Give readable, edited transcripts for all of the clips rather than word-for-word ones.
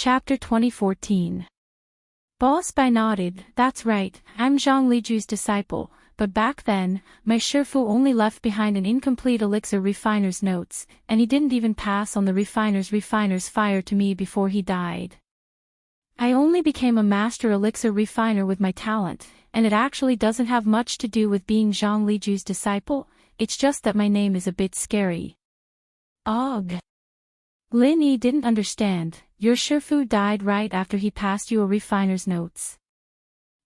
Chapter 2014. Boss Bai nodded. That's right, I'm Zhang Liju's disciple, but back then, my Shifu only left behind an incomplete elixir refiner's notes, and he didn't even pass on the refiner's fire to me before he died. I only became a master elixir refiner with my talent, and it actually doesn't have much to do with being Zhang Liju's disciple, it's just that my name is a bit scary. Ugh. Lin Yi didn't understand. Your Shifu died right after he passed you a refiner's notes.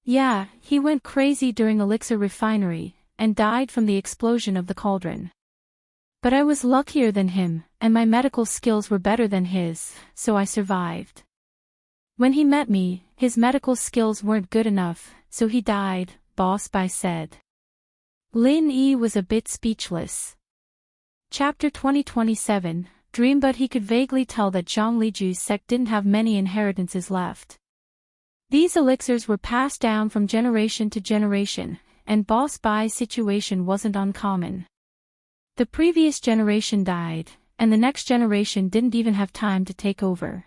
Yeah, he went crazy during elixir refinery, and died from the explosion of the cauldron. But I was luckier than him, and my medical skills were better than his, so I survived. When he met me, his medical skills weren't good enough, so he died, Boss Bai said. Lin Yi was a bit speechless. Chapter 2027. Dream. But he could vaguely tell that Zhang Liju's sect didn't have many inheritances left. These elixirs were passed down from generation to generation, and Boss Bai's situation wasn't uncommon. The previous generation died, and the next generation didn't even have time to take over.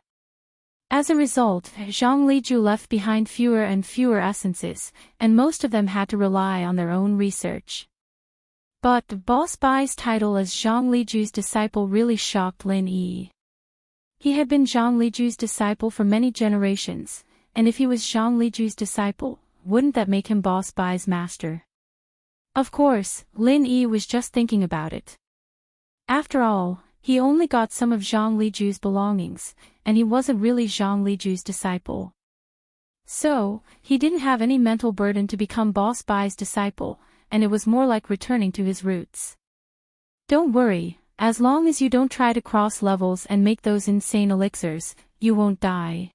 As a result, Zhang Liju left behind fewer and fewer essences, and most of them had to rely on their own research. But Boss Bai's title as Zhang Liju's disciple really shocked Lin Yi. He had been Zhang Liju's disciple for many generations, and if he was Zhang Liju's disciple, wouldn't that make him Boss Bai's master? Of course, Lin Yi was just thinking about it. After all, he only got some of Zhang Liju's belongings, and he wasn't really Zhang Liju's disciple. So, he didn't have any mental burden to become Boss Bai's disciple, and it was more like returning to his roots. Don't worry, as long as you don't try to cross levels and make those insane elixirs, you won't die.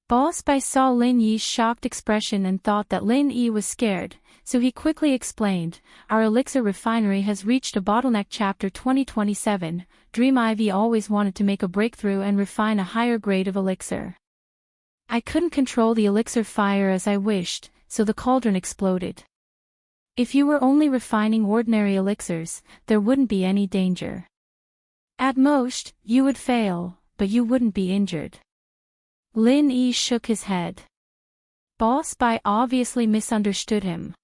Boss Bai saw Lin Yi's shocked expression and thought that Lin Yi was scared, so he quickly explained, our elixir refinery has reached a bottleneck. Chapter 2027. Dream. Ivy always wanted to make a breakthrough and refine a higher grade of elixir. I couldn't control the elixir fire as I wished, so the cauldron exploded. If you were only refining ordinary elixirs, there wouldn't be any danger. At most, you would fail, but you wouldn't be injured. Lin Yi shook his head. Boss Bai obviously misunderstood him.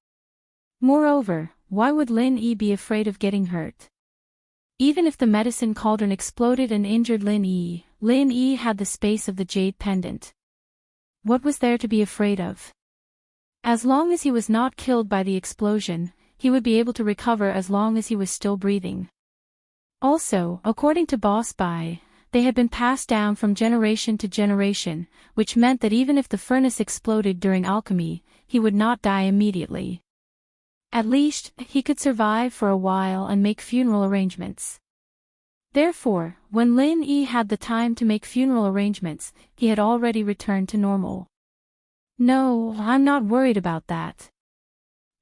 Moreover, why would Lin Yi be afraid of getting hurt? Even if the medicine cauldron exploded and injured Lin Yi had the space of the jade pendant. What was there to be afraid of? As long as he was not killed by the explosion, he would be able to recover as long as he was still breathing. Also, according to Boss Bai, they had been passed down from generation to generation, which meant that even if the furnace exploded during alchemy, he would not die immediately. At least, he could survive for a while and make funeral arrangements. Therefore, when Lin Yi had the time to make funeral arrangements, he had already returned to normal. No, I'm not worried about that.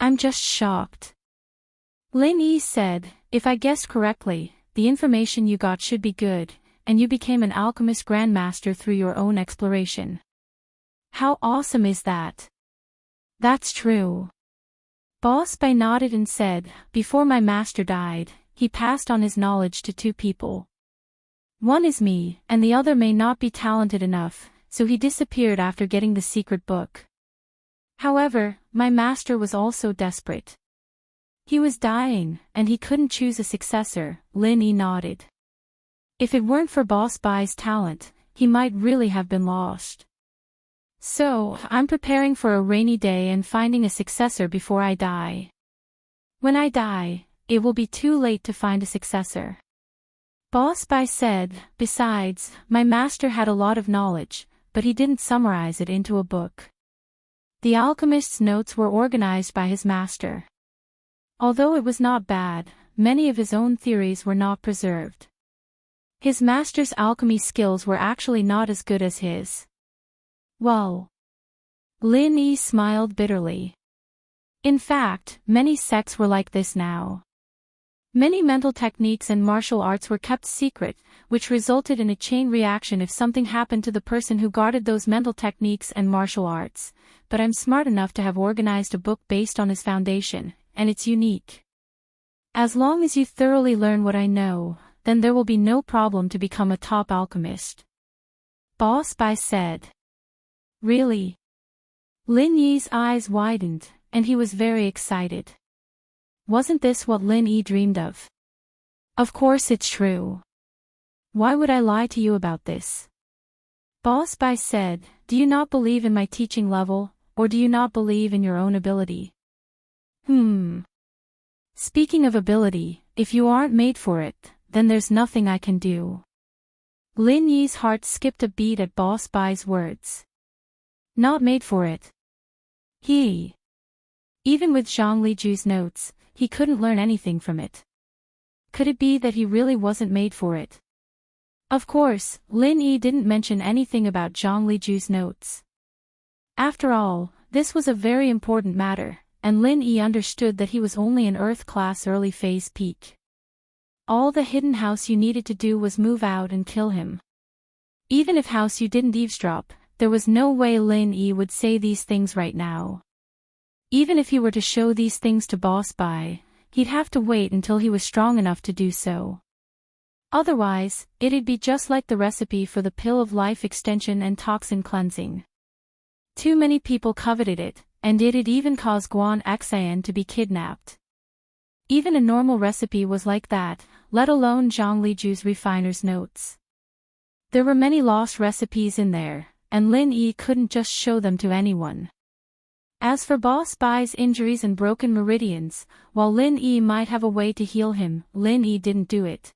I'm just shocked. Lin Yi said, if I guessed correctly, the information you got should be good, and you became an alchemist grandmaster through your own exploration. How awesome is that? That's true. Boss Bai nodded and said, before my master died, he passed on his knowledge to two people. One is me, and the other may not be talented enough, so he disappeared after getting the secret book. However, my master was also desperate. He was dying, and he couldn't choose a successor. Lin Yi nodded. If it weren't for Boss Bai's talent, he might really have been lost. So, I'm preparing for a rainy day and finding a successor before I die. When I die, it will be too late to find a successor. Boss Bai said, besides, my master had a lot of knowledge, but he didn't summarize it into a book. The alchemist's notes were organized by his master. Although it was not bad, many of his own theories were not preserved. His master's alchemy skills were actually not as good as his. Well. Lin Yi smiled bitterly. In fact, many sects were like this now. Many mental techniques and martial arts were kept secret, which resulted in a chain reaction if something happened to the person who guarded those mental techniques and martial arts. But I'm smart enough to have organized a book based on his foundation, and it's unique. As long as you thoroughly learn what I know, then there will be no problem to become a top alchemist. Boss Bai said. Really? Lin Yi's eyes widened, and he was very excited. Wasn't this what Lin Yi dreamed of? Of course it's true. Why would I lie to you about this? Boss Bai said, do you not believe in my teaching level, or do you not believe in your own ability? Speaking of ability, if you aren't made for it, then there's nothing I can do. Lin Yi's heart skipped a beat at Boss Bai's words. Not made for it. Even with Zhang Liju's notes, he couldn't learn anything from it. Could it be that he really wasn't made for it? Of course, Lin Yi didn't mention anything about Zhang Liju's notes. After all, this was a very important matter, and Lin Yi understood that he was only an Earth class early phase peak. All the hidden House you needed to do was move out and kill him. Even if House you didn't eavesdrop, there was no way Lin Yi would say these things right now. Even if he were to show these things to Boss Bai, he'd have to wait until he was strong enough to do so. Otherwise, it'd be just like the recipe for the pill of life extension and toxin cleansing. Too many people coveted it, and it'd even cause Guan Xian to be kidnapped. Even a normal recipe was like that, let alone Zhang Liju's refiner's notes. There were many lost recipes in there, and Lin Yi couldn't just show them to anyone. As for Boss Bai's injuries and broken meridians, while Lin Yi might have a way to heal him, Lin Yi didn't do it.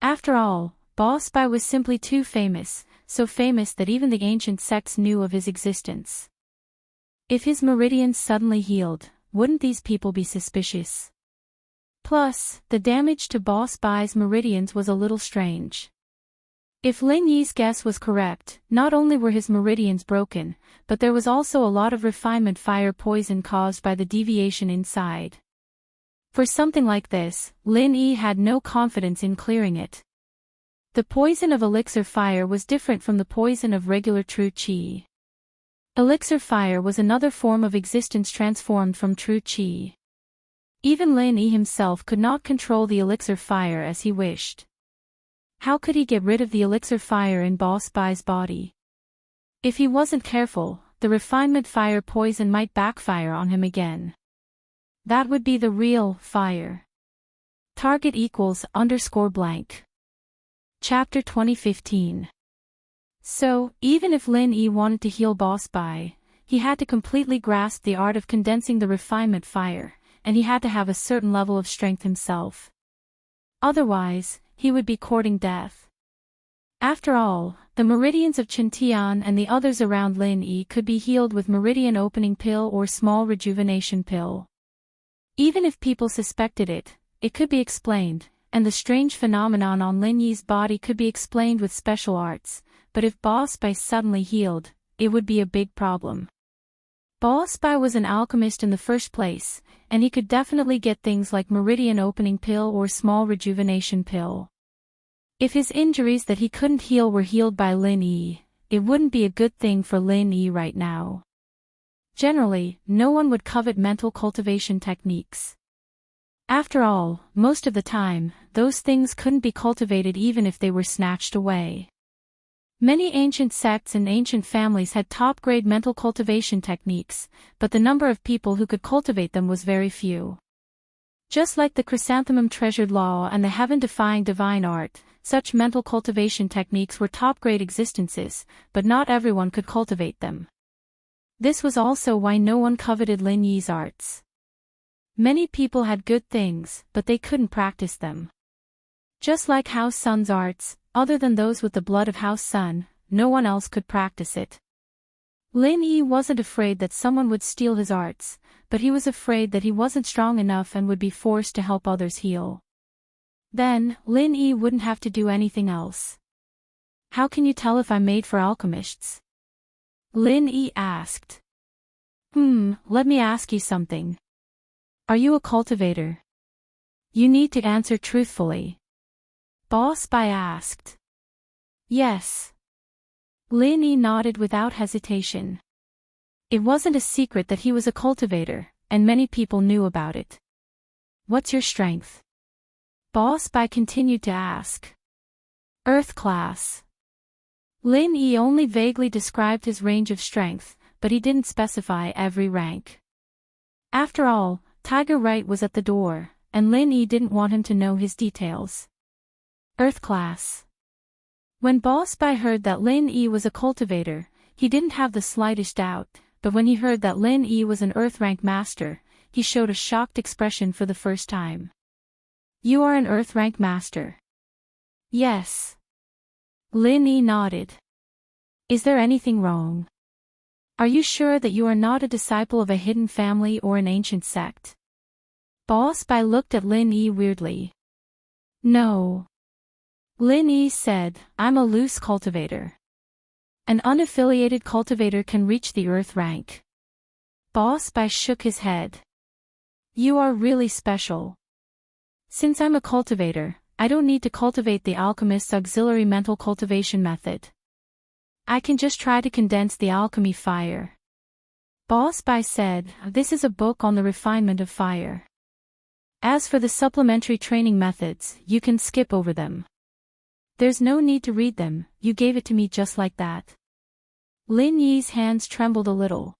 After all, Boss Bai was simply too famous, so famous that even the ancient sects knew of his existence. If his meridians suddenly healed, wouldn't these people be suspicious? Plus, the damage to Boss Bai's meridians was a little strange. If Lin Yi's guess was correct, not only were his meridians broken, but there was also a lot of refinement fire poison caused by the deviation inside. For something like this, Lin Yi had no confidence in clearing it. The poison of elixir fire was different from the poison of regular true qi. Elixir fire was another form of existence transformed from true qi. Even Lin Yi himself could not control the elixir fire as he wished. How could he get rid of the elixir fire in Boss Bai's body? If he wasn't careful, the refinement fire poison might backfire on him again. That would be the real fire. Target =_blank. Chapter 2015. So, even if Lin Yi wanted to heal Boss Bai, he had to completely grasp the art of condensing the refinement fire, and he had to have a certain level of strength himself. Otherwise, he would be courting death. After all, the meridians of Qintian and the others around Lin Yi could be healed with meridian opening pill or small rejuvenation pill. Even if people suspected it, it could be explained, and the strange phenomenon on Lin Yi's body could be explained with special arts, but if Boss Bai suddenly healed, it would be a big problem. Boss Bai was an alchemist in the first place, and he could definitely get things like meridian opening pill or small rejuvenation pill. If his injuries that he couldn't heal were healed by Lin Yi, it wouldn't be a good thing for Lin Yi right now. Generally, no one would covet mental cultivation techniques. After all, most of the time, those things couldn't be cultivated even if they were snatched away. Many ancient sects and ancient families had top-grade mental cultivation techniques, but the number of people who could cultivate them was very few. Just like the chrysanthemum treasured law and the heaven-defying divine art, such mental cultivation techniques were top-grade existences, but not everyone could cultivate them. This was also why no one coveted Lin Yi's arts. Many people had good things, but they couldn't practice them. Just like House Sun's arts, other than those with the blood of House Sun, no one else could practice it. Lin Yi wasn't afraid that someone would steal his arts, but he was afraid that he wasn't strong enough and would be forced to help others heal. Then, Lin Yi wouldn't have to do anything else. How can you tell if I'm made for alchemists? Lin Yi asked. Let me ask you something. Are you a cultivator? You need to answer truthfully. Boss Bai asked. Yes. Lin Yi nodded without hesitation. It wasn't a secret that he was a cultivator, and many people knew about it. What's your strength? Boss Bai continued to ask. Earth class. Lin Yi only vaguely described his range of strength, but he didn't specify every rank. After all, Tiger Right was at the door, and Lin Yi didn't want him to know his details. Earth class. When Boss Bai heard that Lin Yi was a cultivator, he didn't have the slightest doubt, but when he heard that Lin Yi was an Earth rank master, he showed a shocked expression for the first time. You are an Earth rank master? Yes. Lin Yi nodded. Is there anything wrong? Are you sure that you are not a disciple of a hidden family or an ancient sect? Boss Bai looked at Lin Yi weirdly. No. Lin Yi said, I'm a loose cultivator. An unaffiliated cultivator can reach the Earth rank. Boss Bai shook his head. You are really special. Since I'm a cultivator, I don't need to cultivate the alchemist's auxiliary mental cultivation method. I can just try to condense the alchemy fire. Boss Bai said, this is a book on the refinement of fire. As for the supplementary training methods, you can skip over them. There's no need to read them, you gave it to me just like that. Lin Yi's hands trembled a little.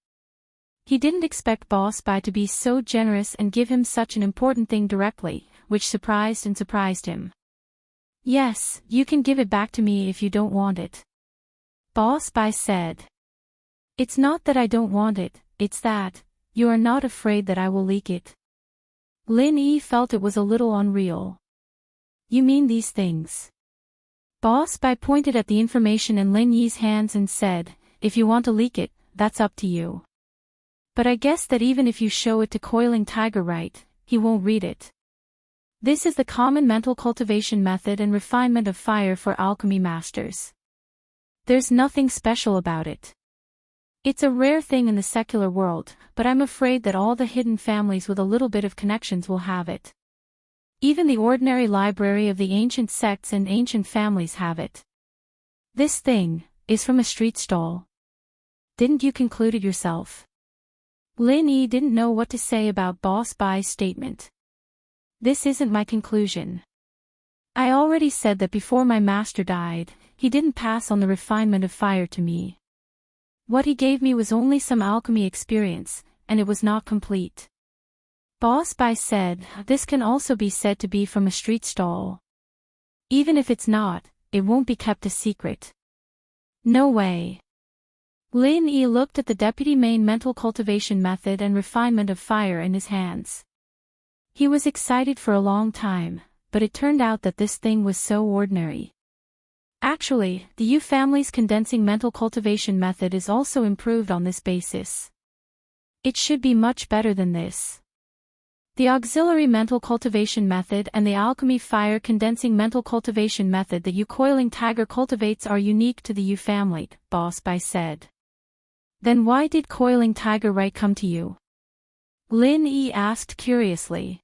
He didn't expect Boss Bai to be so generous and give him such an important thing directly, which surprised him. Yes, you can give it back to me if you don't want it. Boss Bai said. It's not that I don't want it, it's that, you are not afraid that I will leak it. Lin Yi felt it was a little unreal. You mean these things? Boss Bai pointed at the information in Lin Yi's hands and said, if you want to leak it, that's up to you. But I guess that even if you show it to Coiling Tiger Right, he won't read it. This is the common mental cultivation method and refinement of fire for alchemy masters. There's nothing special about it. It's a rare thing in the secular world, but I'm afraid that all the hidden families with a little bit of connections will have it. Even the ordinary library of the ancient sects and ancient families have it. This thing is from a street stall. Didn't you conclude it yourself? Lin Yi didn't know what to say about Boss Bai's statement. This isn't my conclusion. I already said that before my master died, he didn't pass on the refinement of fire to me. What he gave me was only some alchemy experience, and it was not complete. Boss Bai said, this can also be said to be from a street stall. Even if it's not, it won't be kept a secret. No way. Lin Yi looked at the deputy main mental cultivation method and refinement of fire in his hands. He was excited for a long time, but it turned out that this thing was so ordinary. Actually, the Yu family's condensing mental cultivation method is also improved on this basis. It should be much better than this. The auxiliary mental cultivation method and the alchemy fire condensing mental cultivation method that Yu Coiling Tiger cultivates are unique to the Yu family, Boss Bai said. Then why did Coiling Tiger Right come to you? Lin Yi asked curiously.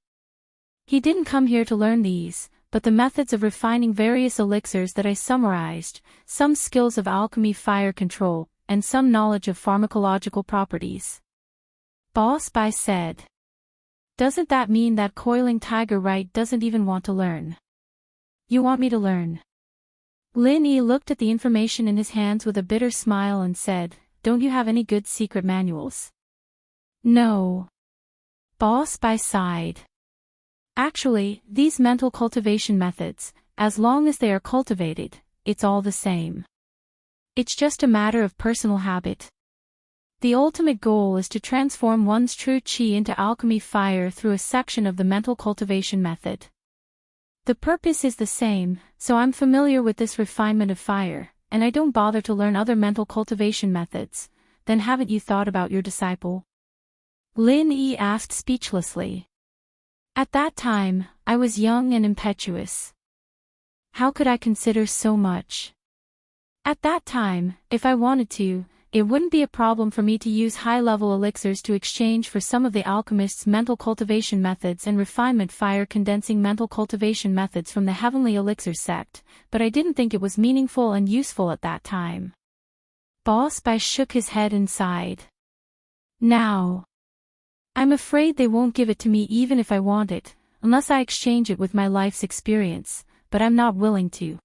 He didn't come here to learn these, but the methods of refining various elixirs that I summarized, some skills of alchemy fire control, and some knowledge of pharmacological properties. Boss Bai said. Doesn't that mean that Coiling Tiger Right doesn't even want to learn? You want me to learn? Lin Yi looked at the information in his hands with a bitter smile and said, don't you have any good secret manuals? No. Boss Bai sighed. Actually, these mental cultivation methods, as long as they are cultivated, it's all the same. It's just a matter of personal habit. The ultimate goal is to transform one's true qi into alchemy fire through a section of the mental cultivation method. The purpose is the same, so I'm familiar with this refinement of fire, and I don't bother to learn other mental cultivation methods. Then haven't you thought about your disciple? Lin Yi asked speechlessly. At that time, I was young and impetuous. How could I consider so much? At that time, if I wanted to, it wouldn't be a problem for me to use high-level elixirs to exchange for some of the alchemist's mental cultivation methods and refinement fire condensing mental cultivation methods from the Heavenly Elixir sect, but I didn't think it was meaningful and useful at that time. Boss Bai shook his head and sighed. Now, I'm afraid they won't give it to me even if I want it, unless I exchange it with my life's experience, but I'm not willing to.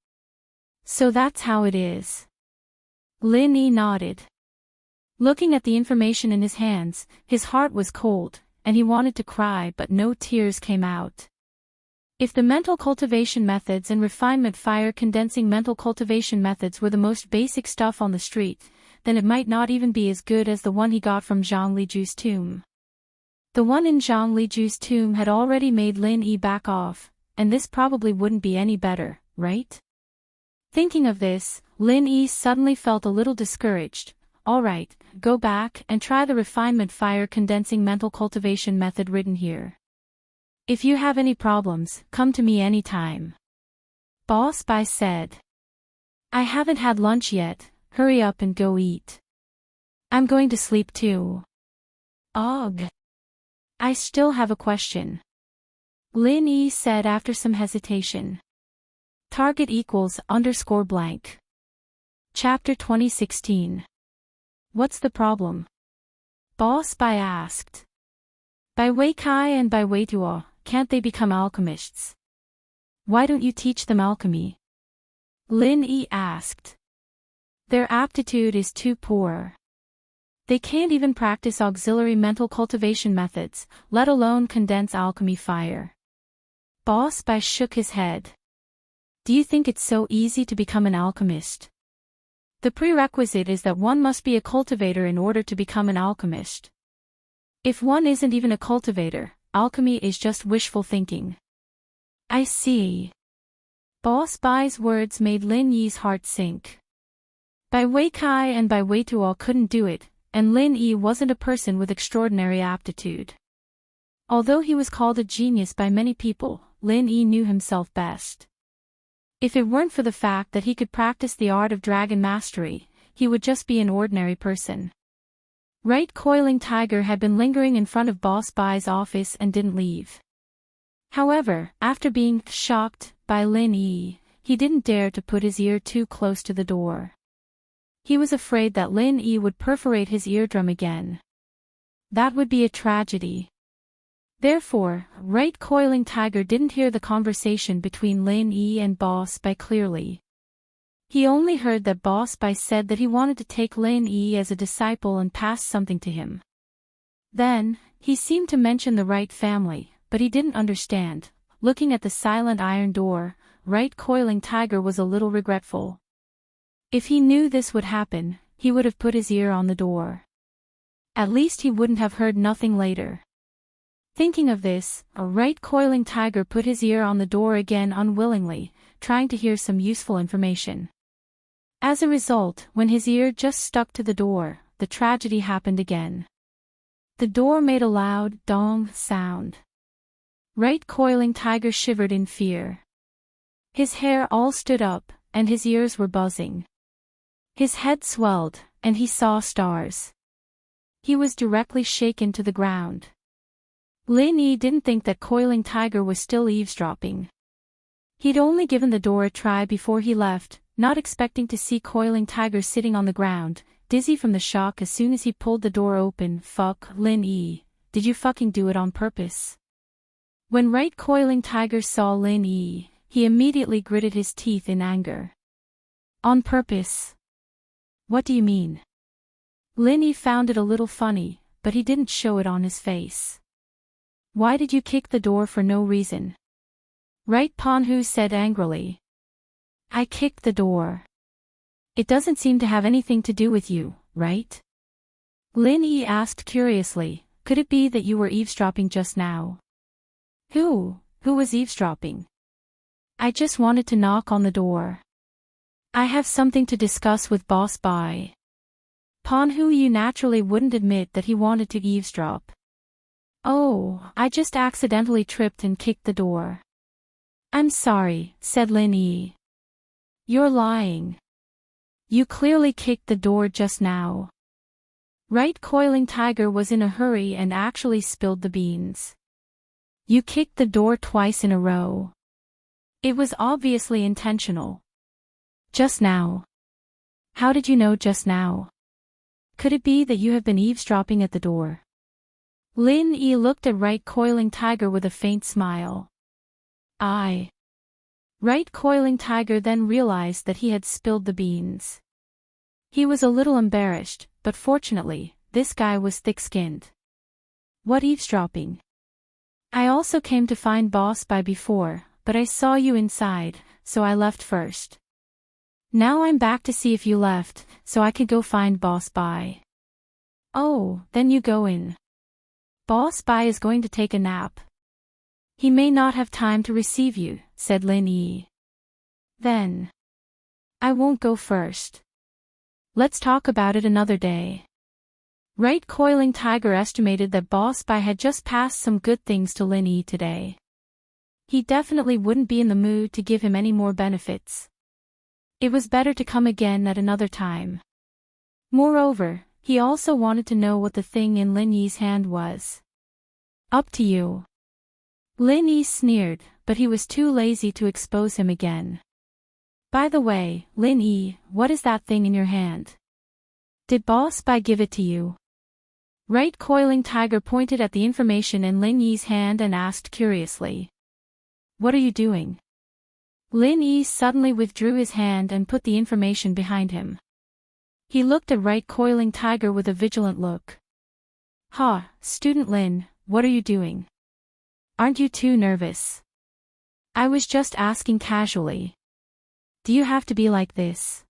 So that's how it is. Lin Yi nodded. Looking at the information in his hands, his heart was cold, and he wanted to cry but no tears came out. If the mental cultivation methods and refinement fire condensing mental cultivation methods were the most basic stuff on the street, then it might not even be as good as the one he got from Zhang Liju's tomb. The one in Zhang Liju's tomb had already made Lin Yi back off, and this probably wouldn't be any better, right? Thinking of this, Lin Yi suddenly felt a little discouraged. Alright, go back and try the refinement fire condensing mental cultivation method written here. If you have any problems, come to me anytime. Boss Bai said. I haven't had lunch yet, hurry up and go eat. I'm going to sleep too. Ugh. I still have a question. Lin Yi said after some hesitation. Target equals _blank. Chapter 2016. What's the problem? Boss Bai asked. Bai Wei Kai and Bai Wei Duo, can't they become alchemists? Why don't you teach them alchemy? Lin Yi asked. Their aptitude is too poor. They can't even practice auxiliary mental cultivation methods, let alone condense alchemy fire. Boss Bai shook his head. Do you think it's so easy to become an alchemist? The prerequisite is that one must be a cultivator in order to become an alchemist. If one isn't even a cultivator, alchemy is just wishful thinking. I see. Boss Bai's words made Lin Yi's heart sink. Bai Wei Kai and Bai Wei Tuo couldn't do it, and Lin Yi wasn't a person with extraordinary aptitude. Although he was called a genius by many people, Lin Yi knew himself best. If it weren't for the fact that he could practice the art of dragon mastery, he would just be an ordinary person. Right Coiling Tiger had been lingering in front of Boss Bai's office and didn't leave. However, after being shocked by Lin Yi, he didn't dare to put his ear too close to the door. He was afraid that Lin Yi would perforate his eardrum again. That would be a tragedy. Therefore, Right Coiling Tiger didn't hear the conversation between Lin Yi and Boss Bai clearly. He only heard that Boss Bai said that he wanted to take Lin Yi as a disciple and pass something to him. Then, he seemed to mention the Right family, but he didn't understand. Looking at the silent iron door, Right Coiling Tiger was a little regretful. If he knew this would happen, he would have put his ear on the door. At least he wouldn't have heard nothing later. Thinking of this, a Right Coiling Tiger put his ear on the door again unwillingly, trying to hear some useful information. As a result, when his ear just stuck to the door, the tragedy happened again. The door made a loud dong sound. Right Coiling Tiger shivered in fear. His hair all stood up, and his ears were buzzing. His head swelled, and he saw stars. He was directly shaken to the ground. Lin Yi didn't think that Coiling Tiger was still eavesdropping. He'd only given the door a try before he left, not expecting to see Coiling Tiger sitting on the ground, dizzy from the shock as soon as he pulled the door open. Fuck, Lin Yi, did you fucking do it on purpose? When Right Coiling Tiger saw Lin Yi, he immediately gritted his teeth in anger. On purpose? What do you mean? Lin Yi found it a little funny, but he didn't show it on his face. Why did you kick the door for no reason? Right Ponhu said angrily. I kicked the door. It doesn't seem to have anything to do with you, right? Lin Yi asked curiously, could it be that you were eavesdropping just now? Who was eavesdropping? I just wanted to knock on the door. I have something to discuss with Boss Bai. Ponhu you naturally wouldn't admit that he wanted to eavesdrop. Oh, I just accidentally tripped and kicked the door. I'm sorry, said Lin Yi. You're lying. You clearly kicked the door just now. Right Coiling Tiger was in a hurry and actually spilled the beans. You kicked the door twice in a row. It was obviously intentional. Just now. How did you know just now? Could it be that you have been eavesdropping at the door? Lin Yi looked at Right Coiling Tiger with a faint smile. Right Coiling Tiger then realized that he had spilled the beans. He was a little embarrassed, but fortunately, this guy was thick-skinned. What eavesdropping? I also came to find Boss by before, but I saw you inside, so I left first. Now I'm back to see if you left, so I could go find Boss by. Oh, then you go in. Boss by is going to take a nap. He may not have time to receive you, said Lin Yi. Then. I won't go first. Let's talk about it another day. Right, Coiling Tiger estimated that Boss by had just passed some good things to Lin Yi today. He definitely wouldn't be in the mood to give him any more benefits. It was better to come again at another time. Moreover, he also wanted to know what the thing in Lin Yi's hand was. Up to you. Lin Yi sneered, but he was too lazy to expose him again. By the way, Lin Yi, what is that thing in your hand? Did Boss by give it to you? Right, Coiling Tiger pointed at the information in Lin Yi's hand and asked curiously. What are you doing? Lin Yi suddenly withdrew his hand and put the information behind him. He looked at Right, Coiling Tiger with a vigilant look. Ha, Student Lin, what are you doing? Aren't you too nervous? I was just asking casually. Do you have to be like this?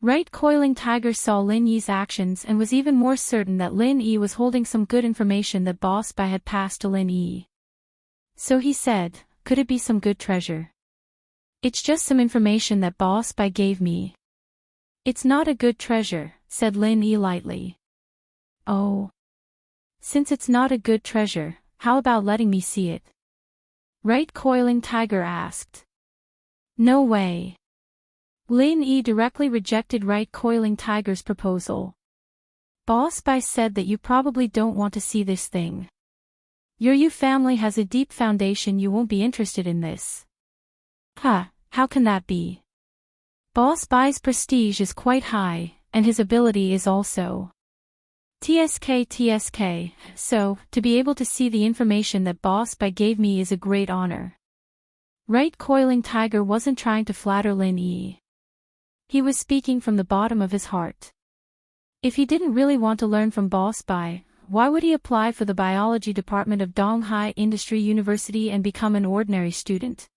Right, Coiling Tiger saw Lin Yi's actions and was even more certain that Lin Yi was holding some good information that Boss by had passed to Lin Yi. So he said, could it be some good treasure? It's just some information that Boss by gave me. It's not a good treasure, said Lin Yi lightly. Oh. Since it's not a good treasure, how about letting me see it? Right, Coiling Tiger asked. No way. Lin Yi directly rejected Right, Coiling Tiger's proposal. Boss by said that you probably don't want to see this thing. Your Yu family has a deep foundation, you won't be interested in this. How can that be? Boss Bai's prestige is quite high, and his ability is also. TSK, so, to be able to see the information that Boss Bai gave me is a great honor. Right, Coiling Tiger wasn't trying to flatter Lin Yi. He was speaking from the bottom of his heart. If he didn't really want to learn from Boss Bai, why would he apply for the biology department of Donghai Industry University and become an ordinary student?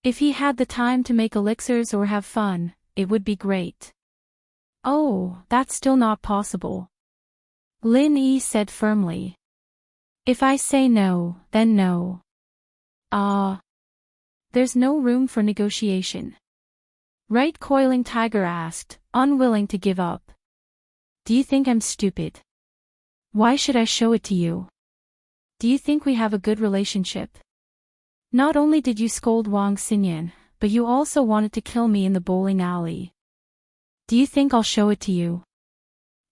If he had the time to make elixirs or have fun, it would be great. Oh, that's still not possible. Lin Yi said firmly. If I say no, then no. There's no room for negotiation. Right, Coiling Tiger asked, unwilling to give up. Do you think I'm stupid? Why should I show it to you? Do you think we have a good relationship? Not only did you scold Wang Xinyan, but you also wanted to kill me in the bowling alley. Do you think I'll show it to you?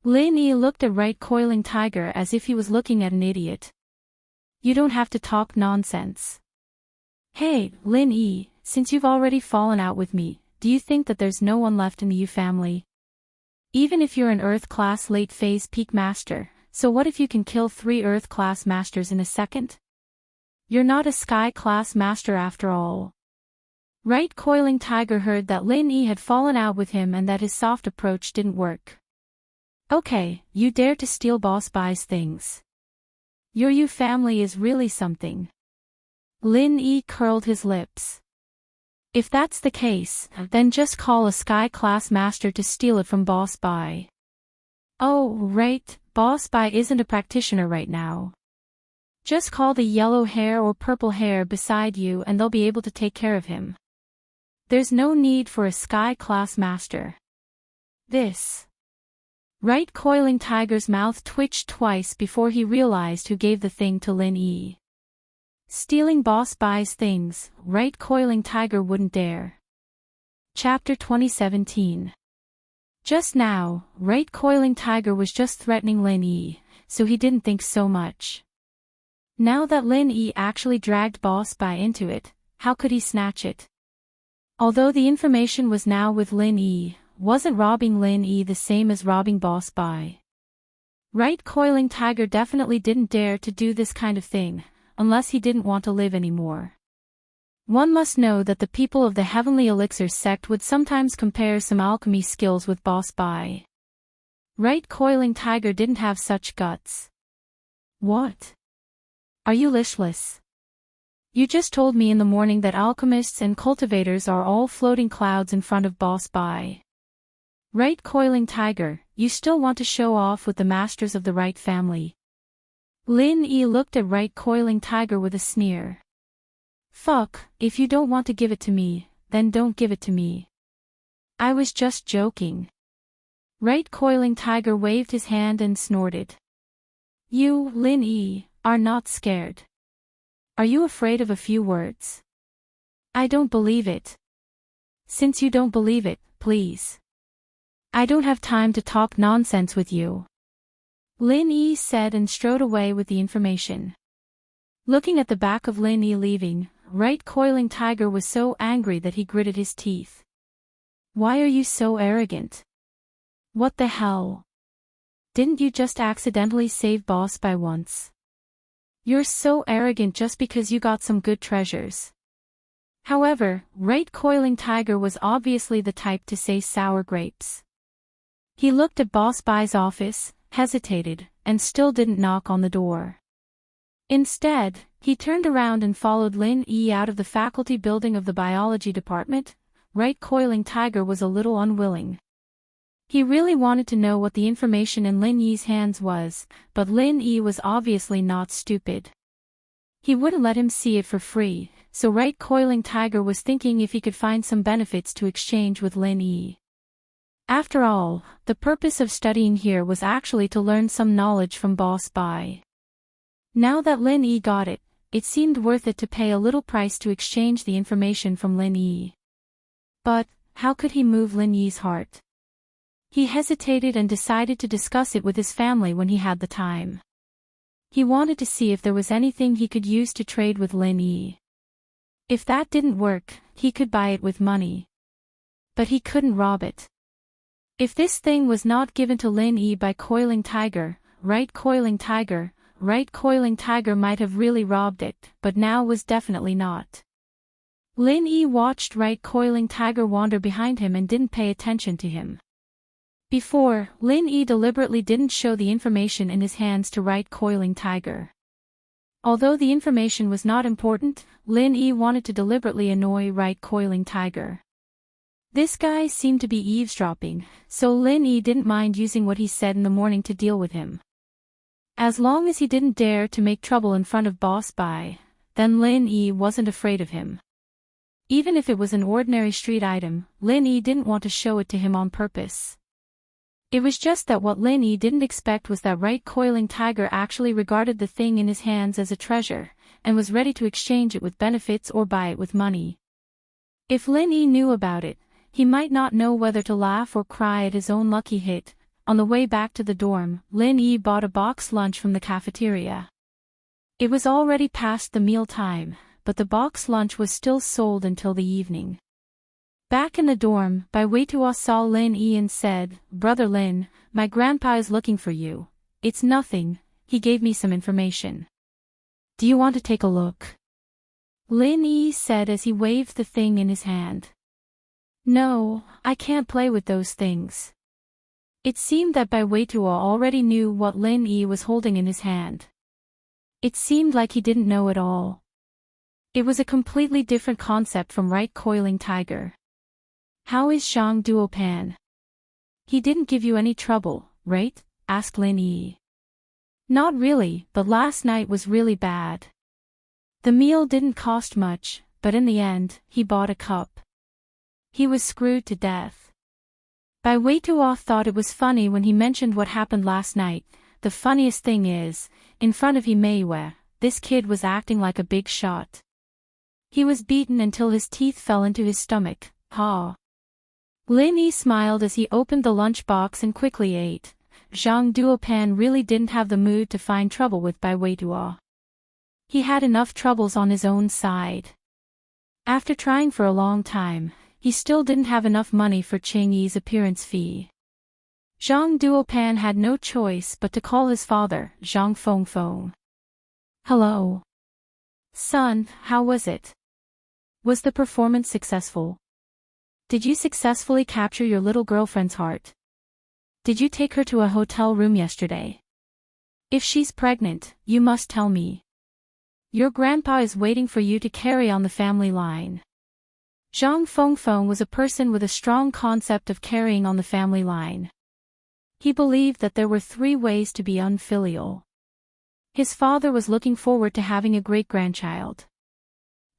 Lin Yi looked at Right, Coiling Tiger as if he was looking at an idiot. You don't have to talk nonsense. Hey, Lin Yi, since you've already fallen out with me, do you think that there's no one left in the Yu family? Even if you're an Earth-class late-phase peak master, so what if you can kill 3 Earth-class masters in a second? You're not a Sky-class master after all. Right, Coiling Tiger heard that Lin Yi had fallen out with him and that his soft approach didn't work. Okay, you dare to steal Boss Bai's things. Your Yu family is really something. Lin Yi curled his lips. If that's the case, then just call a Sky-class master to steal it from Boss Bai. Oh, right, Boss Bai isn't a practitioner right now. Just call the yellow hair or purple hair beside you and they'll be able to take care of him. There's no need for a Sky-class master. This. Right, Coiling Tiger's mouth twitched twice before he realized who gave the thing to Lin Yi. Stealing Boss Bai's things, Right, Coiling Tiger wouldn't dare. Chapter 2017. Just now, Right, Coiling Tiger was just threatening Lin Yi, so he didn't think so much. Now that Lin Yi actually dragged Boss Bai into it, how could he snatch it? Although the information was now with Lin Yi, wasn't robbing Lin Yi the same as robbing Boss Bai? Right, Coiling Tiger definitely didn't dare to do this kind of thing, unless he didn't want to live anymore. One must know that the people of the Heavenly Elixir sect would sometimes compare some alchemy skills with Boss Bai. Right Coiling Tiger didn't have such guts. What? Are you listless? You just told me in the morning that alchemists and cultivators are all floating clouds in front of Boss Bai. Right Coiling Tiger, you still want to show off with the masters of the right family. Lin Yi looked at Right Coiling Tiger with a sneer. Fuck, if you don't want to give it to me, then don't give it to me. I was just joking. Right Coiling Tiger waved his hand and snorted. You, Lin Yi, are not scared. Are you afraid of a few words? I don't believe it. Since you don't believe it, please. I don't have time to talk nonsense with you. Lin Yi said and strode away with the information. Looking at the back of Lin Yi leaving, Right Coiling Tiger was so angry that he gritted his teeth. Why are you so arrogant? What the hell? Didn't you just accidentally save Boss Bai once? You're so arrogant just because you got some good treasures. However, Right Coiling Tiger was obviously the type to say sour grapes. He looked at Boss Bai's office, hesitated, and still didn't knock on the door. Instead, he turned around and followed Lin Yi out of the faculty building of the biology department. Right Coiling Tiger was a little unwilling. He really wanted to know what the information in Lin Yi's hands was, but Lin Yi was obviously not stupid. He wouldn't let him see it for free, so Right Coiling Tiger was thinking if he could find some benefits to exchange with Lin Yi. After all, the purpose of studying here was actually to learn some knowledge from Boss Bai. Now that Lin Yi got it, it seemed worth it to pay a little price to exchange the information from Lin Yi. But, how could he move Lin Yi's heart? He hesitated and decided to discuss it with his family when he had the time. He wanted to see if there was anything he could use to trade with Lin Yi. If that didn't work, he could buy it with money. But he couldn't rob it. If this thing was not given to Lin Yi by Coiling Tiger, Right Coiling Tiger might have really robbed it, but now was definitely not. Lin Yi watched Right Coiling Tiger wander behind him and didn't pay attention to him. Before, Lin Yi deliberately didn't show the information in his hands to Right Coiling Tiger. Although the information was not important, Lin Yi wanted to deliberately annoy Right Coiling Tiger. This guy seemed to be eavesdropping, so Lin Yi didn't mind using what he said in the morning to deal with him. As long as he didn't dare to make trouble in front of Boss Bai, then Lin Yi wasn't afraid of him. Even if it was an ordinary street item, Lin Yi didn't want to show it to him on purpose. It was just that what Lin Yi didn't expect was that Right Coiling Tiger actually regarded the thing in his hands as a treasure, and was ready to exchange it with benefits or buy it with money. If Lin Yi knew about it, he might not know whether to laugh or cry at his own lucky hit. On the way back to the dorm, Lin Yi bought a box lunch from the cafeteria. It was already past the meal time, but the box lunch was still sold until the evening. Back in the dorm, Bai Weitua saw Lin Yi and said, "Brother Lin, my grandpa is looking for you." "It's nothing, he gave me some information." "Do you want to take a look?" Lin Yi said as he waved the thing in his hand. "No, I can't play with those things." It seemed that Bai Weitua already knew what Lin Yi was holding in his hand. It seemed like he didn't know at all. It was a completely different concept from Right Coiling Tiger. "How is Zhang Duopan?" "He didn't give you any trouble, right?" asked Lin Yi. "Not really, but last night was really bad. The meal didn't cost much, but in the end, he bought a cup. He was screwed to death." Bai Weitua thought it was funny when he mentioned what happened last night. The funniest thing is, in front of Himeiwe, this kid was acting like a big shot. He was beaten until his teeth fell into his stomach. Ha! Lin Yi smiled as he opened the lunchbox and quickly ate. Zhang Duopan really didn't have the mood to find trouble with Bai Weitua. He had enough troubles on his own side. After trying for a long time, he still didn't have enough money for Cheng Yi's appearance fee. Zhang Duopan had no choice but to call his father, Zhang Fengfeng. "Hello. Son, how was it?" Was the performance successful? Did you successfully capture your little girlfriend's heart? Did you take her to a hotel room yesterday? If she's pregnant, you must tell me. Your grandpa is waiting for you to carry on the family line. Zhang Fengfeng was a person with a strong concept of carrying on the family line. He believed that there were 3 ways to be unfilial. His father was looking forward to having a great-grandchild.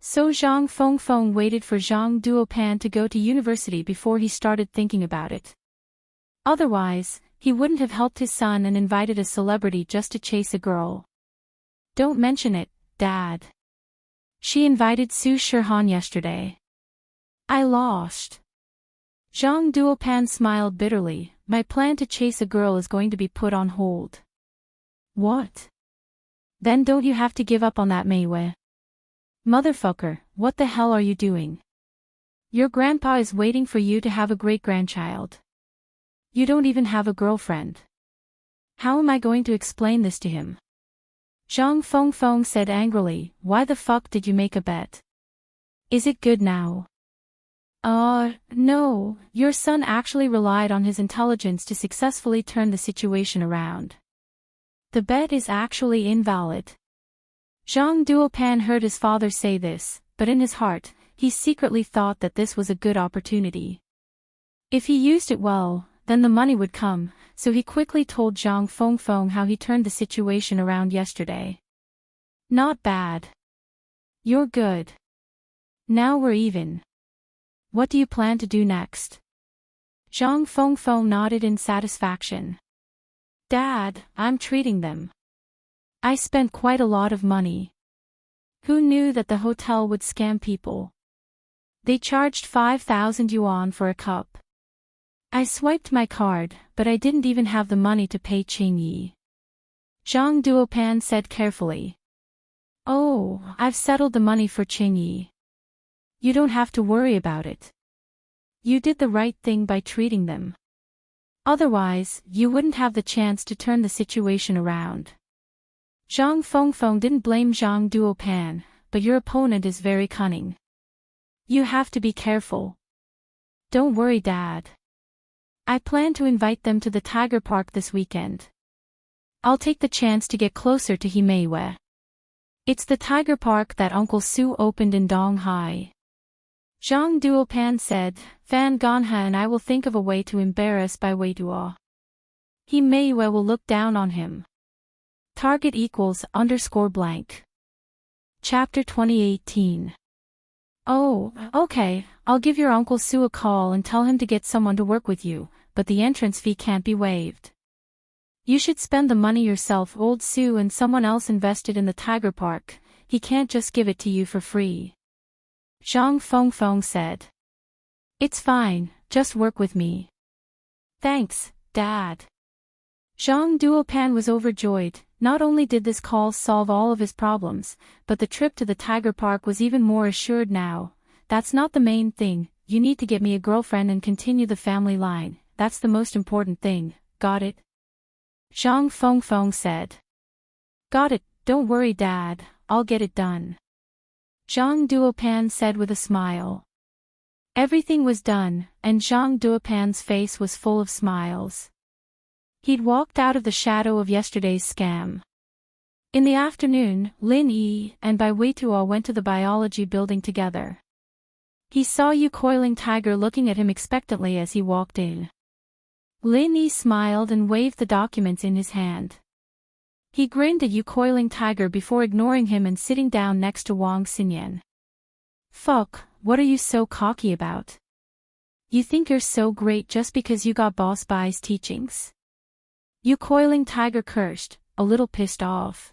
So Zhang Fengfeng waited for Zhang Duopan to go to university before he started thinking about it. Otherwise, he wouldn't have helped his son and invited a celebrity just to chase a girl. Don't mention it, Dad. She invited Su Shihan yesterday. I lost. Zhang Duopan smiled bitterly. My plan to chase a girl is going to be put on hold. What? Then don't you have to give up on that, Meiwei? Motherfucker, what the hell are you doing? Your grandpa is waiting for you to have a great-grandchild. You don't even have a girlfriend. How am I going to explain this to him? Zhang Fengfeng said angrily, why the fuck did you make a bet? Is it good now? No, your son actually relied on his intelligence to successfully turn the situation around. The bet is actually invalid. Zhang Duopan heard his father say this, but in his heart, he secretly thought that this was a good opportunity. If he used it well, then the money would come, so he quickly told Zhang Fengfeng how he turned the situation around yesterday. Not bad. You're good. Now we're even. What do you plan to do next? Zhang Fengfeng nodded in satisfaction. Dad, I'm treating them. I spent quite a lot of money. Who knew that the hotel would scam people? They charged 5,000 yuan for a cup. I swiped my card, but I didn't even have the money to pay Qingyi. Zhang Duopan said carefully. Oh, I've settled the money for Qingyi. You don't have to worry about it. You did the right thing by treating them. Otherwise, you wouldn't have the chance to turn the situation around. Zhang Fengfeng didn't blame Zhang Duopan, but your opponent is very cunning. You have to be careful. Don't worry, Dad. I plan to invite them to the Tiger Park this weekend. I'll take the chance to get closer to Himeiwei. It's the Tiger Park that Uncle Su opened in Donghai. Zhang Duopan said, Fan Ganha and I will think of a way to embarrass by Wei Duo. Himeiwei will look down on him. Target =_blank. Chapter 2018. Oh, okay, I'll give your Uncle Su a call and tell him to get someone to work with you, but the entrance fee can't be waived. You should spend the money yourself. Old Su and someone else invested in the Tiger Park, he can't just give it to you for free. Zhang Fengfeng said. It's fine, just work with me. Thanks, Dad. Zhang Duopan was overjoyed. Not only did this call solve all of his problems, but the trip to the Tiger Park was even more assured now. That's not the main thing, you need to get me a girlfriend and continue the family line, that's the most important thing, got it? Zhang Fengfeng said. Got it, don't worry, Dad, I'll get it done. Zhang Duopan said with a smile. Everything was done, and Zhang Duopan's face was full of smiles. He'd walked out of the shadow of yesterday's scam. In the afternoon, Lin Yi and Bai Weituo went to the biology building together. He saw Yu Coiling Tiger looking at him expectantly as he walked in. Lin Yi smiled and waved the documents in his hand. He grinned at Yu Coiling Tiger before ignoring him and sitting down next to Wang Xinyan. Fuck, what are you so cocky about? You think you're so great just because you got Boss Bai's teachings? Yu Coiling Tiger cursed, a little pissed off.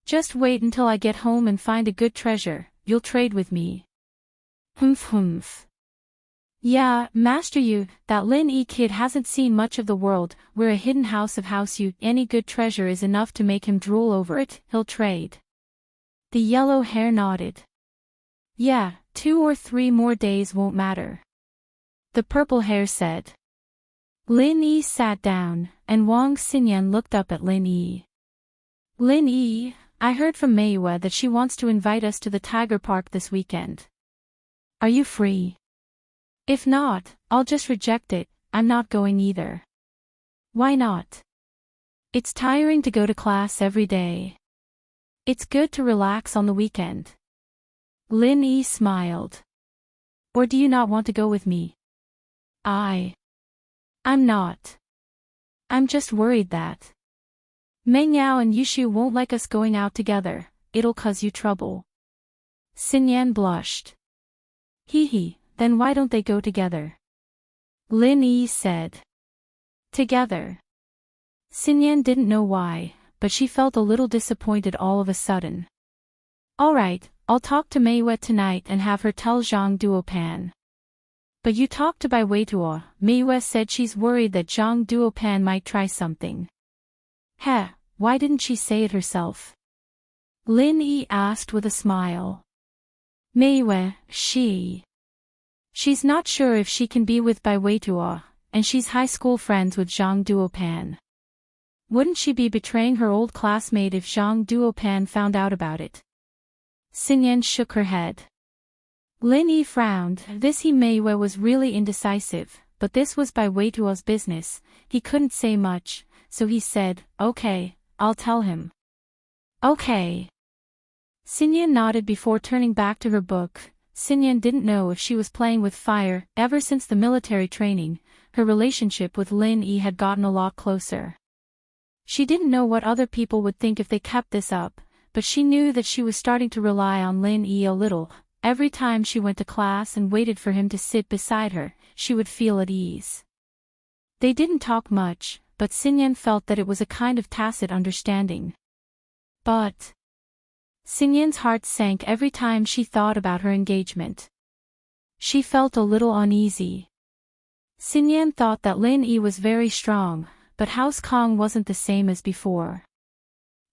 Just wait until I get home and find a good treasure, you'll trade with me. Humph. Yeah, Master Yu, that Lin Yi kid hasn't seen much of the world, we're a hidden house of House Yu, any good treasure is enough to make him drool over it, he'll trade. The yellow hair nodded. Yeah, 2 or 3 more days won't matter. The purple hair said. Lin Yi sat down, and Wang Xinyan looked up at Lin Yi. Lin Yi, I heard from Meiwei that she wants to invite us to the Tiger Park this weekend. Are you free? If not, I'll just reject it. I'm not going either. Why not? It's tiring to go to class every day. It's good to relax on the weekend. Lin Yi smiled. Or do you not want to go with me? I'm not. I'm just worried that Meng Yao and Yushu won't like us going out together. It'll cause you trouble. Xinyan blushed. Hee, then why don't they go together? Lin Yi said. Together. Xinyan didn't know why, but she felt a little disappointed all of a sudden. Alright, I'll talk to Mei Yue tonight and have her tell Zhang Duopan. But you talked to Bai Weituo. Mei Yue said she's worried that Zhang Duopan might try something. Heh, why didn't she say it herself? Lin Yi asked with a smile. Mei Yue, she's not sure if she can be with Bai Weituo, and she's high school friends with Zhang Duopan. Wouldn't she be betraying her old classmate if Zhang Duopan found out about it? Xinyan shook her head. Lin Yi frowned. Mei Yue was really indecisive, but this was Bai Weituo's business. He couldn't say much, so he said, okay, I'll tell him. Okay. Xinyan nodded before turning back to her book. Xinyan didn't know if she was playing with fire. Ever since the military training, her relationship with Lin Yi had gotten a lot closer. She didn't know what other people would think if they kept this up, but she knew that she was starting to rely on Lin Yi a little. Every time she went to class and waited for him to sit beside her, she would feel at ease. They didn't talk much, but Xinyan felt that it was a kind of tacit understanding. But Xinyan's heart sank every time she thought about her engagement. She felt a little uneasy. Xinyan thought that Lin Yi was very strong, but House Kong wasn't the same as before.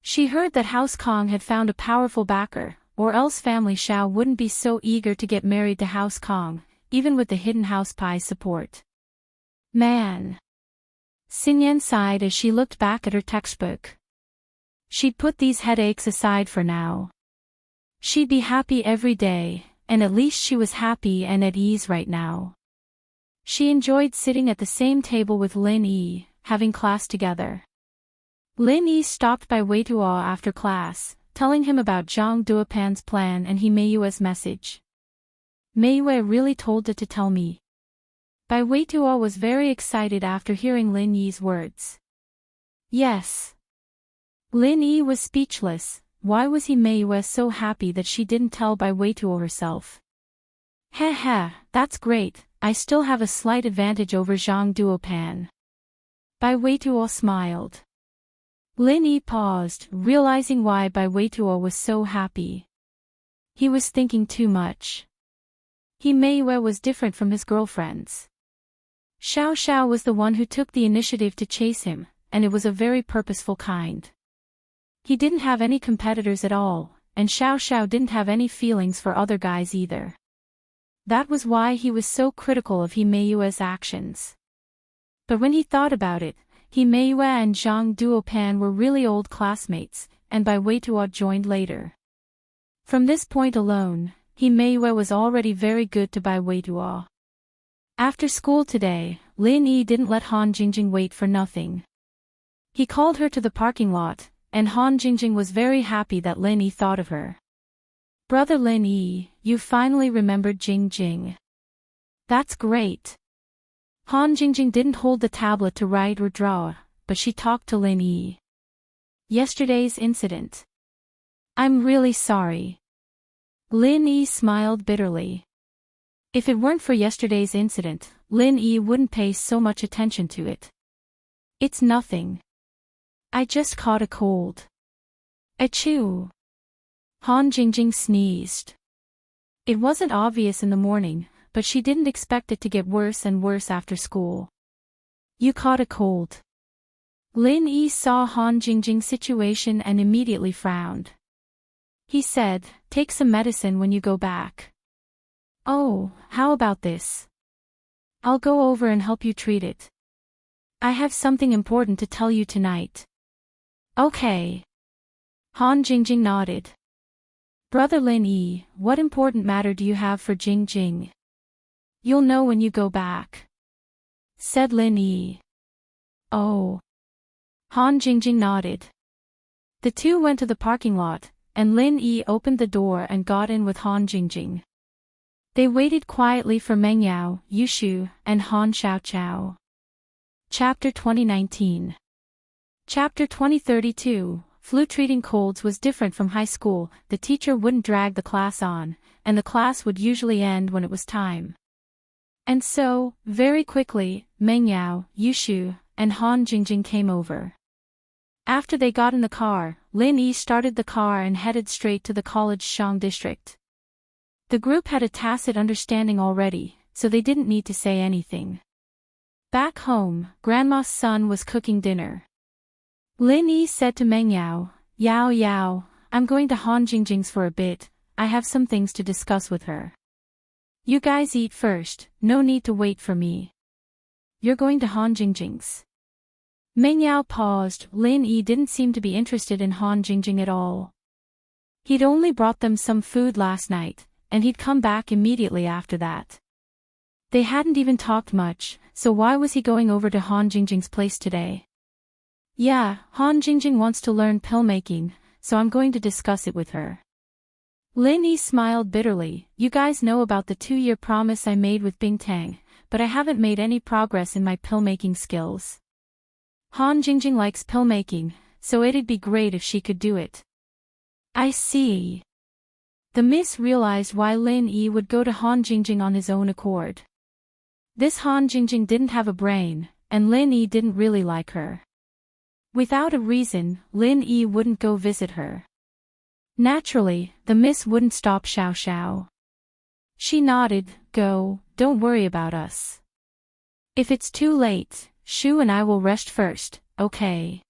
She heard that House Kong had found a powerful backer, or else family Shao wouldn't be so eager to get married to House Kong, even with the hidden House Pai's support. Man! Xinyan sighed as she looked back at her textbook. She'd put these headaches aside for now. She'd be happy every day, and at least she was happy and at ease right now. She enjoyed sitting at the same table with Lin Yi, having class together. Lin Yi stopped by Weituo after class, telling him about Zhang Duopan's plan and Mei Yue's message. Mei Yue really told it to tell me. Bai Weituo was very excited after hearing Lin Yi's words. Yes. Lin Yi was speechless. Why was Mei Yue so happy that she didn't tell Bai Weituo herself? Heh, that's great. I still have a slight advantage over Zhang Duopan. Bai Weituo smiled. Lin Yi paused, realizing why Bai Weituo was so happy. He was thinking too much. Mei Yue was different from his girlfriends. Xiao was the one who took the initiative to chase him, and it was a very purposeful kind. He didn't have any competitors at all, and Xiao didn't have any feelings for other guys either. That was why he was so critical of Mei Yue's actions. But when he thought about it, Mei Yue and Zhang Duopan were really old classmates, and Bai Weituo joined later. From this point alone, Mei Yue was already very good to Bai Weituo. After school today, Lin Yi didn't let Han Jingjing wait for nothing. He called her to the parking lot, and Han Jingjing was very happy that Lin Yi thought of her. Brother Lin Yi, you finally remembered Jingjing. That's great. Han Jingjing didn't hold the tablet to write or draw, but she talked to Lin Yi. Yesterday's incident. I'm really sorry. Lin Yi smiled bitterly. If it weren't for yesterday's incident, Lin Yi wouldn't pay so much attention to it. It's nothing. I just caught a cold. Achoo! Han Jingjing sneezed. It wasn't obvious in the morning, but she didn't expect it to get worse and worse after school. You caught a cold. Lin Yi saw Han Jingjing's situation and immediately frowned. He said, take some medicine when you go back. Oh, how about this? I'll go over and help you treat it. I have something important to tell you tonight. Okay. Han Jingjing nodded. Brother Lin Yi, what important matter do you have for Jing Jing? You'll know when you go back, said Lin Yi. Oh. Han Jingjing nodded. The two went to the parking lot, and Lin Yi opened the door and got in with Han Jingjing. They waited quietly for Meng Yao, Yu Shu, and Han Xiaoqiao. Chapter 2019. Chapter 2032. Flu treating colds was different from high school. The teacher wouldn't drag the class on, and the class would usually end when it was time. And so, very quickly, Meng Yao, Yu Shu, and Han Jingjing came over. After they got in the car, Lin Yi started the car and headed straight to the college Shang district. The group had a tacit understanding already, so they didn't need to say anything. Back home, Grandma's son was cooking dinner. Lin Yi said to Meng Yao, "Yao Yao, I'm going to Han Jingjing's for a bit, I have some things to discuss with her. You guys eat first, no need to wait for me." "You're going to Han Jingjing's?" Meng Yao paused. Lin Yi didn't seem to be interested in Han Jingjing at all. He'd only brought them some food last night, and he'd come back immediately after that. They hadn't even talked much, so why was he going over to Han Jingjing's place today? "Yeah, Han Jingjing wants to learn pill making, so I'm going to discuss it with her." Lin Yi smiled bitterly. "You guys know about the 2-year promise I made with Bing Tang, but I haven't made any progress in my pill making skills. Han Jingjing likes pill making, so it'd be great if she could do it." "I see." The miss realized why Lin Yi would go to Han Jingjing on his own accord. This Han Jingjing didn't have a brain, and Lin Yi didn't really like her. Without a reason, Lin Yi wouldn't go visit her. Naturally, the miss wouldn't stop Xiao Xiao. She nodded. "Go, don't worry about us. If it's too late, Shu and I will rest first, okay?"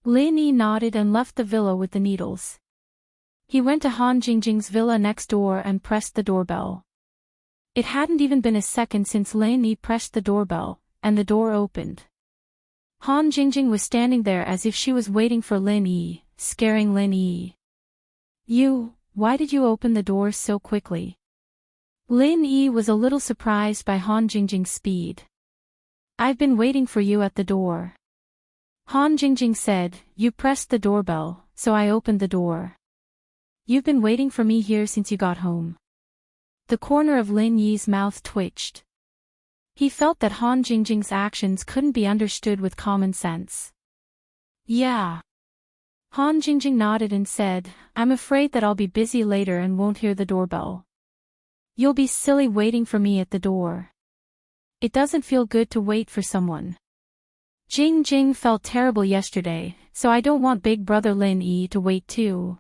Lin Yi nodded and left the villa with the needles. He went to Han Jingjing's villa next door and pressed the doorbell. It hadn't even been a second since Lin Yi pressed the doorbell, and the door opened. Han Jingjing was standing there as if she was waiting for Lin Yi, scaring Lin Yi. Why did you open the door so quickly?" Lin Yi was a little surprised by Han Jingjing's speed. "I've been waiting for you at the door." Han Jingjing said. "You pressed the doorbell, so I opened the door." "You've been waiting for me here since you got home." The corner of Lin Yi's mouth twitched. He felt that Han Jingjing's actions couldn't be understood with common sense. "Yeah." Han Jingjing nodded and said, "I'm afraid that I'll be busy later and won't hear the doorbell." "You'll be silly waiting for me at the door. It doesn't feel good to wait for someone. Jing Jing felt terrible yesterday, so I don't want big brother Lin Yi to wait too."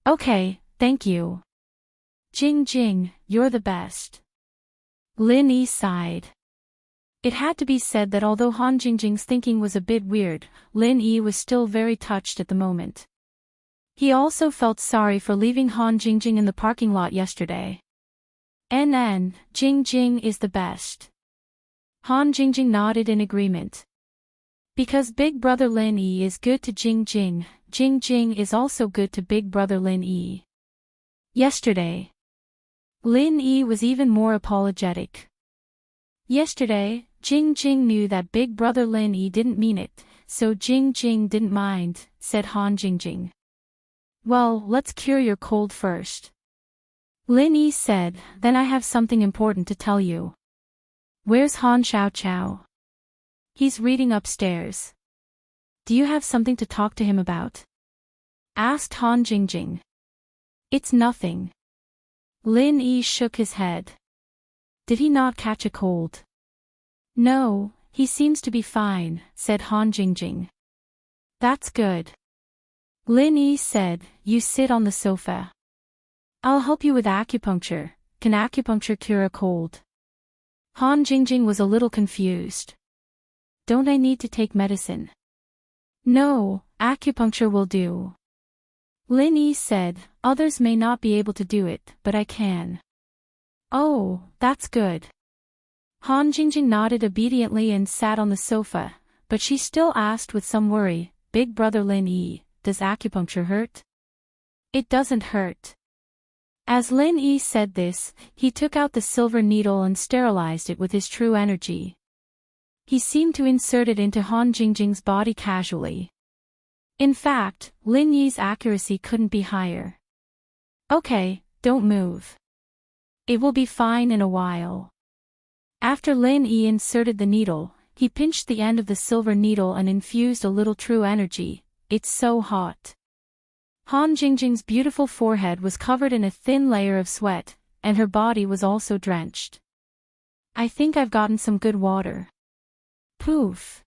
Okay, thank you. Jing Jing, you're the best." Lin Yi sighed. It had to be said that although Han Jingjing's thinking was a bit weird, Lin Yi was still very touched at the moment. He also felt sorry for leaving Han Jingjing in the parking lot yesterday. Jing Jing is the best." Han Jingjing nodded in agreement. Because big brother Lin Yi is good to Jing Jing, Jing Jing is also good to big brother Lin Yi. Yesterday, Lin Yi was even more apologetic. Yesterday, Jing Jing knew that big brother Lin Yi didn't mean it, so Jing Jing didn't mind, said Han Jingjing. "Well, let's cure your cold first." Lin Yi said, "Then I have something important to tell you." "Where's Han Xiaoqiao?" "He's reading upstairs." "Do you have something to talk to him about?" asked Han Jingjing. "It's nothing." Lin Yi shook his head. "Did he not catch a cold?" "No, he seems to be fine," said Han Jingjing. "That's good." Lin Yi said, "You sit on the sofa. I'll help you with acupuncture. Can acupuncture cure a cold?" Han Jingjing was a little confused. "Don't I need to take medicine?" "No, acupuncture will do." Lin Yi said, "Others may not be able to do it, but I can." "Oh, that's good." Han Jingjing nodded obediently and sat on the sofa, but she still asked with some worry, "Big brother Lin Yi, does acupuncture hurt?" It doesn't hurt. As Lin Yi said this, he took out the silver needle and sterilized it with his true energy. He seemed to insert it into Han Jingjing's body casually. In fact, Lin Yi's accuracy couldn't be higher. Okay, don't move. It will be fine in a while. After Lin Yi inserted the needle, he pinched the end of the silver needle and infused a little true energy. It's so hot. Han Jingjing's beautiful forehead was covered in a thin layer of sweat, and her body was also drenched. I think I've gotten some good water. Poof.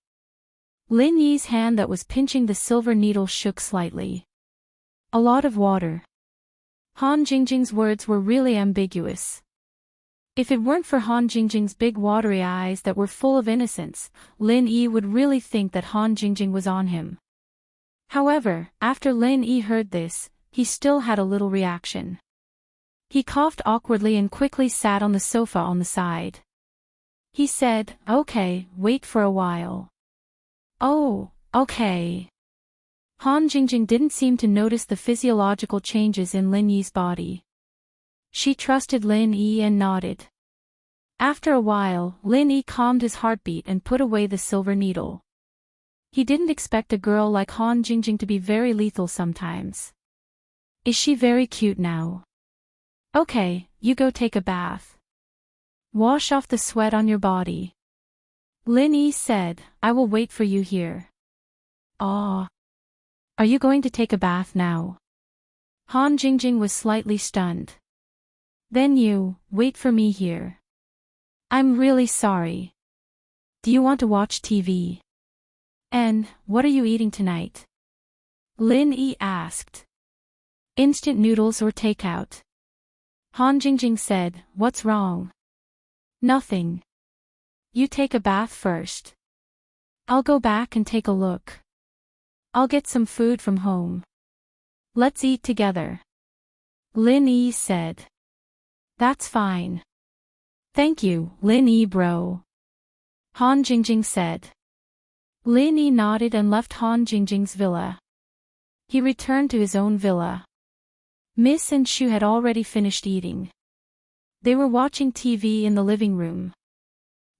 Lin Yi's hand that was pinching the silver needle shook slightly. A lot of water. Han Jingjing's words were really ambiguous. If it weren't for Han Jingjing's big watery eyes that were full of innocence, Lin Yi would really think that Han Jingjing was on him. However, after Lin Yi heard this, he still had a little reaction. He coughed awkwardly and quickly sat on the sofa on the side. He said, "Okay, wait for a while." "Oh, okay." Han Jingjing didn't seem to notice the physiological changes in Lin Yi's body. She trusted Lin Yi and nodded. After a while, Lin Yi calmed his heartbeat and put away the silver needle. He didn't expect a girl like Han Jingjing to be very lethal sometimes. Is she very cute now? Okay, you go take a bath. Wash off the sweat on your body. Lin Yi said, I will wait for you here. Ah. Are you going to take a bath now? Han Jingjing was slightly stunned. Then you, wait for me here. I'm really sorry. Do you want to watch TV? And, what are you eating tonight? Lin Yi asked. Instant noodles or takeout? Han Jingjing said, what's wrong? Nothing. You take a bath first. I'll go back and take a look. I'll get some food from home. Let's eat together. Lin Yi said. That's fine. Thank you, Lin Yi bro. Han Jingjing said. Lin Yi nodded and left Han Jingjing's villa. He returned to his own villa. Miss and Shu had already finished eating. They were watching TV in the living room.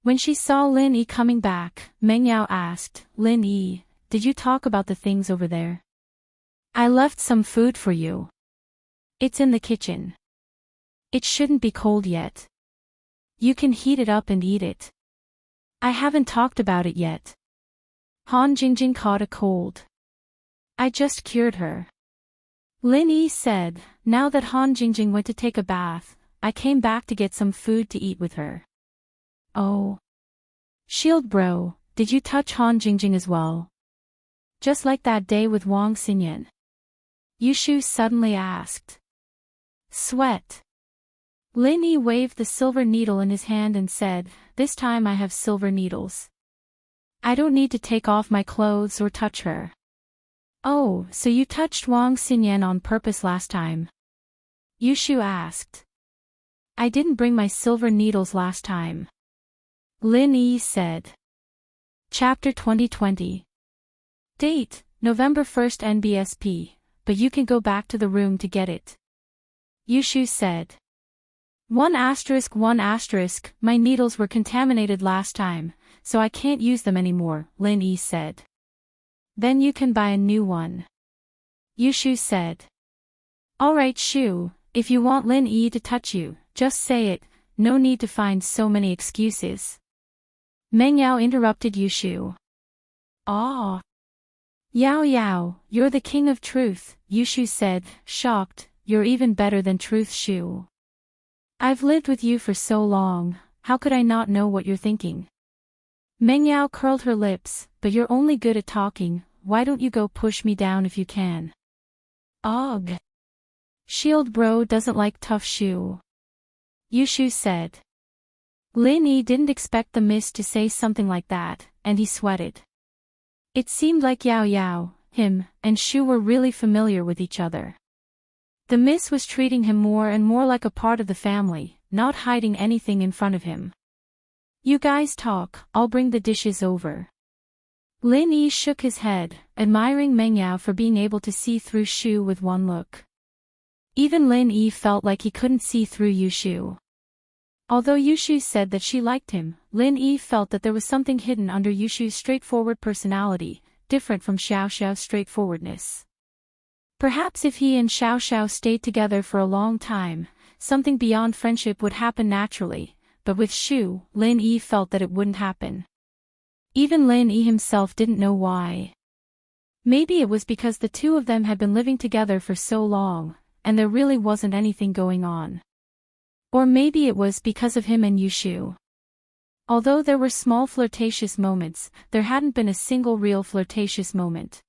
When she saw Lin Yi coming back, Meng Yao asked, Lin Yi, did you talk about the things over there? I left some food for you. It's in the kitchen. It shouldn't be cold yet. You can heat it up and eat it. I haven't talked about it yet. Han Jingjing caught a cold. I just cured her. Lin Yi said, now that Han Jingjing went to take a bath, I came back to get some food to eat with her. Oh. Shield bro, did you touch Han Jingjing as well? Just like that day with Wang Xinyan. Yushu suddenly asked. Sweat. Lin Yi waved the silver needle in his hand and said, this time I have silver needles. I don't need to take off my clothes or touch her. Oh, so you touched Wang Xinyan on purpose last time? Yushu asked. I didn't bring my silver needles last time. Lin Yi said. Chapter 2020. Date, November 1st NBSP, but you can go back to the room to get it. Yushu said. 1*1*, my needles were contaminated last time, so I can't use them anymore, Lin Yi said. Then you can buy a new one. Yushu said. Alright Shu, if you want Lin Yi to touch you, just say it, no need to find so many excuses. Meng Yao interrupted Yushu. Ah. Yao Yao, you're the king of truth, Yushu said, shocked, you're even better than truth Shu. I've lived with you for so long, how could I not know what you're thinking? Meng Yao curled her lips, but you're only good at talking, why don't you go push me down if you can? Ugh. Shield bro doesn't like tough Shu. Yushu said. Lin Yi didn't expect the miss to say something like that, and he sweated. It seemed like Yao Yao, him, and Shu were really familiar with each other. The miss was treating him more and more like a part of the family, not hiding anything in front of him. You guys talk, I'll bring the dishes over. Lin Yi shook his head, admiring Meng Yao for being able to see through Shu with one look. Even Lin Yi felt like he couldn't see through Yushu. Although Yushu said that she liked him, Lin Yi felt that there was something hidden under Yushu's straightforward personality, different from Xiao Xiao's straightforwardness. Perhaps if he and Xiao Xiao stayed together for a long time, something beyond friendship would happen naturally, but with Shu, Lin Yi felt that it wouldn't happen. Even Lin Yi himself didn't know why. Maybe it was because the two of them had been living together for so long, and there really wasn't anything going on. Or maybe it was because of him and Yushu. Although there were small flirtatious moments, there hadn't been a single real flirtatious moment.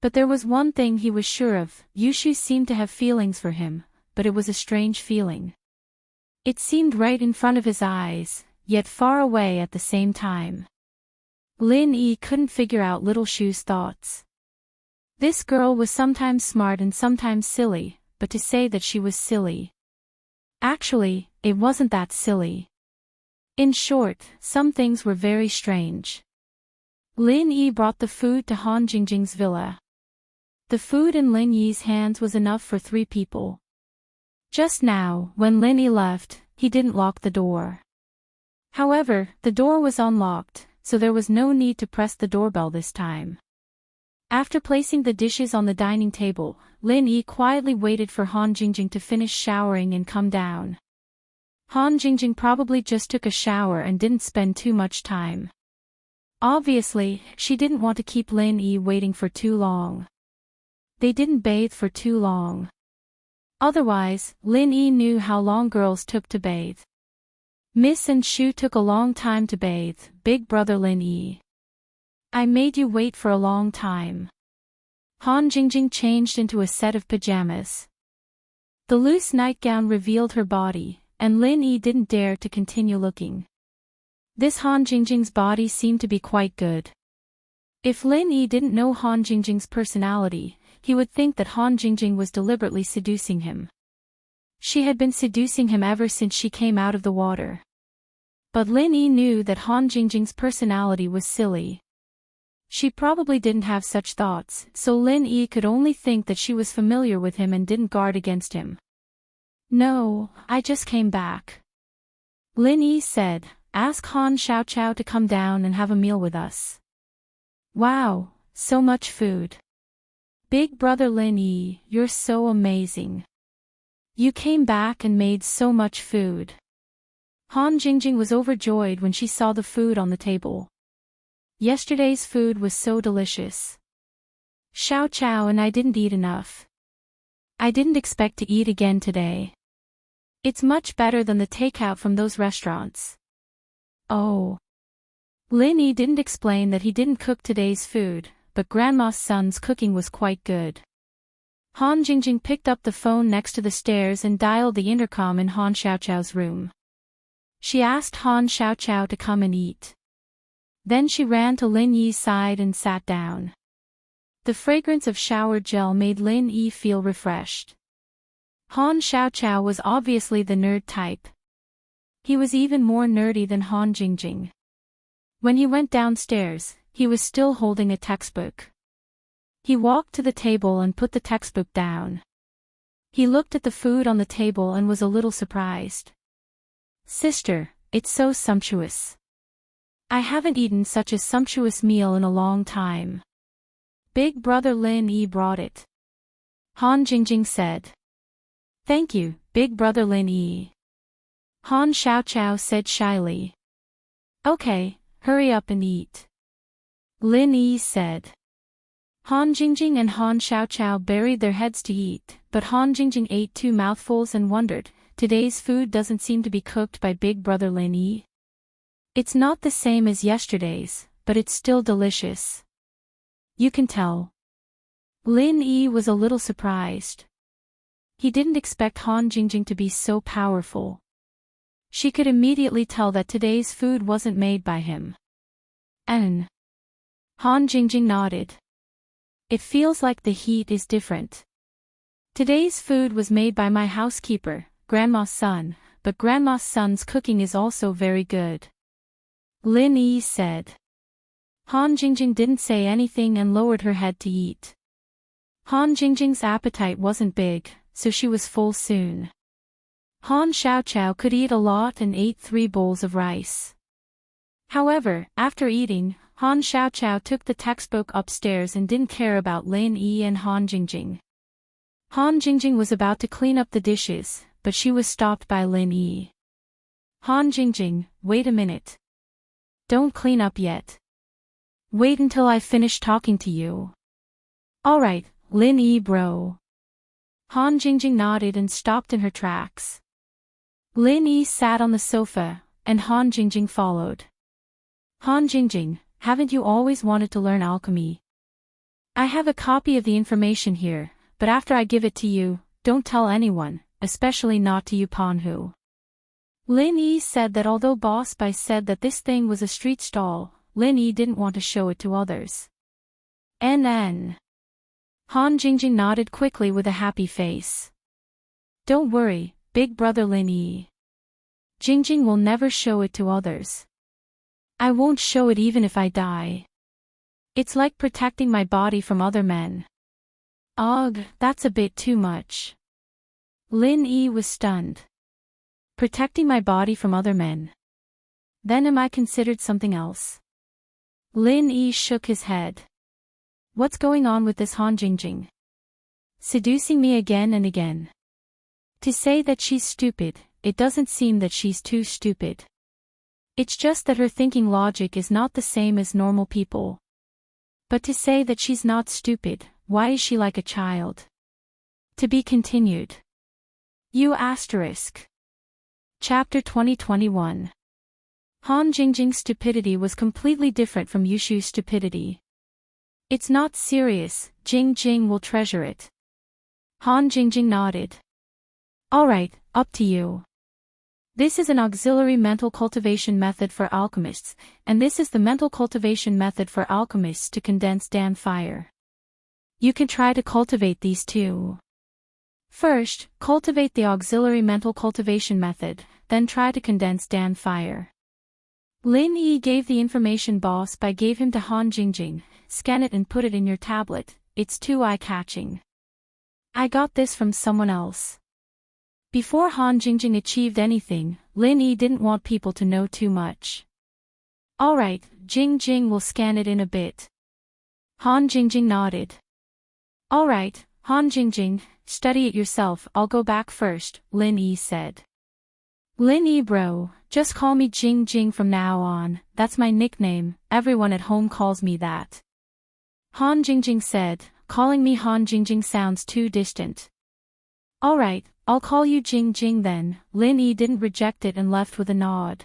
But there was one thing he was sure of: Yushu seemed to have feelings for him, but it was a strange feeling. It seemed right in front of his eyes, yet far away at the same time. Lin Yi couldn't figure out little Shu's thoughts. This girl was sometimes smart and sometimes silly, but to say that she was silly. Actually, it wasn't that silly. In short, some things were very strange. Lin Yi brought the food to Han Jingjing's villa. The food in Lin Yi's hands was enough for 3 people. Just now, when Lin Yi left, he didn't lock the door. However, the door was unlocked, so there was no need to press the doorbell this time. After placing the dishes on the dining table, Lin Yi quietly waited for Han Jingjing to finish showering and come down. Han Jingjing probably just took a shower and didn't spend too much time. Obviously, she didn't want to keep Lin Yi waiting for too long. They didn't bathe for too long. Otherwise, Lin Yi knew how long girls took to bathe. Miss and Shu took a long time to bathe, big brother Lin Yi. I made you wait for a long time. Han Jingjing changed into a set of pajamas. The loose nightgown revealed her body, and Lin Yi didn't dare to continue looking. This Han Jingjing's body seemed to be quite good. If Lin Yi didn't know Han Jingjing's personality, he would think that Han Jingjing was deliberately seducing him. She had been seducing him ever since she came out of the water. But Lin Yi knew that Han Jingjing's personality was silly. She probably didn't have such thoughts, so Lin Yi could only think that she was familiar with him and didn't guard against him. No, I just came back. Lin Yi said, ask Han Xiaoqiao to come down and have a meal with us. Wow, so much food. Big brother Lin Yi, you're so amazing. You came back and made so much food. Han Jingjing was overjoyed when she saw the food on the table. Yesterday's food was so delicious. Xiaoqiao and I didn't eat enough. I didn't expect to eat again today. It's much better than the takeout from those restaurants. Oh. Lin Yi didn't explain that he didn't cook today's food, but Grandma's son's cooking was quite good. Han Jingjing picked up the phone next to the stairs and dialed the intercom in Han Xiaoqiao's room. She asked Han Xiaoqiao to come and eat. Then she ran to Lin Yi's side and sat down. The fragrance of shower gel made Lin Yi feel refreshed. Han Xiaoqiao was obviously the nerd type. He was even more nerdy than Han Jingjing. When he went downstairs, he was still holding a textbook. He walked to the table and put the textbook down. He looked at the food on the table and was a little surprised. Sister, it's so sumptuous. I haven't eaten such a sumptuous meal in a long time. Big brother Lin Yi brought it. Han Jingjing said. Thank you, big brother Lin Yi. Han Xiaoqiao said shyly. Okay, hurry up and eat. Lin Yi said. Han Jingjing and Han Xiaoqiao buried their heads to eat, but Han Jingjing ate 2 mouthfuls and wondered, today's food doesn't seem to be cooked by big brother Lin Yi. It's not the same as yesterday's, but it's still delicious. You can tell. Lin Yi was a little surprised. He didn't expect Han Jingjing to be so powerful. She could immediately tell that today's food wasn't made by him. Han Jingjing nodded. It feels like the heat is different. Today's food was made by my housekeeper, Grandma's son, but Grandma's son's cooking is also very good. Lin Yi said. Han Jingjing didn't say anything and lowered her head to eat. Han Jingjing's appetite wasn't big, so she was full soon. Han Xiaoqiao could eat a lot and ate 3 bowls of rice. However, after eating, Han Xiaoqiao took the textbook upstairs and didn't care about Lin Yi and Han Jingjing. Han Jingjing was about to clean up the dishes, but she was stopped by Lin Yi. Han Jingjing, wait a minute. Don't clean up yet. Wait until I finish talking to you. Alright, Lin Yi bro. Han Jingjing nodded and stopped in her tracks. Lin Yi sat on the sofa, and Han Jingjing followed. Han Jingjing, haven't you always wanted to learn alchemy? I have a copy of the information here, but after I give it to you, don't tell anyone, especially not to Yu Panhu. Lin Yi said that although Boss Bai said that this thing was a street stall, Lin Yi didn't want to show it to others. NN. Han Jingjing nodded quickly with a happy face. Don't worry, big brother Lin Yi. Jingjing will never show it to others. I won't show it even if I die. It's like protecting my body from other men. Ugh, that's a bit too much. Lin Yi was stunned. Protecting my body from other men. Then am I considered something else? Lin Yi shook his head. What's going on with this Han Jingjing? Seducing me again and again. To say that she's stupid, it doesn't seem that she's too stupid. It's just that her thinking logic is not the same as normal people. But to say that she's not stupid, why is she like a child? To be continued. U**. Chapter 2021. Han Jingjing's stupidity was completely different from Yushu's stupidity. It's not serious, Jingjing will treasure it. Han Jingjing nodded. Alright, up to you. This is an auxiliary mental cultivation method for alchemists, and this is the mental cultivation method for alchemists to condense Dan fire. You can try to cultivate these too. First, cultivate the auxiliary mental cultivation method, then try to condense Dan fire. Lin Yi gave the information Boss Bai gave him to Han Jingjing. Scan it and put it in your tablet, it's too eye-catching. I got this from someone else. Before Han Jingjing achieved anything, Lin Yi didn't want people to know too much. Alright, Jingjing will scan it in a bit. Han Jingjing nodded. Alright, Han Jingjing, study it yourself, I'll go back first, Lin Yi said. Lin Yi bro, just call me Jingjing from now on, that's my nickname, everyone at home calls me that. Han Jingjing said, calling me Han Jingjing sounds too distant. Alright, I'll call you Jingjing then. Lin Yi didn't reject it and left with a nod.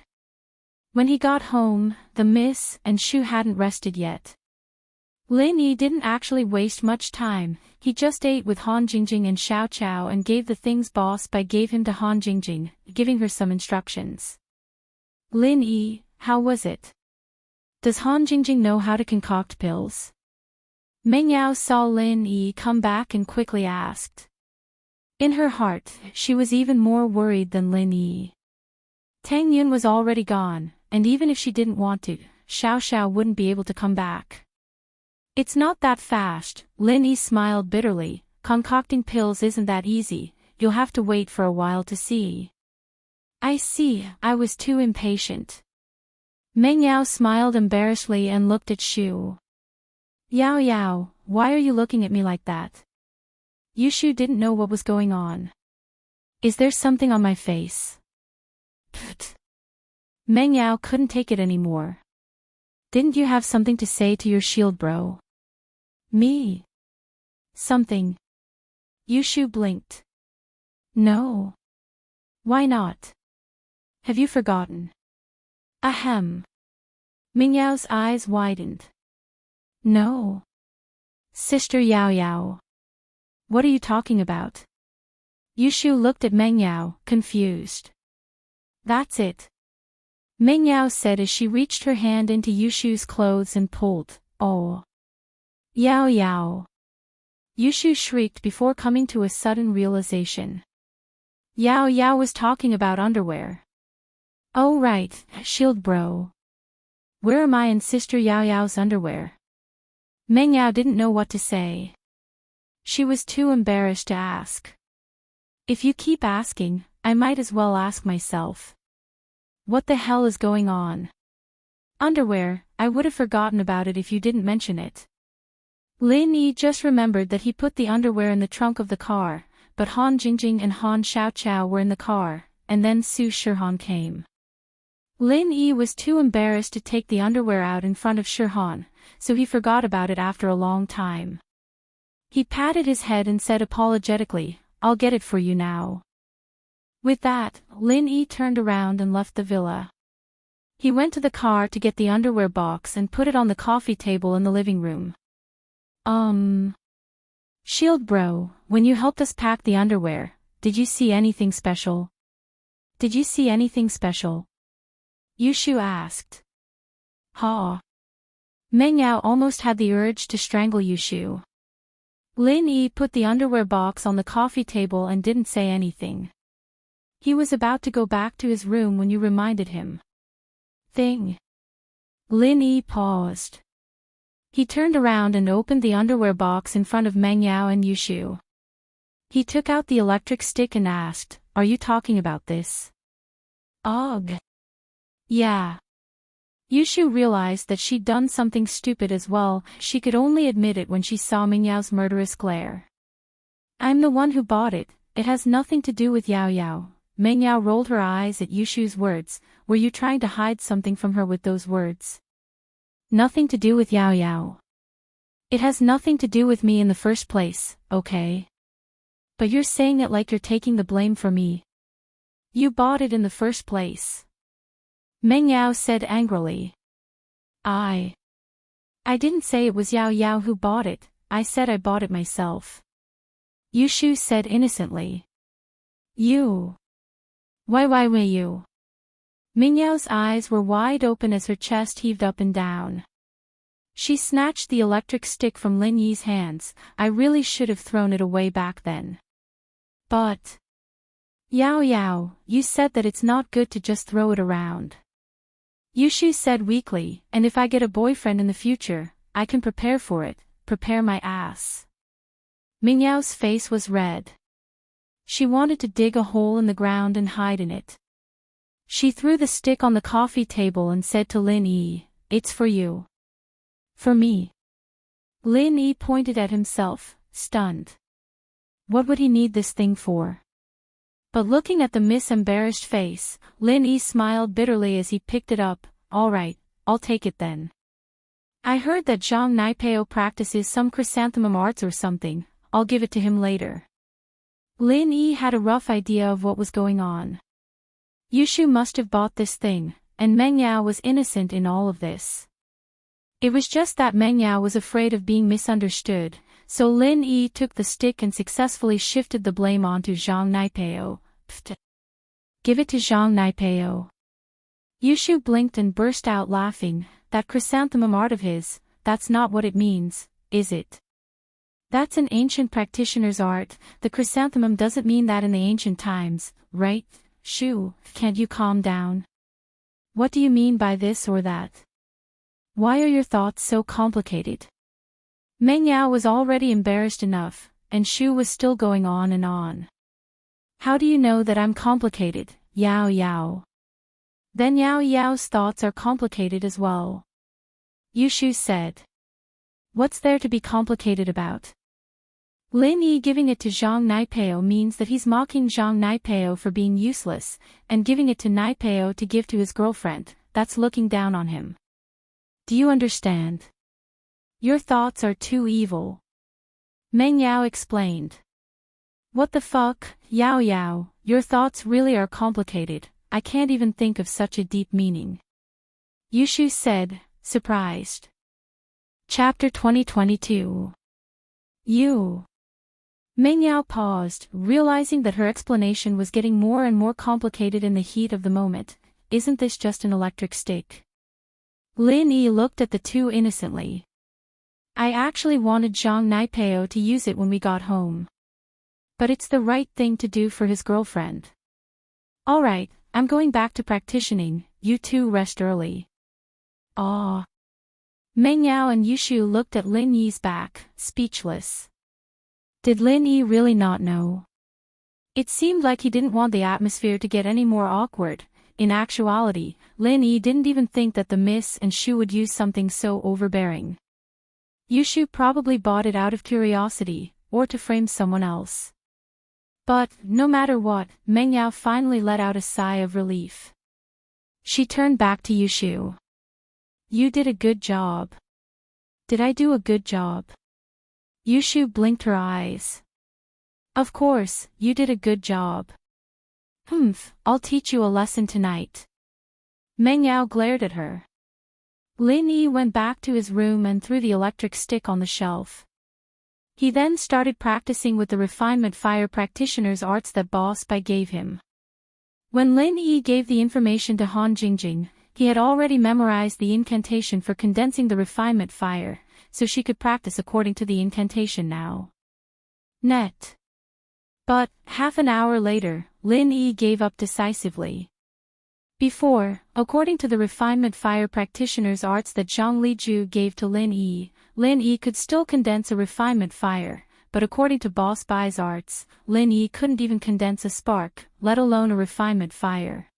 When he got home, the Miss and Shu hadn't rested yet. Lin Yi didn't actually waste much time, he just ate with Han Jingjing and Xiaoqiao and gave the things Boss Bai gave him to Han Jingjing, giving her some instructions. Lin Yi, how was it? Does Han Jingjing know how to concoct pills? Meng Yao saw Lin Yi come back and quickly asked. In her heart, she was even more worried than Lin Yi. Tang Yun was already gone, and even if she didn't want to, Xiao wouldn't be able to come back. It's not that fast, Lin Yi smiled bitterly, concocting pills isn't that easy, you'll have to wait for a while to see. I see, I was too impatient. Meng Yao smiled embarrassedly and looked at Shu. Yao, why are you looking at me like that? Yushu didn't know what was going on. Is there something on my face? Pfft. Meng Yao couldn't take it anymore. Didn't you have something to say to your shield bro? Me? Something. Yushu blinked. No. Why not? Have you forgotten? Ahem. Meng Yao's eyes widened. No. Sister Yao. What are you talking about? Yushu looked at Meng Yao, confused. That's it. Meng Yao said as she reached her hand into Yushu's clothes and pulled. Oh. Yao. Yushu shrieked before coming to a sudden realization. Yao was talking about underwear. Oh right, shield bro. Where am I in Sister Yao's underwear? Meng Yao didn't know what to say. She was too embarrassed to ask. If you keep asking, I might as well ask myself. What the hell is going on? Underwear, I would have forgotten about it if you didn't mention it. Lin Yi just remembered that he put the underwear in the trunk of the car, but Han Jingjing and Han Xiaoqiao were in the car, and then Su Shihan came. Lin Yi was too embarrassed to take the underwear out in front of Shihan, so he forgot about it after a long time. He patted his head and said apologetically, I'll get it for you now. With that, Lin Yi turned around and left the villa. He went to the car to get the underwear box and put it on the coffee table in the living room. Shield bro, when you helped us pack the underwear, did you see anything special? Did you see anything special? Yushu asked. Ha. Meng Yao almost had the urge to strangle Yushu. Lin Yi put the underwear box on the coffee table and didn't say anything. He was about to go back to his room when you reminded him. Thing. Lin Yi paused. He turned around and opened the underwear box in front of Meng Yao and Yushu. He took out the electric stick and asked, Are you talking about this? Ugh. Yeah. Yushu realized that she'd done something stupid as well. She could only admit it when she saw Meng Yao's murderous glare. I'm the one who bought it, it has nothing to do with Yao Yao. Meng Yao rolled her eyes at Yushu's words. Were you trying to hide something from her with those words? Nothing to do with Yao Yao. It has nothing to do with me in the first place, okay? But you're saying it like you're taking the blame for me. You bought it in the first place. Meng Yao said angrily. I didn't say it was Yao Yao who bought it, I said I bought it myself. Yushu said innocently. You. Why were you? Meng Yao's eyes were wide open as her chest heaved up and down. She snatched the electric stick from Lin Yi's hands. I really should have thrown it away back then. But... Yao Yao, you said that it's not good to just throw it around. Yushu said weakly, and if I get a boyfriend in the future, I can prepare for it, prepare my ass. Meng Yao's face was red. She wanted to dig a hole in the ground and hide in it. She threw the stick on the coffee table and said to Lin Yi, It's for you. For me. Lin Yi pointed at himself, stunned. What would he need this thing for? But looking at the embarrassed face, Lin Yi smiled bitterly as he picked it up. All right, I'll take it then. I heard that Zhang Naipeo practices some chrysanthemum arts or something, I'll give it to him later. Lin Yi had a rough idea of what was going on. Yushu must have bought this thing, and Meng Yao was innocent in all of this. It was just that Meng Yao was afraid of being misunderstood, so Lin Yi took the stick and successfully shifted the blame onto Zhang Naipeo. Pfft. Give it to Zhang Naipeo. Yushu blinked and burst out laughing. That chrysanthemum art of his, that's not what it means, is it? That's an ancient practitioner's art. The chrysanthemum doesn't mean that in the ancient times, right? Shu, can't you calm down? What do you mean by this or that? Why are your thoughts so complicated? Meng Yao was already embarrassed enough, and Shu was still going on and on. How do you know that I'm complicated, Yao Yao? Then Yao Yao's thoughts are complicated as well. Yushu said. What's there to be complicated about? Lin Yi giving it to Zhang Naipeo means that he's mocking Zhang Naipeo for being useless, and giving it to Naipeo to give to his girlfriend, that's looking down on him. Do you understand? Your thoughts are too evil. Meng Yao explained. What the fuck, Yao Yao, your thoughts really are complicated, I can't even think of such a deep meaning. Yushu said, surprised. Chapter 2022. You. Meng Yao paused, realizing that her explanation was getting more and more complicated in the heat of the moment. Isn't this just an electric stick? Lin Yi looked at the two innocently. I actually wanted Zhang Naipeo to use it when we got home. But it's the right thing to do for his girlfriend. Alright, I'm going back to practicing, you two rest early. Ah. Meng Yao and Yushu looked at Lin Yi's back, speechless. Did Lin Yi really not know? It seemed like he didn't want the atmosphere to get any more awkward. In actuality, Lin Yi didn't even think that the Miss and Shu would use something so overbearing. Yushu probably bought it out of curiosity, or to frame someone else. But, no matter what, Meng Yao finally let out a sigh of relief. She turned back to Yushu. You did a good job. Did I do a good job? Yushu blinked her eyes. Of course, you did a good job. I'll teach you a lesson tonight. Meng Yao glared at her. Lin Yi went back to his room and threw the electric stick on the shelf. He then started practicing with the refinement fire practitioner's arts that Boss Bai gave him. When Lin Yi gave the information to Han Jingjing, he had already memorized the incantation for condensing the refinement fire, so she could practice according to the incantation now. Net. But, half an hour later, Lin Yi gave up decisively. Before, according to the refinement fire practitioner's arts that Zhang Liju gave to Lin Yi could still condense a refinement fire, but according to Boss Bai's arts, Lin Yi couldn't even condense a spark, let alone a refinement fire.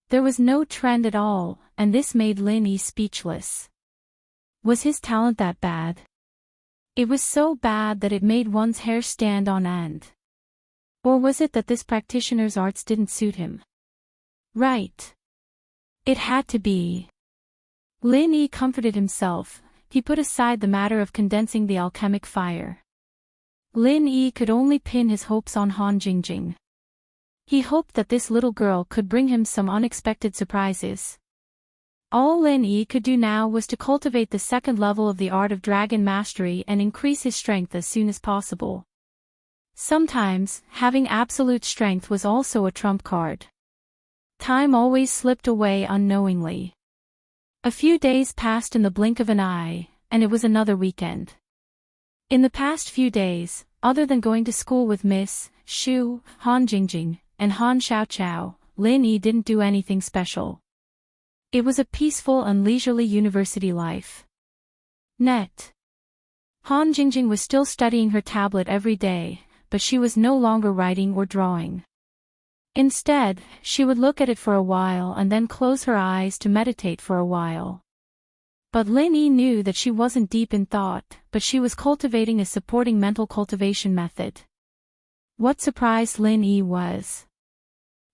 There was no trend at all, and this made Lin Yi speechless. Was his talent that bad? It was so bad that it made one's hair stand on end. Or was it that this practitioner's arts didn't suit him? Right. It had to be. Lin Yi comforted himself. He put aside the matter of condensing the alchemic fire. Lin Yi could only pin his hopes on Han Jingjing. He hoped that this little girl could bring him some unexpected surprises. All Lin Yi could do now was to cultivate the second level of the art of dragon mastery and increase his strength as soon as possible. Sometimes, having absolute strength was also a trump card. Time always slipped away unknowingly. A few days passed in the blink of an eye, and it was another weekend. In the past few days, other than going to school with Miss Shu, Han Jingjing, and Han Xiaoqiao, Lin Yi didn't do anything special. It was a peaceful and leisurely university life. Net. Han Jingjing was still studying her tablet every day, but she was no longer writing or drawing. Instead, she would look at it for a while and then close her eyes to meditate for a while. But Lin Yi knew that she wasn't deep in thought, but she was cultivating a supporting mental cultivation method. What surprised Lin Yi was,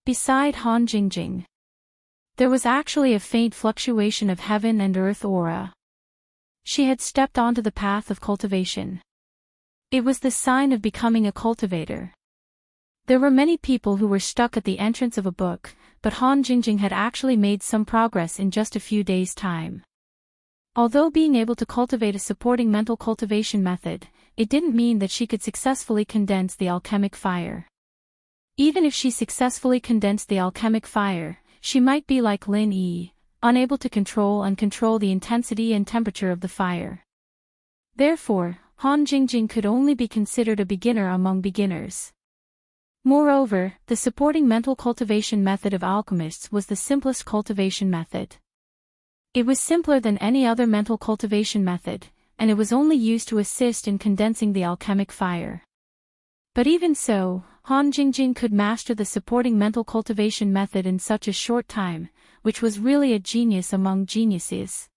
beside Han Jingjing, there was actually a faint fluctuation of heaven and earth aura. She had stepped onto the path of cultivation. It was the sign of becoming a cultivator. There were many people who were stuck at the entrance of a book, but Han Jingjing had actually made some progress in just a few days' time. Although being able to cultivate a supporting mental cultivation method, it didn't mean that she could successfully condense the alchemic fire. Even if she successfully condensed the alchemic fire, she might be like Lin Yi, unable to control the intensity and temperature of the fire. Therefore, Han Jingjing could only be considered a beginner among beginners. Moreover, the supporting mental cultivation method of alchemists was the simplest cultivation method. It was simpler than any other mental cultivation method, and it was only used to assist in condensing the alchemic fire. But even so, Han Jingjing could master the supporting mental cultivation method in such a short time, which was really a genius among geniuses.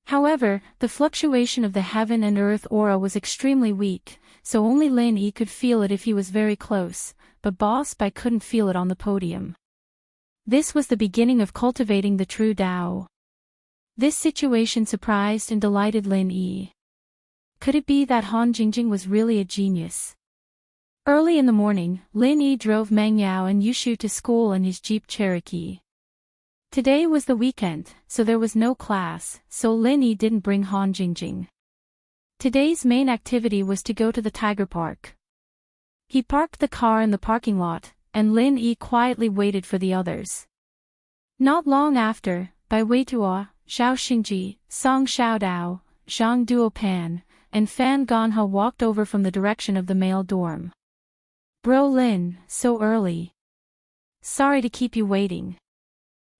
However, the fluctuation of the heaven and earth aura was extremely weak, so only Lin Yi could feel it if he was very close, but Boss Bai couldn't feel it on the podium. This was the beginning of cultivating the true Tao. This situation surprised and delighted Lin Yi. Could it be that Han Jingjing was really a genius? Early in the morning, Lin Yi drove Meng Yao and Yushu to school in his Jeep Cherokee. Today was the weekend, so there was no class, so Lin Yi didn't bring Han Jingjing. Today's main activity was to go to the Tiger Park. He parked the car in the parking lot, and Lin Yi quietly waited for the others. Not long after, Bai Weituo, Zhao Xingji, Song Xiaodao, Zhang Duopan, and Fan Ganhe walked over from the direction of the male dorm. Bro Lin, so early. Sorry to keep you waiting.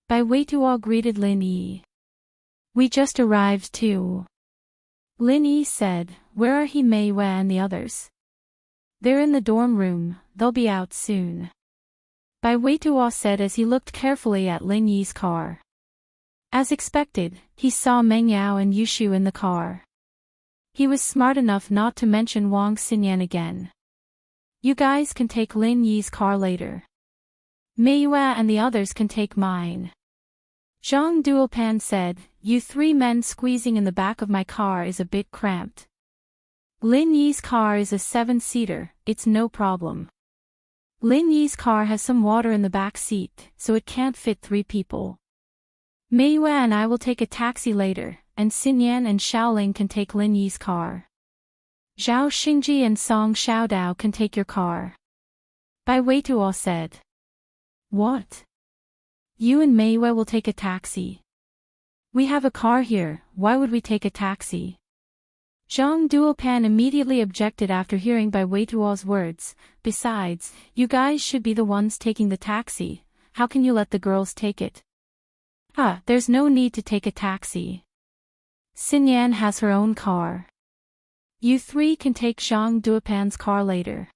Bai Weituo greeted Lin Yi. We just arrived too. Lin Yi said, where are He Mei Wei and the others? They're in the dorm room, they'll be out soon. Bai Weituo said as he looked carefully at Lin Yi's car. As expected, he saw Meng Yao and Yushu in the car. He was smart enough not to mention Wang Xinyan again. You guys can take Lin Yi's car later. Meiyue and the others can take mine. Zhang Duopan said, you three men squeezing in the back of my car is a bit cramped. Lin Yi's car is a 7-seater, it's no problem. Lin Yi's car has some water in the back seat, so it can't fit 3 people. Meiyue and I will take a taxi later, and Xinyan and Xiaoling can take Lin Yi's car. Zhao Xingji and Song Xiaodao can take your car. Bai Weituo said. What? You and Meiyue will take a taxi. We have a car here, why would we take a taxi? Zhang Duopan immediately objected after hearing Bai Weituo's words. Besides, you guys should be the ones taking the taxi, how can you let the girls take it? There's no need to take a taxi. Xinyan has her own car. You three can take Zhang Duopan's car later.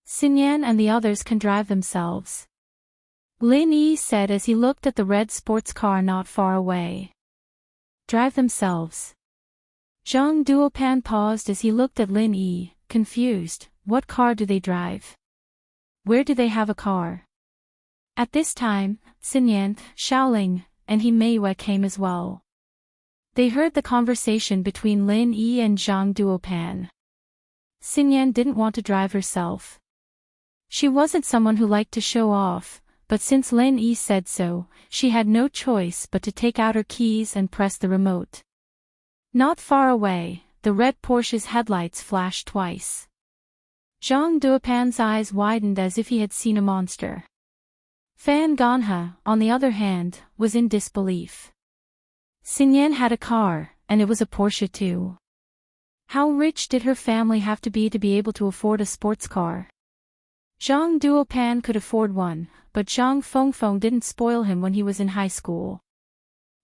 Xinyan and the others can drive themselves. Lin Yi said as he looked at the red sports car not far away. Drive themselves. Zhang Duopan paused as he looked at Lin Yi, confused. What car do they drive? Where do they have a car? At this time, Xinyan, Xiaoling, and Meiyue came as well. They heard the conversation between Lin Yi and Zhang Duopan. Xinyan didn't want to drive herself. She wasn't someone who liked to show off, but since Lin Yi said so, she had no choice but to take out her keys and press the remote. Not far away, the red Porsche's headlights flashed twice. Zhang Duopan's eyes widened as if he had seen a monster. Fan Ganhe, on the other hand, was in disbelief. Xinyan had a car, and it was a Porsche too. How rich did her family have to be able to afford a sports car? Zhang Duopan could afford one, but Zhang Fengfeng didn't spoil him when he was in high school.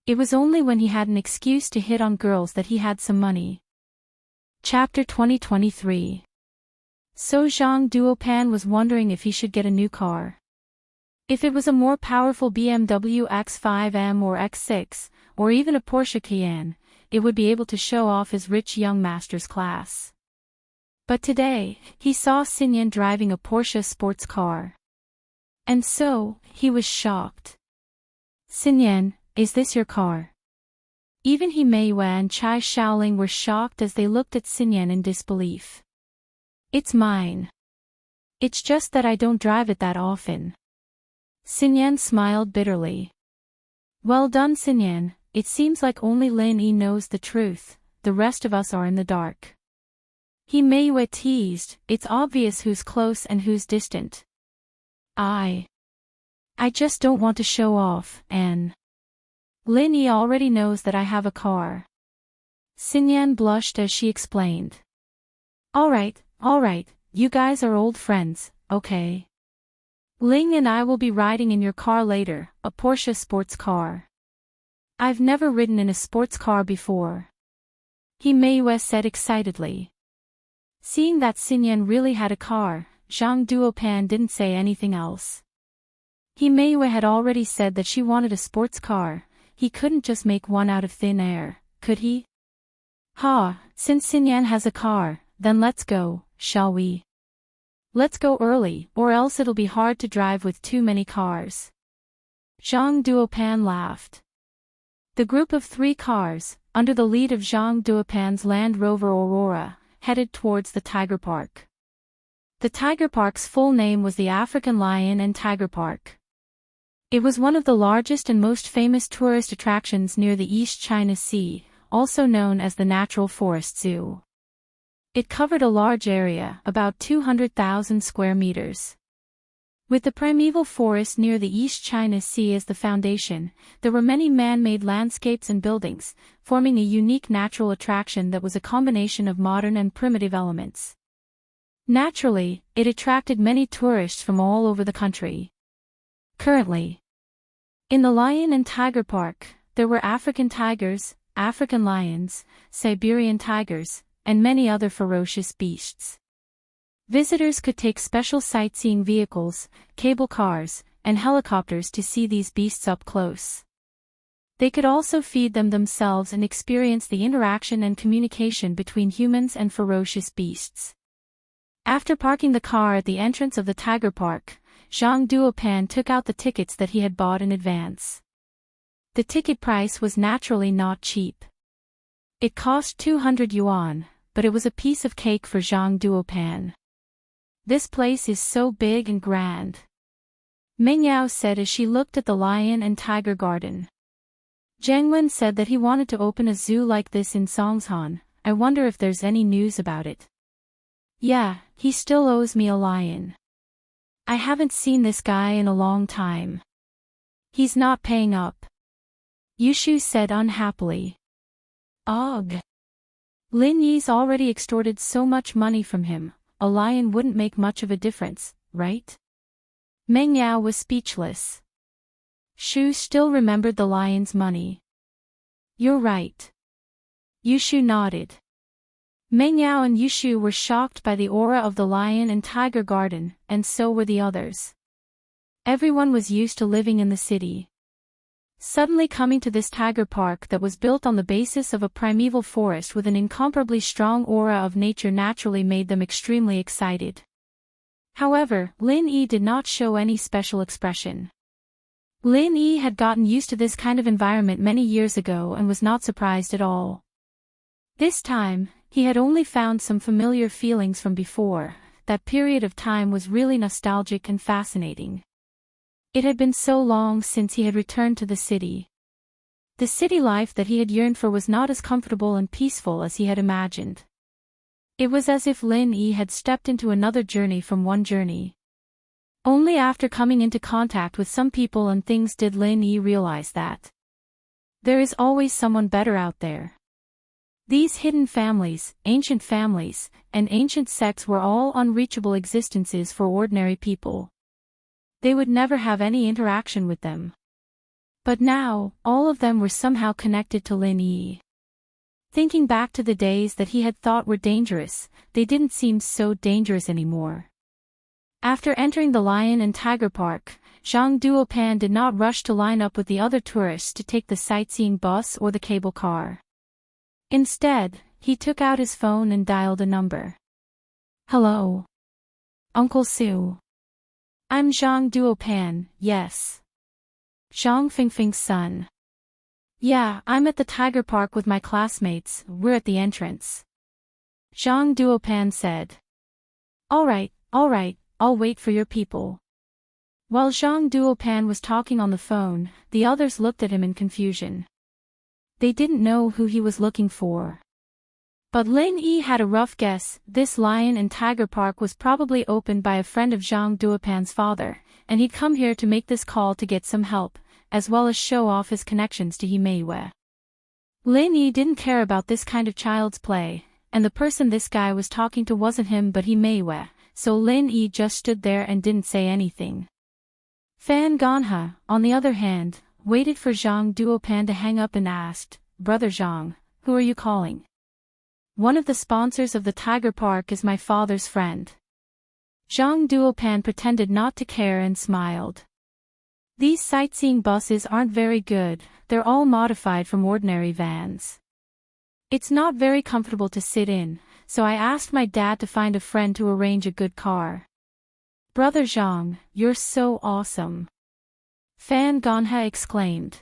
It was only when he had an excuse to hit on girls that he had some money. Chapter 2023. So Zhang Duopan was wondering if he should get a new car. If it was a more powerful BMW X5M or X6, or even a Porsche Cayenne, it would be able to show off his rich young master's class. But today, he saw Xinyan driving a Porsche sports car. And so, he was shocked. Xinyan, is this your car? Even Meiyue and Chai Xiaoling were shocked as they looked at Xinyan in disbelief. It's mine. It's just that I don't drive it that often. Xinyan smiled bitterly. Well done, Xinyan, it seems like only Lin Yi knows the truth, the rest of us are in the dark. Meiyue teased, it's obvious who's close and who's distant. I just don't want to show off, and Lin Yi already knows that I have a car. Xinyan blushed as she explained. Alright, you guys are old friends, okay? Ling and I will be riding in your car later, a Porsche sports car. I've never ridden in a sports car before. Meiyue said excitedly. Seeing that Xinyan really had a car, Zhang Duopan didn't say anything else. Meiyue had already said that she wanted a sports car, he couldn't just make one out of thin air, could he? Since Xinyan has a car, then let's go, shall we? Let's go early, or else it'll be hard to drive with too many cars. Zhang Duopan laughed. The group of 3 cars, under the lead of Zhang Duopan's Land Rover Aurora, headed towards the Tiger Park. The Tiger Park's full name was the African Lion and Tiger Park. It was one of the largest and most famous tourist attractions near the East China Sea, also known as the Natural Forest Zoo. It covered a large area, about 200,000 square meters. With the primeval forest near the East China Sea as the foundation, there were many man-made landscapes and buildings, forming a unique natural attraction that was a combination of modern and primitive elements. Naturally, it attracted many tourists from all over the country. Currently, in the Lion and Tiger Park, there were African tigers, African lions, Siberian tigers, and many other ferocious beasts. Visitors could take special sightseeing vehicles, cable cars, and helicopters to see these beasts up close. They could also feed them themselves and experience the interaction and communication between humans and ferocious beasts. After parking the car at the entrance of the tiger park, Zhang Duopan took out the tickets that he had bought in advance. The ticket price was naturally not cheap. It cost 200 yuan, but it was a piece of cake for Zhang Duopan. This place is so big and grand, Meng Yao said as she looked at the lion and tiger garden. Zhang Wen said that he wanted to open a zoo like this in Songshan. I wonder if there's any news about it. Yeah, he still owes me a lion. I haven't seen this guy in a long time. He's not paying up, Yushu said unhappily. Ugh. Lin Yi's already extorted so much money from him, a lion wouldn't make much of a difference, right? Meng Yao was speechless. Shu still remembered the lion's money. You're right. Yushu nodded. Meng Yao and Yushu were shocked by the aura of the lion and tiger garden, and so were the others. Everyone was used to living in the city. Suddenly coming to this tiger park that was built on the basis of a primeval forest with an incomparably strong aura of nature naturally made them extremely excited. However, Lin Yi did not show any special expression. Lin Yi had gotten used to this kind of environment many years ago and was not surprised at all. This time, he had only found some familiar feelings from before. That period of time was really nostalgic and fascinating. It had been so long since he had returned to the city. The city life that he had yearned for was not as comfortable and peaceful as he had imagined. It was as if Lin Yi had stepped into another journey from one journey. Only after coming into contact with some people and things did Lin Yi realize that there is always someone better out there. These hidden families, and ancient sects were all unreachable existences for ordinary people. They would never have any interaction with them. But now, all of them were somehow connected to Lin Yi. Thinking back to the days that he had thought were dangerous, they didn't seem so dangerous anymore. After entering the lion and tiger park, Zhang Duopan did not rush to line up with the other tourists to take the sightseeing bus or the cable car. Instead, he took out his phone and dialed a number. Hello. Uncle Su. I'm Zhang Duopan, yes. Zhang Fingfing's son. Yeah, I'm at the tiger park with my classmates, we're at the entrance. Zhang Duopan said. Alright, I'll wait for your people. While Zhang Duopan was talking on the phone, the others looked at him in confusion. They didn't know who he was looking for. But Lin Yi had a rough guess. This lion and tiger park was probably opened by a friend of Zhang Duopan's father, and he'd come here to make this call to get some help, as well as show off his connections to Himeiwe. Lin Yi didn't care about this kind of child's play, and the person this guy was talking to wasn't him but Himeiwe, so Lin Yi just stood there and didn't say anything. Fan Ganha, on the other hand, waited for Zhang Duopan to hang up and asked, Brother Zhang, who are you calling? One of the sponsors of the tiger park is my father's friend. Zhang Duopan pretended not to care and smiled. These sightseeing buses aren't very good, they're all modified from ordinary vans. It's not very comfortable to sit in, so I asked my dad to find a friend to arrange a good car. Brother Zhang, you're so awesome. Fan Ganha exclaimed.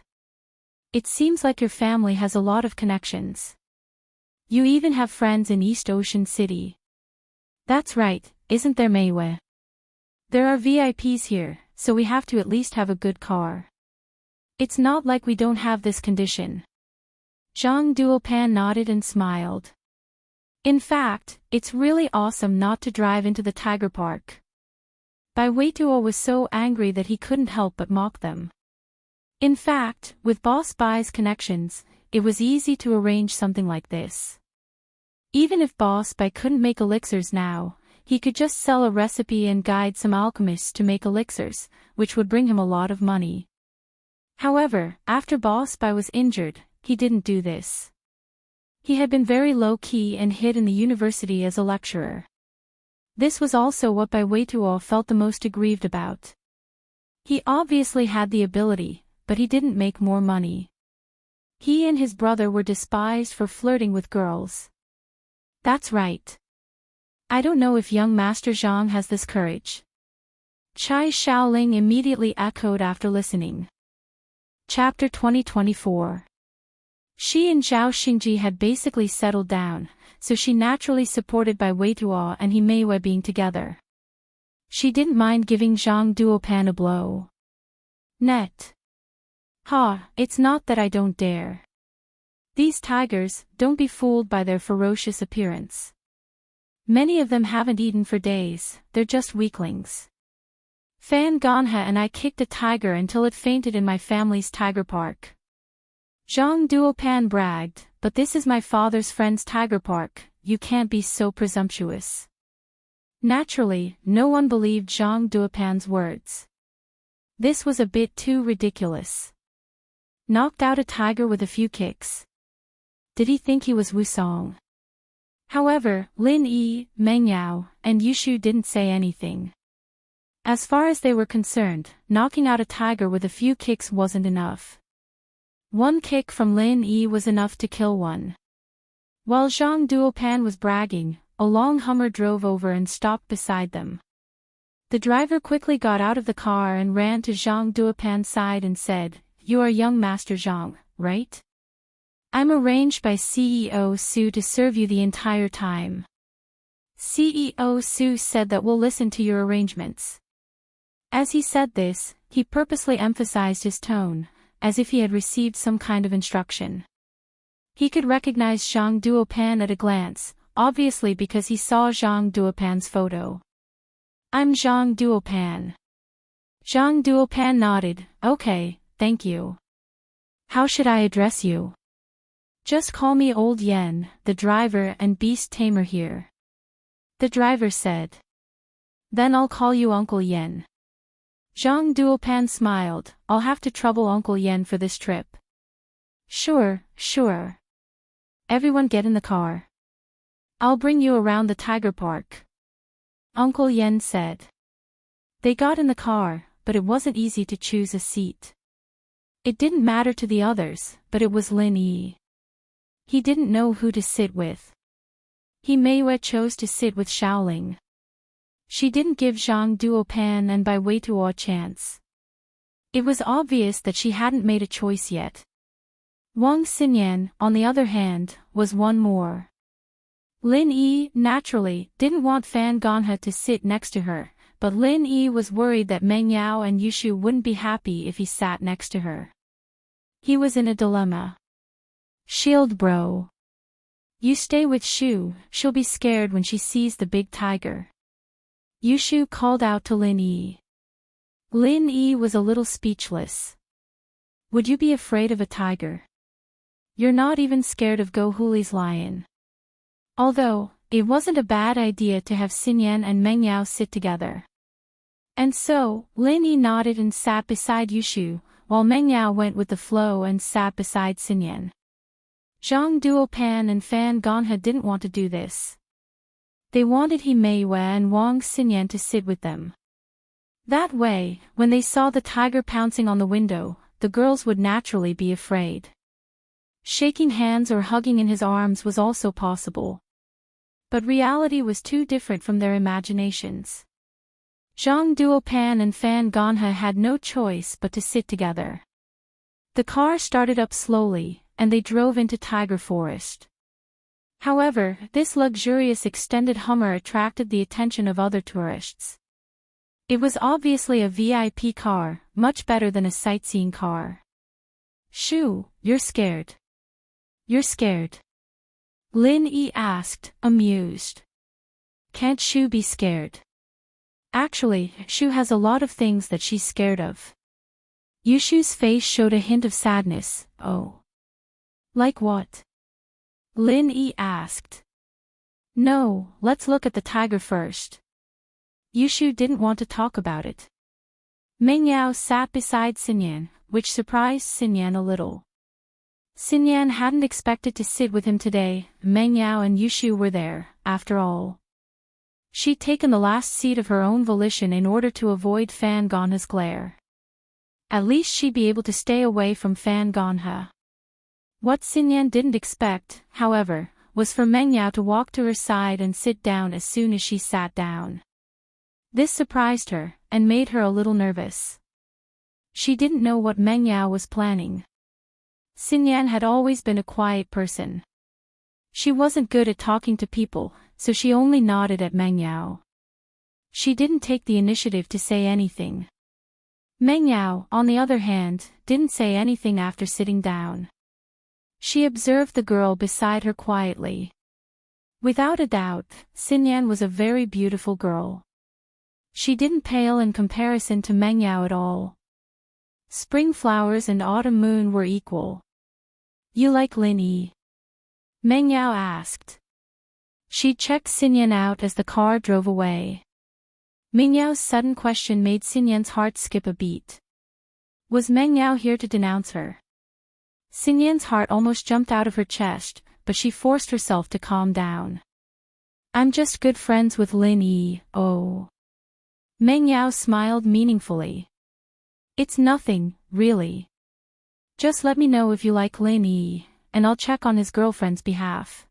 It seems like your family has a lot of connections. You even have friends in East Ocean City. That's right, isn't there, Meiwe? There are VIPs here, so we have to at least have a good car. It's not like we don't have this condition. Zhang Duopan nodded and smiled. In fact, it's really awesome not to drive into the tiger park. Bai Weituo was so angry that he couldn't help but mock them. In fact, with Boss Bai's connections, it was easy to arrange something like this. Even if Boss Bai couldn't make elixirs now, he could just sell a recipe and guide some alchemists to make elixirs, which would bring him a lot of money. However, after Boss Bai was injured, he didn't do this. He had been very low-key and hid in the university as a lecturer. This was also what Bai Weituo felt the most aggrieved about. He obviously had the ability, but he didn't make more money. He and his brother were despised for flirting with girls. That's right. I don't know if young Master Zhang has this courage. Chai Shaoling immediately echoed after listening. Chapter 2024. She and Zhao Xingji had basically settled down, so she naturally supported Bai Weituo and He Meiwei being together. She didn't mind giving Zhang Duopan a blow. Net. Ha, it's not that I don't dare. These tigers, don't be fooled by their ferocious appearance. Many of them haven't eaten for days, they're just weaklings. Fan Ganhe and I kicked a tiger until it fainted in my family's tiger park. Zhang Duopan bragged, but this is my father's friend's tiger park, you can't be so presumptuous. Naturally, no one believed Zhang Duopan's words. This was a bit too ridiculous. Knocked out a tiger with a few kicks. Did he think he was Wusong? However, Lin Yi, Meng Yao, and Yushu didn't say anything. As far as they were concerned, knocking out a tiger with a few kicks wasn't enough. One kick from Lin Yi was enough to kill one. While Zhang Duopan was bragging, a long Hummer drove over and stopped beside them. The driver quickly got out of the car and ran to Zhang Duopan's side and said, "You are young Master Zhang, right? I'm arranged by CEO Su to serve you the entire time." CEO Su said that we'll listen to your arrangements. As he said this, he purposely emphasized his tone, as if he had received some kind of instruction. He could recognize Zhang Duopan at a glance, obviously because he saw Zhang Duopan's photo. "I'm Zhang Duopan." Zhang Duopan nodded, "Okay, thank you. How should I address you?" "Just call me Old Yen, the driver and beast tamer here." The driver said. "Then I'll call you Uncle Yen." Zhang Duopan smiled, "I'll have to trouble Uncle Yen for this trip." Sure. Everyone get in the car. I'll bring you around the tiger park," Uncle Yen said. They got in the car, but it wasn't easy to choose a seat. It didn't matter to the others, but it was Lin Yi. He didn't know who to sit with. He Meiwei chose to sit with Shaoling. She didn't give Zhang Duopan and Bai Weituo a chance. It was obvious that she hadn't made a choice yet. Wang Xinyan, on the other hand, was one more. Lin Yi, naturally, didn't want Fan Ganhe to sit next to her, but Lin Yi was worried that Meng Yao and Yushu wouldn't be happy if he sat next to her. He was in a dilemma. "Shield bro. You stay with Shu, she'll be scared when she sees the big tiger." Yushu called out to Lin Yi. Lin Yi was a little speechless. "Would you be afraid of a tiger? You're not even scared of Go Huli's lion." Although, it wasn't a bad idea to have Xinyan and Meng Yao sit together. And so, Lin Yi nodded and sat beside Yushu, while Meng Yao went with the flow and sat beside Xinyan. Zhang Duopan and Fan Ganhe didn't want to do this. They wanted He Meiwei and Wang Xinyan to sit with them. That way, when they saw the tiger pouncing on the window, the girls would naturally be afraid. Shaking hands or hugging in his arms was also possible. But reality was too different from their imaginations. Zhang Duopan and Fan Ganhe had no choice but to sit together. The car started up slowly, and they drove into Tiger Forest. However, this luxurious extended Hummer attracted the attention of other tourists. It was obviously a VIP car, much better than a sightseeing car. "Shu, you're scared. You're scared?" Lin Yi asked, amused. "Can't Shu be scared?" Actually, Shu has a lot of things that she's scared of. Yushu's face showed a hint of sadness. "Oh. Like what?" Lin Yi asked. "No, let's look at the tiger first." Yushu didn't want to talk about it. Meng Yao sat beside Xinyan, which surprised Xinyan a little. Xinyan hadn't expected to sit with him today. Meng Yao and Yushu were there, after all. She'd taken the last seat of her own volition in order to avoid Fan Ganha's glare. At least she'd be able to stay away from Fan Ganha. What Xinyan didn't expect, however, was for Meng Yao to walk to her side and sit down as soon as she sat down. This surprised her, and made her a little nervous. She didn't know what Meng Yao was planning. Xinyan had always been a quiet person. She wasn't good at talking to people, so she only nodded at Meng Yao. She didn't take the initiative to say anything. Meng Yao, on the other hand, didn't say anything after sitting down. She observed the girl beside her quietly. Without a doubt, Xinyan was a very beautiful girl. She didn't pale in comparison to Meng Yao at all. Spring flowers and autumn moon were equal. "You like Lin Yi?" Meng Yao asked. She checked Xinyan out as the car drove away. Meng Yao's sudden question made Xinyan's heart skip a beat. Was Meng Yao here to denounce her? Xinyan's heart almost jumped out of her chest, but she forced herself to calm down. "I'm just good friends with Lin Yi, oh." Meng Yao smiled meaningfully. "It's nothing, really. Just let me know if you like Lin Yi, and I'll check on his girlfriend's behalf.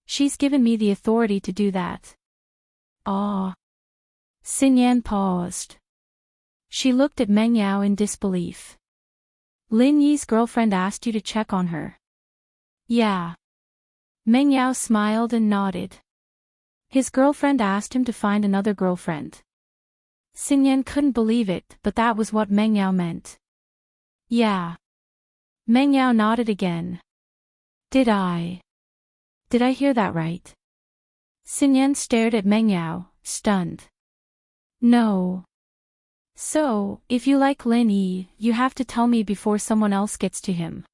She's given me the authority to do that." "Ah." Xinyan paused. She looked at Meng Yao in disbelief. "Lin Yi's girlfriend asked you to check on her?" "Yeah." Meng Yao smiled and nodded. His girlfriend asked him to find another girlfriend. Xinyan couldn't believe it, but that was what Meng Yao meant. "Yeah." Meng Yao nodded again. Did I hear that right?" Xinyan stared at Meng Yao, stunned. "No." "So, if you like Lin Yi, you have to tell me before someone else gets to him,"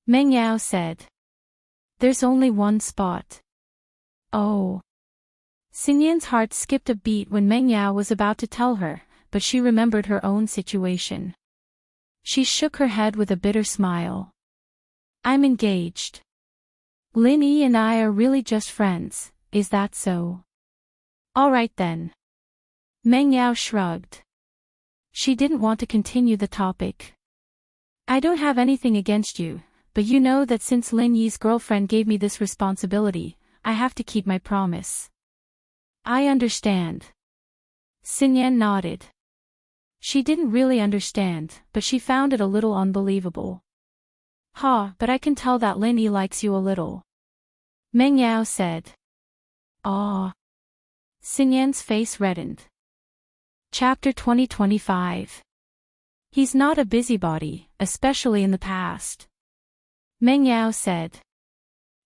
Meng Yao said. "There's only one spot." "Oh." Xinyan's heart skipped a beat when Meng Yao was about to tell her, but she remembered her own situation. She shook her head with a bitter smile. "I'm engaged. Lin Yi and I are really just friends, is that so?" "All right then." Meng Yao shrugged. She didn't want to continue the topic. "I don't have anything against you, but you know that since Lin Yi's girlfriend gave me this responsibility, I have to keep my promise." "I understand." Xinyan nodded. She didn't really understand, but she found it a little unbelievable. But I can tell that Lin Yi likes you a little," Meng Yao said. "Ah." Xinyan's face reddened. Chapter 2025. He's not a busybody, especially in the past, Meng Yao said.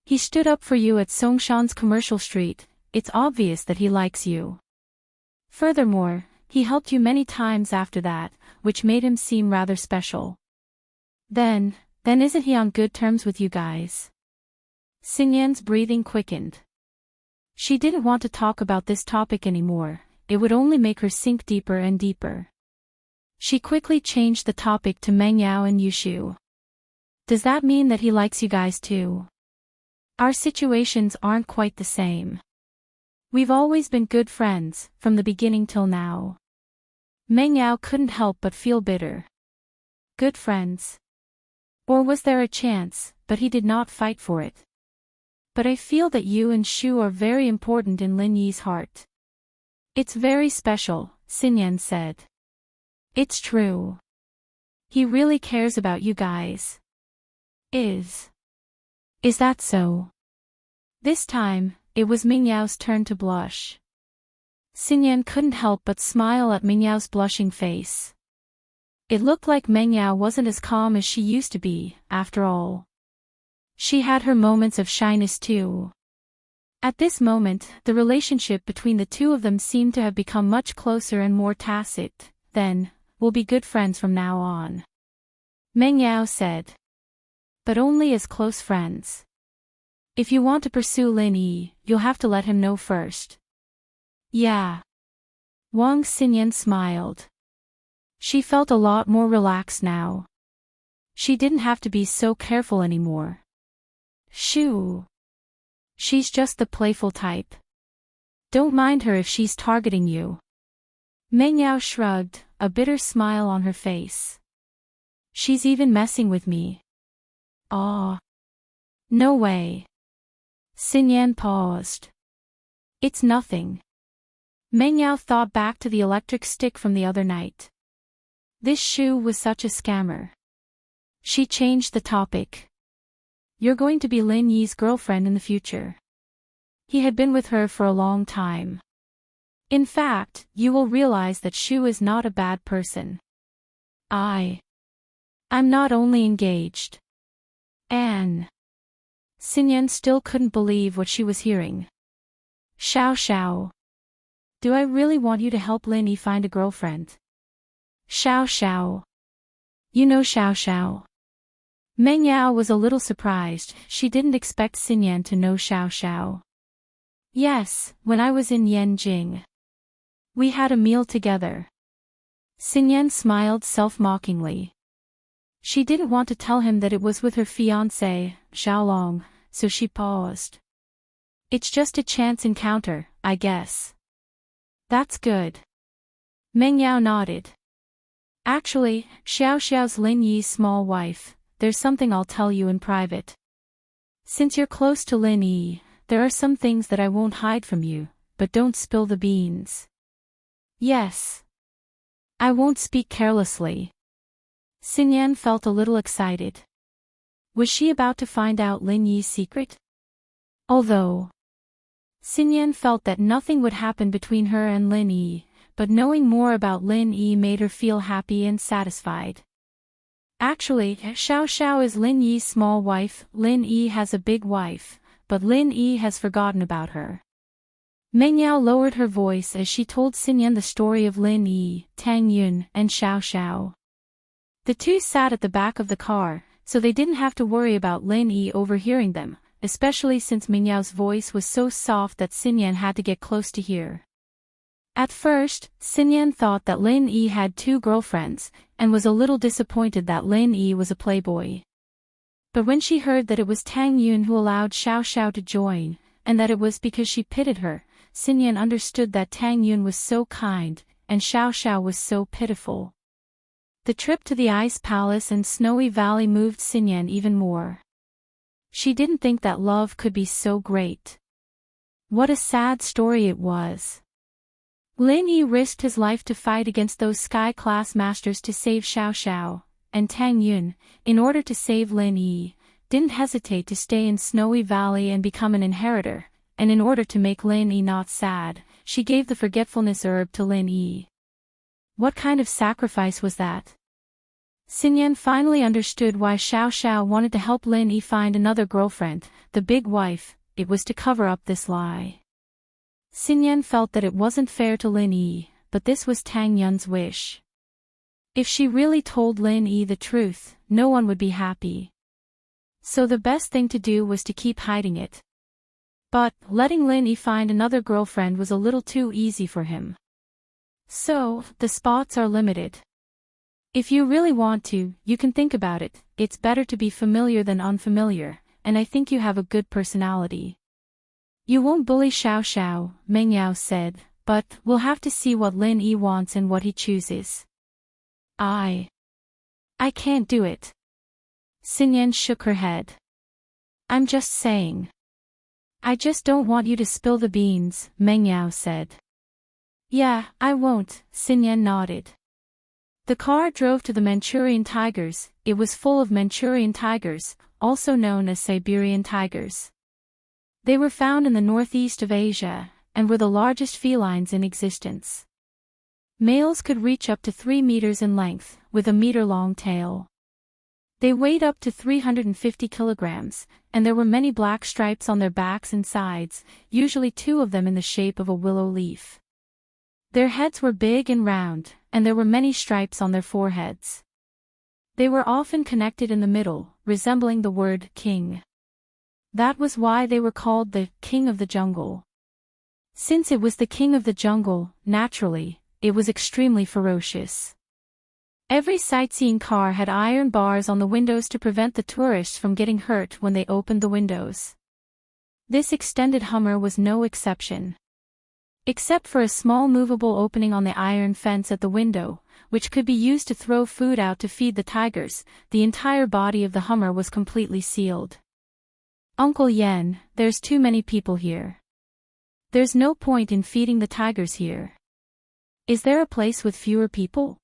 He stood up for you at Songshan's Commercial Street. It's obvious that he likes you. Furthermore, he helped you many times after that, which made him seem rather special. Then isn't he on good terms with you guys?" Xinyan's breathing quickened. She didn't want to talk about this topic anymore. It would only make her sink deeper and deeper. She quickly changed the topic to Meng Yao and Yushu. "Does that mean that he likes you guys too? Our situations aren't quite the same. We've always been good friends, from the beginning till now." Meng Yao couldn't help but feel bitter. Good friends? Or was there a chance, but he did not fight for it? "But I feel that you and Shu are very important in Lin Yi's heart." "It's very special," Xinyan said. "It's true. He really cares about you guys." Is that so?" This time, it was Meng Yao's turn to blush. Xinyan couldn't help but smile at Meng Yao's blushing face. It looked like Meng Yao wasn't as calm as she used to be, after all. She had her moments of shyness too. At this moment, the relationship between the two of them seemed to have become much closer and more tacit. "Then, we'll be good friends from now on," Meng Yao said. "But only as close friends. If you want to pursue Lin Yi, you'll have to let him know first." "Yeah." Wang Xinyan smiled. She felt a lot more relaxed now. She didn't have to be so careful anymore. Shoo. She's just the playful type. Don't mind her if she's targeting you. Meng Yao shrugged, a bitter smile on her face. She's even messing with me. Aw. No way. Xin Yan paused. It's nothing. Meng Yao thought back to the electric stick from the other night. This Shu was such a scammer. She changed the topic. You're going to be Lin Yi's girlfriend in the future. He had been with her for a long time. In fact, you will realize that Shu is not a bad person. I'm not only engaged. Anne. Xin Yan still couldn't believe what she was hearing. Xiao. Do I really want you to help Lin Yi find a girlfriend? Xiao. You know Xiao. Meng Yao was a little surprised. She didn't expect Xin Yan to know Xiao. Yes, when I was in Yanjing. We had a meal together. Xin Yan smiled self-mockingly. She didn't want to tell him that it was with her fiancé, Xiaolong, so she paused. It's just a chance encounter, I guess. That's good. Meng Yao nodded. Actually, Xiao's Lin Yi's small wife. There's something I'll tell you in private. Since you're close to Lin Yi, there are some things that I won't hide from you, but don't spill the beans. Yes. I won't speak carelessly. Xin Yan felt a little excited. Was she about to find out Lin Yi's secret? Although Xin Yan felt that nothing would happen between her and Lin Yi, but knowing more about Lin Yi made her feel happy and satisfied. Actually, Xiao is Lin Yi's small wife. Lin Yi has a big wife, but Lin Yi has forgotten about her. Meng Yao lowered her voice as she told Xin Yan the story of Lin Yi, Tang Yun, and Xiao. The two sat at the back of the car, so they didn't have to worry about Lin Yi overhearing them, especially since Meng Yao's voice was so soft that Xin Yan had to get close to hear. At first, Xin Yan thought that Lin Yi had 2 girlfriends, and was a little disappointed that Lin Yi was a playboy. But when she heard that it was Tang Yun who allowed Xiao to join, and that it was because she pitied her, Xin Yan understood that Tang Yun was so kind, and Xiao was so pitiful. The trip to the Ice Palace and Snowy Valley moved Xin Yan even more. She didn't think that love could be so great. What a sad story it was. Lin Yi risked his life to fight against those sky-class masters to save Xiao, and Tang Yun, in order to save Lin Yi, didn't hesitate to stay in Snowy Valley and become an inheritor, and in order to make Lin Yi not sad, she gave the forgetfulness herb to Lin Yi. What kind of sacrifice was that? Xin Yan finally understood why Xiao wanted to help Lin Yi find another girlfriend, the big wife. It was to cover up this lie. Xin Yan felt that it wasn't fair to Lin Yi, but this was Tang Yun's wish. If she really told Lin Yi the truth, no one would be happy. So the best thing to do was to keep hiding it. But letting Lin Yi find another girlfriend was a little too easy for him. So, the spots are limited. If you really want to, you can think about it. It's better to be familiar than unfamiliar, and I think you have a good personality. You won't bully Xiao, Meng Yao said, but we'll have to see what Lin Yi wants and what he chooses. I can't do it. Xin Yan shook her head. I'm just saying. I just don't want you to spill the beans, Meng Yao said. Yeah, I won't, Xin Yan nodded. The car drove to the Manchurian tigers. It was full of Manchurian tigers, also known as Siberian tigers. They were found in the northeast of Asia, and were the largest felines in existence. Males could reach up to 3 meters in length, with a meter-long tail. They weighed up to 350 kilograms, and there were many black stripes on their backs and sides, usually 2 of them in the shape of a willow leaf. Their heads were big and round, and there were many stripes on their foreheads. They were often connected in the middle, resembling the word king. That was why they were called the king of the jungle. Since it was the king of the jungle, naturally, it was extremely ferocious. Every sightseeing car had iron bars on the windows to prevent the tourists from getting hurt when they opened the windows. This extended Hummer was no exception. Except for a small movable opening on the iron fence at the window, which could be used to throw food out to feed the tigers, the entire body of the Hummer was completely sealed. Uncle Yen, there's too many people here. There's no point in feeding the tigers here. Is there a place with fewer people?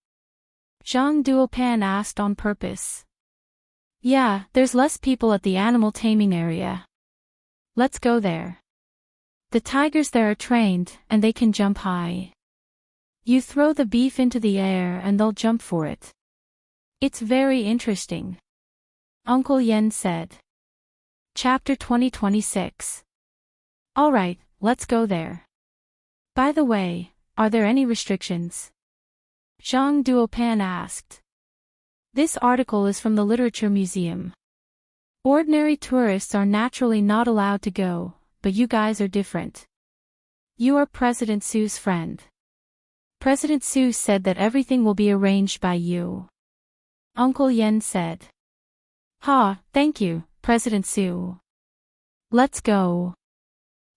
Zhang Duopan asked on purpose. Yeah, there's less people at the animal taming area. Let's go there. The tigers there are trained, and they can jump high. You throw the beef into the air and they'll jump for it. It's very interesting. Uncle Yen said. Chapter 2026. Alright, let's go there. By the way, are there any restrictions? Zhang Duopan asked. This article is from the Literature Museum. Ordinary tourists are naturally not allowed to go, but you guys are different. You are President Su's friend. President Su said that everything will be arranged by you. Uncle Yen said. Thank you, President Su. Let's go.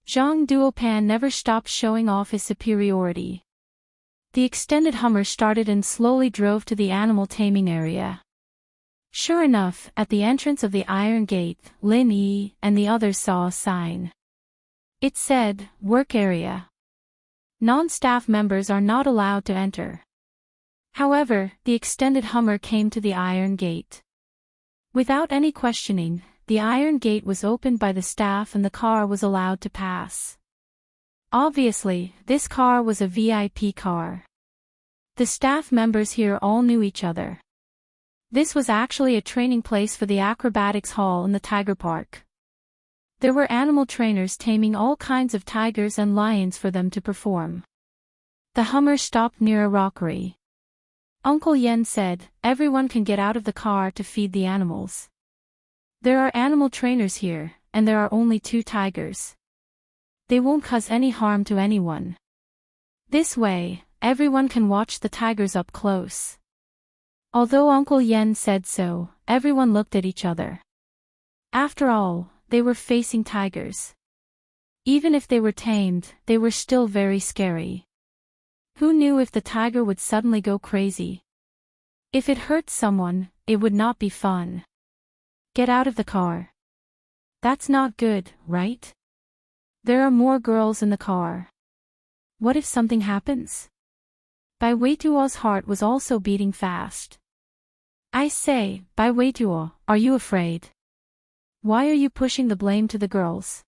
Zhang Duopan never stopped showing off his superiority. The extended Hummer started and slowly drove to the animal taming area. Sure enough, at the entrance of the iron gate, Lin Yi and the others saw a sign. It said, Work Area. Non-staff members are not allowed to enter. However, the extended Hummer came to the iron gate. Without any questioning, the iron gate was opened by the staff and the car was allowed to pass. Obviously, this car was a VIP car. The staff members here all knew each other. This was actually a training place for the acrobatics hall in the Tiger Park. There were animal trainers taming all kinds of tigers and lions for them to perform. The Hummer stopped near a rockery. Uncle Yen said, everyone can get out of the car to feed the animals. There are animal trainers here, and there are only 2 tigers. They won't cause any harm to anyone. This way, everyone can watch the tigers up close. Although Uncle Yen said so, everyone looked at each other. After all, they were facing tigers. Even if they were tamed, they were still very scary. Who knew if the tiger would suddenly go crazy? If it hurt someone, it would not be fun. Get out of the car. That's not good, right? There are more girls in the car. What if something happens? Bai Weituo's heart was also beating fast. I say, Bai Weituo, are you afraid? Why are you pushing the blame to the girls?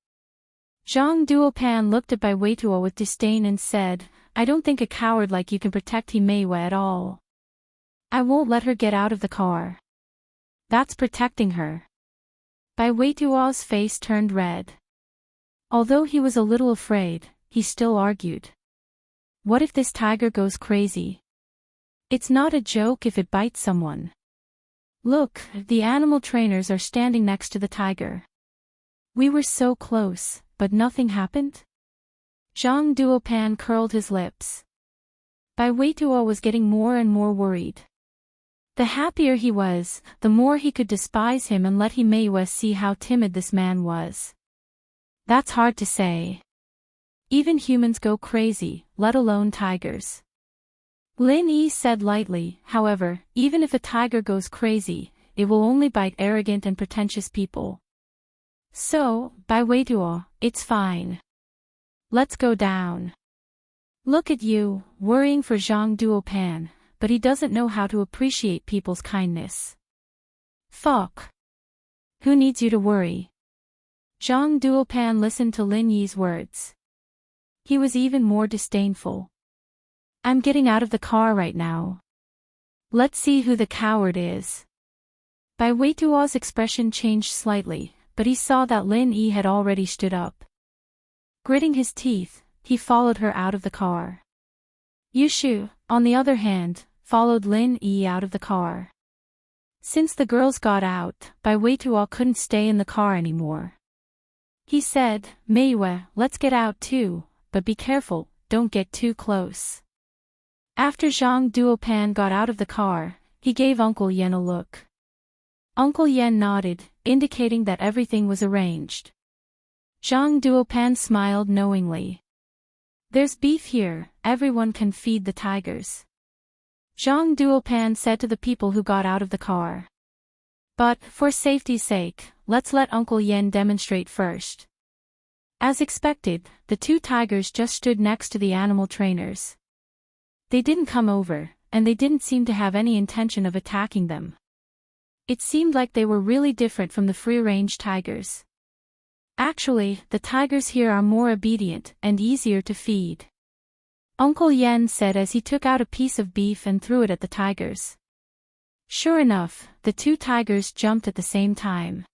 Zhang Duopan looked at Bai Weituo with disdain and said, I don't think a coward like you can protect Himeiwa at all. I won't let her get out of the car. That's protecting her. Bai Weituo's face turned red. Although he was a little afraid, he still argued. What if this tiger goes crazy? It's not a joke if it bites someone. Look, the animal trainers are standing next to the tiger. We were so close, but nothing happened? Zhang Duopan curled his lips. Bai Weituo was getting more and more worried. The happier he was, the more he could despise him and let Himeiwa see how timid this man was. That's hard to say. Even humans go crazy, let alone tigers. Lin Yi said lightly, however, even if a tiger goes crazy, it will only bite arrogant and pretentious people. So, Bai Weituo, it's fine. Let's go down. Look at you, worrying for Zhang Duopan, but he doesn't know how to appreciate people's kindness. Fuck. Who needs you to worry? Zhang Duopan listened to Lin Yi's words. He was even more disdainful. I'm getting out of the car right now. Let's see who the coward is. Bai Weituo's expression changed slightly, but he saw that Lin Yi had already stood up. Gritting his teeth, he followed her out of the car. Yushu, on the other hand, followed Lin Yi out of the car. Since the girls got out, Bai Weituo couldn't stay in the car anymore. He said, Meiwa, let's get out too, but be careful, don't get too close. After Zhang Duopan got out of the car, he gave Uncle Yen a look. Uncle Yen nodded, indicating that everything was arranged. Zhang Duopan smiled knowingly. There's beef here, everyone can feed the tigers. Zhang Duopan said to the people who got out of the car. But, for safety's sake, let's let Uncle Yen demonstrate first. As expected, the two tigers just stood next to the animal trainers. They didn't come over, and they didn't seem to have any intention of attacking them. It seemed like they were really different from the free-range tigers. Actually, the tigers here are more obedient and easier to feed. Uncle Yen said as he took out a piece of beef and threw it at the tigers. Sure enough, the two tigers jumped at the same time.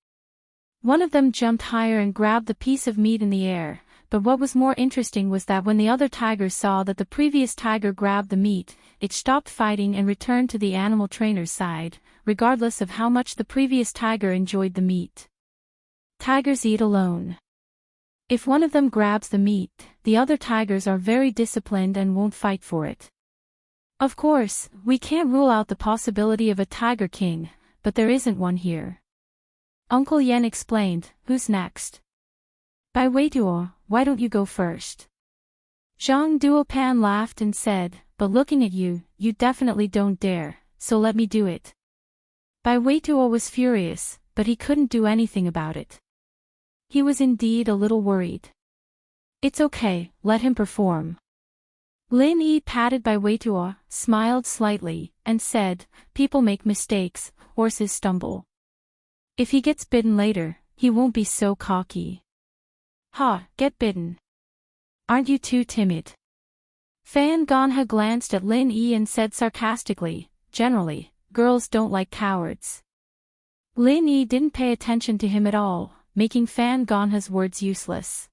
One of them jumped higher and grabbed the piece of meat in the air, but what was more interesting was that when the other tiger saw that the previous tiger grabbed the meat, it stopped fighting and returned to the animal trainer's side, regardless of how much the previous tiger enjoyed the meat. Tigers eat alone. If one of them grabs the meat, the other tigers are very disciplined and won't fight for it. Of course, we can't rule out the possibility of a tiger king, but there isn't one here. Uncle Yen explained. Who's next? Bai Weituo, why don't you go first? Zhang Duopan laughed and said, but looking at you, you definitely don't dare, so let me do it. Bai Weituo was furious, but he couldn't do anything about it. He was indeed a little worried. It's okay, let him perform. Lin Yi patted Bai Weituo, smiled slightly, and said, people make mistakes, horses stumble. If he gets bitten later, he won't be so cocky. Ha, get bitten. Aren't you too timid? Fan Ganha glanced at Lin Yi and said sarcastically, generally, girls don't like cowards. Lin Yi didn't pay attention to him at all, making Fan Ganha's words useless.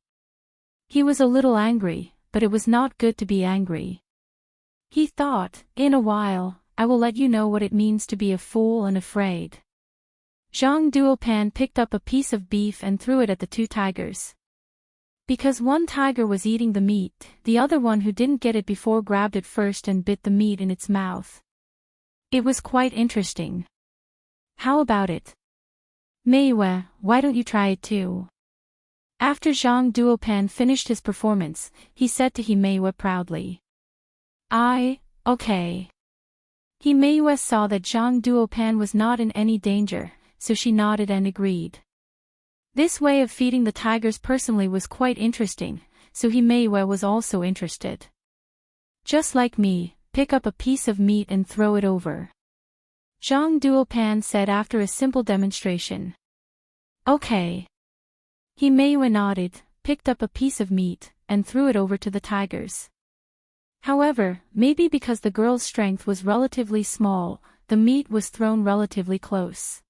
He was a little angry, but it was not good to be angry. He thought, in a while, I will let you know what it means to be a fool and afraid. Zhang Duopan picked up a piece of beef and threw it at the two tigers. Because one tiger was eating the meat, the other one who didn't get it before grabbed it first and bit the meat in its mouth. It was quite interesting. How about it? Meiwe, why don't you try it too? After Zhang Duopan finished his performance, he said to Meiwe proudly. Okay. Meiwe saw that Zhang Duopan was not in any danger, so she nodded and agreed. This way of feeding the tigers personally was quite interesting, so Meiwe was also interested. Just like me, pick up a piece of meat and throw it over. Zhang Duopan said after a simple demonstration. Okay. Meiwe nodded, picked up a piece of meat, and threw it over to the tigers. However, maybe because the girl's strength was relatively small, the meat was thrown relatively close.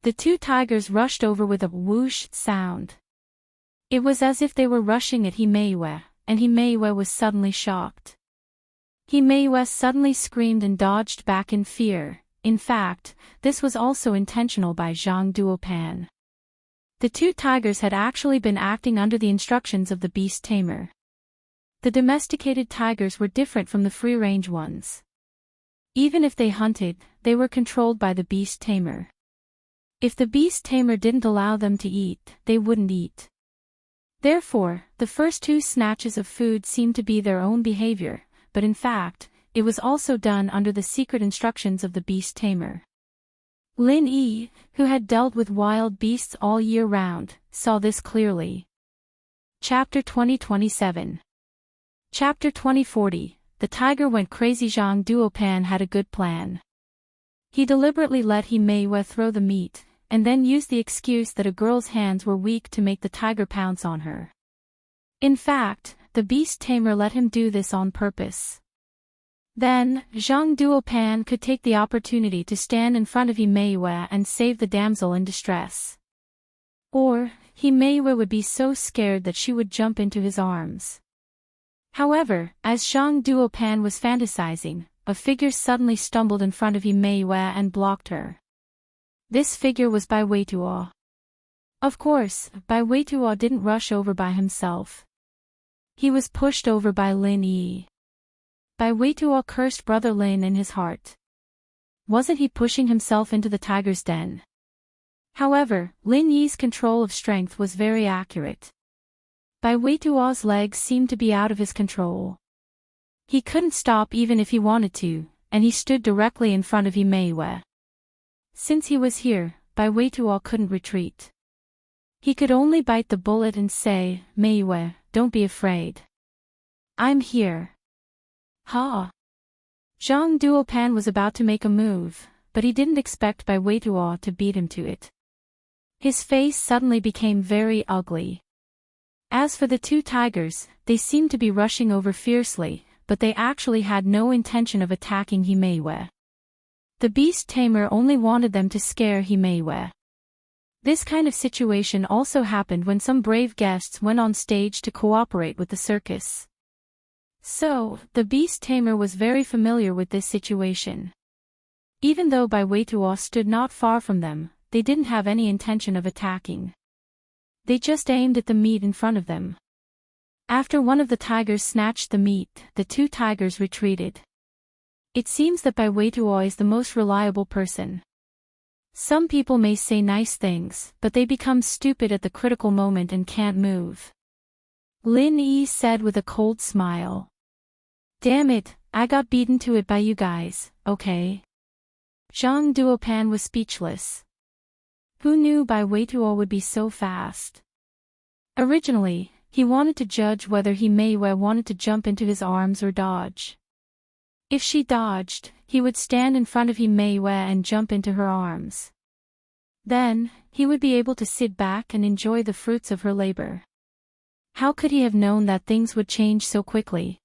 The two tigers rushed over with a whoosh sound. It was as if they were rushing at Meiwe, and Meiwe was suddenly shocked. Meiwe suddenly screamed and dodged back in fear. In fact, this was also intentional by Zhang Duopan. The two tigers had actually been acting under the instructions of the beast tamer. The domesticated tigers were different from the free-range ones. Even if they hunted, they were controlled by the beast tamer. If the beast tamer didn't allow them to eat, they wouldn't eat. Therefore, the first two snatches of food seemed to be their own behavior, but in fact, it was also done under the secret instructions of the beast tamer. Lin Yi, who had dealt with wild beasts all year round, saw this clearly. Chapter 2027. Chapter 2040, The Tiger Went Crazy. Zhang Duopan had a good plan. He deliberately let Meiwe throw the meat, and then used the excuse that a girl's hands were weak to make the tiger pounce on her. In fact, the beast tamer let him do this on purpose. Then, Zhang Duopan could take the opportunity to stand in front of Meiwe and save the damsel in distress. Or, Meiwe would be so scared that she would jump into his arms. However, as Zhang Duopan was fantasizing, a figure suddenly stumbled in front of Meiwe and blocked her. This figure was Bai Weituo. Of course, Bai Weituo didn't rush over by himself. He was pushed over by Lin Yi. Bai Weituo cursed Brother Lin in his heart. Wasn't he pushing himself into the tiger's den? However, Lin Yi's control of strength was very accurate. Bai Weituo's legs seemed to be out of his control. He couldn't stop even if he wanted to, and he stood directly in front of Himeiwe. Since he was here, Bai Weituo couldn't retreat. He could only bite the bullet and say, "Meiwe, don't be afraid. I'm here." Ha! Zhang Duopan was about to make a move, but he didn't expect Bai Weituo to beat him to it. His face suddenly became very ugly. As for the two tigers, they seemed to be rushing over fiercely, but they actually had no intention of attacking Himeiwe. The beast tamer only wanted them to scare Himeiwe. This kind of situation also happened when some brave guests went on stage to cooperate with the circus. So, the beast tamer was very familiar with this situation. Even though Bai Weituo stood not far from them, they didn't have any intention of attacking. They just aimed at the meat in front of them. After one of the tigers snatched the meat, the two tigers retreated. It seems that Bai Weituo is the most reliable person. Some people may say nice things, but they become stupid at the critical moment and can't move. Lin Yi said with a cold smile. Damn it, I got beaten to it by you guys, okay? Zhang Duopan was speechless. Who knew Bai Weituo would be so fast? Originally, he wanted to judge whether Himeiwe wanted to jump into his arms or dodge. If she dodged, he would stand in front of Himeiwe and jump into her arms. Then, he would be able to sit back and enjoy the fruits of her labor. How could he have known that things would change so quickly?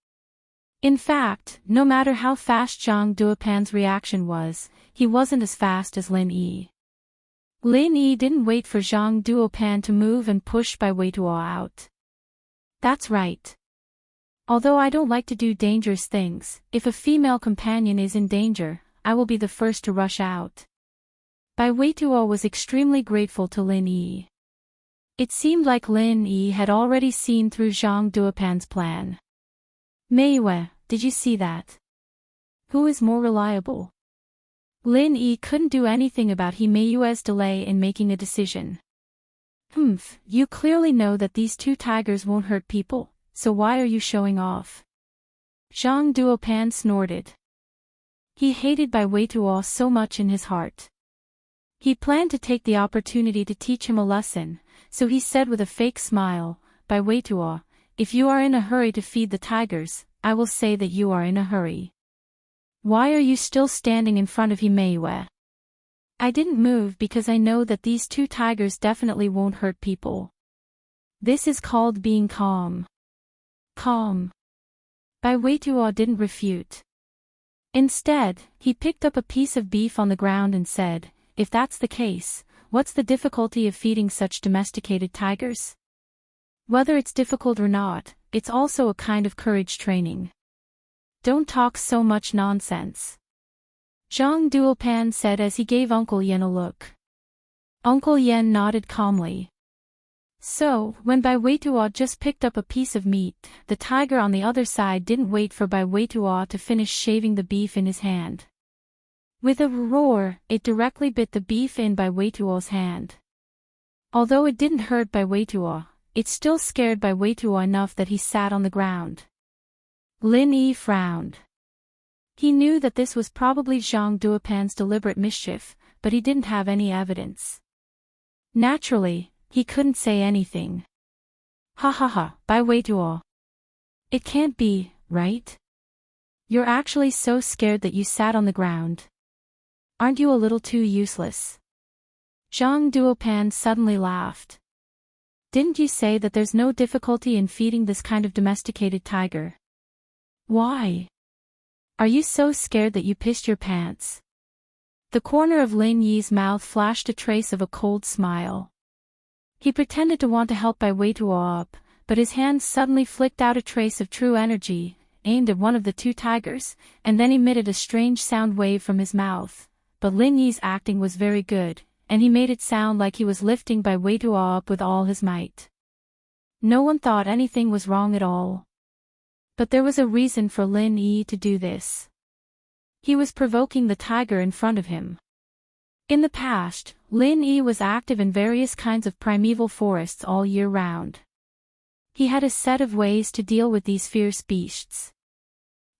In fact, no matter how fast Zhang Duopan's reaction was, he wasn't as fast as Lin Yi. Lin Yi didn't wait for Zhang Duopan to move and push Bai Weituo out. That's right. Although I don't like to do dangerous things, if a female companion is in danger, I will be the first to rush out. Bai Weituo was extremely grateful to Lin Yi. It seemed like Lin Yi had already seen through Zhang Duopan's plan. Meiwe, did you see that? Who is more reliable? Lin Yi couldn't do anything about Himeiwe's delay in making a decision. You clearly know that these two tigers won't hurt people, so why are you showing off? Zhang Duopan snorted. He hated Bai Weituo so much in his heart. He planned to take the opportunity to teach him a lesson, so he said with a fake smile, Bai Weituo, if you are in a hurry to feed the tigers, I will say that you are in a hurry. Why are you still standing in front of Himeiwe? I didn't move because I know that these two tigers definitely won't hurt people. This is called being calm. Calm. Bai Weituo didn't refute. Instead, he picked up a piece of beef on the ground and said, if that's the case, what's the difficulty of feeding such domesticated tigers? Whether it's difficult or not, it's also a kind of courage training. Don't talk so much nonsense. Zhang Duopan said as he gave Uncle Yen a look. Uncle Yen nodded calmly. So, when Bai Weituo just picked up a piece of meat, the tiger on the other side didn't wait for Bai Weituo to finish shaving the beef in his hand. With a roar, it directly bit the beef in Bai Weituo's hand. Although it didn't hurt Bai Weituo, it still scared Bai Weituo enough that he sat on the ground. Lin Yi frowned. He knew that this was probably Zhang Duopan's deliberate mischief, but he didn't have any evidence. Naturally, he couldn't say anything. Ha ha ha, Bai Weituo. It can't be, right? You're actually so scared that you sat on the ground. Aren't you a little too useless? Zhang Duopan suddenly laughed. Didn't you say that there's no difficulty in feeding this kind of domesticated tiger? Why? Are you so scared that you pissed your pants? The corner of Lin Yi's mouth flashed a trace of a cold smile. He pretended to want to help Bai Weituo up, but his hand suddenly flicked out a trace of true energy, aimed at one of the two tigers, and then emitted a strange sound wave from his mouth. But Lin Yi's acting was very good, and he made it sound like he was lifting Bai Weituo up with all his might. No one thought anything was wrong at all. But there was a reason for Lin Yi to do this. He was provoking the tiger in front of him. In the past, Lin Yi was active in various kinds of primeval forests all year round. He had a set of ways to deal with these fierce beasts.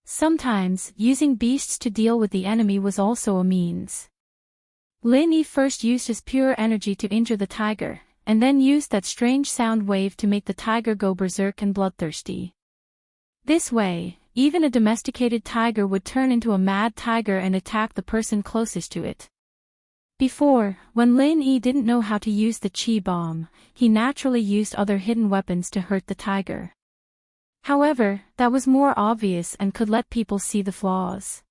Sometimes, using beasts to deal with the enemy was also a means. Lin Yi first used his pure energy to injure the tiger, and then used that strange sound wave to make the tiger go berserk and bloodthirsty. This way, even a domesticated tiger would turn into a mad tiger and attack the person closest to it. Before, when Lin Yi didn't know how to use the chi bomb, he naturally used other hidden weapons to hurt the tiger. However, that was more obvious and could let people see the flaws.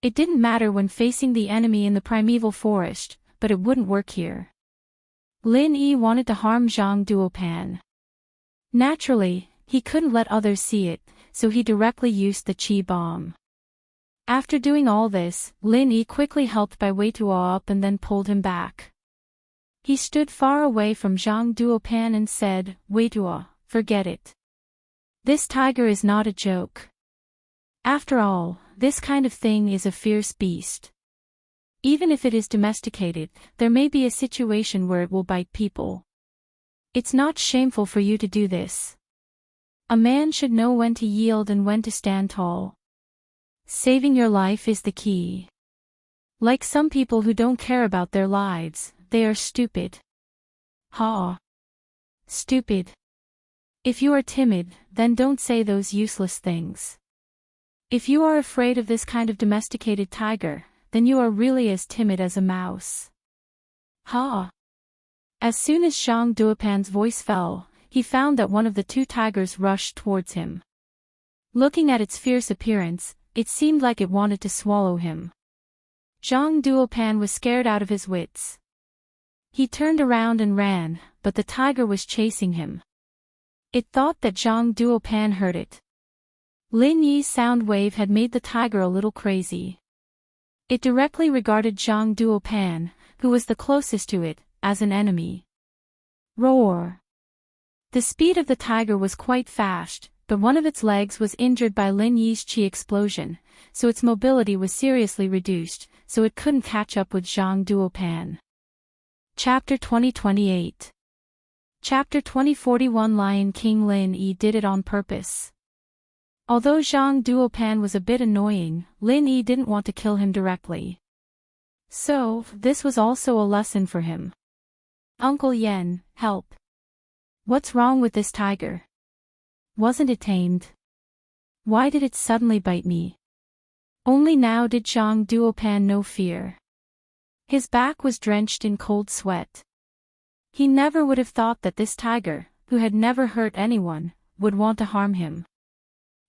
It didn't matter when facing the enemy in the primeval forest, but it wouldn't work here. Lin Yi wanted to harm Zhang Duopan. Naturally, he couldn't let others see it, so he directly used the chi bomb. After doing all this, Lin Yi quickly helped Bai Weituo up and then pulled him back. He stood far away from Zhang Duopan and said, "Weituo, forget it. This tiger is not a joke. After all, this kind of thing is a fierce beast. Even if it is domesticated, there may be a situation where it will bite people. It's not shameful for you to do this. A man should know when to yield and when to stand tall. Saving your life is the key. Like some people who don't care about their lives, they are stupid." Ha! Stupid. If you are timid, then don't say those useless things. If you are afraid of this kind of domesticated tiger, then you are really as timid as a mouse. Ha! As soon as Zhang Duopan's voice fell, he found that one of the two tigers rushed towards him. Looking at its fierce appearance, it seemed like it wanted to swallow him. Zhang Duopan was scared out of his wits. He turned around and ran, but the tiger was chasing him. It thought that Zhang Duopan heard it. Lin Yi's sound wave had made the tiger a little crazy. It directly regarded Zhang Duopan, who was the closest to it, as an enemy. Roar! The speed of the tiger was quite fast, but one of its legs was injured by Lin Yi's chi explosion, so its mobility was seriously reduced, so it couldn't catch up with Zhang Duopan. Chapter 2028. Chapter 2041. Lion King Lin Yi did it on purpose. Although Zhang Duopan was a bit annoying, Lin Yi didn't want to kill him directly. So, this was also a lesson for him. "Uncle Yen, help. What's wrong with this tiger? Wasn't it tamed? Why did it suddenly bite me?" Only now did Zhang Duopan know fear. His back was drenched in cold sweat. He never would have thought that this tiger, who had never hurt anyone, would want to harm him.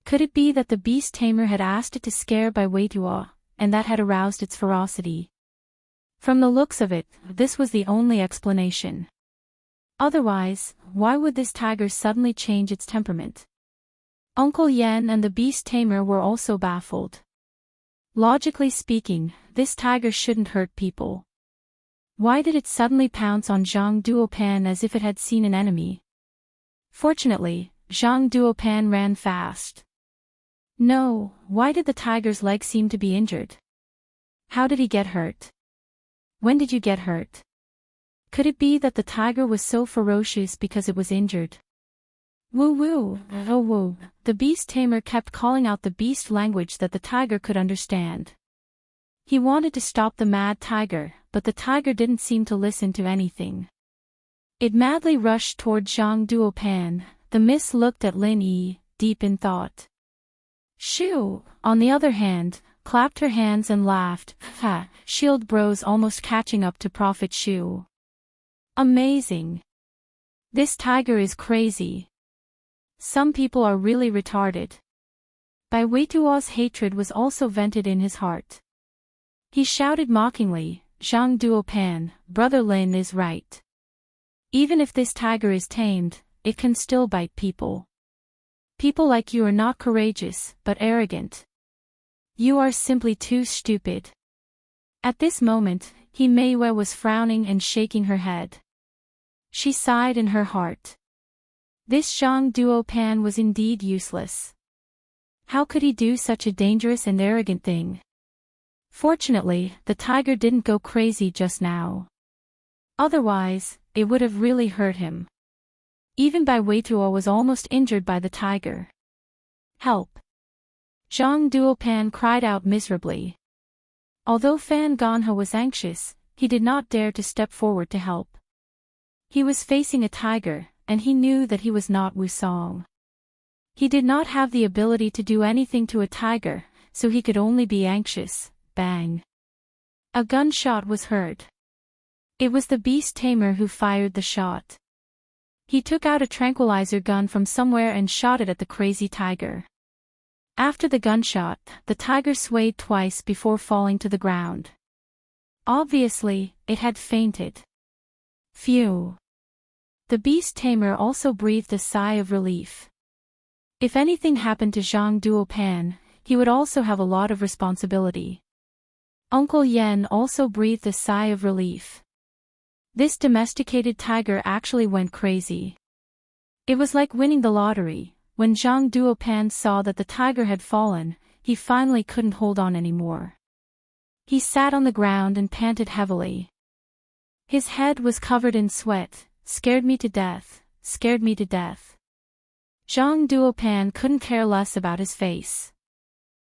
Could it be that the beast tamer had asked it to scare Bai Weituo, and that had aroused its ferocity? From the looks of it, this was the only explanation. Otherwise, why would this tiger suddenly change its temperament? Uncle Yen and the beast tamer were also baffled. Logically speaking, this tiger shouldn't hurt people. Why did it suddenly pounce on Zhang Duopan as if it had seen an enemy? Fortunately, Zhang Duopan ran fast. No, why did the tiger's leg seem to be injured? How did he get hurt? When did you get hurt? Could it be that the tiger was so ferocious because it was injured? Woo woo, oh woo. The beast tamer kept calling out the beast language that the tiger could understand. He wanted to stop the mad tiger, but the tiger didn't seem to listen to anything. It madly rushed toward Zhang Duopan. The miss looked at Lin Yi, deep in thought. Shoo, on the other hand, clapped her hands and laughed. Ha, shield bros almost catching up to Prophet Shu. Amazing. This tiger is crazy. Some people are really retarded. Bai Weituo's hatred was also vented in his heart. He shouted mockingly, Zhang Duopan, Brother Lin is right. Even if this tiger is tamed, it can still bite people. People like you are not courageous, but arrogant. You are simply too stupid. At this moment, He Meiwei was frowning and shaking her head. She sighed in her heart. This Zhang Duopan was indeed useless. How could he do such a dangerous and arrogant thing? Fortunately, the tiger didn't go crazy just now. Otherwise, it would have really hurt him. Even Bai Weituo was almost injured by the tiger. Help! Zhang Duopan cried out miserably. Although Fan Ganhe was anxious, he did not dare to step forward to help. He was facing a tiger, and he knew that he was not Wusong. He did not have the ability to do anything to a tiger, so he could only be anxious. Bang! A gunshot was heard. It was the beast tamer who fired the shot. He took out a tranquilizer gun from somewhere and shot it at the crazy tiger. After the gunshot, the tiger swayed twice before falling to the ground. Obviously, it had fainted. Phew! The beast tamer also breathed a sigh of relief. If anything happened to Zhang Duopan, he would also have a lot of responsibility. Uncle Yen also breathed a sigh of relief. This domesticated tiger actually went crazy. It was like winning the lottery. When Zhang Duopan saw that the tiger had fallen, he finally couldn't hold on anymore. He sat on the ground and panted heavily. His head was covered in sweat. Scared me to death, scared me to death. Zhang Duopan couldn't care less about his face.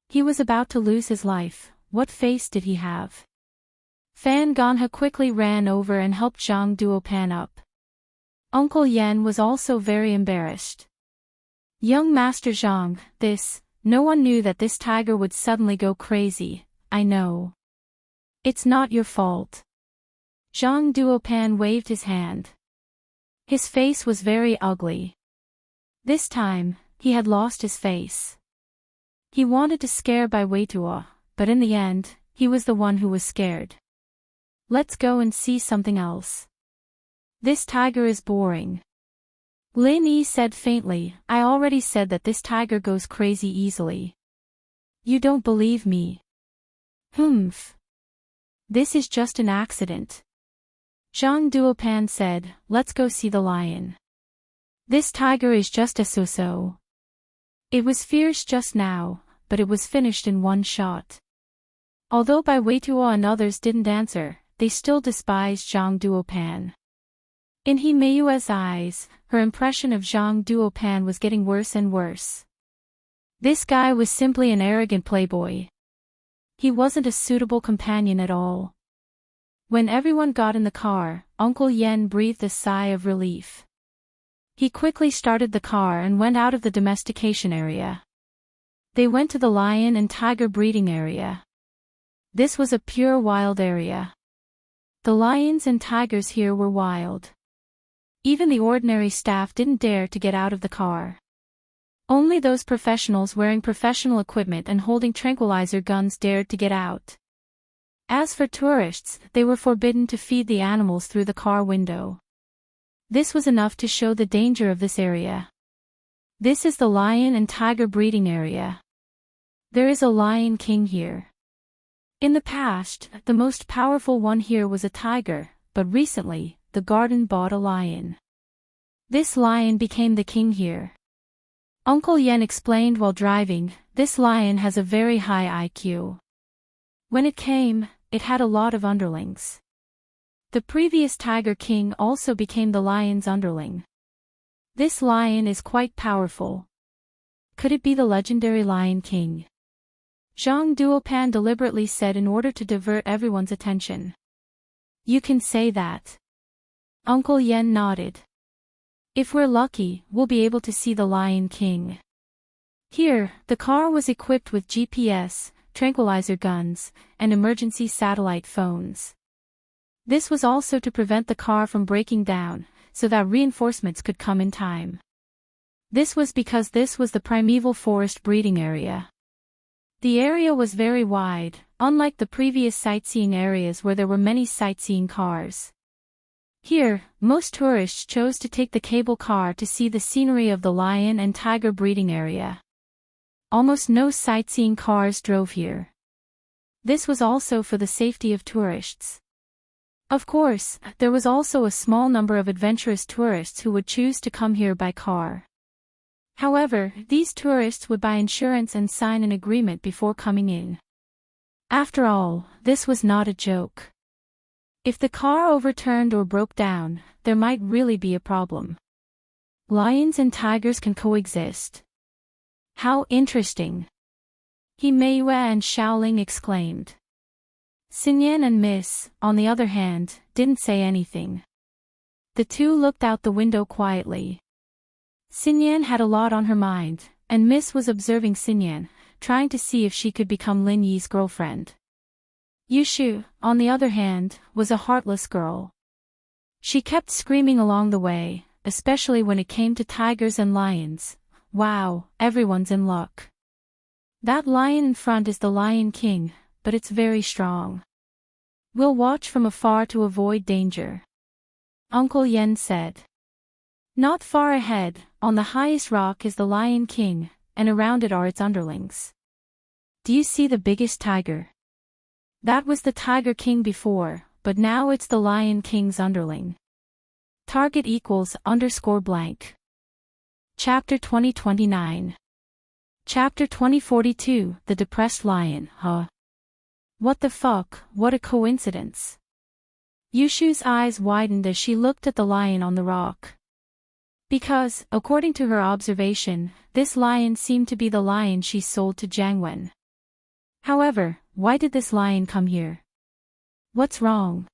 He was about to lose his life. What face did he have? Fan Ganhe quickly ran over and helped Zhang Duopan up. Uncle Yen was also very embarrassed. Young Master Zhang, no one knew that this tiger would suddenly go crazy, I know. It's not your fault. Zhang Duopan waved his hand. His face was very ugly. This time, he had lost his face. He wanted to scare Bai Weituo, but in the end, he was the one who was scared. Let's go and see something else. This tiger is boring. Lin Yi said faintly, I already said that this tiger goes crazy easily. You don't believe me. Humph. This is just an accident. Zhang Duopan said, let's go see the lion. This tiger is just a so-so. It was fierce just now, but it was finished in one shot. Although Bai Weituo and others didn't answer, they still despised Zhang Duopan. In He Meiyue's eyes, her impression of Zhang Duopan was getting worse and worse. This guy was simply an arrogant playboy. He wasn't a suitable companion at all. When everyone got in the car, Uncle Yen breathed a sigh of relief. He quickly started the car and went out of the domestication area. They went to the lion and tiger breeding area. This was a pure wild area. The lions and tigers here were wild. Even the ordinary staff didn't dare to get out of the car. Only those professionals wearing professional equipment and holding tranquilizer guns dared to get out. As for tourists, they were forbidden to feed the animals through the car window. This was enough to show the danger of this area. This is the lion and tiger breeding area. There is a lion king here. In the past, the most powerful one here was a tiger, but recently, the garden bought a lion. This lion became the king here. Uncle Yen explained while driving, this lion has a very high IQ. When it came, it had a lot of underlings. The previous tiger king also became the lion's underling. This lion is quite powerful. Could it be the legendary Lion King? Zhang Duopan deliberately said in order to divert everyone's attention. You can say that. Uncle Yen nodded. If we're lucky, we'll be able to see the Lion King. Here, the car was equipped with GPS, tranquilizer guns, and emergency satellite phones. This was also to prevent the car from breaking down, so that reinforcements could come in time. This was because this was the primeval forest breeding area. The area was very wide, unlike the previous sightseeing areas where there were many sightseeing cars. Here, most tourists chose to take the cable car to see the scenery of the lion and tiger breeding area. Almost no sightseeing cars drove here. This was also for the safety of tourists. Of course, there was also a small number of adventurous tourists who would choose to come here by car. However, these tourists would buy insurance and sign an agreement before coming in. After all, this was not a joke. If the car overturned or broke down, there might really be a problem. Lions and tigers can coexist. How interesting. He Mei and Xiaoling exclaimed. Xinyan and Miss, on the other hand, didn't say anything. The two looked out the window quietly. Xinyan had a lot on her mind, and Miss was observing Xinyan, trying to see if she could become Lin Yi's girlfriend. Yushu, on the other hand, was a heartless girl. She kept screaming along the way, especially when it came to tigers and lions. Wow, everyone's in luck. That lion in front is the Lion King, but it's very strong. We'll watch from afar to avoid danger. Uncle Yen said. Not far ahead, on the highest rock is the Lion King, and around it are its underlings. Do you see the biggest tiger? That was the Tiger King before, but now it's the Lion King's underling. Target equals _blank. Chapter 2029. Chapter 2042, The Depressed Lion, huh? What the fuck, what a coincidence. Yushu's eyes widened as she looked at the lion on the rock. Because, according to her observation, this lion seemed to be the lion she sold to Jiang Wen. However, why did this lion come here? What's wrong?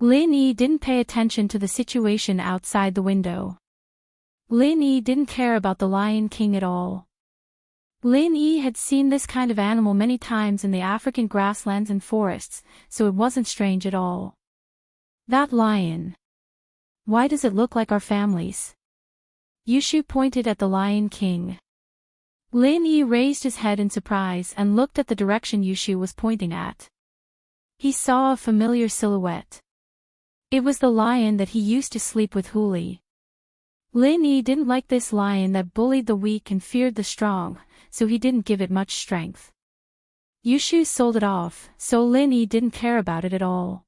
Lin Yi didn't pay attention to the situation outside the window. Lin Yi didn't care about the Lion King at all. Lin Yi had seen this kind of animal many times in the African grasslands and forests, so it wasn't strange at all. That lion. Why does it look like our families? Yushu pointed at the Lion King. Lin Yi raised his head in surprise and looked at the direction Yushu was pointing at. He saw a familiar silhouette. It was the lion that he used to sleep with Huli. Lin Yi didn't like this lion that bullied the weak and feared the strong, so he didn't give it much strength. Yushu sold it off, so Lin Yi didn't care about it at all.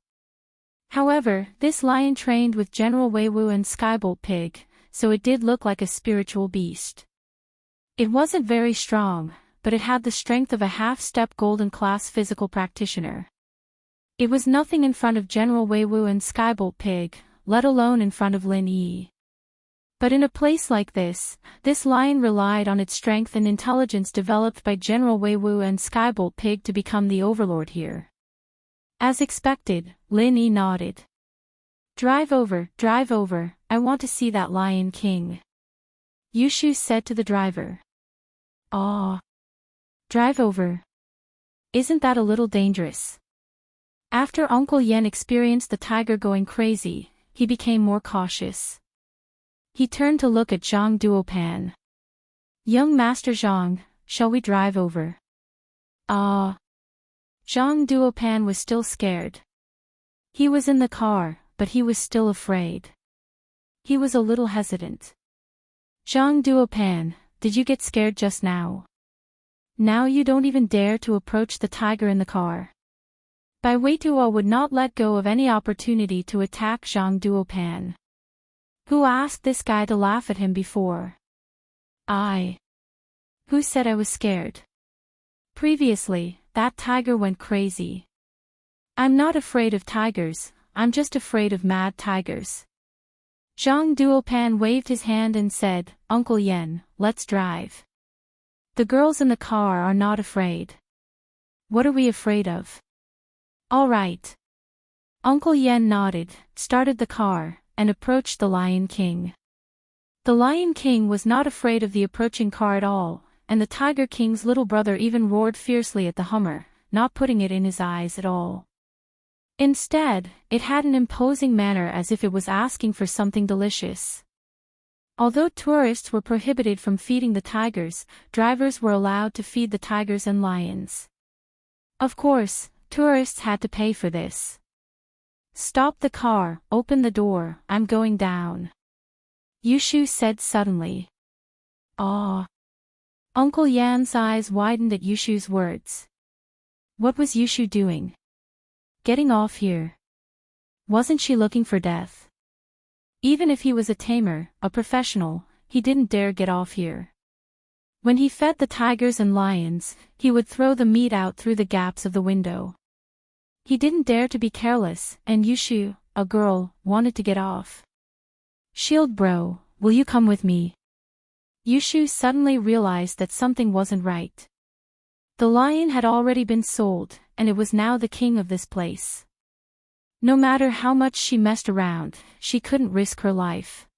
However, this lion trained with General Weiwu and Skybolt Pig, so it did look like a spiritual beast. It wasn't very strong, but it had the strength of a half-step golden class physical practitioner. It was nothing in front of General Weiwu and Skybolt Pig, let alone in front of Lin Yi. But in a place like this lion relied on its strength and intelligence developed by General Weiwu and Skybolt Pig to become the overlord here. As expected, Lin Yi nodded. Drive over, I want to see that Lion King. Yushu said to the driver. Aw. Drive over. Isn't that a little dangerous? After Uncle Yen experienced the tiger going crazy, he became more cautious. He turned to look at Zhang Duopan. Young Master Zhang, shall we drive over? Ah. Zhang Duopan was still scared. He was in the car, but he was still afraid. He was a little hesitant. Zhang Duopan, did you get scared just now? Now you don't even dare to approach the tiger in the car. Bai Weitua would not let go of any opportunity to attack Zhang Duopan. Who asked this guy to laugh at him before? I. Who said I was scared? Previously, that tiger went crazy. I'm not afraid of tigers, I'm just afraid of mad tigers. Zhang Duopan waved his hand and said, Uncle Yen, let's drive. The girls in the car are not afraid. What are we afraid of? All right. Uncle Yen nodded, started the car, and approached the Lion King. The Lion King was not afraid of the approaching car at all, and the Tiger King's little brother even roared fiercely at the Hummer, not putting it in his eyes at all. Instead, it had an imposing manner as if it was asking for something delicious. Although tourists were prohibited from feeding the tigers, drivers were allowed to feed the tigers and lions. Of course, tourists had to pay for this. Stop the car, open the door, I'm going down. Yushu said suddenly. Ah. Uncle Yan's eyes widened at Yushu's words. What was Yushu doing? Getting off here. Wasn't she looking for death? Even if he was a tamer, a professional, he didn't dare get off here. When he fed the tigers and lions, he would throw the meat out through the gaps of the window. He didn't dare to be careless, and Yushu, a girl, wanted to get off. Shield bro, will you come with me? Yushu suddenly realized that something wasn't right. The lion had already been sold, and it was now the king of this place. No matter how much she messed around, she couldn't risk her life.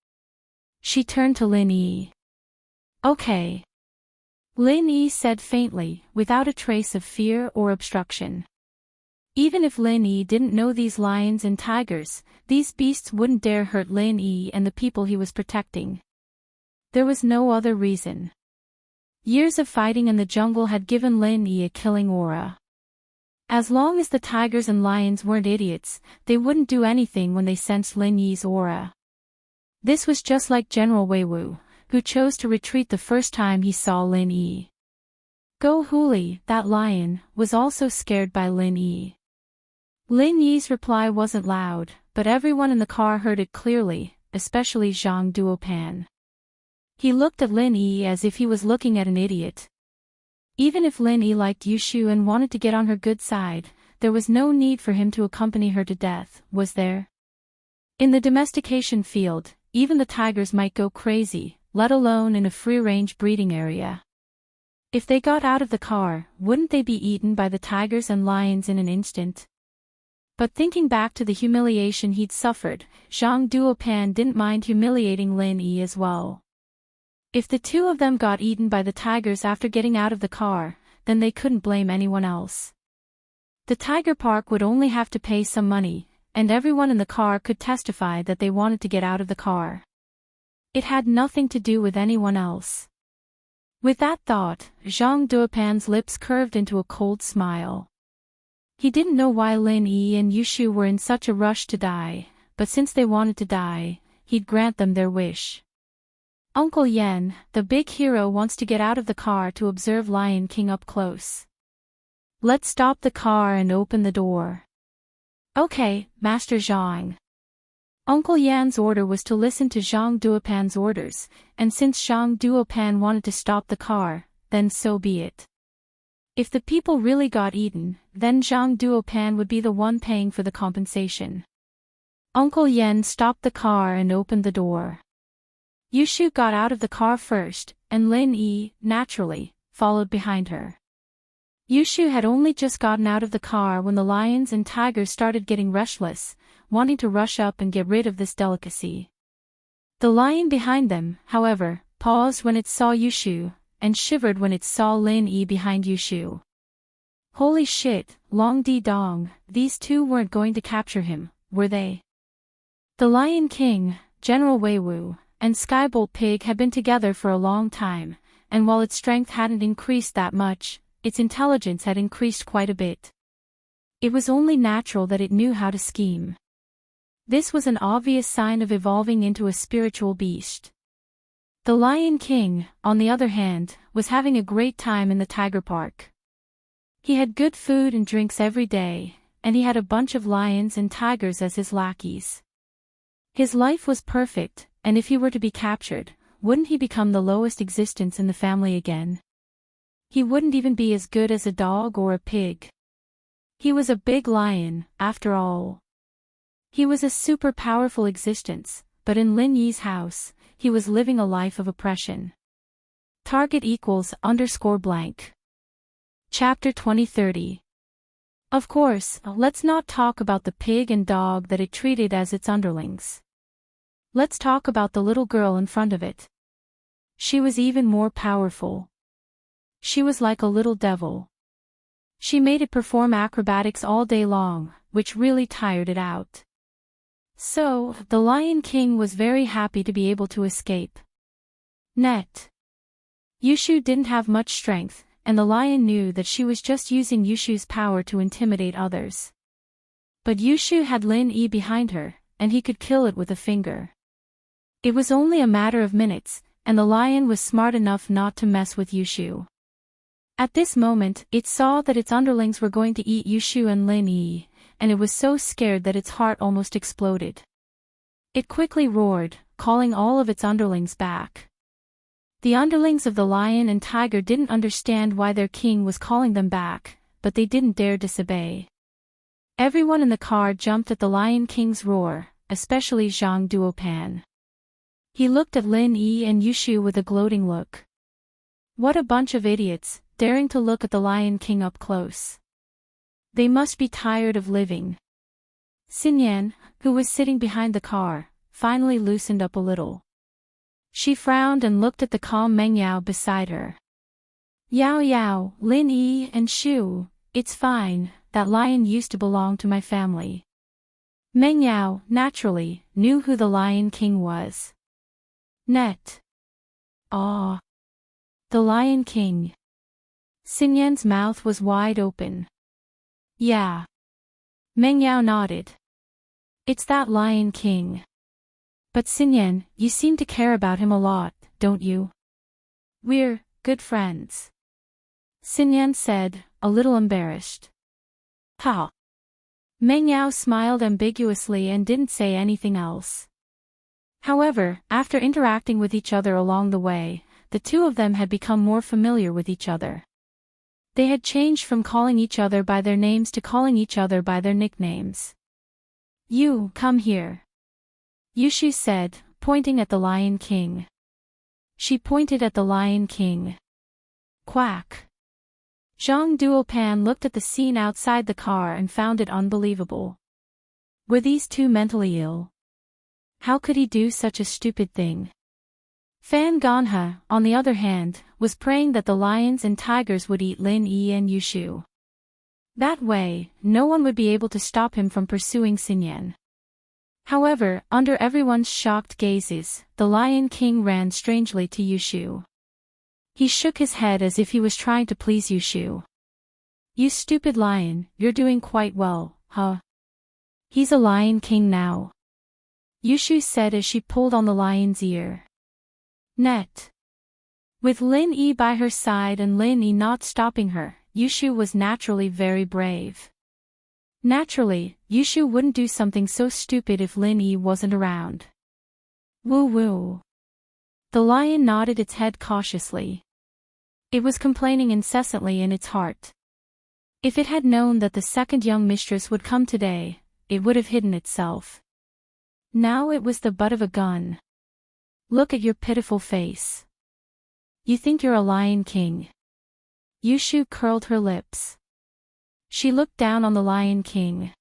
She turned to Lin Yi. Okay. Lin Yi said faintly, without a trace of fear or obstruction. Even if Lin Yi didn't know these lions and tigers, these beasts wouldn't dare hurt Lin Yi and the people he was protecting. There was no other reason. Years of fighting in the jungle had given Lin Yi a killing aura. As long as the tigers and lions weren't idiots, they wouldn't do anything when they sensed Lin Yi's aura. This was just like General Wei Wu, who chose to retreat the first time he saw Lin Yi. Go Huli, that lion, was also scared by Lin Yi. Lin Yi's reply wasn't loud, but everyone in the car heard it clearly, especially Zhang Duopan. He looked at Lin Yi as if he was looking at an idiot. Even if Lin Yi liked Yushu and wanted to get on her good side, there was no need for him to accompany her to death, was there? In the domestication field, even the tigers might go crazy, let alone in a free-range breeding area. If they got out of the car, wouldn't they be eaten by the tigers and lions in an instant? But thinking back to the humiliation he'd suffered, Zhang Duopan didn't mind humiliating Lin Yi as well. If the two of them got eaten by the tigers after getting out of the car, then they couldn't blame anyone else. The tiger park would only have to pay some money, and everyone in the car could testify that they wanted to get out of the car. It had nothing to do with anyone else. With that thought, Zhang Duopan's lips curved into a cold smile. He didn't know why Lin Yi and Yushu were in such a rush to die, but since they wanted to die, he'd grant them their wish. Uncle Yen, the big hero, wants to get out of the car to observe Lion King up close. Let's stop the car and open the door. Okay, Master Zhang. Uncle Yan's order was to listen to Zhang Duopan's orders, and since Zhang Duopan wanted to stop the car, then so be it. If the people really got eaten, then Zhang Duopan would be the one paying for the compensation. Uncle Yen stopped the car and opened the door. Yushu got out of the car first, and Lin Yi, naturally, followed behind her. Yushu had only just gotten out of the car when the lions and tigers started getting restless, wanting to rush up and get rid of this delicacy. The lion behind them, however, paused when it saw Yushu, and shivered when it saw Lin Yi behind Yushu. Holy shit, Long Di Dong, these two weren't going to capture him, were they? The Lion King, General Wei Wu, and Skybolt Pig had been together for a long time, and while its strength hadn't increased that much, its intelligence had increased quite a bit. It was only natural that it knew how to scheme. This was an obvious sign of evolving into a spiritual beast. The Lion King, on the other hand, was having a great time in the Tiger Park. He had good food and drinks every day, and he had a bunch of lions and tigers as his lackeys. His life was perfect, and if he were to be captured, wouldn't he become the lowest existence in the family again? He wouldn't even be as good as a dog or a pig. He was a big lion, after all. He was a super powerful existence, but in Lin Yi's house, he was living a life of oppression. Target =_blank. Chapter 2030. Of course, let's not talk about the pig and dog that it treated as its underlings. Let's talk about the little girl in front of it. She was even more powerful. She was like a little devil. She made it perform acrobatics all day long, which really tired it out. So, the Lion King was very happy to be able to escape. Yushu didn't have much strength, and the lion knew that she was just using Yushu's power to intimidate others. But Yushu had Lin Yi behind her, and he could kill it with a finger. It was only a matter of minutes, and the lion was smart enough not to mess with Yushu. At this moment, it saw that its underlings were going to eat Yushu and Lin Yi, and it was so scared that its heart almost exploded. It quickly roared, calling all of its underlings back. The underlings of the lion and tiger didn't understand why their king was calling them back, but they didn't dare disobey. Everyone in the car jumped at the Lion King's roar, especially Zhang Duopan. He looked at Lin Yi and Yushu with a gloating look. What a bunch of idiots, daring to look at the Lion King up close. They must be tired of living. Xinyan, who was sitting behind the car, finally loosened up a little. She frowned and looked at the calm Meng Yao beside her. Yao Yao, Lin Yi and Shu, it's fine, that lion used to belong to my family. Meng Yao, naturally, knew who the Lion King was. Net. Ah. The Lion King. Xinyan's mouth was wide open. Yeah. Meng Yao nodded. It's that Lion King. But Xinyan, you seem to care about him a lot, don't you? We're good friends. Xinyan said, a little embarrassed. Ha. Meng Yao smiled ambiguously and didn't say anything else. However, after interacting with each other along the way, the two of them had become more familiar with each other. They had changed from calling each other by their names to calling each other by their nicknames. You, come here. Yushu said, pointing at the Lion King. She pointed at the Lion King. Quack. Zhang Duopan looked at the scene outside the car and found it unbelievable. Were these two mentally ill? How could he do such a stupid thing? Fan Ganhe, on the other hand, was praying that the lions and tigers would eat Lin Yi and Yushu. That way, no one would be able to stop him from pursuing Xinyan. However, under everyone's shocked gazes, the Lion King ran strangely to Yushu. He shook his head as if he was trying to please Yushu. You stupid lion, you're doing quite well, huh? He's a Lion King now. Yushu said as she pulled on the lion's ear. Net. With Lin Yi by her side and Lin Yi not stopping her, Yushu was naturally very brave. Naturally, Yushu wouldn't do something so stupid if Lin Yi wasn't around. Woo woo. The lion nodded its head cautiously. It was complaining incessantly in its heart. If it had known that the second young mistress would come today, it would have hidden itself. Now it was the butt of a gun. Look at your pitiful face. You think you're a Lion King? Yushu curled her lips. She looked down on the Lion King.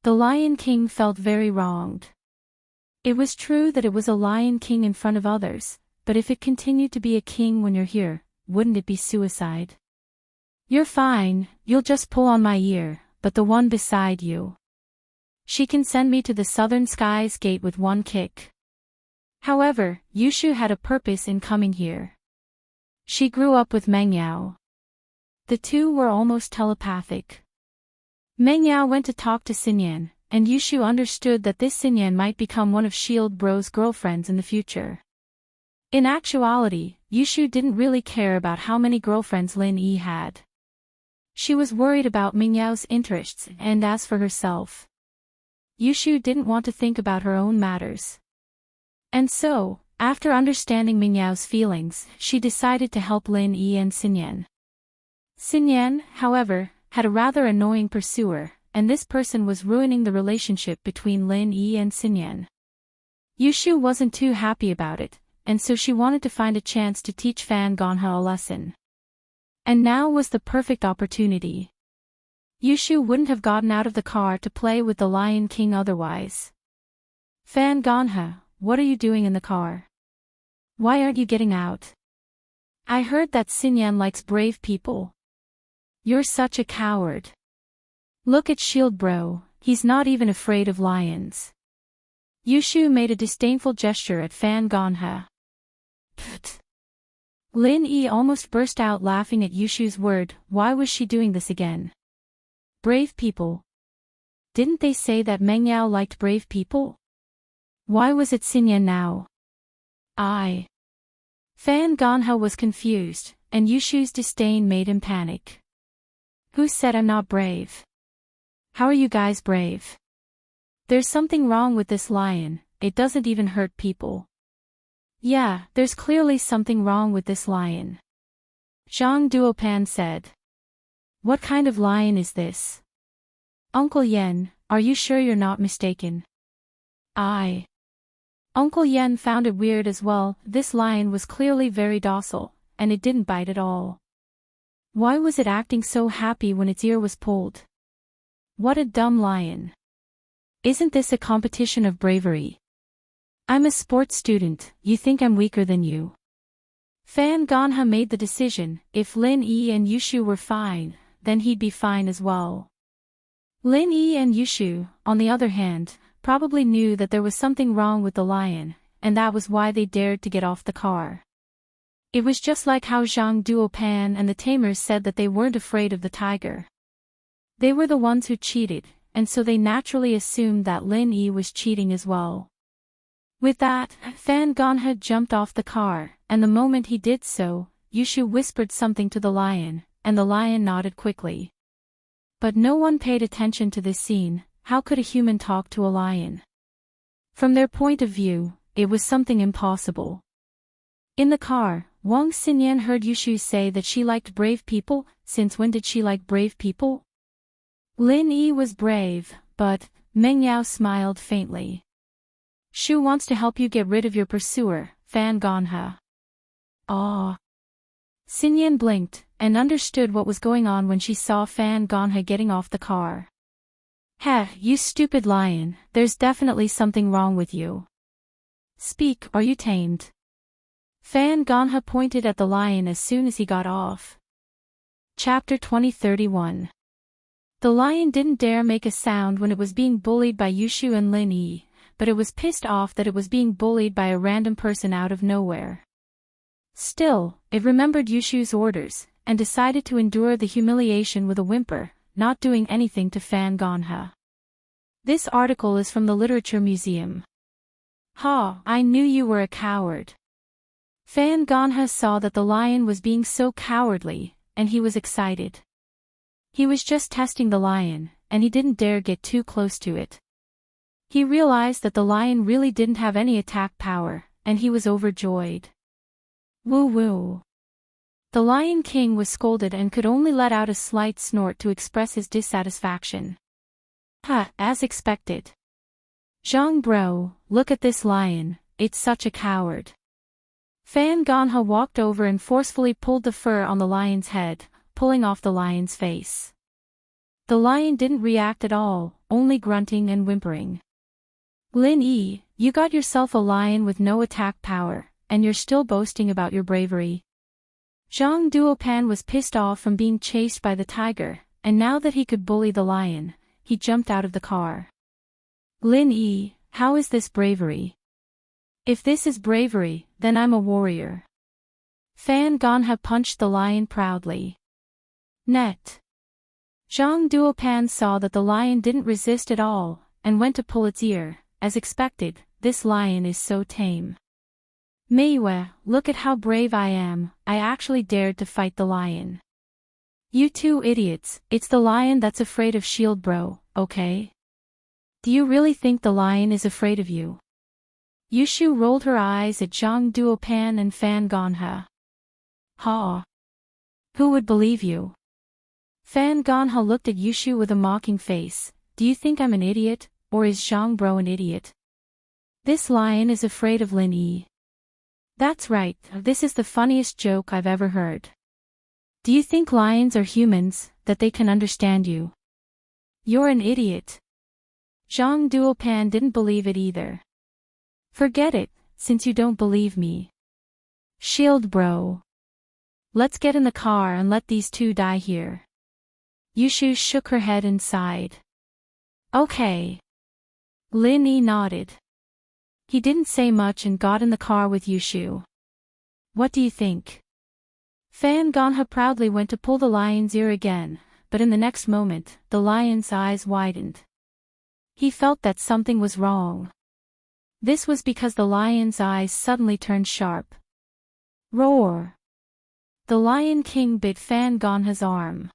The Lion King felt very wronged. It was true that it was a Lion King in front of others, but if it continued to be a king when you're here, wouldn't it be suicide? You're fine, you'll just pull on my ear, but the one beside you. She can send me to the southern skies gate with one kick. However, Yushu had a purpose in coming here. She grew up with Meng Yao. The two were almost telepathic. Meng Yao went to talk to Xinyan, and Yushu understood that this Xinyan might become one of Shield Bro's girlfriends in the future. In actuality, Yushu didn't really care about how many girlfriends Lin Yi had. She was worried about Meng Yao's interests, and as for herself, Yushu didn't want to think about her own matters. And so, after understanding Meng Yao's feelings, she decided to help Lin Yi and Xinyan. Xinyan, however, had a rather annoying pursuer, and this person was ruining the relationship between Lin Yi and Xinyan. Yushu wasn't too happy about it, and so she wanted to find a chance to teach Fan Ganhe a lesson. And now was the perfect opportunity. Yushu wouldn't have gotten out of the car to play with the Lion King otherwise. Fan Ganhe, what are you doing in the car? Why aren't you getting out? I heard that Xinyan likes brave people. You're such a coward. Look at Shield Bro, he's not even afraid of lions. Yushu made a disdainful gesture at Fan Ganhe. Pfft. Lin Yi almost burst out laughing at Yushu's word. Why was she doing this again? Brave people. Didn't they say that Meng Yao liked brave people? Why was it Xinyan now? Fan Ganhe was confused, and Yushu's disdain made him panic. Who said I'm not brave? How are you guys brave? There's something wrong with this lion, it doesn't even hurt people. Yeah, there's clearly something wrong with this lion. Zhang Duopan said. What kind of lion is this? Uncle Yen, are you sure you're not mistaken? Uncle Yen found it weird as well. This lion was clearly very docile, and it didn't bite at all. Why was it acting so happy when its ear was pulled? What a dumb lion. Isn't this a competition of bravery? I'm a sports student, you think I'm weaker than you? Fan Ganha made the decision, if Lin Yi and Yushu were fine, then he'd be fine as well. Lin Yi and Yushu, on the other hand, probably knew that there was something wrong with the lion, and that was why they dared to get off the car. It was just like how Zhang Duopan and the tamers said that they weren't afraid of the tiger. They were the ones who cheated, and so they naturally assumed that Lin Yi was cheating as well. With that, Fan Ganha jumped off the car, and the moment he did so, Yushu whispered something to the lion, and the lion nodded quickly. But no one paid attention to this scene. How could a human talk to a lion? From their point of view, it was something impossible. In the car, Wang Xinyan heard Yushu say that she liked brave people. Since when did she like brave people? Lin Yi was brave, but Meng Yao smiled faintly. Shu wants to help you get rid of your pursuer, Fan Ganha. Ah. Xinyan blinked, and understood what was going on when she saw Fan Ganha getting off the car. Heh, you stupid lion, there's definitely something wrong with you. Speak, are you tamed? Fan Ganha pointed at the lion as soon as he got off. Chapter 2031. The lion didn't dare make a sound when it was being bullied by Yushu and Lin Yi, but it was pissed off that it was being bullied by a random person out of nowhere. Still, it remembered Yushu's orders, and decided to endure the humiliation with a whimper, not doing anything to Fan Ganha. This article is from the Literature Museum. Ha, I knew you were a coward. Fan Ganha saw that the lion was being so cowardly, and he was excited. He was just testing the lion, and he didn't dare get too close to it. He realized that the lion really didn't have any attack power, and he was overjoyed. Woo woo. The Lion King was scolded and could only let out a slight snort to express his dissatisfaction. Ha, as expected. Zhang bro, look at this lion, it's such a coward. Fan Ganha walked over and forcefully pulled the fur on the lion's head, pulling off the lion's face. The lion didn't react at all, only grunting and whimpering. Lin Yi, you got yourself a lion with no attack power, and you're still boasting about your bravery. Zhang Duopan was pissed off from being chased by the tiger, and now that he could bully the lion, he jumped out of the car. Lin Yi, how is this bravery? If this is bravery, then I'm a warrior. Fan Ganha punched the lion proudly. Net. Zhang Duopan saw that the lion didn't resist at all, and went to pull its ear. As expected, this lion is so tame. Meiwe, look at how brave I am, I actually dared to fight the lion. You two idiots, it's the lion that's afraid of Shield bro, okay? Do you really think the lion is afraid of you? Yushu rolled her eyes at Zhang Duopan and Fan Ganha. Ha! Who would believe you? Fan Ganha looked at Yushu with a mocking face. Do you think I'm an idiot, or is Zhang bro an idiot? This lion is afraid of Lin Yi. That's right, this is the funniest joke I've ever heard. Do you think lions are humans, that they can understand you? You're an idiot. Zhang Duopan didn't believe it either. Forget it, since you don't believe me. Shield bro. Let's get in the car and let these two die here. Yushu shook her head and sighed. Okay. Lin Yi nodded. He didn't say much and got in the car with Yushu. What do you think? Fan Ganha proudly went to pull the lion's ear again, but in the next moment, the lion's eyes widened. He felt that something was wrong. This was because the lion's eyes suddenly turned sharp. Roar! The Lion King bit Fan Ganha's arm.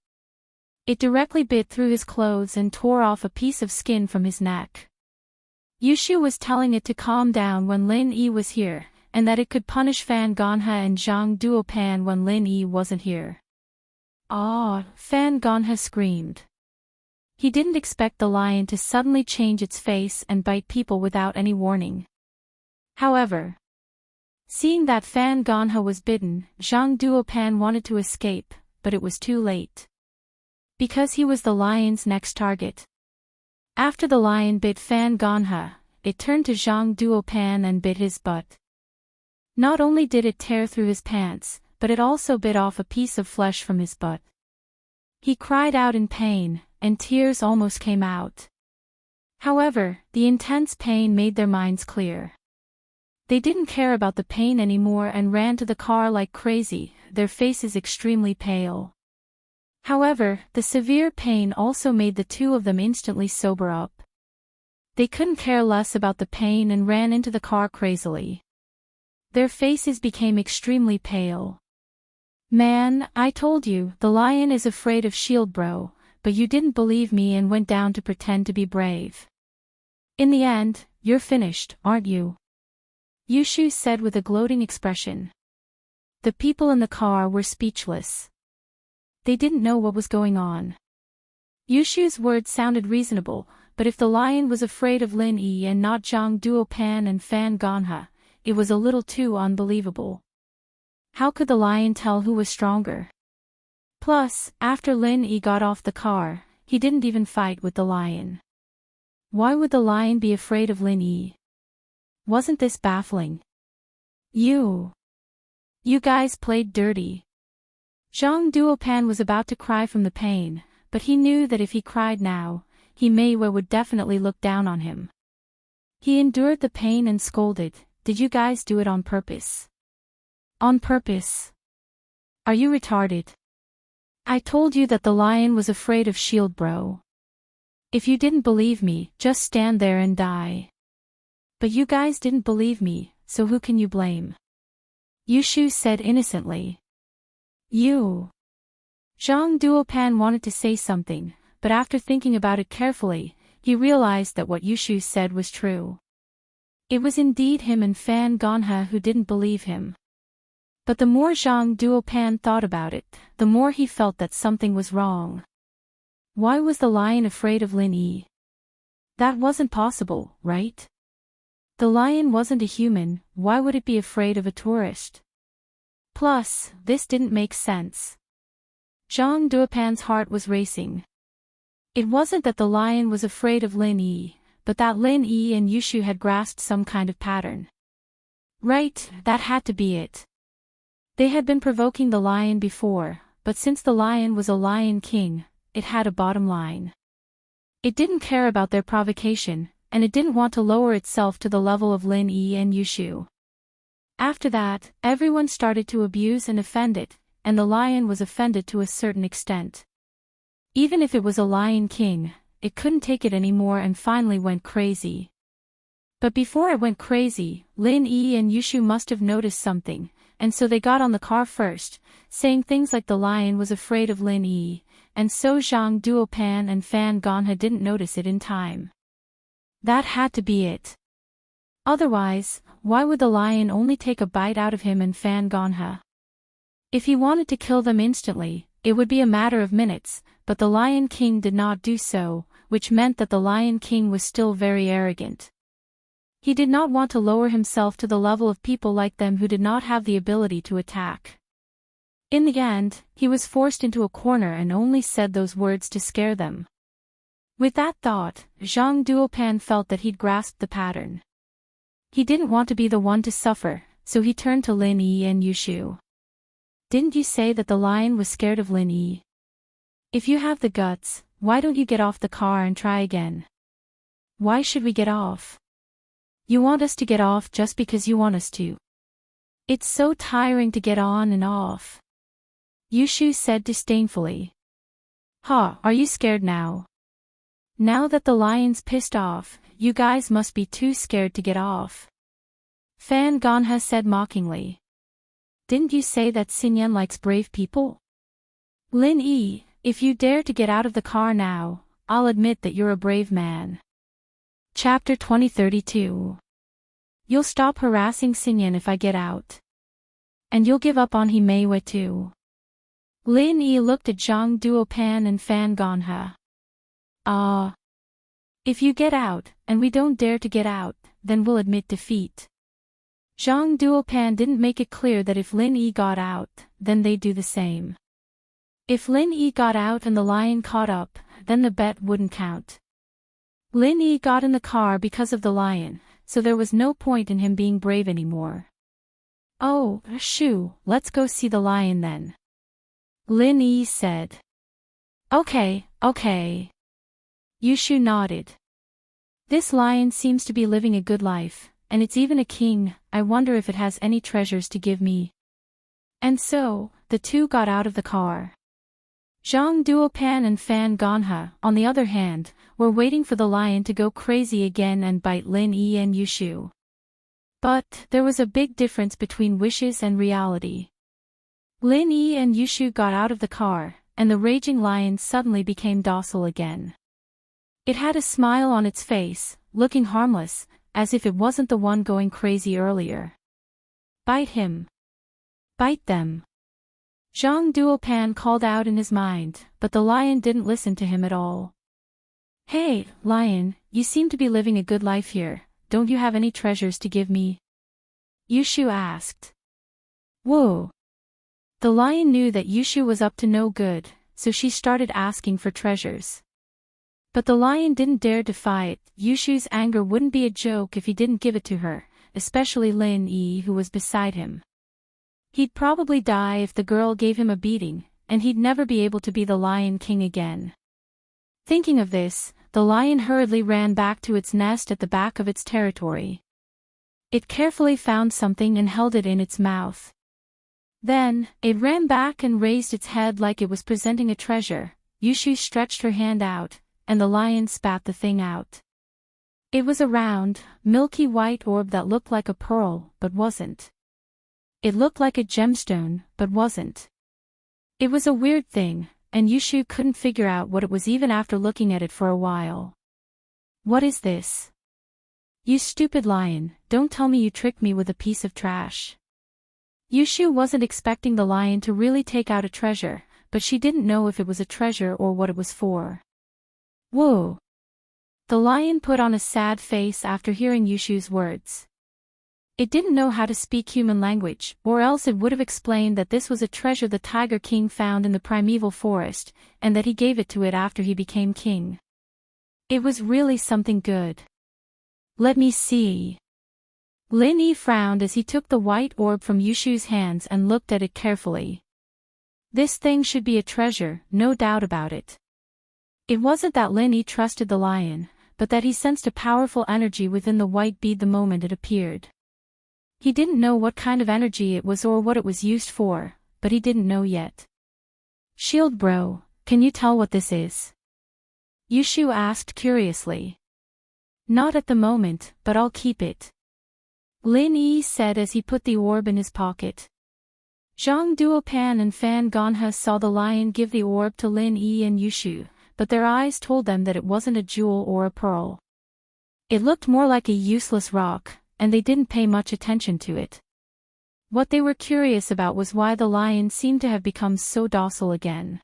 It directly bit through his clothes and tore off a piece of skin from his neck. Yushu was telling it to calm down when Lin Yi was here, and that it could punish Fan Ganha and Zhang Duopan when Lin Yi wasn't here. Ah! Fan Ganha screamed. He didn't expect the lion to suddenly change its face and bite people without any warning. However, seeing that Fan Ganha was bitten, Zhang Duopan wanted to escape, but it was too late. Because he was the lion's next target. After the lion bit Fan Ganha, it turned to Zhang Duopan and bit his butt. Not only did it tear through his pants, but it also bit off a piece of flesh from his butt. He cried out in pain, and tears almost came out. However, the intense pain made their minds clear. They didn't care about the pain anymore and ran to the car like crazy, their faces extremely pale. However, the severe pain also made the two of them instantly sober up. They couldn't care less about the pain and ran into the car crazily. Their faces became extremely pale. Man, I told you, the lion is afraid of Shield Bro, but you didn't believe me and went down to pretend to be brave. In the end, you're finished, aren't you? Yushu said with a gloating expression. The people in the car were speechless. They didn't know what was going on. Yushu's words sounded reasonable, but if the lion was afraid of Lin Yi and not Zhang Duopan and Fan Ganha, it was a little too unbelievable. How could the lion tell who was stronger? Plus, after Lin Yi got off the car, he didn't even fight with the lion. Why would the lion be afraid of Lin Yi? Wasn't this baffling? You guys played dirty. Zhang Duopan was about to cry from the pain, but he knew that if he cried now, Meiwa would definitely look down on him. He endured the pain and scolded, "Did you guys do it on purpose?" On purpose? Are you retarded? I told you that the lion was afraid of Shield Bro. If you didn't believe me, just stand there and die. But you guys didn't believe me, so who can you blame? Yushu said innocently. You. Zhang Duopan wanted to say something, but after thinking about it carefully, he realized that what Yushu said was true. It was indeed him and Fan Ganha who didn't believe him. But the more Zhang Duopan thought about it, the more he felt that something was wrong. Why was the lion afraid of Lin Yi? That wasn't possible, right? The lion wasn't a human, why would it be afraid of a tourist? Plus, this didn't make sense. Zhang Duopan's heart was racing. It wasn't that the lion was afraid of Lin Yi, but that Lin Yi and Yushu had grasped some kind of pattern. Right, that had to be it. They had been provoking the lion before, but since the lion was a lion king, it had a bottom line. It didn't care about their provocation, and it didn't want to lower itself to the level of Lin Yi and Yushu. After that, everyone started to abuse and offend it, and the lion was offended to a certain extent. Even if it was a lion king, it couldn't take it anymore and finally went crazy. But before it went crazy, Lin Yi and Yushu must have noticed something, and so they got on the car first, saying things like the lion was afraid of Lin Yi, and so Zhang Duopan and Fan Ganha didn't notice it in time. That had to be it. Otherwise, why would the lion only take a bite out of him and Fan Ganha? If he wanted to kill them instantly, it would be a matter of minutes, but the Lion King did not do so, which meant that the Lion King was still very arrogant. He did not want to lower himself to the level of people like them who did not have the ability to attack. In the end, he was forced into a corner and only said those words to scare them. With that thought, Zhang Duopan felt that he'd grasped the pattern. He didn't want to be the one to suffer, so he turned to Lin Yi and Yushu. Didn't you say that the lion was scared of Lin Yi? If you have the guts, why don't you get off the car and try again? Why should we get off? You want us to get off just because you want us to. It's so tiring to get on and off. Yushu said disdainfully. Are you scared now? Now that the lion's pissed off, you guys must be too scared to get off. Fan Ganha said mockingly. Didn't you say that Xinyan likes brave people? Lin Yi, if you dare to get out of the car now, I'll admit that you're a brave man. Chapter 2032. You'll stop harassing Xinyan if I get out. And you'll give up on Meiwa too. Lin Yi looked at Zhang Duopan and Fan Ganha. If you get out, and we don't dare to get out, then we'll admit defeat. Zhang Duopan didn't make it clear that if Lin Yi got out, then they'd do the same. If Lin Yi got out and the lion caught up, then the bet wouldn't count. Lin Yi got in the car because of the lion, so there was no point in him being brave anymore. Oh, shoo, let's go see the lion then. Lin Yi said. Okay. Yushu nodded. This lion seems to be living a good life, and it's even a king. I wonder if it has any treasures to give me. And so, the two got out of the car. Zhang Duopan and Fan Ganhe, on the other hand, were waiting for the lion to go crazy again and bite Lin Yi and Yushu. But there was a big difference between wishes and reality. Lin Yi and Yushu got out of the car, and the raging lion suddenly became docile again. It had a smile on its face, looking harmless, as if it wasn't the one going crazy earlier. Bite him. Bite them. Zhang Duopan called out in his mind, but the lion didn't listen to him at all. Hey, lion, you seem to be living a good life here, don't you have any treasures to give me? Yushu asked. Whoa. The lion knew that Yushu was up to no good, so she started asking for treasures. But the lion didn't dare defy it. Yushu's anger wouldn't be a joke if he didn't give it to her, especially Lin Yi who was beside him. He'd probably die if the girl gave him a beating, and he'd never be able to be the Lion King again. Thinking of this, the lion hurriedly ran back to its nest at the back of its territory. It carefully found something and held it in its mouth. Then, it ran back and raised its head like it was presenting a treasure. Yushu stretched her hand out, and the lion spat the thing out. It was a round, milky white orb that looked like a pearl, but wasn't. It looked like a gemstone, but wasn't. It was a weird thing, and Yushu couldn't figure out what it was even after looking at it for a while. What is this? You stupid lion, don't tell me you tricked me with a piece of trash. Yushu wasn't expecting the lion to really take out a treasure, but she didn't know if it was a treasure or what it was for. Whoa! The lion put on a sad face after hearing Yushu's words. It didn't know how to speak human language, or else it would have explained that this was a treasure the Tiger King found in the primeval forest, and that he gave it to it after he became king. It was really something good. Let me see. Lin Yi frowned as he took the white orb from Yushu's hands and looked at it carefully. This thing should be a treasure, no doubt about it. It wasn't that Lin Yi trusted the lion, but that he sensed a powerful energy within the white bead the moment it appeared. He didn't know what kind of energy it was or what it was used for, but he didn't know yet. Shield bro, can you tell what this is? Yushu asked curiously. Not at the moment, but I'll keep it. Lin Yi said as he put the orb in his pocket. Zhang Duopan and Fan Ganhe saw the lion give the orb to Lin Yi and Yushu, but their eyes told them that it wasn't a jewel or a pearl. It looked more like a useless rock, and they didn't pay much attention to it. What they were curious about was why the lion seemed to have become so docile again.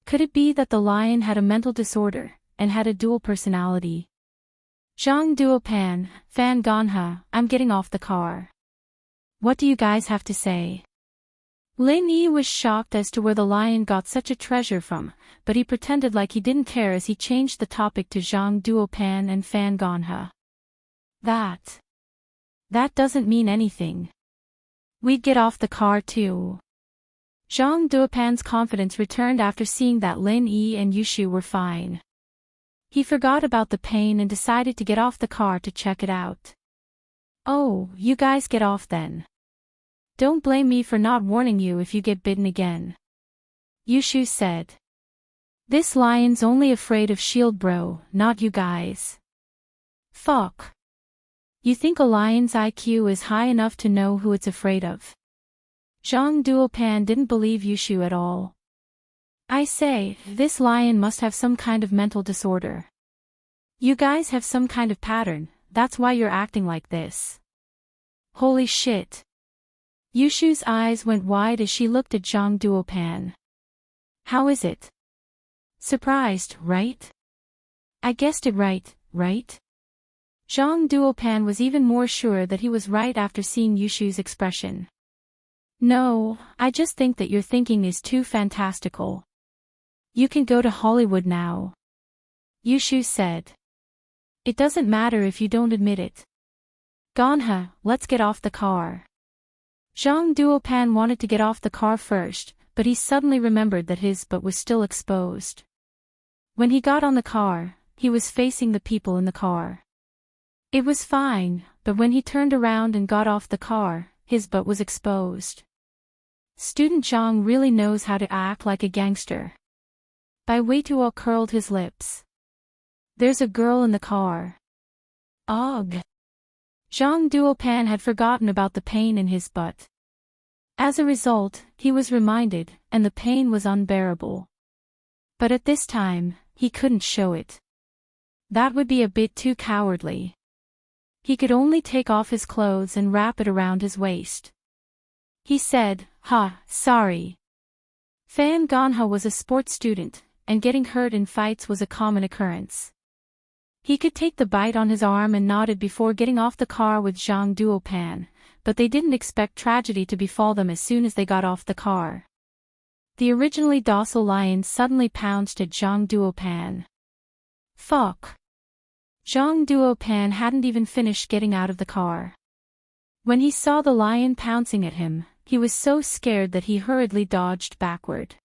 Could it be that the lion had a mental disorder, and had a dual personality? Zhang Duopan, Fan Ganhe, I'm getting off the car. What do you guys have to say? Lin Yi was shocked as to where the lion got such a treasure from, but he pretended like he didn't care as he changed the topic to Zhang Duopan and Fan Ganhe. That doesn't mean anything. We'd get off the car too. Zhang Duopan's confidence returned after seeing that Lin Yi and Yushu were fine. He forgot about the pain and decided to get off the car to check it out. Oh, you guys get off then. Don't blame me for not warning you if you get bitten again. Yushu said. This lion's only afraid of Shield bro, not you guys. Fuck. You think a lion's IQ is high enough to know who it's afraid of? Zhang Duopan didn't believe Yushu at all. I say, this lion must have some kind of mental disorder. You guys have some kind of pattern, that's why you're acting like this. Holy shit. Yushu's eyes went wide as she looked at Zhang Duopan. How is it? Surprised, right? I guessed it right? Zhang Duopan was even more sure that he was right after seeing Yushu's expression. No, I just think that your thinking is too fantastical. You can go to Hollywood now. Yushu said. It doesn't matter if you don't admit it. Ganha, let's get off the car. Zhang Duopan wanted to get off the car first, but he suddenly remembered that his butt was still exposed. When he got on the car, he was facing the people in the car. It was fine, but when he turned around and got off the car, his butt was exposed. Student Zhang really knows how to act like a gangster. Bai Weituo curled his lips. There's a girl in the car. Ugh. Zhang Duopan had forgotten about the pain in his butt. As a result, he was reminded, and the pain was unbearable. But at this time, he couldn't show it. That would be a bit too cowardly. He could only take off his clothes and wrap it around his waist. He said, sorry. Fan Ganha was a sports student, and getting hurt in fights was a common occurrence. He could take the bite on his arm and nodded before getting off the car with Zhang Duopan, but they didn't expect tragedy to befall them as soon as they got off the car. The originally docile lion suddenly pounced at Zhang Duopan. Fuck. Zhang Duopan hadn't even finished getting out of the car. When he saw the lion pouncing at him, he was so scared that he hurriedly dodged backward.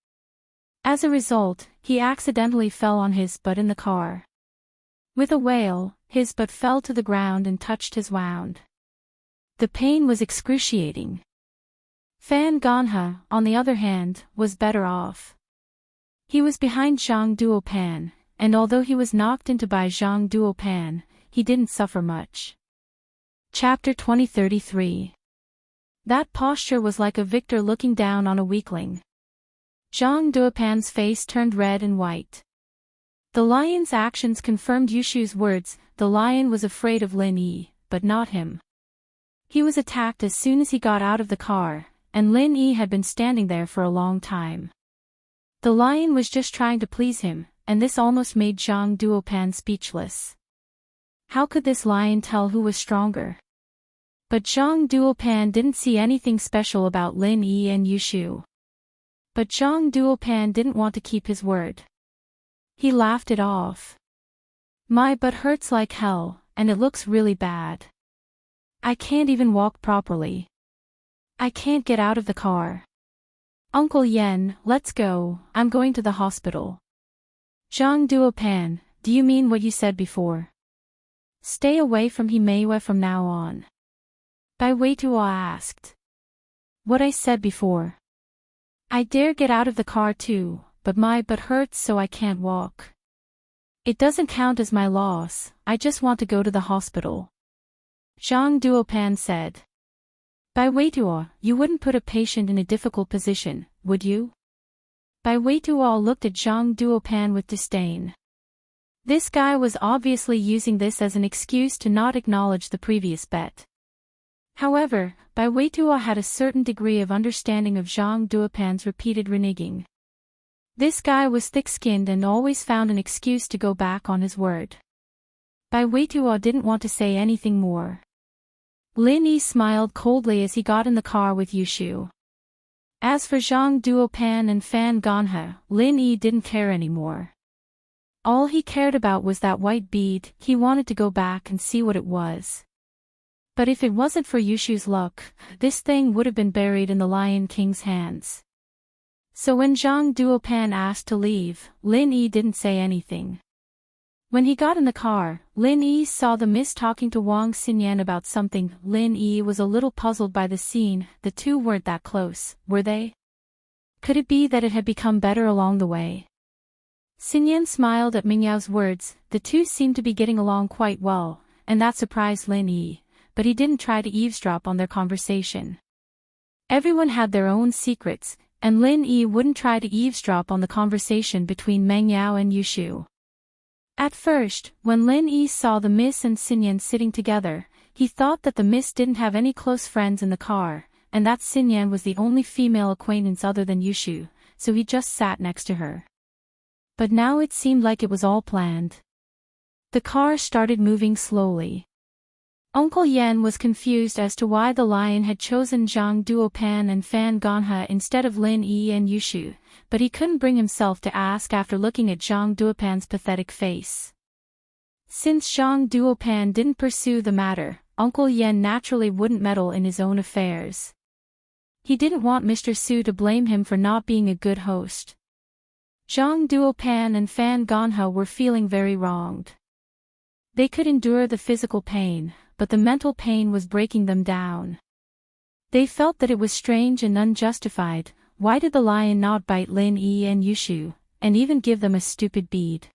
As a result, he accidentally fell on his butt in the car. With a wail, his butt fell to the ground and touched his wound. The pain was excruciating. Fan Ganha, on the other hand, was better off. He was behind Zhang Duopan, and although he was knocked into by Zhang Duopan, he didn't suffer much. Chapter 2033. That posture was like a victor looking down on a weakling. Zhang Duopan's face turned red and white. The lion's actions confirmed Yushu's words. The lion was afraid of Lin Yi, but not him. He was attacked as soon as he got out of the car, and Lin Yi had been standing there for a long time. The lion was just trying to please him, and this almost made Zhang Duopan speechless. How could this lion tell who was stronger? But Zhang Duopan didn't see anything special about Lin Yi and Yushu. But Zhang Duopan didn't want to keep his word. He laughed it off. My butt hurts like hell, and it looks really bad. I can't even walk properly. I can't get out of the car. Uncle Yen, let's go, I'm going to the hospital. Zhang Duopan, do you mean what you said before? Stay away from Himeiwa from now on. Bai Weituo asked. What I said before. I dare get out of the car too, but my butt hurts so I can't walk. It doesn't count as my loss, I just want to go to the hospital. Zhang Duopan said. Bai Weituo, you wouldn't put a patient in a difficult position, would you? Bai Weituo looked at Zhang Duopan with disdain. This guy was obviously using this as an excuse to not acknowledge the previous bet. However, Bai Weituo had a certain degree of understanding of Zhang Duopan's repeated reneging. This guy was thick-skinned and always found an excuse to go back on his word. Bai Weituo didn't want to say anything more. Lin Yi smiled coldly as he got in the car with Yushu. As for Zhang Duopan and Fan Ganha, Lin Yi didn't care anymore. All he cared about was that white bead. He wanted to go back and see what it was. But if it wasn't for Yushu's luck, this thing would have been buried in the Lion King's hands. So when Zhang Duopan asked to leave, Lin Yi didn't say anything. When he got in the car, Lin Yi saw the miss talking to Wang Xinyan about something. Lin Yi was a little puzzled by the scene. The two weren't that close, were they? Could it be that it had become better along the way? Xinyan smiled at Mingyao's words. The two seemed to be getting along quite well, and that surprised Lin Yi, but he didn't try to eavesdrop on their conversation. Everyone had their own secrets, and Lin Yi wouldn't try to eavesdrop on the conversation between Meng Yao and Yushu. At first, when Lin Yi saw the miss and Xinyan sitting together, he thought that the miss didn't have any close friends in the car, and that Xinyan was the only female acquaintance other than Yushu, so he just sat next to her. But now it seemed like it was all planned. The car started moving slowly. Uncle Yen was confused as to why the lion had chosen Zhang Duopan and Fan Ganhe instead of Lin Yi and Yushu, but he couldn't bring himself to ask after looking at Zhang Duopan's pathetic face. Since Zhang Duopan didn't pursue the matter, Uncle Yen naturally wouldn't meddle in his own affairs. He didn't want Mr. Su to blame him for not being a good host. Zhang Duopan and Fan Ganhe were feeling very wronged. They could endure the physical pain, but the mental pain was breaking them down. They felt that it was strange and unjustified. Why did the lion not bite Lin Yi and Yushu, and even give them a stupid bead?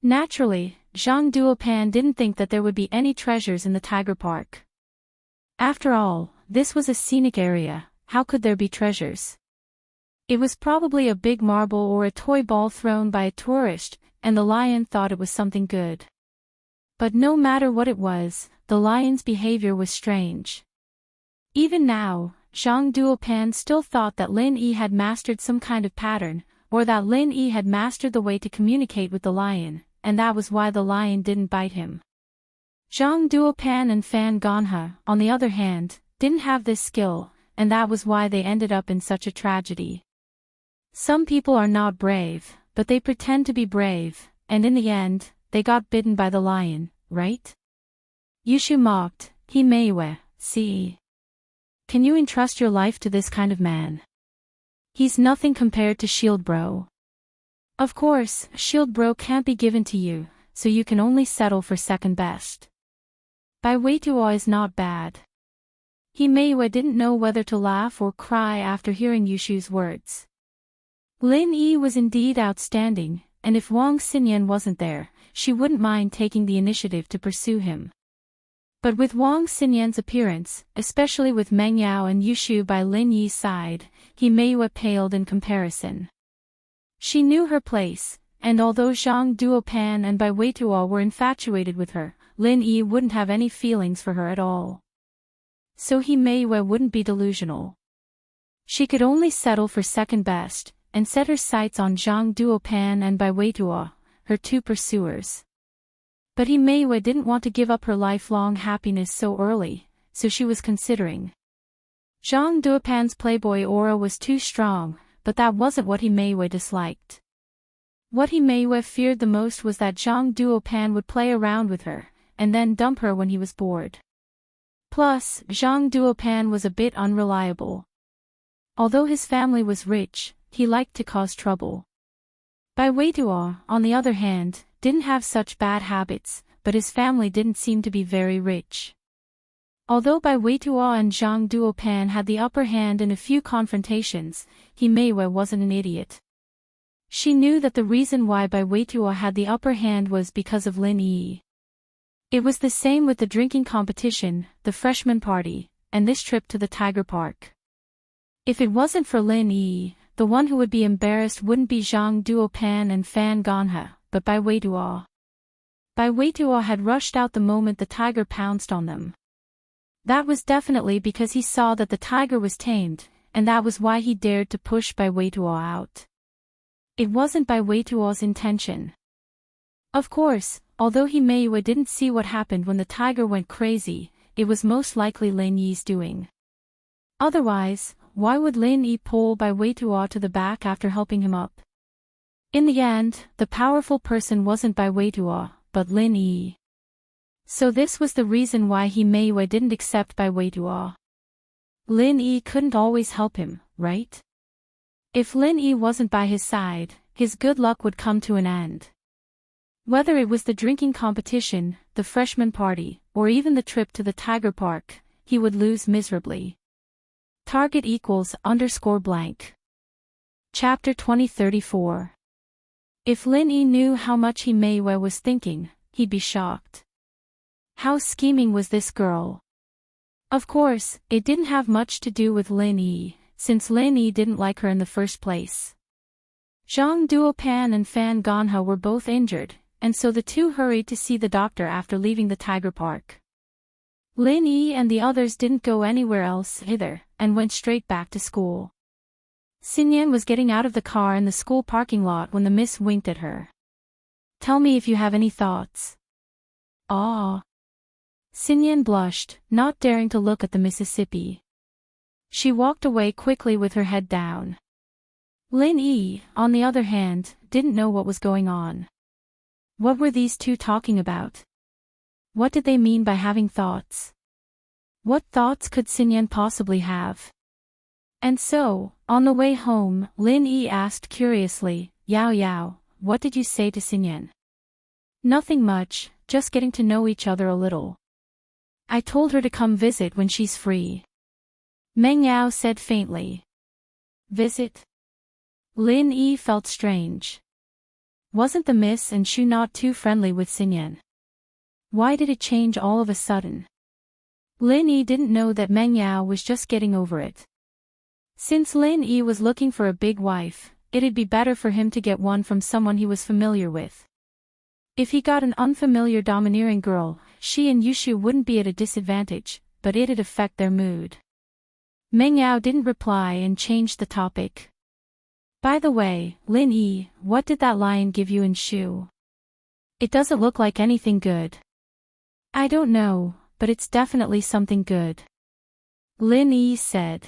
Naturally, Zhang Duopan didn't think that there would be any treasures in the tiger park. After all, this was a scenic area. How could there be treasures? It was probably a big marble or a toy ball thrown by a tourist, and the lion thought it was something good. But no matter what it was, the lion's behavior was strange. Even now, Zhang Duopan still thought that Lin Yi had mastered some kind of pattern, or that Lin Yi had mastered the way to communicate with the lion, and that was why the lion didn't bite him. Zhang Duopan and Fan Ganhe, on the other hand, didn't have this skill, and that was why they ended up in such a tragedy. Some people are not brave, but they pretend to be brave, and in the end, they got bitten by the lion, right? Yushu mocked. He Meiwe, see. Can you entrust your life to this kind of man? He's nothing compared to Shield Bro. Of course, Shield Bro can't be given to you, so you can only settle for second best. Bai Weituo is not bad. He Meiwe didn't know whether to laugh or cry after hearing Yushu's words. Lin Yi was indeed outstanding, and if Wang Xinyan wasn't there, she wouldn't mind taking the initiative to pursue him. But with Wang Xinyan's appearance, especially with Meng Yao and Yushu by Lin Yi's side, He Meiwe paled in comparison. She knew her place, and although Zhang Duopan and Bai Weituo were infatuated with her, Lin Yi wouldn't have any feelings for her at all. So He Meiwe wouldn't be delusional. She could only settle for second best, and set her sights on Zhang Duopan and Bai Weituo, her two pursuers. But He Meiwe didn't want to give up her lifelong happiness so early, so she was considering. Zhang Duopan's playboy aura was too strong, but that wasn't what He Meiwe disliked. What He Meiwe feared the most was that Zhang Duopan would play around with her, and then dump her when he was bored. Plus, Zhang Duopan was a bit unreliable. Although his family was rich, he liked to cause trouble. Bai Weituo, on the other hand, didn't have such bad habits, but his family didn't seem to be very rich. Although Bai Weituo and Zhang Duopan had the upper hand in a few confrontations, He Meiwe wasn't an idiot. She knew that the reason why Bai Weituo had the upper hand was because of Lin Yi. It was the same with the drinking competition, the freshman party, and this trip to the Tiger Park. If it wasn't for Lin Yi, the one who would be embarrassed wouldn't be Zhang Duopan and Fan Ganhe, but Bai Weituo. Bai Weituo had rushed out the moment the tiger pounced on them. That was definitely because he saw that the tiger was tamed, and that was why he dared to push Bai Weituo out. It wasn't Bai Weituo's intention. Of course, although He Meiwe didn't see what happened when the tiger went crazy, it was most likely Lin Yi's doing. Otherwise, why would Lin Yi pull Bai Weituo to the back after helping him up? In the end, the powerful person wasn't Bai Weituo, but Lin Yi. So this was the reason why He Meiwe didn't accept Bai Weituo. Lin Yi couldn't always help him, right? If Lin Yi wasn't by his side, his good luck would come to an end. Whether it was the drinking competition, the freshman party, or even the trip to the Tiger Park, he would lose miserably. Target equals _blank. Chapter 2034. If Lin Yi knew how much He Meiwe was thinking, he'd be shocked. How scheming was this girl? Of course, it didn't have much to do with Lin Yi, since Lin Yi didn't like her in the first place. Zhang Duopan and Fan Ganhe were both injured, and so the two hurried to see the doctor after leaving the Tiger Park. Lin Yi and the others didn't go anywhere else either, and went straight back to school. Xinyan was getting out of the car in the school parking lot when the miss winked at her. Tell me if you have any thoughts. Ah. Xinyan blushed, not daring to look at the Mississippi. She walked away quickly with her head down. Lin Yi, on the other hand, didn't know what was going on. What were these two talking about? What did they mean by having thoughts? What thoughts could Xinyan possibly have? And so, on the way home, Lin Yi asked curiously, Yao Yao, what did you say to Xinyan? Nothing much, just getting to know each other a little. I told her to come visit when she's free. Meng Yao said faintly. Visit? Lin Yi felt strange. Wasn't the Miss and Shu not too friendly with Xinyan? Why did it change all of a sudden? Lin Yi didn't know that Meng Yao was just getting over it. Since Lin Yi was looking for a big wife, it'd be better for him to get one from someone he was familiar with. If he got an unfamiliar domineering girl, she and Yushu wouldn't be at a disadvantage, but it'd affect their mood. Meng Yao didn't reply and changed the topic. By the way, Lin Yi, what did that lion give you in Shu? It doesn't look like anything good. I don't know, but it's definitely something good. Lin Yi said.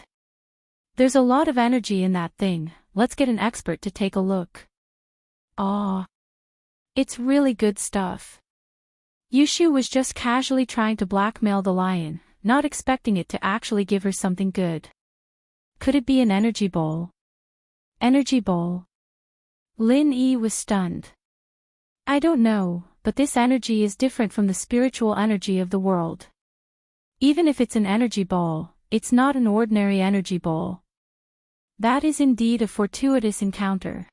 There's a lot of energy in that thing, let's get an expert to take a look. Aw. It's really good stuff. Yushu was just casually trying to blackmail the lion, not expecting it to actually give her something good. Could it be an energy ball? Energy ball? Lin Yi was stunned. I don't know, but this energy is different from the spiritual energy of the world. Even if it's an energy ball, it's not an ordinary energy ball. That is indeed a fortuitous encounter.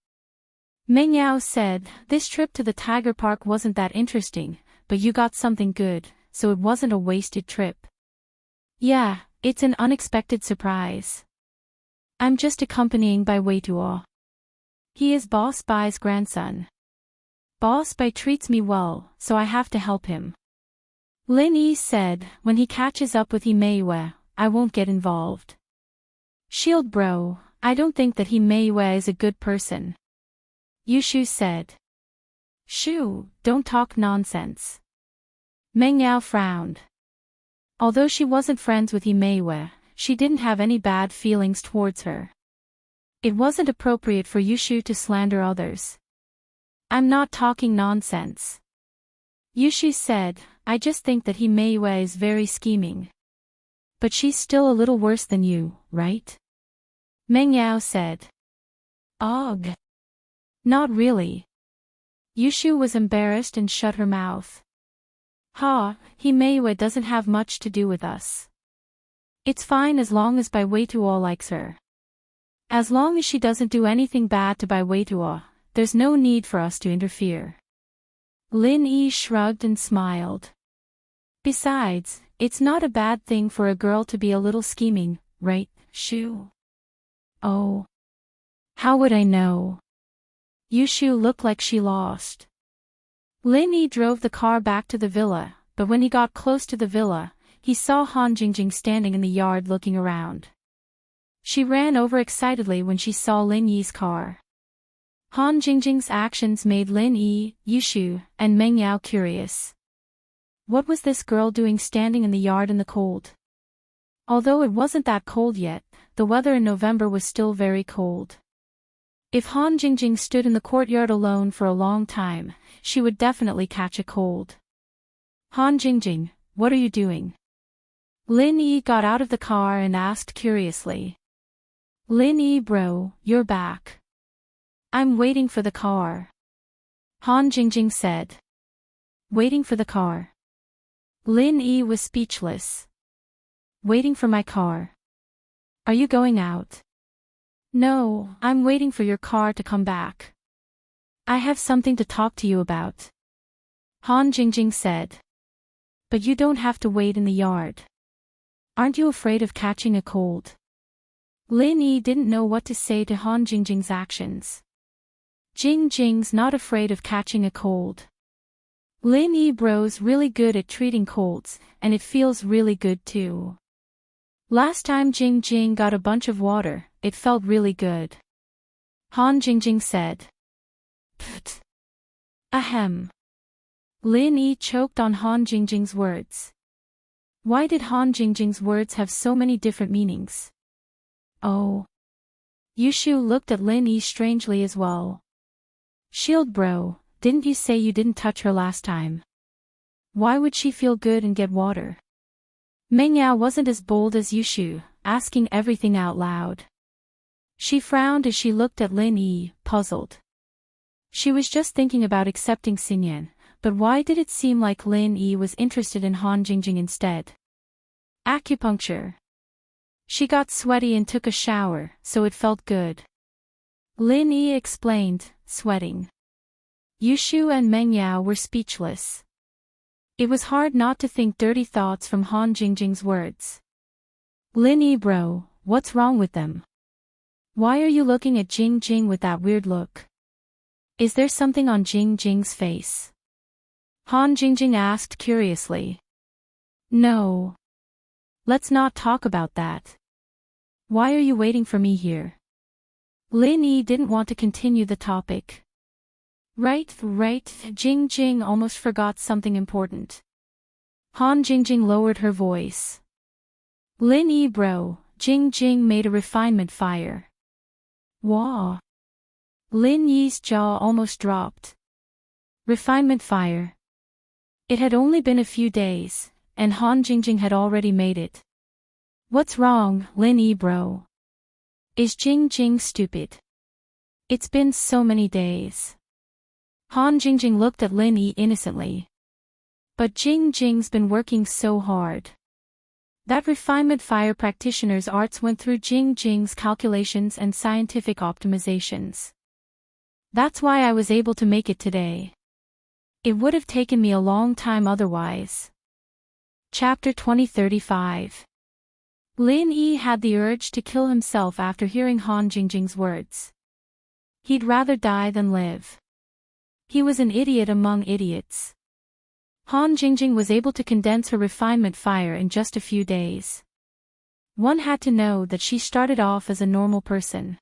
Meng Yao said, this trip to the Tiger Park wasn't that interesting, but you got something good, so it wasn't a wasted trip. Yeah, it's an unexpected surprise. I'm just accompanying Bai Weituo. He is Boss Bai's grandson. Boss Bai treats me well, so I have to help him. Lin Yi said, when he catches up with Imeiwe, I won't get involved. Shield bro, I don't think that Imeiwe is a good person. Yushu said. Shu, don't talk nonsense. Meng Yao frowned. Although she wasn't friends with Imeiwe, she didn't have any bad feelings towards her. It wasn't appropriate for Yushu to slander others. I'm not talking nonsense. Yushu said, I just think that Imeiwe is very scheming. But she's still a little worse than you, right? Meng Yao said. Ugh. Not really. Yushu was embarrassed and shut her mouth. Ha, Imeiwe doesn't have much to do with us. It's fine as long as Bai Weituo likes her. As long as she doesn't do anything bad to Bai Weituo, there's no need for us to interfere. Lin Yi shrugged and smiled. Besides, it's not a bad thing for a girl to be a little scheming, right, Shu? Oh. How would I know? Yushu looked like she lost. Lin Yi drove the car back to the villa, but when he got close to the villa, he saw Han Jingjing standing in the yard looking around. She ran over excitedly when she saw Lin Yi's car. Han Jingjing's actions made Lin Yi, Yushu, and Meng Yao curious. What was this girl doing standing in the yard in the cold? Although it wasn't that cold yet, the weather in November was still very cold. If Han Jingjing stood in the courtyard alone for a long time, she would definitely catch a cold. Han Jingjing, what are you doing? Lin Yi got out of the car and asked curiously. Lin Yi bro, you're back. I'm waiting for the car. Han Jingjing said. Waiting for the car. Lin Yi was speechless. Waiting for my car. Are you going out? No, I'm waiting for your car to come back. I have something to talk to you about. Han Jingjing said. But you don't have to wait in the yard. Aren't you afraid of catching a cold? Lin Yi didn't know what to say to Han Jingjing's actions. Jingjing's not afraid of catching a cold. Lin Yi bro's really good at treating colds, and it feels really good too. Last time Jingjing got a bunch of water, it felt really good. Han Jingjing said. Pfft. Ahem. Lin Yi choked on Han Jingjing's words. Why did Han Jingjing's words have so many different meanings? Oh. Yushu looked at Lin Yi strangely as well. Shield bro, didn't you say you didn't touch her last time? Why would she feel good and get water? Meng Yao wasn't as bold as Yushu, asking everything out loud. She frowned as she looked at Lin Yi, puzzled. She was just thinking about accepting Xingyan, but why did it seem like Lin Yi was interested in Han Jingjing instead? Acupuncture. She got sweaty and took a shower, so it felt good. Lin Yi explained, sweating. Yushu and Meng Yao were speechless. It was hard not to think dirty thoughts from Han Jingjing's words. Lin Yi bro, what's wrong with them? Why are you looking at Jing Jing with that weird look? Is there something on Jing Jing's face? Han Jingjing asked curiously. No. Let's not talk about that. Why are you waiting for me here? Lin Yi didn't want to continue the topic. Right, Jing Jing almost forgot something important. Han Jingjing lowered her voice. Lin Yi bro, Jing Jing made a refinement fire. Wah. Lin Yi's jaw almost dropped. Refinement fire. It had only been a few days, and Han Jingjing had already made it. What's wrong, Lin Yi bro? Is Jing Jing stupid? It's been so many days. Han Jingjing looked at Lin Yi innocently. But Jing Jing's been working so hard. That refinement fire practitioner's arts went through Jing Jing's calculations and scientific optimizations. That's why I was able to make it today. It would have taken me a long time otherwise. Chapter 2035. Lin Yi had the urge to kill himself after hearing Han Jingjing's words. He'd rather die than live. He was an idiot among idiots. Han Jingjing was able to condense her refinement fire in just a few days. One had to know that she started off as a normal person.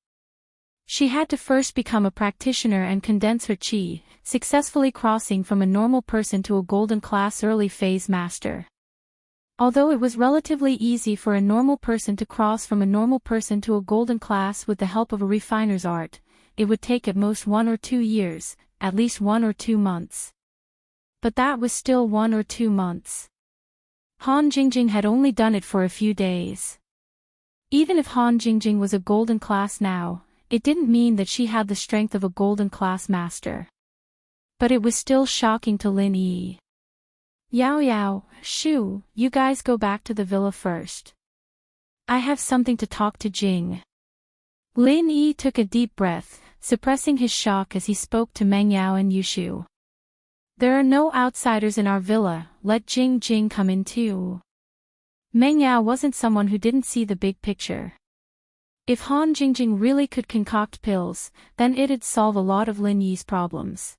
She had to first become a practitioner and condense her chi, successfully crossing from a normal person to a golden class early phase master. Although it was relatively easy for a normal person to cross from a normal person to a golden class with the help of a refiner's art, it would take at most 1 or 2 years, at least 1 or 2 months. But that was still 1 or 2 months. Han Jingjing had only done it for a few days. Even if Han Jingjing was a golden class now, it didn't mean that she had the strength of a golden class master. But it was still shocking to Lin Yi. Yao, Shu, you guys go back to the villa first. I have something to talk to Jing. Lin Yi took a deep breath, suppressing his shock as he spoke to Meng Yao and Yushu. There are no outsiders in our villa, let Jing Jing come in too. Meng Yao wasn't someone who didn't see the big picture. If Han Jingjing really could concoct pills, then it'd solve a lot of Lin Yi's problems.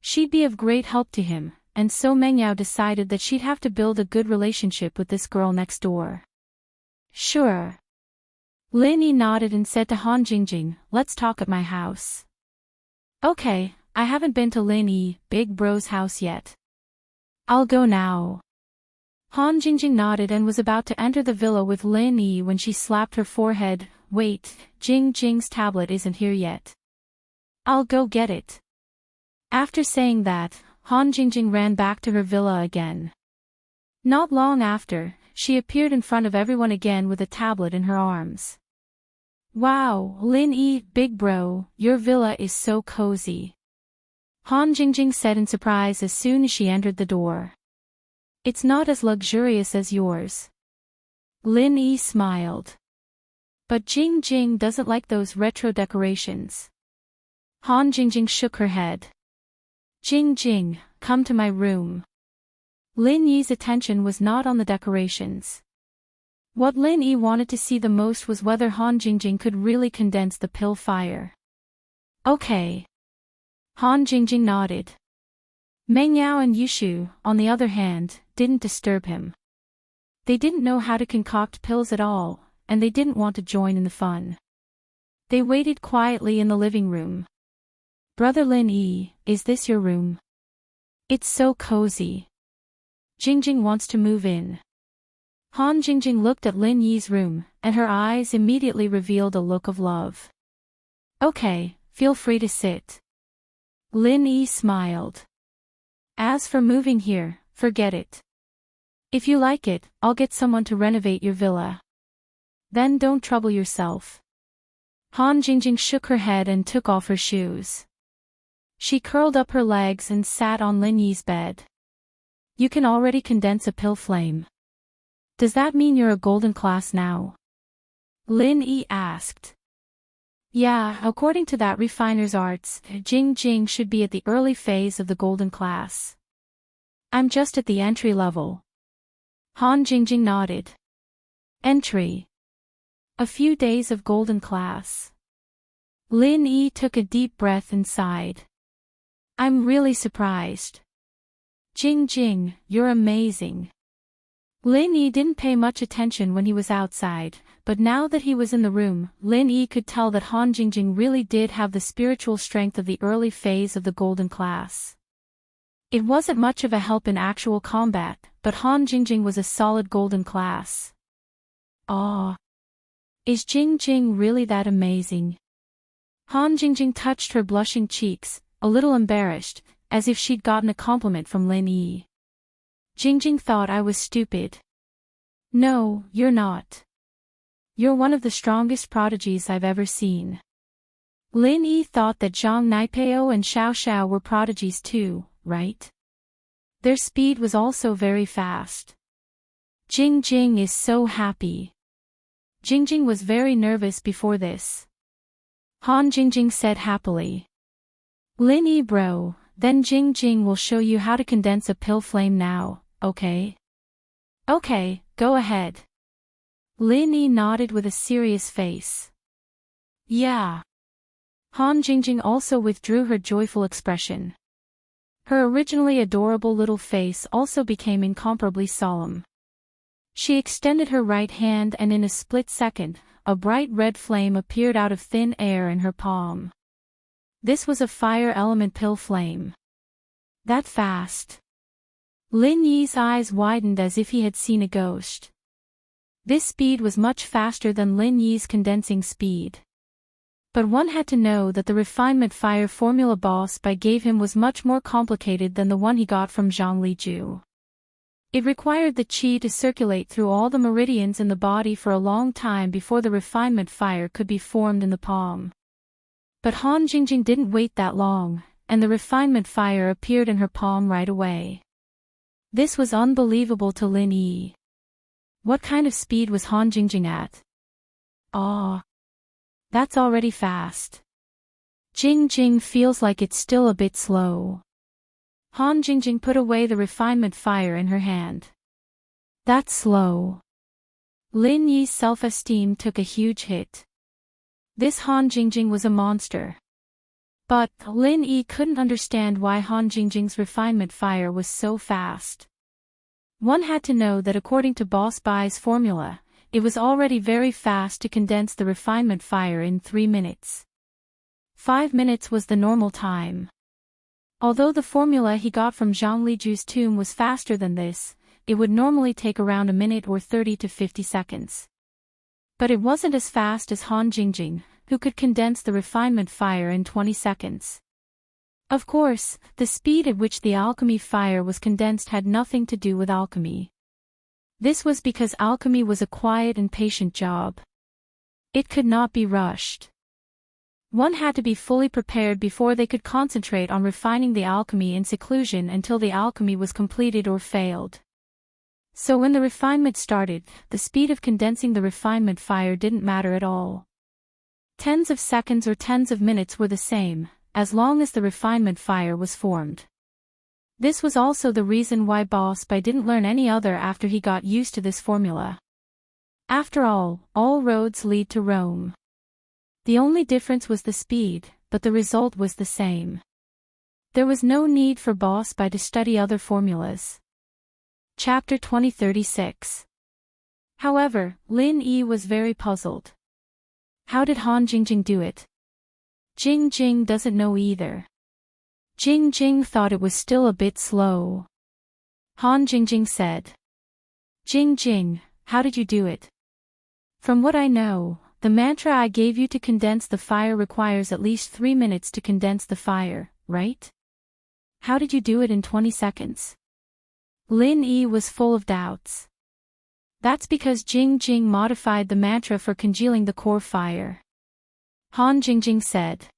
She'd be of great help to him, and so Meng Yao decided that she'd have to build a good relationship with this girl next door. Sure. Lin Yi nodded and said to Han Jingjing, let's talk at my house. Okay, I haven't been to Lin Yi, Big Bro's house yet. I'll go now. Han Jingjing nodded and was about to enter the villa with Lin Yi when she slapped her forehead. Wait, Jing Jing's tablet isn't here yet. I'll go get it. After saying that, Han Jingjing ran back to her villa again. Not long after, she appeared in front of everyone again with a tablet in her arms. Wow, Lin Yi, Big Bro, your villa is so cozy. Han Jingjing said in surprise as soon as she entered the door. It's not as luxurious as yours. Lin Yi smiled. But Jing Jing doesn't like those retro decorations. Han Jingjing shook her head. Jing Jing, come to my room. Lin Yi's attention was not on the decorations. What Lin Yi wanted to see the most was whether Han Jingjing could really condense the pill fire. Okay. Han Jingjing nodded. Meng Yao and Yushu, on the other hand, didn't disturb him. They didn't know how to concoct pills at all, and they didn't want to join in the fun. They waited quietly in the living room. Brother Lin Yi, is this your room? It's so cozy. Jingjing wants to move in. Han Jingjing looked at Lin Yi's room, and her eyes immediately revealed a look of love. Okay, feel free to sit. Lin Yi smiled. As for moving here, forget it. If you like it, I'll get someone to renovate your villa. Then don't trouble yourself. Han Jingjing shook her head and took off her shoes. She curled up her legs and sat on Lin Yi's bed. You can already condense a pill flame. Does that mean you're a golden class now? Lin Yi asked. Yeah, according to that refiner's arts, Jing Jing should be at the early phase of the golden class. I'm just at the entry level. Han Jingjing nodded. Entry. A few days of golden class. Lin Yi took a deep breath and sighed. I'm really surprised. Jing Jing, you're amazing. Lin Yi didn't pay much attention when he was outside, but now that he was in the room, Lin Yi could tell that Han Jingjing really did have the spiritual strength of the early phase of the golden class. It wasn't much of a help in actual combat, but Han Jingjing was a solid golden class. Aw. Is Jing Jing really that amazing? Han Jingjing touched her blushing cheeks, a little embarrassed, as if she'd gotten a compliment from Lin Yi. Jingjing thought I was stupid. No, you're not. You're one of the strongest prodigies I've ever seen. Lin Yi thought that Zhang Naipeo and Xiao Xiao were prodigies too, right? Their speed was also very fast. Jing Jing is so happy. Jingjing was very nervous before this. Han Jingjing said happily. Lin Yi bro, then Jing Jing will show you how to condense a pill flame now, okay? Okay, go ahead. Lin Yi nodded with a serious face. Yeah. Han Jingjing also withdrew her joyful expression. Her originally adorable little face also became incomparably solemn. She extended her right hand and in a split second, a bright red flame appeared out of thin air in her palm. This was a fire element pill flame. That fast. Lin Yi's eyes widened as if he had seen a ghost. This speed was much faster than Lin Yi's condensing speed. But one had to know that the refinement fire formula boss Bai gave him was much more complicated than the one he got from Zhang Liju. It required the qi to circulate through all the meridians in the body for a long time before the refinement fire could be formed in the palm. But Han Jingjing didn't wait that long, and the refinement fire appeared in her palm right away. This was unbelievable to Lin Yi. What kind of speed was Han Jingjing at? Aw. That's already fast. Jing Jing feels like it's still a bit slow. Han Jingjing put away the refinement fire in her hand. That's slow. Lin Yi's self-esteem took a huge hit. This Han Jingjing was a monster. But Lin Yi couldn't understand why Han Jingjing's refinement fire was so fast. One had to know that according to Boss Bai's formula, it was already very fast to condense the refinement fire in 3 minutes. 5 minutes was the normal time. Although the formula he got from Zhang Liju's tomb was faster than this, it would normally take around a minute or 30 to 50 seconds. But it wasn't as fast as Han Jingjing, who could condense the refinement fire in 20 seconds. Of course, the speed at which the alchemy fire was condensed had nothing to do with alchemy. This was because alchemy was a quiet and patient job. It could not be rushed. One had to be fully prepared before they could concentrate on refining the alchemy in seclusion until the alchemy was completed or failed. So when the refinement started, the speed of condensing the refinement fire didn't matter at all. Tens of seconds or tens of minutes were the same, as long as the refinement fire was formed. This was also the reason why Boss Bai didn't learn any other after he got used to this formula. After all roads lead to Rome. The only difference was the speed, but the result was the same. There was no need for Boss Bai to study other formulas. Chapter 2036. However, Lin Yi was very puzzled. How did Han Jingjing do it? Jing Jing doesn't know either. Jing Jing thought it was still a bit slow. Han Jingjing said. Jing Jing, how did you do it? From what I know, the mantra I gave you to condense the fire requires at least 3 minutes to condense the fire, right? How did you do it in 20 seconds? Lin Yi was full of doubts. That's because Jing Jing modified the mantra for congealing the core fire. Han Jingjing said.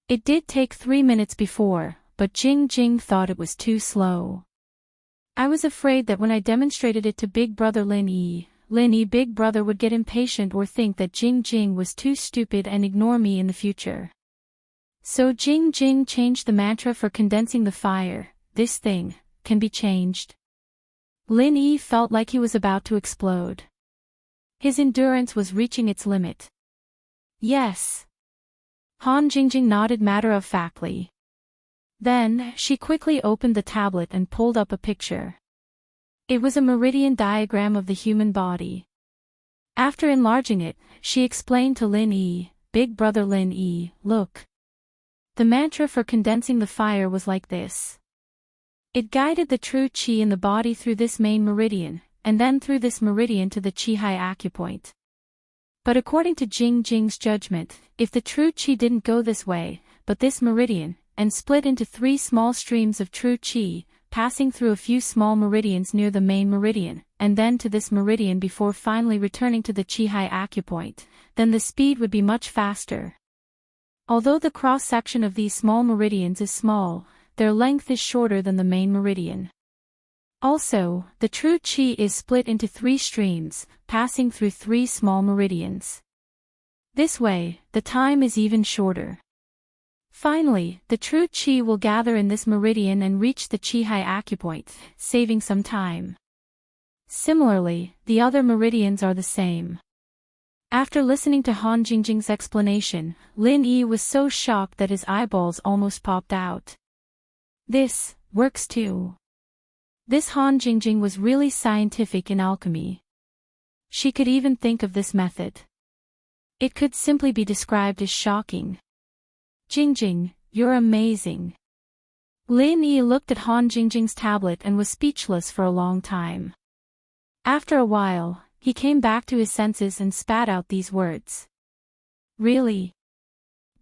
It did take 3 minutes before, but Jing Jing thought it was too slow. I was afraid that when I demonstrated it to Big Brother Lin Yi Big Brother would get impatient or think that Jing Jing was too stupid and ignore me in the future. So Jing Jing changed the mantra for condensing the fire. This thing can be changed. Lin Yi felt like he was about to explode. His endurance was reaching its limit. Yes. Han Jingjing nodded matter-of-factly. Then, she quickly opened the tablet and pulled up a picture. It was a meridian diagram of the human body. After enlarging it, she explained to Lin Yi, Big Brother Lin Yi, look. The mantra for condensing the fire was like this. It guided the true qi in the body through this main meridian, and then through this meridian to the qi acupoint. But according to Jing Jing's judgment, if the true qi didn't go this way, but this meridian, and split into 3 small streams of true qi, passing through a few small meridians near the main meridian, and then to this meridian before finally returning to the qi acupoint, then the speed would be much faster. Although the cross-section of these small meridians is small, their length is shorter than the main meridian. Also, the true qi is split into 3 streams, passing through 3 small meridians. This way, the time is even shorter. Finally, the true qi will gather in this meridian and reach the qi acupoint, saving some time. Similarly, the other meridians are the same. After listening to Han Jingjing's explanation, Lin Yi was so shocked that his eyeballs almost popped out. This works too. This Han Jingjing was really scientific in alchemy. She could even think of this method. It could simply be described as shocking. Jingjing, you're amazing. Lin Yi looked at Han Jingjing's tablet and was speechless for a long time. After a while, he came back to his senses and spat out these words. Really?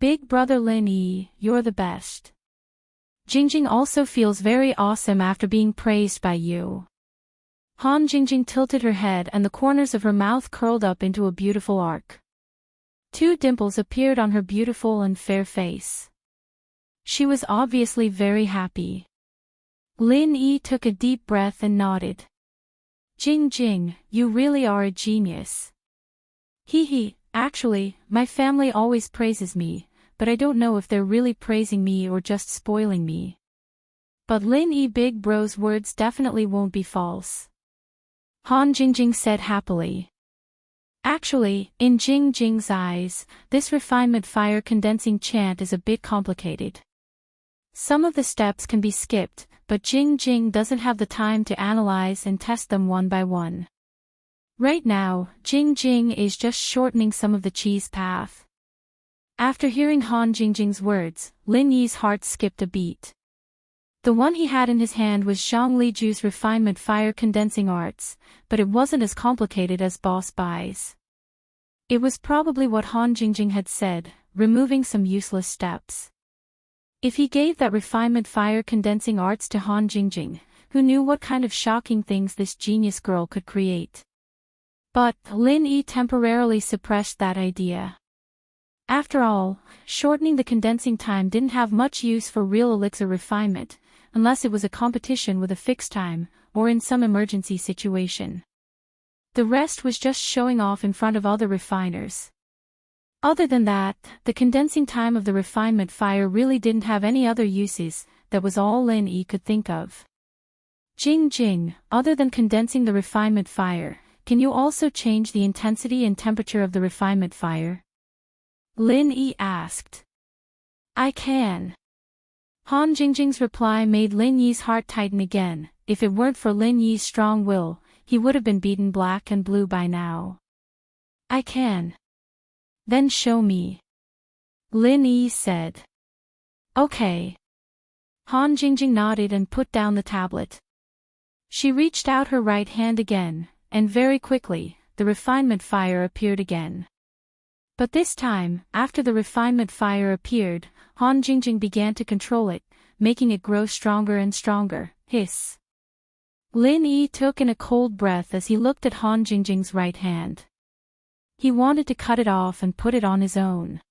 Big Brother Lin Yi, you're the best. Jingjing also feels very awesome after being praised by you. Han Jingjing tilted her head and the corners of her mouth curled up into a beautiful arc. 2 dimples appeared on her beautiful and fair face. She was obviously very happy. Lin Yi took a deep breath and nodded. Jing Jing, you really are a genius. Hee, actually, my family always praises me, but I don't know if they're really praising me or just spoiling me. But Lin Yi Big Bro's words definitely won't be false. Han Jingjing said happily. Actually, in Jing Jing's eyes, this refinement fire condensing chant is a bit complicated. Some of the steps can be skipped, but Jing Jing doesn't have the time to analyze and test them one by one. Right now, Jing Jing is just shortening some of the qi's path. After hearing Han Jingjing's words, Lin Yi's heart skipped a beat. The one he had in his hand was Zhang Liju's refinement fire condensing arts, but it wasn't as complicated as Boss Bai's. It was probably what Han Jingjing had said, removing some useless steps. If he gave that refinement fire condensing arts to Han Jingjing, who knew what kind of shocking things this genius girl could create. But Lin Yi temporarily suppressed that idea. After all, shortening the condensing time didn't have much use for real elixir refinement, unless it was a competition with a fixed time, or in some emergency situation. The rest was just showing off in front of other refiners. Other than that, the condensing time of the refinement fire really didn't have any other uses, that was all Lin Yi could think of. Jing Jing, other than condensing the refinement fire, can you also change the intensity and temperature of the refinement fire? Lin Yi asked. I can. Han Jingjing's reply made Lin Yi's heart tighten again. If it weren't for Lin Yi's strong will, he would have been beaten black and blue by now. I can. Then show me. Lin Yi said. Okay. Han Jingjing nodded and put down the tablet. She reached out her right hand again, and very quickly, the refinement fire appeared again. But this time, after the refinement fire appeared, Han Jingjing began to control it, making it grow stronger and stronger. Hiss. Lin Yi took in a cold breath as he looked at Han Jingjing's right hand. He wanted to cut it off and put it on his own.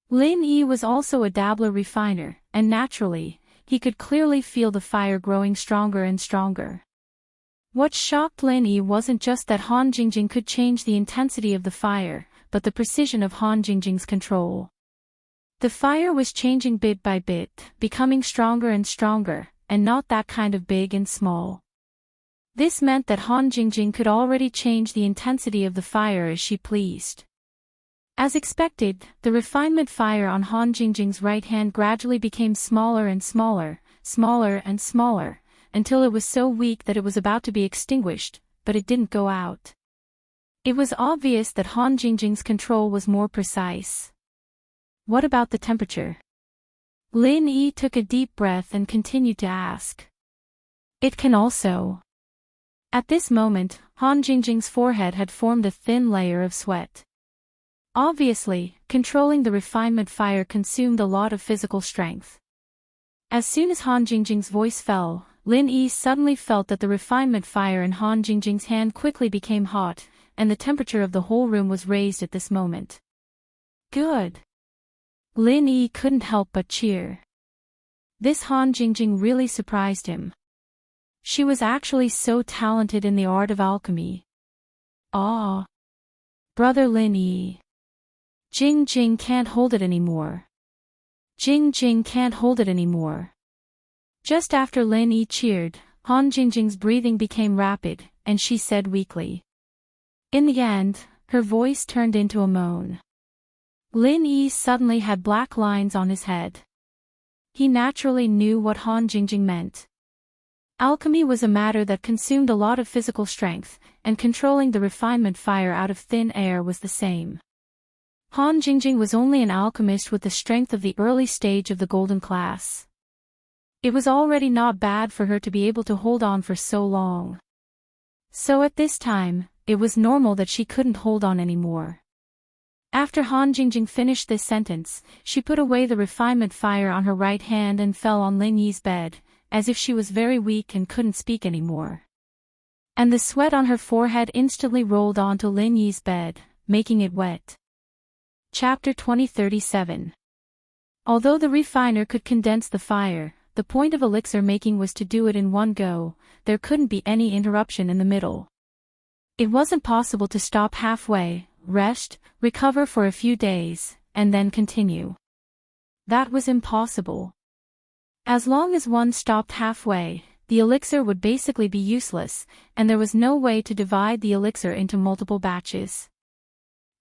Lin Yi was also a dabbler refiner, and naturally, he could clearly feel the fire growing stronger and stronger. What shocked Lin Yi wasn't just that Han Jingjing could change the intensity of the fire, but the precision of Han Jingjing's control. The fire was changing bit by bit, becoming stronger and stronger, and not that kind of big and small. This meant that Han Jingjing could already change the intensity of the fire as she pleased. As expected, the refinement fire on Han Jingjing's right hand gradually became smaller and smaller, smaller and smaller, until it was so weak that it was about to be extinguished, but it didn't go out. It was obvious that Han Jingjing's control was more precise. What about the temperature? Lin Yi took a deep breath and continued to ask. It can also. At this moment, Han Jingjing's forehead had formed a thin layer of sweat. Obviously, controlling the refinement fire consumed a lot of physical strength. As soon as Han Jingjing's voice fell, Lin Yi suddenly felt that the refinement fire in Han Jingjing's hand quickly became hot, and the temperature of the whole room was raised at this moment. Good. Lin Yi couldn't help but cheer. This Han Jingjing really surprised him. She was actually so talented in the art of alchemy. Ah. Brother Lin Yi. Jing Jing can't hold it anymore. Jing Jing can't hold it anymore. Just after Lin Yi cheered, Han Jingjing's breathing became rapid, and she said weakly. In the end, her voice turned into a moan. Lin Yi suddenly had black lines on his head. He naturally knew what Han Jingjing meant. Alchemy was a matter that consumed a lot of physical strength, and controlling the refinement fire out of thin air was the same. Han Jingjing was only an alchemist with the strength of the early stage of the golden class. It was already not bad for her to be able to hold on for so long. So at this time, it was normal that she couldn't hold on anymore. After Han Jingjing finished this sentence, she put away the refinement fire on her right hand and fell on Lin Yi's bed, as if she was very weak and couldn't speak anymore. And the sweat on her forehead instantly rolled onto Lin Yi's bed, making it wet. Chapter 2037. Although the refiner could condense the fire, the point of elixir making was to do it in one go. There couldn't be any interruption in the middle. It wasn't possible to stop halfway, rest, recover for a few days, and then continue. That was impossible. As long as one stopped halfway, the elixir would basically be useless, and there was no way to divide the elixir into multiple batches.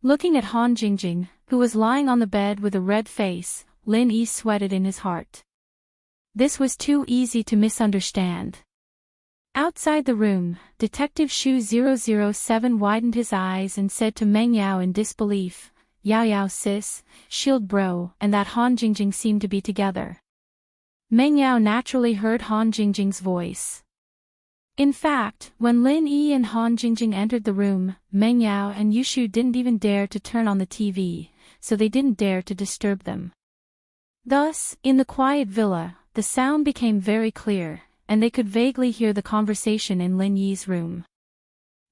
Looking at Han Jingjing, who was lying on the bed with a red face, Lin Yi sweated in his heart. This was too easy to misunderstand. Outside the room, Detective Shu 007 widened his eyes and said to Meng Yao in disbelief, Yao Yao sis, shield bro, and that Han Jingjing seemed to be together. Meng Yao naturally heard Han Jingjing's voice. In fact, when Lin Yi and Han Jingjing entered the room, Meng Yao and Yushu didn't even dare to turn on the TV, so they didn't dare to disturb them. Thus, in the quiet villa, the sound became very clear, and they could vaguely hear the conversation in Lin Yi's room.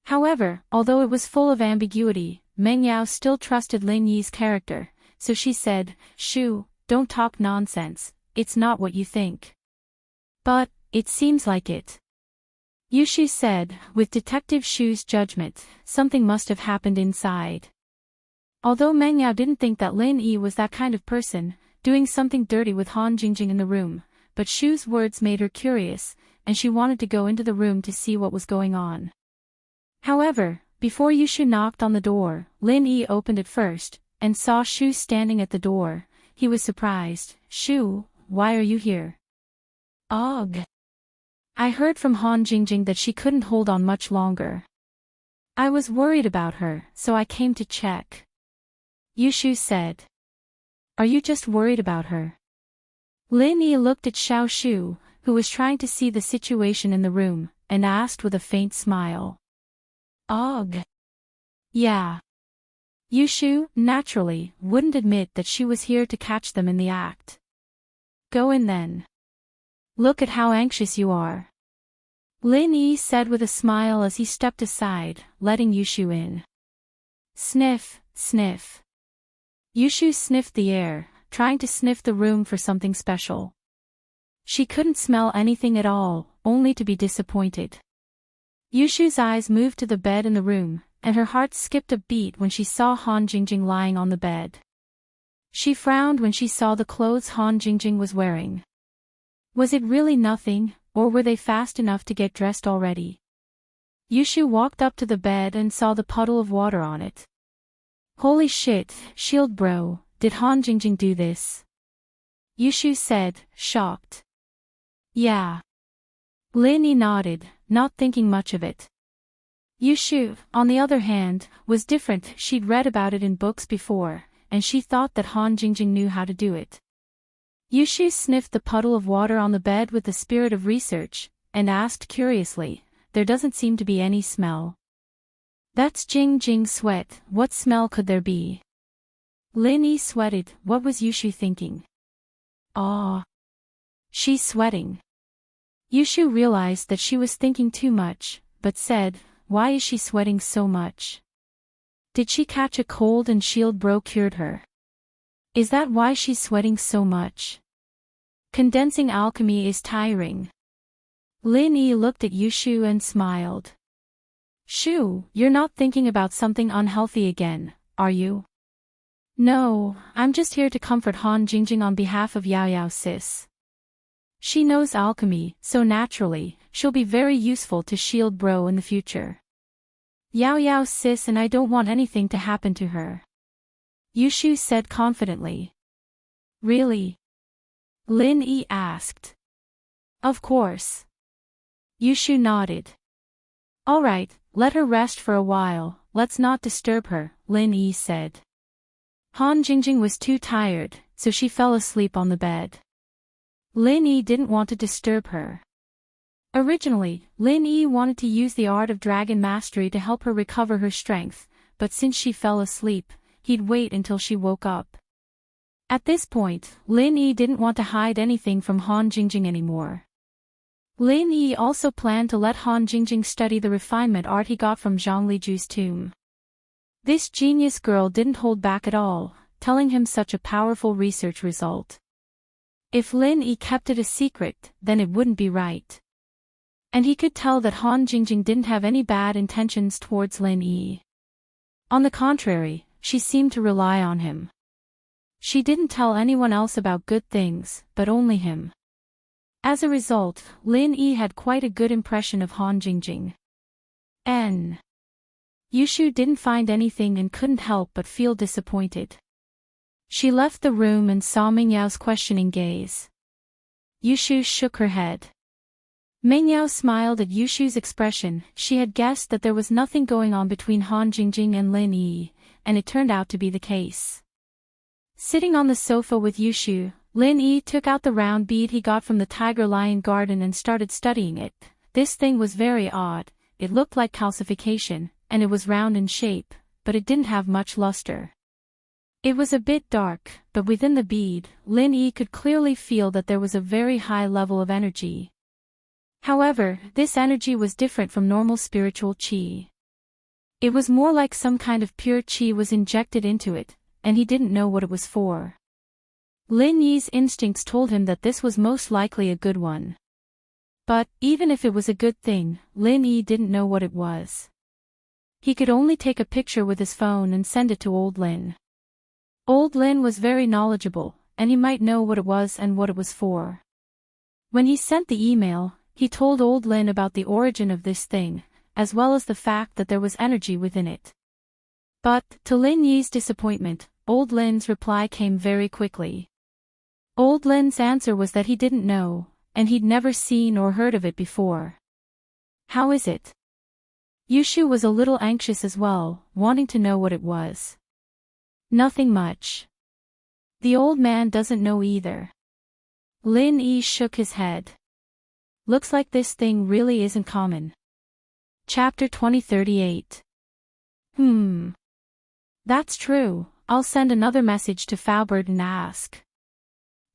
However, although it was full of ambiguity, Meng Yao still trusted Lin Yi's character, so she said, Shu, don't talk nonsense, it's not what you think. But, it seems like it. Yushu said, with Detective Shu's judgment, something must have happened inside. Although Meng Yao didn't think that Lin Yi was that kind of person, doing something dirty with Han Jingjing in the room, but Shu's words made her curious, and she wanted to go into the room to see what was going on. However, before Yushu knocked on the door, Lin Yi opened it first, and saw Shu standing at the door. He was surprised. Shu, why are you here? Ugh. I heard from Han Jingjing that she couldn't hold on much longer. I was worried about her, so I came to check. Yushu said. Are you just worried about her? Lin Yi looked at Xiao Shu, who was trying to see the situation in the room, and asked with a faint smile. Ugh. Yeah. Yushu, naturally, wouldn't admit that she was here to catch them in the act. Go in then. Look at how anxious you are. Lin Yi said with a smile as he stepped aside, letting Yushu in. Sniff, sniff. Yushu sniffed the air, trying to sniff the room for something special. She couldn't smell anything at all, only to be disappointed. Yushu's eyes moved to the bed in the room, and her heart skipped a beat when she saw Han Jingjing lying on the bed. She frowned when she saw the clothes Han Jingjing was wearing. Was it really nothing, or were they fast enough to get dressed already? Yushu walked up to the bed and saw the puddle of water on it. Holy shit, shield bro, did Han Jingjing do this? Yushu said, shocked. Yeah. Lin Yi nodded, not thinking much of it. Yushu, on the other hand, was different. She'd read about it in books before, and she thought that Han Jingjing knew how to do it. Yushu sniffed the puddle of water on the bed with the spirit of research, and asked curiously, there doesn't seem to be any smell. That's Jingjing's sweat, what smell could there be? Lin Yi sweated, what was Yushu thinking? Ah. She's sweating. Yushu realized that she was thinking too much, but said, why is she sweating so much? Did she catch a cold and shield bro cured her? Is that why she's sweating so much? Condensing alchemy is tiring. Lin Yi looked at Yushu and smiled. Shu, you're not thinking about something unhealthy again, are you? No, I'm just here to comfort Han Jingjing on behalf of Yao Yao sis. She knows alchemy, so naturally, she'll be very useful to shield bro in the future. Yao Yao sis and I don't want anything to happen to her. Yushu said confidently. Really? Lin Yi asked. Of course. Yushu nodded. Alright, let her rest for a while, let's not disturb her, Lin Yi said. Han Jingjing was too tired, so she fell asleep on the bed. Lin Yi didn't want to disturb her. Originally, Lin Yi wanted to use the art of dragon mastery to help her recover her strength, but since she fell asleep, he'd wait until she woke up. At this point, Lin Yi didn't want to hide anything from Han Jingjing anymore. Lin Yi also planned to let Han Jingjing study the refinement art he got from Zhang Liju's tomb. This genius girl didn't hold back at all, telling him such a powerful research result. If Lin Yi kept it a secret, then it wouldn't be right. And he could tell that Han Jingjing didn't have any bad intentions towards Lin Yi. On the contrary, she seemed to rely on him. She didn't tell anyone else about good things, but only him. As a result, Lin Yi had quite a good impression of Han Jingjing. Yushu didn't find anything and couldn't help but feel disappointed. She left the room and saw Mingyao's questioning gaze. Yushu shook her head. Mingyao smiled at Yushu's expression. She had guessed that there was nothing going on between Han Jingjing and Lin Yi, and it turned out to be the case. Sitting on the sofa with Yushu, Lin Yi took out the round bead he got from the Tiger Lion Garden and started studying it. This thing was very odd, it looked like calcification, and it was round in shape, but it didn't have much luster. It was a bit dark, but within the bead, Lin Yi could clearly feel that there was a very high level of energy. However, this energy was different from normal spiritual qi. It was more like some kind of pure qi was injected into it, and he didn't know what it was for. Lin Yi's instincts told him that this was most likely a good one. But, even if it was a good thing, Lin Yi didn't know what it was. He could only take a picture with his phone and send it to Old Lin. Old Lin was very knowledgeable, and he might know what it was and what it was for. When he sent the email, he told Old Lin about the origin of this thing, as well as the fact that there was energy within it. But, to Lin Yi's disappointment, Old Lin's reply came very quickly. Old Lin's answer was that he didn't know, and he'd never seen or heard of it before. How is it? Yushu was a little anxious as well, wanting to know what it was. Nothing much. The old man doesn't know either. Lin Yi shook his head. Looks like this thing really isn't common. Chapter 2038. That's true, I'll send another message to Faubert and ask.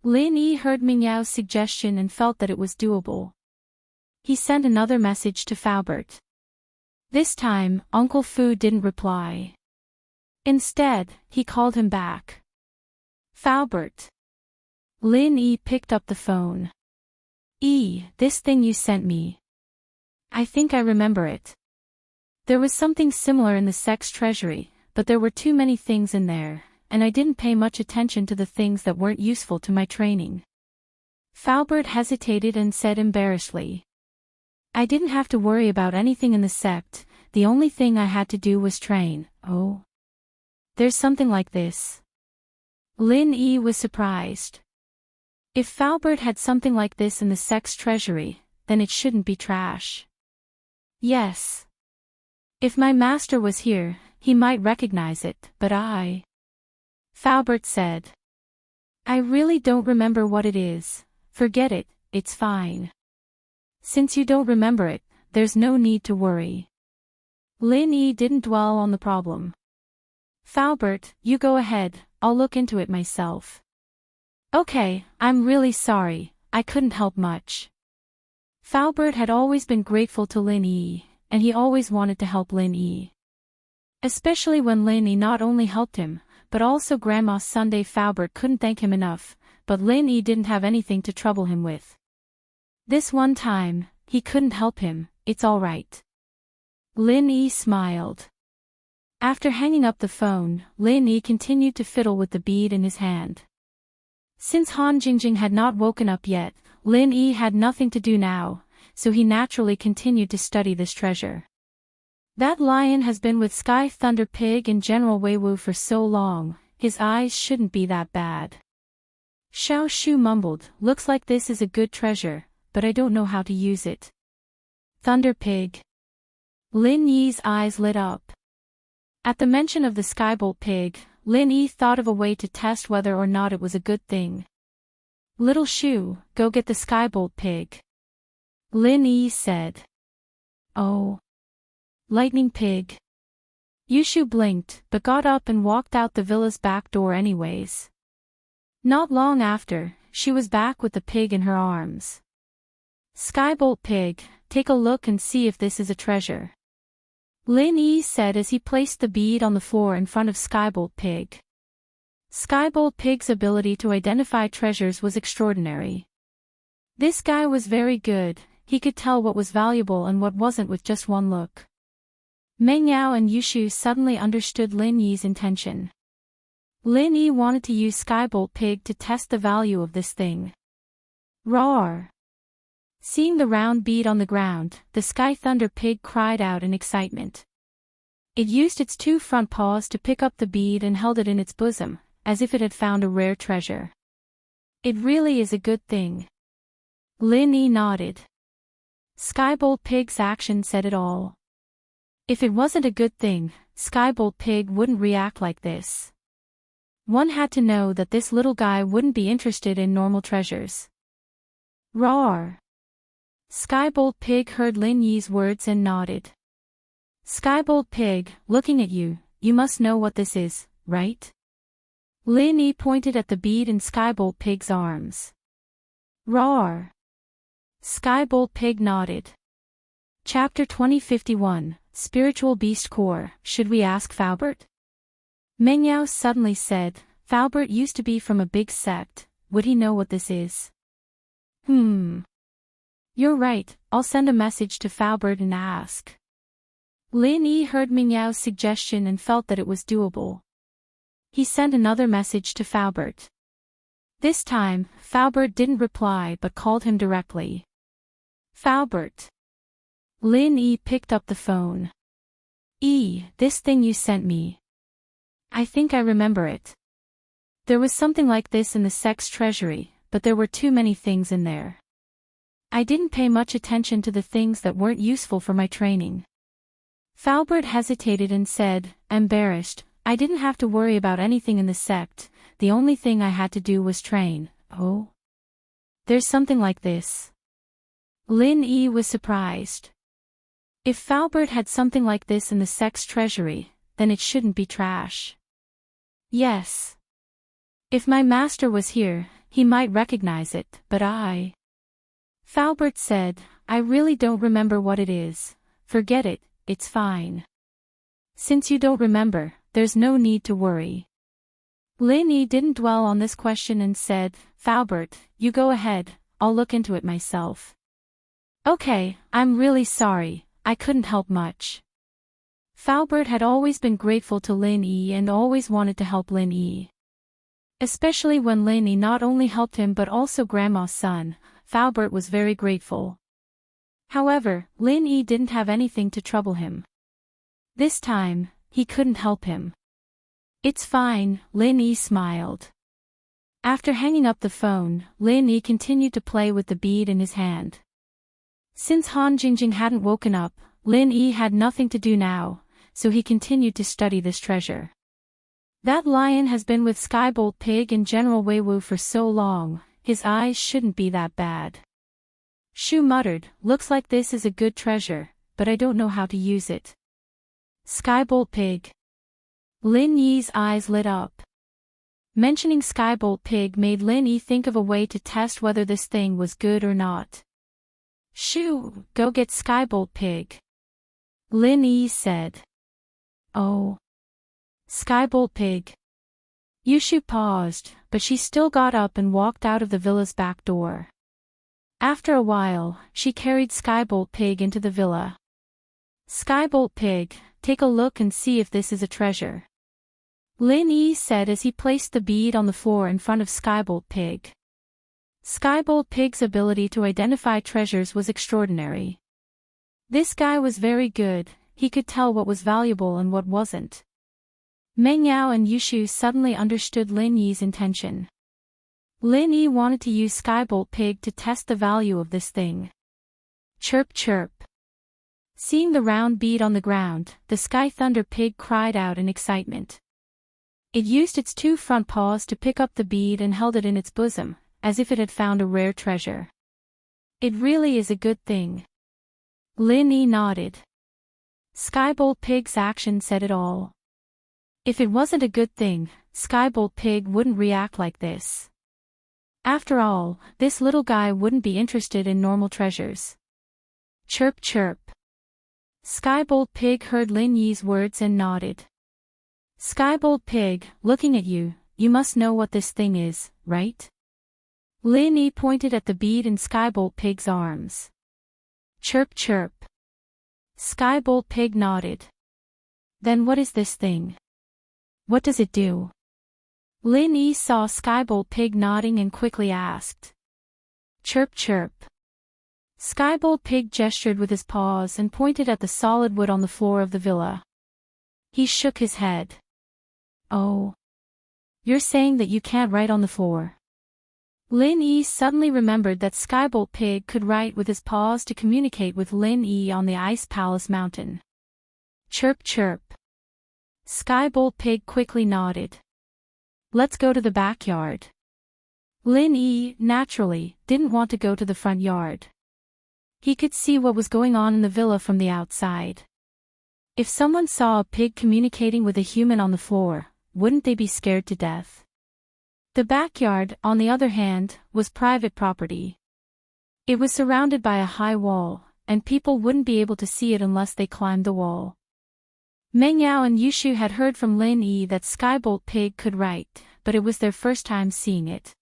Lin Yi heard Mingyao's suggestion and felt that it was doable. He sent another message to Faubert. This time, Uncle Fu didn't reply. Instead, he called him back. Faubert. Lin Yi picked up the phone. This thing you sent me. I think I remember it. There was something similar in the sex treasury, but there were too many things in there, and I didn't pay much attention to the things that weren't useful to my training. Faubert hesitated and said embarrassedly. I didn't have to worry about anything in the sect, the only thing I had to do was train. Oh. There's something like this. Lin Yi was surprised. If Faubert had something like this in the sex treasury, then it shouldn't be trash. Yes. If my master was here, he might recognize it, but Faubert said. I really don't remember what it is. Forget it, it's fine. Since you don't remember it, there's no need to worry. Lin Yi didn't dwell on the problem. Faubert, you go ahead, I'll look into it myself. Okay, I'm really sorry, I couldn't help much. Faubert had always been grateful to Lin Yi, and he always wanted to help Lin Yi. Especially when Lin Yi not only helped him, but also Grandma Sunday. Faubert couldn't thank him enough, but Lin Yi didn't have anything to trouble him with. This one time, he couldn't help him, it's all right. Lin Yi smiled. After hanging up the phone, Lin Yi continued to fiddle with the bead in his hand. Since Han Jingjing had not woken up yet, Lin Yi had nothing to do now, so he naturally continued to study this treasure. That lion has been with Sky Thunder Pig and General Weiwu for so long, his eyes shouldn't be that bad. Xiao Shu mumbled, looks like this is a good treasure, but I don't know how to use it. Thunder Pig. Lin Yi's eyes lit up. At the mention of the Skybolt Pig, Lin Yi thought of a way to test whether or not it was a good thing. Little Shu, go get the Skybolt Pig. Lin Yi said. Oh. Lightning Pig. Yushu blinked, but got up and walked out the villa's back door anyways. Not long after, she was back with the pig in her arms. Skybolt Pig, take a look and see if this is a treasure. Lin Yi said as he placed the bead on the floor in front of Skybolt Pig. Skybolt Pig's ability to identify treasures was extraordinary. This guy was very good, he could tell what was valuable and what wasn't with just one look. Meng Yao and Yushu suddenly understood Lin Yi's intention. Lin Yi wanted to use Skybolt Pig to test the value of this thing. Roar! Seeing the round bead on the ground, the Sky Thunder Pig cried out in excitement. It used its two front paws to pick up the bead and held it in its bosom, as if it had found a rare treasure. It really is a good thing. Lin Yi nodded. Skybolt Pig's action said it all. If it wasn't a good thing, Skybolt Pig wouldn't react like this. One had to know that this little guy wouldn't be interested in normal treasures. Roar! Skybolt Pig heard Lin Yi's words and nodded. Skybolt Pig, looking at you, you must know what this is, right? Lin Yi pointed at the bead in Skybolt Pig's arms. Roar! Skybolt Pig nodded. Chapter 2051, Spiritual Beast Core, should we ask Faubert? Meng Yao suddenly said, Faubert used to be from a big sect, would he know what this is? You're right, I'll send a message to Faubert and ask. Lin Yi heard Meng Yao's suggestion and felt that it was doable. He sent another message to Faubert. This time, Faubert didn't reply but called him directly. Faubert. Lin Yi picked up the phone. This thing you sent me. I think I remember it. There was something like this in the sex treasury, but there were too many things in there. I didn't pay much attention to the things that weren't useful for my training. Faubert hesitated and said, embarrassed, I didn't have to worry about anything in the sect, the only thing I had to do was train. Oh? There's something like this. Lin Yi was surprised. If Falbert had something like this in the sex treasury, then it shouldn't be trash. Yes. If my master was here, he might recognize it, but Falbert said, I really don't remember what it is. Forget it, it's fine. Since you don't remember, there's no need to worry. Lin Yi didn't dwell on this question and said, Falbert, you go ahead, I'll look into it myself. Okay, I'm really sorry, I couldn't help much. Falbert had always been grateful to Lin Yi and always wanted to help Lin Yi. Especially when Lin Yi not only helped him but also Grandma's son, Falbert was very grateful. However, Lin Yi didn't have anything to trouble him. This time, he couldn't help him. It's fine, Lin Yi smiled. After hanging up the phone, Lin Yi continued to play with the bead in his hand. Since Han Jingjing hadn't woken up, Lin Yi had nothing to do now, so he continued to study this treasure. That lion has been with Skybolt Pig and General Weiwu for so long, his eyes shouldn't be that bad. Shu muttered, looks like this is a good treasure, but I don't know how to use it. Skybolt Pig. Lin Yi's eyes lit up. Mentioning Skybolt Pig made Lin Yi think of a way to test whether this thing was good or not. Shu, go get Skybolt Pig. Lin Yi said. Oh. Skybolt Pig. Yushu paused, but she still got up and walked out of the villa's back door. After a while, she carried Skybolt Pig into the villa. Skybolt Pig, take a look and see if this is a treasure. Lin Yi said as he placed the bead on the floor in front of Skybolt Pig. Skybolt Pig's ability to identify treasures was extraordinary. This guy was very good, he could tell what was valuable and what wasn't. Meng Yao and Yushu suddenly understood Lin Yi's intention. Lin Yi wanted to use Skybolt Pig to test the value of this thing. Chirp chirp. Seeing the round bead on the ground, the Sky Thunder Pig cried out in excitement. It used its two front paws to pick up the bead and held it in its bosom, as if it had found a rare treasure. It really is a good thing. Lin Yi nodded. Skybolt Pig's action said it all. If it wasn't a good thing, Skybolt Pig wouldn't react like this. After all, this little guy wouldn't be interested in normal treasures. Chirp chirp. Skybolt Pig heard Lin Yi's words and nodded. Skybolt Pig, looking at you, you must know what this thing is, right? Lin Yi pointed at the bead in Skybolt Pig's arms. Chirp chirp. Skybolt Pig nodded. Then what is this thing? What does it do? Lin Yi saw Skybolt Pig nodding and quickly asked. Chirp chirp. Skybolt Pig gestured with his paws and pointed at the solid wood on the floor of the villa. He shook his head. Oh. You're saying that you can't write on the floor? Lin Yi suddenly remembered that Skybolt Pig could write with his paws to communicate with Lin Yi on the Ice Palace mountain. Chirp chirp. Skybolt Pig quickly nodded. Let's go to the backyard. Lin Yi, naturally, didn't want to go to the front yard. He could see what was going on in the villa from the outside. If someone saw a pig communicating with a human on the floor, wouldn't they be scared to death? The backyard, on the other hand, was private property. It was surrounded by a high wall, and people wouldn't be able to see it unless they climbed the wall. Meng Yao and Yushu had heard from Lin Yi that Skybolt Pig could write, but it was their first time seeing it.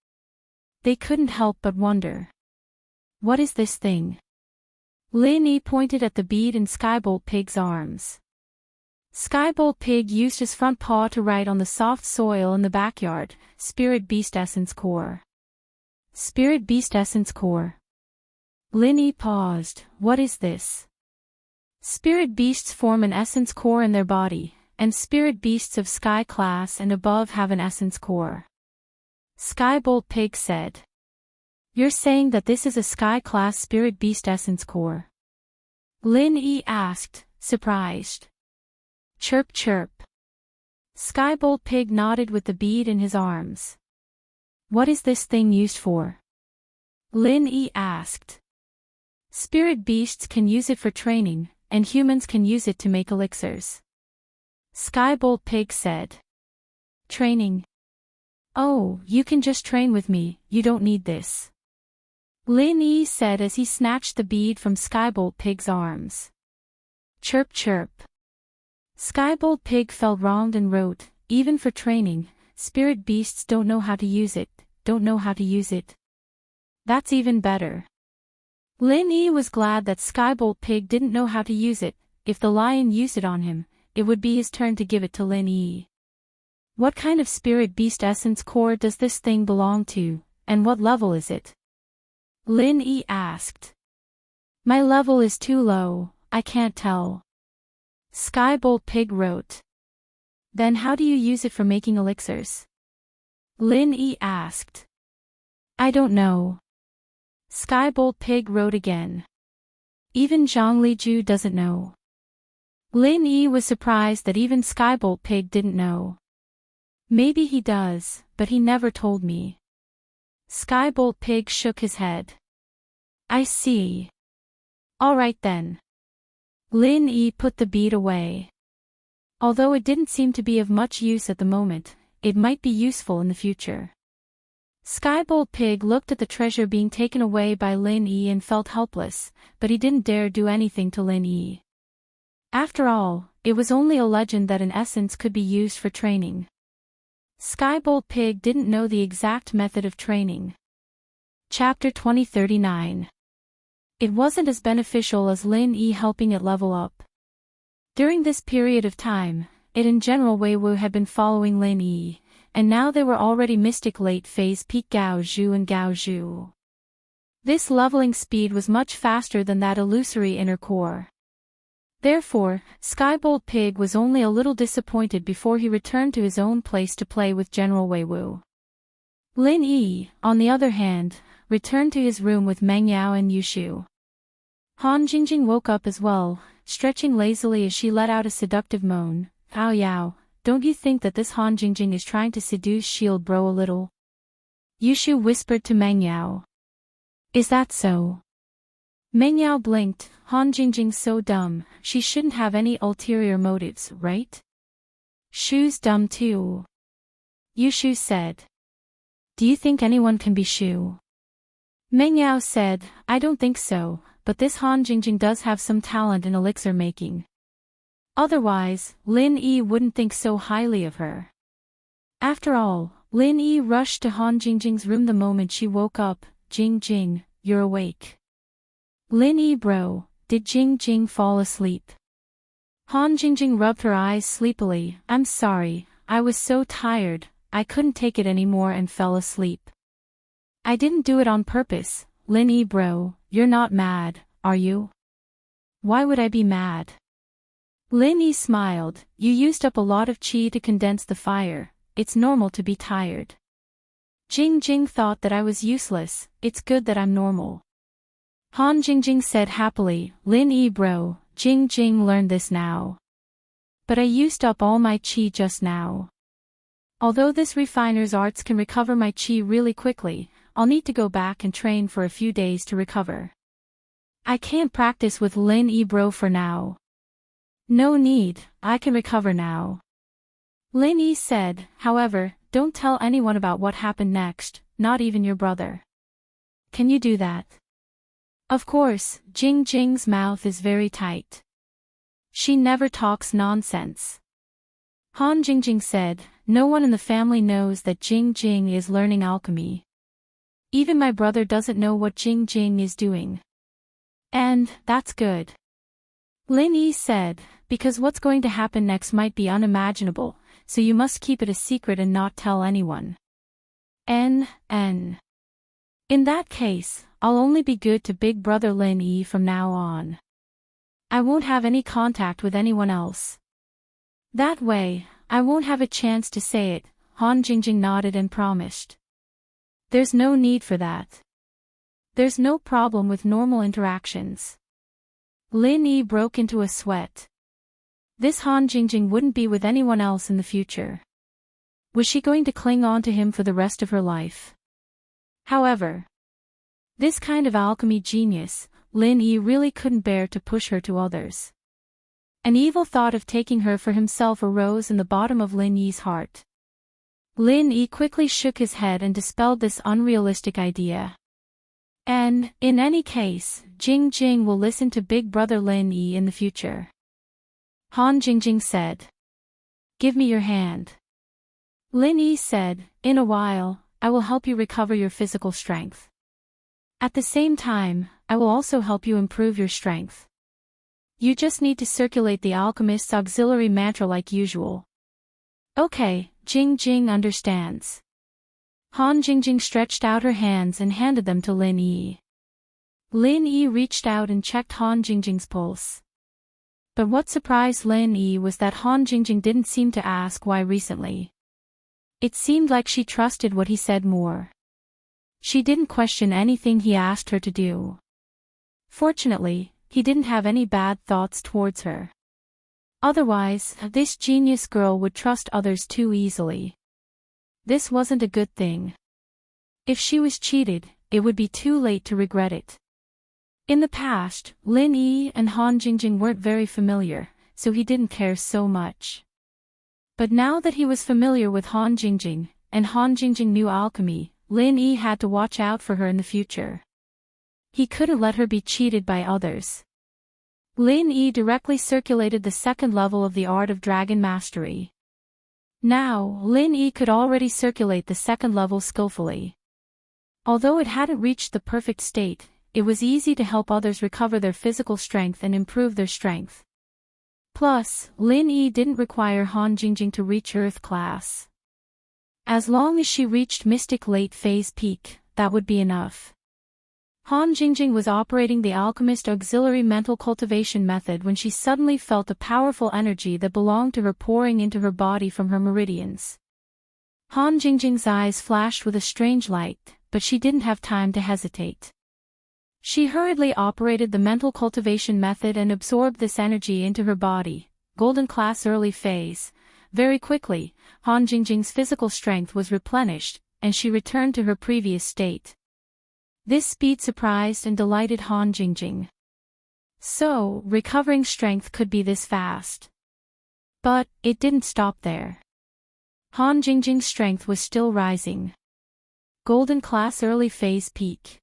They couldn't help but wonder. What is this thing? Lin Yi pointed at the bead in Skybolt Pig's arms. Skybolt Pig used his front paw to write on the soft soil in the backyard, Spirit Beast Essence Core. Spirit Beast Essence Core. Lin Yi paused. What is this? Spirit beasts form an essence core in their body, and spirit beasts of sky class and above have an essence core. Skybolt Pig said. You're saying that this is a sky class spirit beast essence core? Lin Yi asked, surprised. Chirp chirp. Skybolt Pig nodded with the bead in his arms. What is this thing used for? Lin Yi asked. Spirit beasts can use it for training, and humans can use it to make elixirs. Skybolt Pig said. Training. Oh, you can just train with me, you don't need this. Lin Yi said as he snatched the bead from Skybolt Pig's arms. Chirp chirp. Skybolt Pig felt wronged and wrote, even for training, spirit beasts don't know how to use it, don't know how to use it. That's even better. Lin Yi was glad that Skybolt Pig didn't know how to use it. If the lion used it on him, it would be his turn to give it to Lin Yi. What kind of spirit beast essence core does this thing belong to, and what level is it? Lin Yi asked. My level is too low, I can't tell. Skybolt Pig wrote. Then how do you use it for making elixirs? Lin Yi asked. I don't know. Skybolt Pig wrote again. Even Zhongliju doesn't know. Lin Yi was surprised that even Skybolt Pig didn't know. Maybe he does, but he never told me. Skybolt Pig shook his head. I see. All right then. Lin Yi put the bead away. Although it didn't seem to be of much use at the moment, it might be useful in the future. Skybolt Pig looked at the treasure being taken away by Lin Yi and felt helpless, but he didn't dare do anything to Lin Yi. After all, it was only a legend that an essence could be used for training. Skybolt Pig didn't know the exact method of training. Chapter 2039. It wasn't as beneficial as Lin Yi helping it level up. During this period of time, it and General Wei Wu had been following Lin Yi, and now they were already Mystic Late Phase Peak Gao Zhu and Gao Zhu. This leveling speed was much faster than that illusory inner core. Therefore, Skybolt Pig was only a little disappointed before he returned to his own place to play with General Wei Wu. Lin Yi, on the other hand, returned to his room with Meng Yao and Yushu. Han Jingjing woke up as well, stretching lazily as she let out a seductive moan. Ao Yao, don't you think that this Han Jingjing is trying to seduce Shield Bro a little? Yushu whispered to Meng Yao. Is that so? Meng Yao blinked. Han Jingjing's so dumb, she shouldn't have any ulterior motives, right? Shu's dumb too. Yushu said. Do you think anyone can be Shu? Meng Yao said, I don't think so, but this Han Jingjing does have some talent in elixir making. Otherwise, Lin Yi wouldn't think so highly of her. After all, Lin Yi rushed to Han Jingjing's room the moment she woke up. Jing Jing, you're awake. Lin Yi bro, did Jing Jing fall asleep? Han Jingjing rubbed her eyes sleepily. I'm sorry, I was so tired, I couldn't take it anymore and fell asleep. I didn't do it on purpose. Lin Yi bro, you're not mad, are you? Why would I be mad? Lin Yi smiled. You used up a lot of qi to condense the fire, it's normal to be tired. Jing Jing thought that I was useless, it's good that I'm normal. Han Jingjing said happily, Lin Yi bro, Jing Jing learned this now. But I used up all my qi just now. Although this refiner's arts can recover my qi really quickly, I'll need to go back and train for a few days to recover. I can't practice with Lin Yi bro for now. No need, I can recover now. Lin Yi said, however, don't tell anyone about what happened next, not even your brother. Can you do that? Of course, Jing Jing's mouth is very tight. She never talks nonsense. Han Jingjing said, no one in the family knows that Jing Jing is learning alchemy. Even my brother doesn't know what Jing Jing is doing. And, that's good. Lin Yi said, because what's going to happen next might be unimaginable, so you must keep it a secret and not tell anyone. In that case, I'll only be good to big brother Lin Yi from now on. I won't have any contact with anyone else. That way, I won't have a chance to say it. Han Jingjing nodded and promised. There's no need for that. There's no problem with normal interactions. Lin Yi broke into a sweat. This Han Jingjing wouldn't be with anyone else in the future. Was she going to cling on to him for the rest of her life? However, this kind of alchemy genius, Lin Yi really couldn't bear to push her to others. An evil thought of taking her for himself arose in the bottom of Lin Yi's heart. Lin Yi quickly shook his head and dispelled this unrealistic idea. And, in any case, Jing Jing will listen to Big Brother Lin Yi in the future. Han Jingjing said. Give me your hand. Lin Yi said, in a while, I will help you recover your physical strength. At the same time, I will also help you improve your strength. You just need to circulate the alchemist's auxiliary mantra like usual. Okay, Jing Jing understands. Han Jingjing stretched out her hands and handed them to Lin Yi. Lin Yi reached out and checked Han Jingjing's pulse. But what surprised Lin Yi was that Han Jingjing didn't seem to ask why recently. It seemed like she trusted what he said more. She didn't question anything he asked her to do. Fortunately, he didn't have any bad thoughts towards her. Otherwise, this genius girl would trust others too easily. This wasn't a good thing. If she was cheated, it would be too late to regret it. In the past, Lin Yi and Han Jingjing weren't very familiar, so he didn't care so much. But now that he was familiar with Han Jingjing, and Han Jingjing knew alchemy, Lin Yi had to watch out for her in the future. He couldn't let her be cheated by others. Lin Yi directly circulated the second level of the art of dragon mastery. Now, Lin Yi could already circulate the second level skillfully. Although it hadn't reached the perfect state, it was easy to help others recover their physical strength and improve their strength. Plus, Lin Yi didn't require Han Jingjing to reach Earth class. As long as she reached Mystic Late Phase Peak, that would be enough. Han Jingjing was operating the alchemist auxiliary mental cultivation method when she suddenly felt a powerful energy that belonged to her pouring into her body from her meridians. Han Jingjing's eyes flashed with a strange light, but she didn't have time to hesitate. She hurriedly operated the mental cultivation method and absorbed this energy into her body. Golden class early phase. Very quickly, Han Jingjing's physical strength was replenished, and she returned to her previous state. This speed surprised and delighted Han Jingjing. So, recovering strength could be this fast. But, it didn't stop there. Han Jingjing's strength was still rising. Golden class early phase peak.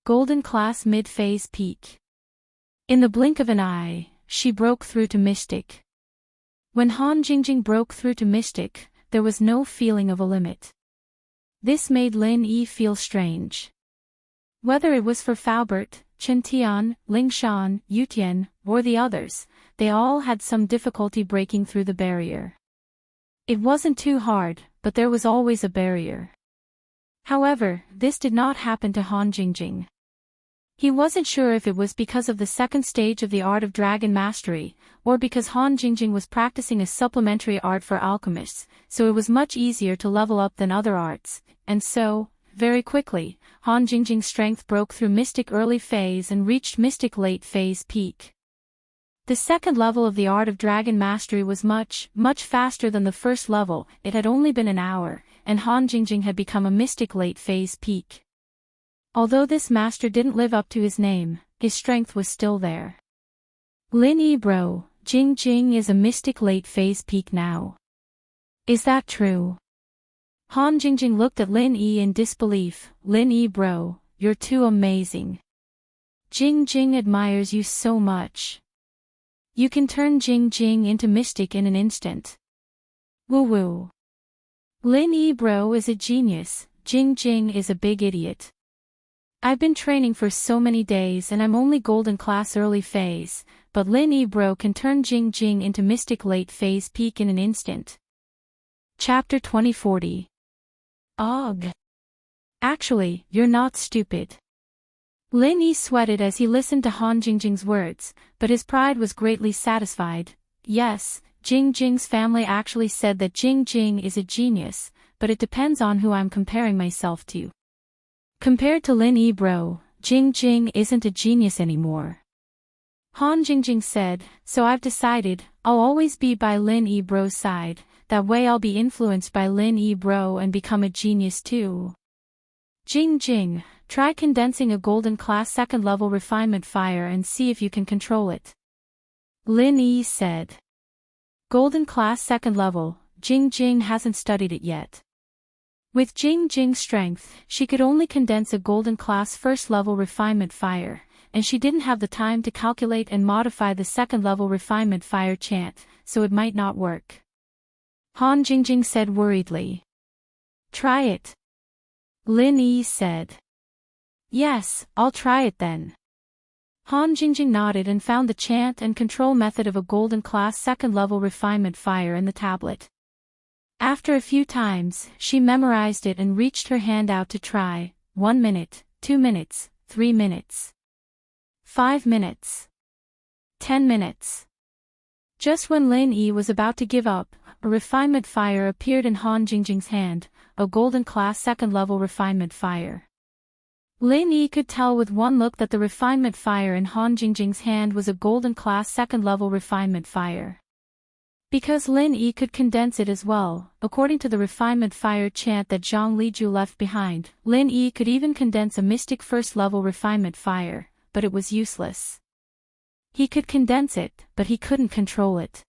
Golden class mid-phase peak. In the blink of an eye, she broke through to Mystic. When Han Jingjing broke through to Mystic, there was no feeling of a limit. This made Lin Yi feel strange. Whether it was for Faubert, Chen Tian, Ling Shan, Yutian, or the others, they all had some difficulty breaking through the barrier. It wasn't too hard, but there was always a barrier. However, this did not happen to Han Jingjing. He wasn't sure if it was because of the second stage of the art of dragon mastery, or because Han Jingjing was practicing a supplementary art for alchemists, so it was much easier to level up than other arts, and so, very quickly, Han Jingjing's strength broke through Mystic early phase and reached Mystic late phase peak. The second level of the art of dragon mastery was much faster than the first level. It had only been an hour, and Han Jingjing had become a Mystic late phase peak. Although this master didn't live up to his name, his strength was still there. Lin Yi bro, Jing Jing is a Mystic late phase peak now. Is that true? Han Jingjing looked at Lin Yi in disbelief. Lin Yi bro, you're too amazing. Jing Jing admires you so much. You can turn Jing Jing into Mystic in an instant. Woo woo. Lin Yi bro is a genius, Jing Jing is a big idiot. I've been training for so many days and I'm only golden class early phase, but Lin Yi bro can turn Jing Jing into Mystic late phase peak in an instant. Chapter 2040. Ugh. Actually, you're not stupid. Lin Yi sweated as he listened to Han Jingjing's words, but his pride was greatly satisfied. Yes, Jing Jing's family actually said that Jing Jing is a genius, but it depends on who I'm comparing myself to. Compared to Lin Yi bro, Jing Jing isn't a genius anymore. Han Jingjing said, so I've decided, I'll always be by Lin Yi bro's side, that way I'll be influenced by Lin Yi bro and become a genius too. Jing Jing, try condensing a golden class second level refinement fire and see if you can control it. Lin Yi said. Golden class second level, Jing Jing hasn't studied it yet. With Jing Jing's strength, she could only condense a golden class first level refinement fire, and she didn't have the time to calculate and modify the second level refinement fire chant, so it might not work. Han Jingjing said worriedly. Try it. Lin Yi said. Yes, I'll try it then. Han Jingjing nodded and found the chant and control method of a golden class second level refinement fire in the tablet. After a few times, she memorized it and reached her hand out to try. 1 minute, 2 minutes, 3 minutes. 5 minutes. 10 minutes. Just when Lin Yi was about to give up, a refinement fire appeared in Han Jingjing's hand, a golden class second level refinement fire. Lin Yi could tell with one look that the refinement fire in Han Jingjing's hand was a golden class second level refinement fire. Because Lin Yi could condense it as well, according to the refinement fire chant that Zhang Liju left behind, Lin Yi could even condense a mystic first level refinement fire, but it was useless. He could condense it, but he couldn't control it.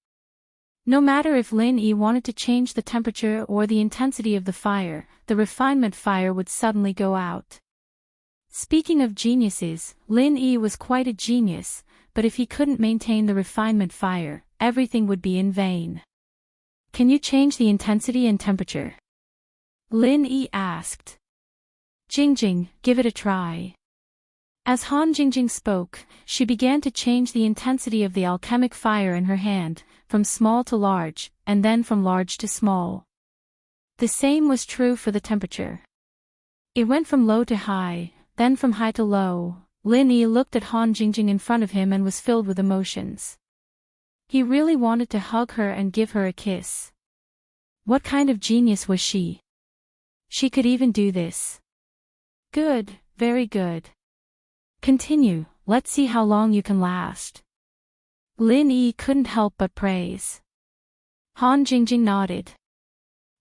No matter if Lin Yi wanted to change the temperature or the intensity of the fire, the refinement fire would suddenly go out. Speaking of geniuses, Lin Yi was quite a genius, but if he couldn't maintain the refinement fire, everything would be in vain. Can you change the intensity and temperature? Lin Yi asked. Jingjing, give it a try. As Han Jingjing spoke, she began to change the intensity of the alchemic fire in her hand, from small to large, and then from large to small. The same was true for the temperature. It went from low to high, then from high to low. Lin Yi looked at Han Jingjing in front of him and was filled with emotions. He really wanted to hug her and give her a kiss. What kind of genius was she? She could even do this. Good, very good. Continue, let's see how long you can last. Lin Yi couldn't help but praise. Han Jingjing nodded.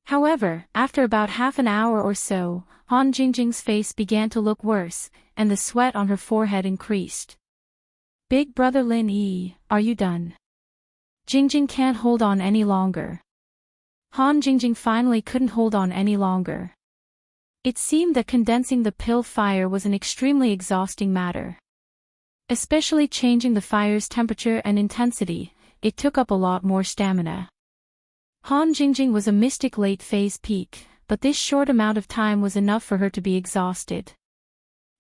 However, after about half an hour or so, Han Jingjing's face began to look worse, and the sweat on her forehead increased. Big brother Lin Yi, are you done? Jingjing can't hold on any longer. Han Jingjing finally couldn't hold on any longer. It seemed that condensing the pill fire was an extremely exhausting matter. Especially changing the fire's temperature and intensity, it took up a lot more stamina. Han Jingjing was a mystic late phase peak, but this short amount of time was enough for her to be exhausted.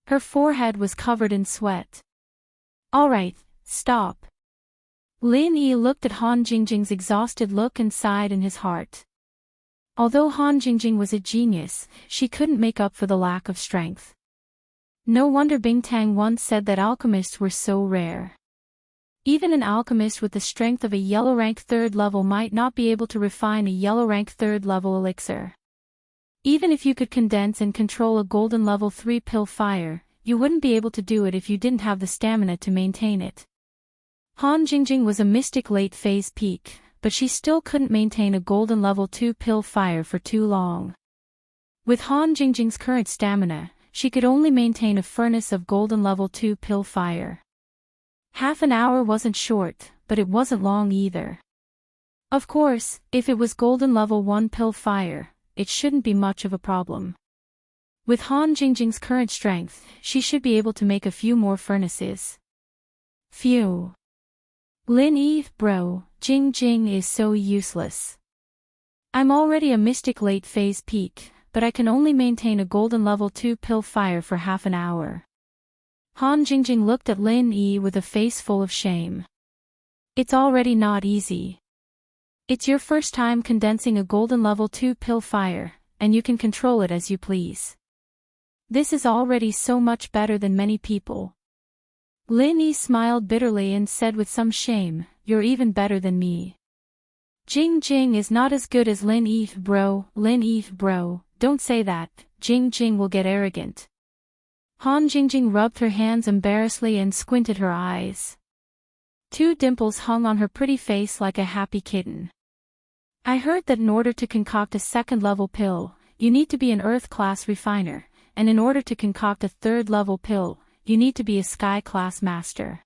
Her forehead was covered in sweat. Alright, stop. Lin Yi looked at Han Jingjing's exhausted look and sighed in his heart. Although Han Jingjing was a genius, she couldn't make up for the lack of strength. No wonder Bingtang once said that alchemists were so rare. Even an alchemist with the strength of a yellow rank 3rd level might not be able to refine a yellow rank 3rd level elixir. Even if you could condense and control a golden level 3 pill fire, you wouldn't be able to do it if you didn't have the stamina to maintain it. Han Jingjing was a mystic late phase peak, but she still couldn't maintain a golden level 2 pill fire for too long. With Han Jingjing's current stamina, she could only maintain a furnace of golden level 2 pill fire. Half an hour wasn't short, but it wasn't long either. Of course, if it was golden level 1 pill fire, it shouldn't be much of a problem. With Han Jingjing's current strength, she should be able to make a few more furnaces. Phew. Lin Yi, bro, Jing Jing is so useless. I'm already a mystic late phase peak, but I can only maintain a golden level 2 pill fire for half an hour. Han Jingjing looked at Lin Yi with a face full of shame. It's already not easy. It's your first time condensing a golden level 2 pill fire, and you can control it as you please. This is already so much better than many people. Lin Yi smiled bitterly and said with some shame, you're even better than me. Jing Jing is not as good as Lin Yi, bro, don't say that, Jing Jing will get arrogant. Han Jingjing rubbed her hands embarrassedly and squinted her eyes. 2 dimples hung on her pretty face like a happy kitten. I heard that in order to concoct a 2nd level pill, you need to be an Earth class refiner, and in order to concoct a 3rd level pill, you need to be a Sky class master.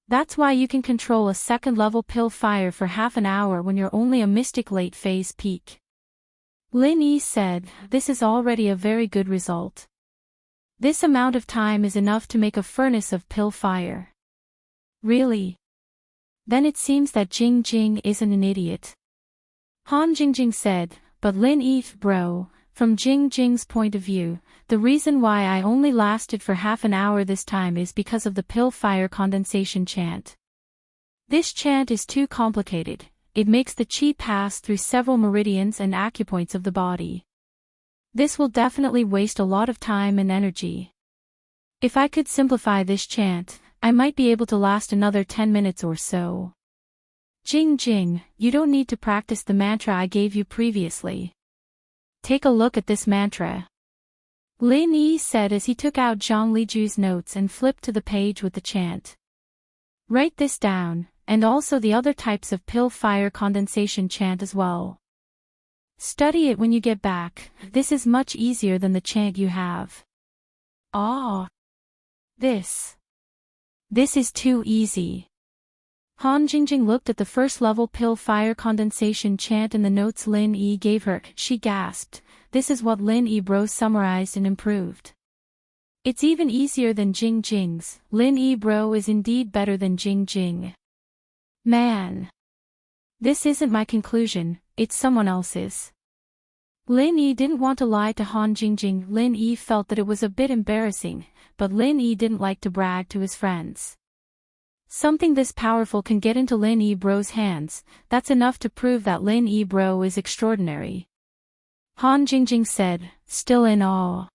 That's why you can control a second-level pill fire for half an hour when you're only a mystic late phase peak. Lin Yi said, this is already a very good result. This amount of time is enough to make a furnace of pill fire. Really? Then it seems that Jing Jing isn't an idiot. Han Jingjing said, but Lin Yi, bro, from Jing Jing's point of view, the reason why I only lasted for half an hour this time is because of the pill fire condensation chant. This chant is too complicated. It makes the qi pass through several meridians and acupoints of the body. This will definitely waste a lot of time and energy. If I could simplify this chant, I might be able to last another 10 minutes or so. Jing Jing, you don't need to practice the mantra I gave you previously. Take a look at this mantra. Lin Yi said as he took out Zhang Liju's notes and flipped to the page with the chant. Write this down, and also the other types of pill fire condensation chant as well. Study it when you get back. This is much easier than the chant you have. Ah. This is too easy. Han Jingjing looked at the first-level pill fire condensation chant and the notes Lin Yi gave her. She gasped. This is what Lin Yi bro summarized and improved. It's even easier than Jing Jing's. Lin Yi bro is indeed better than Jing Jing. Man. This isn't my conclusion, it's someone else's. Lin Yi didn't want to lie to Han Jingjing. Lin Yi felt that it was a bit embarrassing, but Lin Yi didn't like to brag to his friends. Something this powerful can get into Lin Yi bro's hands, that's enough to prove that Lin Yi bro is extraordinary. Han Jingjing said, still in awe.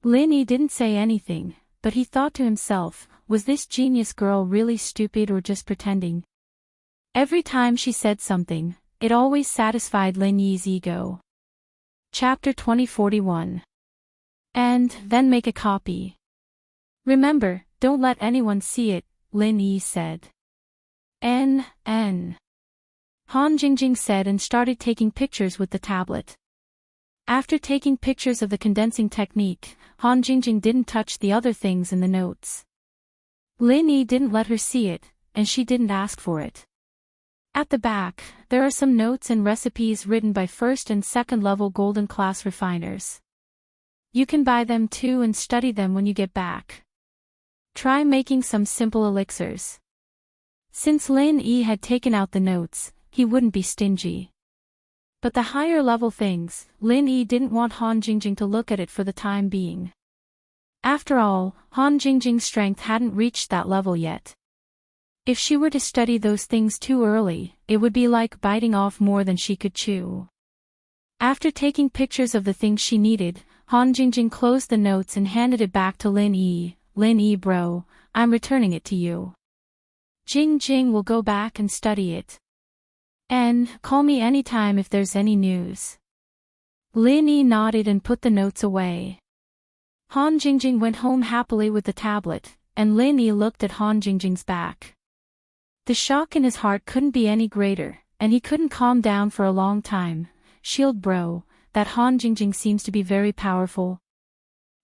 Lin Yi didn't say anything, but he thought to himself, was this genius girl really stupid or just pretending? Every time she said something, it always satisfied Lin Yi's ego. Chapter 2041. And then make a copy. Remember, don't let anyone see it, Lin Yi said. Han Jingjing said and started taking pictures with the tablet. After taking pictures of the condensing technique, Han Jingjing didn't touch the other things in the notes. Lin Yi didn't let her see it, and she didn't ask for it. At the back, there are some notes and recipes written by first and second level golden class refiners. You can buy them too and study them when you get back. Try making some simple elixirs. Since Lin Yi had taken out the notes, he wouldn't be stingy. But the higher level things, Lin Yi didn't want Han Jingjing to look at it for the time being. After all, Han Jingjing's strength hadn't reached that level yet. If she were to study those things too early, it would be like biting off more than she could chew. After taking pictures of the things she needed, Han Jingjing closed the notes and handed it back to Lin Yi. Lin Yi bro, I'm returning it to you. Jing Jing will go back and study it. And call me anytime if there's any news. Lin Yi nodded and put the notes away. Han Jingjing went home happily with the tablet, and Lin Yi looked at Han Jingjing's back. The shock in his heart couldn't be any greater, and he couldn't calm down for a long time. Shield bro, that Han Jingjing seems to be very powerful.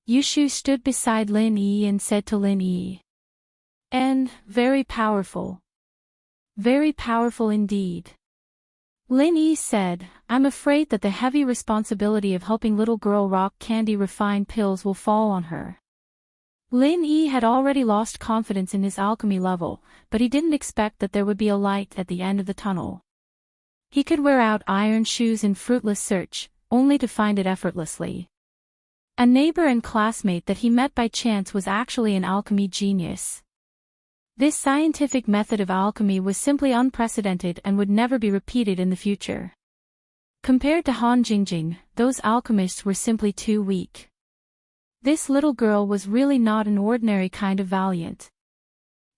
Yushu stood beside Lin Yi and said to Lin Yi. And, very powerful. Very powerful indeed. Lin Yi said, I'm afraid that the heavy responsibility of helping little girl Rock Candy refine pills will fall on her. Lin Yi had already lost confidence in his alchemy level, but he didn't expect that there would be a light at the end of the tunnel. He could wear out iron shoes in fruitless search, only to find it effortlessly. A neighbor and classmate that he met by chance was actually an alchemy genius. This scientific method of alchemy was simply unprecedented and would never be repeated in the future. Compared to Han Jingjing, those alchemists were simply too weak. This little girl was really not an ordinary kind of valiant.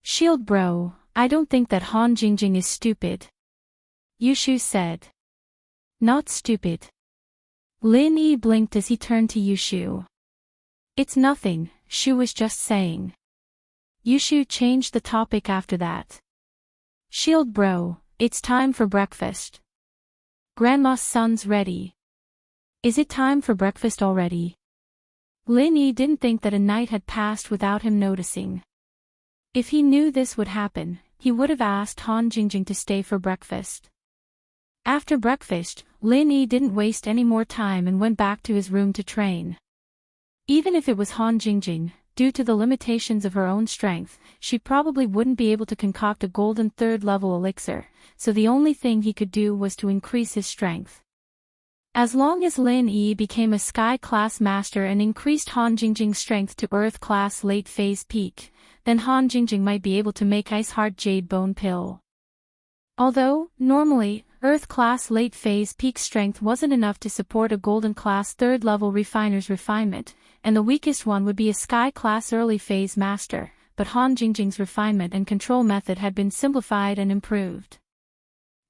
Shield bro, I don't think that Han Jingjing is stupid. Yushu said. Not stupid. Lin Yi blinked as he turned to Yushu. It's nothing, Shu was just saying. Yushu changed the topic after that. Shield bro, it's time for breakfast. Grandma's son's ready. Is it time for breakfast already? Lin Yi didn't think that a night had passed without him noticing. If he knew this would happen, he would have asked Han Jingjing to stay for breakfast. After breakfast, Lin Yi didn't waste any more time and went back to his room to train. Even if it was Han Jingjing, due to the limitations of her own strength, she probably wouldn't be able to concoct a golden third-level elixir, so the only thing he could do was to increase his strength. As long as Lin Yi became a Sky-class master and increased Han Jingjing's strength to Earth-class late-phase peak, then Han Jingjing might be able to make Ice Heart Jade Bone Pill. Although, normally, Earth-class late-phase peak strength wasn't enough to support a Golden-class third-level refiner's refinement, and the weakest one would be a Sky-class early-phase master, but Han Jingjing's refinement and control method had been simplified and improved.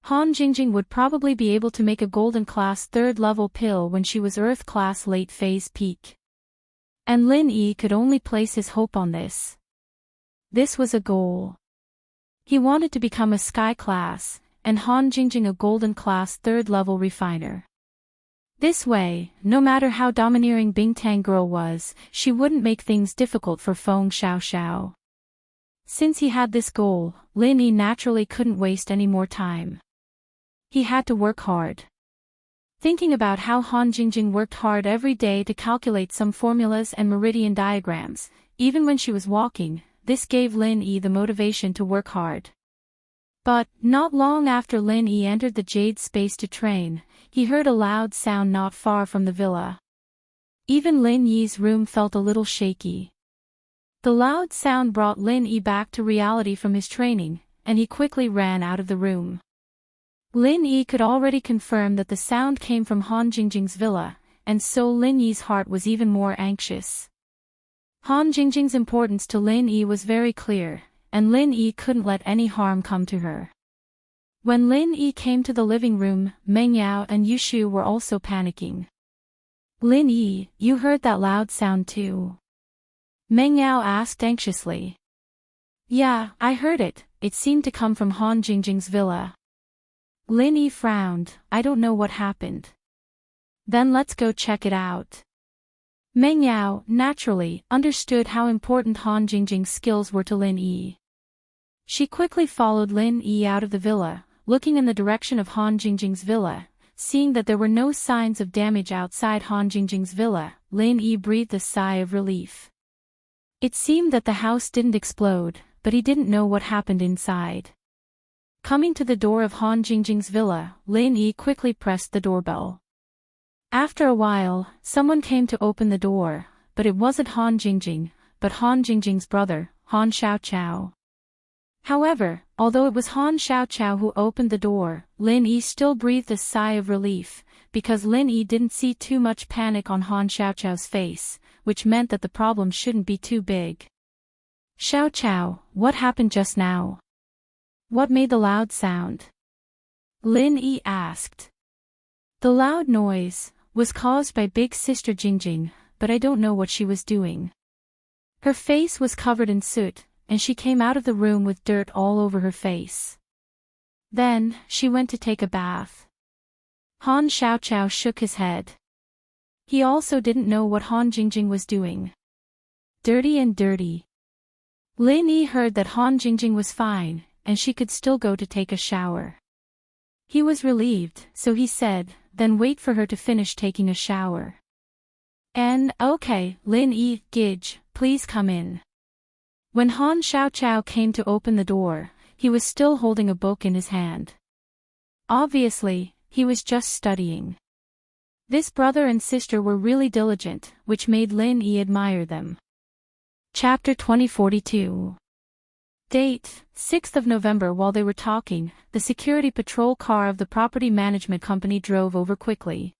Han Jingjing would probably be able to make a Golden-class third-level pill when she was Earth-class late-phase peak. And Lin Yi could only place his hope on this. This was a goal. He wanted to become a Sky-class, and Han Jingjing a Golden-class third-level refiner. This way, no matter how domineering Bingtang Girl was, she wouldn't make things difficult for Feng Xiaoxiao. Since he had this goal, Lin Yi naturally couldn't waste any more time. He had to work hard. Thinking about how Han Jingjing worked hard every day to calculate some formulas and meridian diagrams, even when she was walking, this gave Lin Yi the motivation to work hard. But, not long after Lin Yi entered the Jade space to train, he heard a loud sound not far from the villa. Even Lin Yi's room felt a little shaky. The loud sound brought Lin Yi back to reality from his training, and he quickly ran out of the room. Lin Yi could already confirm that the sound came from Han Jingjing's villa, and so Lin Yi's heart was even more anxious. Han Jingjing's importance to Lin Yi was very clear, and Lin Yi couldn't let any harm come to her. When Lin Yi came to the living room, Meng Yao and Yushu were also panicking. Lin Yi, you heard that loud sound too? Meng Yao asked anxiously. Yeah, I heard it. It seemed to come from Han Jingjing's villa. Lin Yi frowned. I don't know what happened. Then let's go check it out. Meng Yao, naturally, understood how important Han Jingjing's skills were to Lin Yi. She quickly followed Lin Yi out of the villa, looking in the direction of Han Jingjing's villa. Seeing that there were no signs of damage outside Han Jingjing's villa, Lin Yi breathed a sigh of relief. It seemed that the house didn't explode, but he didn't know what happened inside. Coming to the door of Han Jingjing's villa, Lin Yi quickly pressed the doorbell. After a while, someone came to open the door, but it wasn't Han Jingjing, but Han Jingjing's brother, Han Xiaoqiao. However, although it was Han Xiaoqiao who opened the door, Lin Yi still breathed a sigh of relief, because Lin Yi didn't see too much panic on Han Xiaoqiao's face, which meant that the problem shouldn't be too big. Xiaoqiao, what happened just now? What made the loud sound? Lin Yi asked. The loud noise was caused by big sister Jingjing, but I don't know what she was doing. Her face was covered in soot, and she came out of the room with dirt all over her face. Then, she went to take a bath. Han Xiaoqiao shook his head. He also didn't know what Han Jingjing was doing. Dirty and dirty. Lin Yi heard that Han Jingjing was fine, and she could still go to take a shower. He was relieved, so he said, then wait for her to finish taking a shower. Okay, Lin Yi, Gidge, please come in. When Han Xiaoqiao came to open the door, he was still holding a book in his hand. Obviously, he was just studying. This brother and sister were really diligent, which made Lin Yi admire them. Chapter 2042. Date, 6th of November. While they were talking, the security patrol car of the property management company drove over quickly.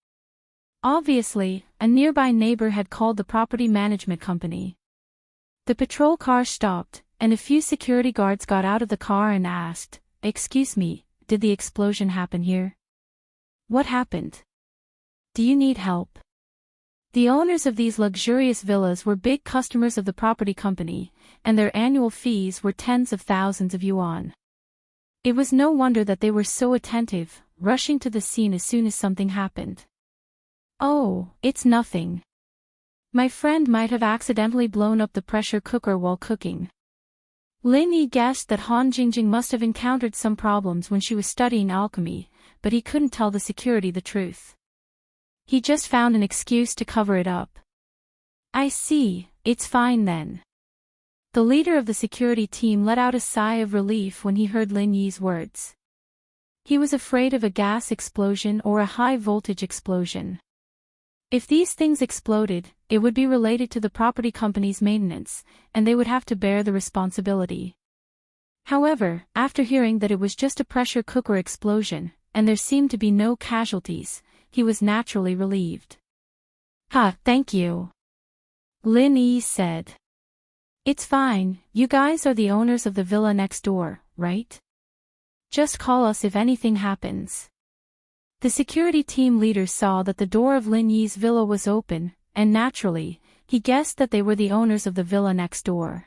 Obviously, a nearby neighbor had called the property management company. The patrol car stopped, and a few security guards got out of the car and asked, "Excuse me, did the explosion happen here? What happened? Do you need help?" The owners of these luxurious villas were big customers of the property company, and their annual fees were tens of thousands of yuan. It was no wonder that they were so attentive, rushing to the scene as soon as something happened. "Oh, it's nothing. My friend might have accidentally blown up the pressure cooker while cooking." Lin Yi guessed that Han Jingjing must have encountered some problems when she was studying alchemy, but he couldn't tell the security the truth. He just found an excuse to cover it up. I see, it's fine then. The leader of the security team let out a sigh of relief when he heard Lin Yi's words. He was afraid of a gas explosion or a high-voltage explosion. If these things exploded, it would be related to the property company's maintenance, and they would have to bear the responsibility. However, after hearing that it was just a pressure cooker explosion, and there seemed to be no casualties, he was naturally relieved. Thank you. Lin Yi said. It's fine, you guys are the owners of the villa next door, right? Just call us if anything happens. The security team leader saw that the door of Lin Yi's villa was open, and naturally, he guessed that they were the owners of the villa next door.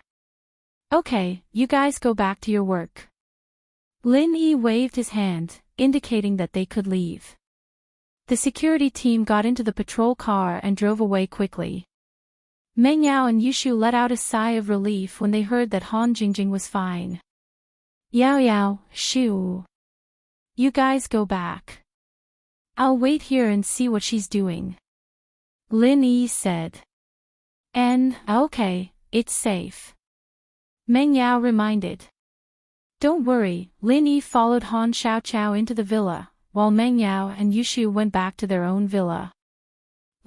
Okay, you guys go back to your work. Lin Yi waved his hand, indicating that they could leave. The security team got into the patrol car and drove away quickly. Meng Yao and Yushu let out a sigh of relief when they heard that Han Jingjing was fine. Yao, Shu. You guys go back. I'll wait here and see what she's doing. Lin Yi said. Okay, it's safe. Meng Yao reminded. Don't worry, Lin Yi followed Han Xiaoqiao into the villa, while Meng Yao and Yushu went back to their own villa.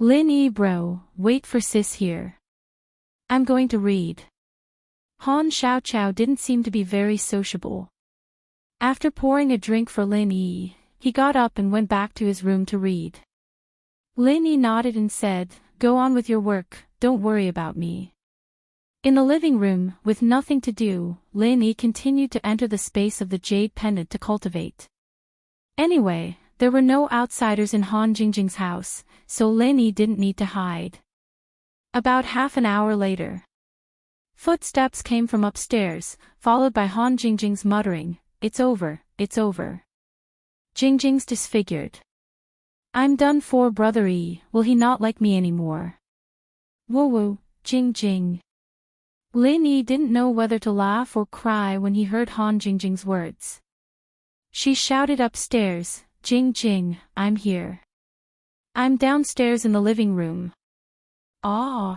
Lin Yi bro, wait for sis here. I'm going to read. Han Xiaoqiao didn't seem to be very sociable. After pouring a drink for Lin Yi, he got up and went back to his room to read. Lin Yi nodded and said, Go on with your work, don't worry about me. In the living room, with nothing to do, Lin Yi continued to enter the space of the jade pendant to cultivate. Anyway, there were no outsiders in Han Jingjing's house, so Lin Yi didn't need to hide. About half an hour later, footsteps came from upstairs, followed by Han Jingjing's muttering, It's over, it's over. Jingjing's disfigured. I'm done for, brother Yi, will he not like me anymore? Woo, Jingjing. Lin Yi didn't know whether to laugh or cry when he heard Han Jingjing's words. She shouted upstairs, Jingjing, I'm here. I'm downstairs in the living room. Ah.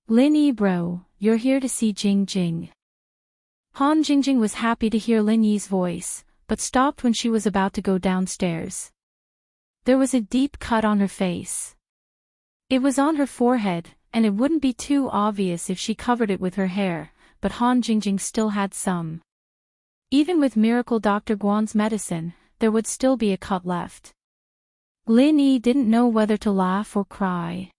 Lin Yi bro, you're here to see Jingjing. Han Jingjing was happy to hear Lin Yi's voice, but stopped when she was about to go downstairs. There was a deep cut on her face. It was on her forehead, and it wouldn't be too obvious if she covered it with her hair, but Han Jingjing still had some. Even with Miracle Dr. Guan's medicine, there would still be a cut left. Lin Yi didn't know whether to laugh or cry.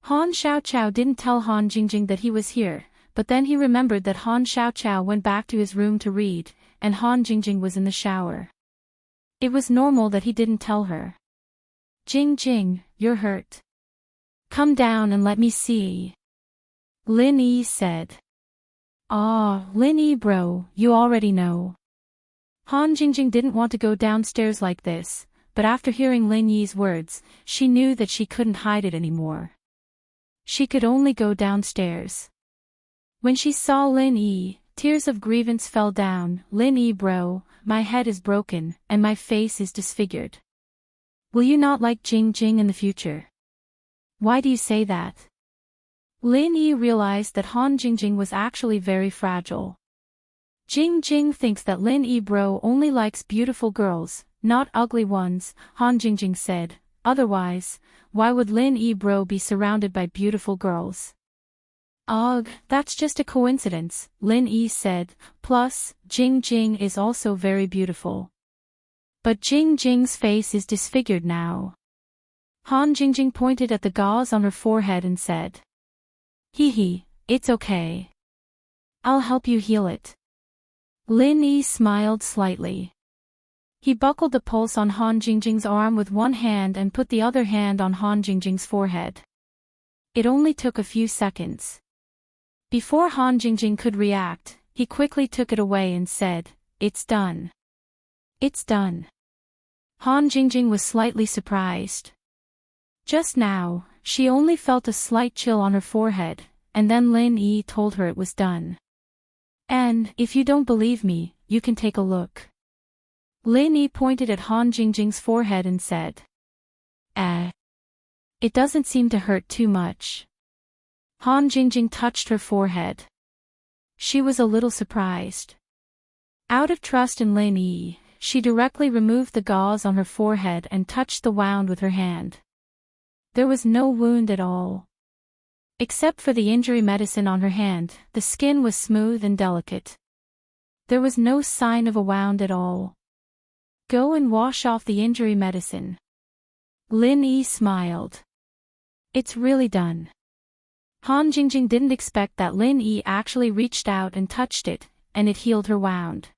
Han Xiaoqiao didn't tell Han Jingjing that he was here, but then he remembered that Han Xiaoqiao went back to his room to read, and Han Jingjing was in the shower. It was normal that he didn't tell her. Jingjing, you're hurt. Come down and let me see. Lin Yi said. Lin Yi bro, you already know. Han Jingjing didn't want to go downstairs like this, but after hearing Lin Yi's words, she knew that she couldn't hide it anymore. She could only go downstairs. When she saw Lin Yi, tears of grievance fell down. Lin Yi bro, my head is broken, and my face is disfigured. Will you not like Jingjing in the future? Why do you say that? Lin Yi realized that Han Jingjing was actually very fragile. Jingjing thinks that Lin Yi bro only likes beautiful girls, not ugly ones, Han Jingjing said. Otherwise, why would Lin Yi bro be surrounded by beautiful girls? Ugh, that's just a coincidence, Lin Yi said, plus, Jingjing is also very beautiful. But Jingjing's face is disfigured now. Han Jingjing pointed at the gauze on her forehead and said. Hee, it's okay. I'll help you heal it. Lin Yi smiled slightly. He buckled the pulse on Han Jingjing's arm with one hand and put the other hand on Han Jingjing's forehead. It only took a few seconds. Before Han Jingjing could react, he quickly took it away and said, It's done. It's done. Han Jingjing was slightly surprised. Just now, she only felt a slight chill on her forehead, and then Lin Yi told her it was done. And, if you don't believe me, you can take a look. Lin Yi pointed at Han Jingjing's forehead and said. It doesn't seem to hurt too much. Han Jingjing touched her forehead. She was a little surprised. Out of trust in Lin Yi, she directly removed the gauze on her forehead and touched the wound with her hand. There was no wound at all. Except for the injury medicine on her hand, the skin was smooth and delicate. There was no sign of a wound at all. Go and wash off the injury medicine. Lin Yi smiled. It's really done. Han Jingjing didn't expect that Lin Yi actually reached out and touched it, and it healed her wound.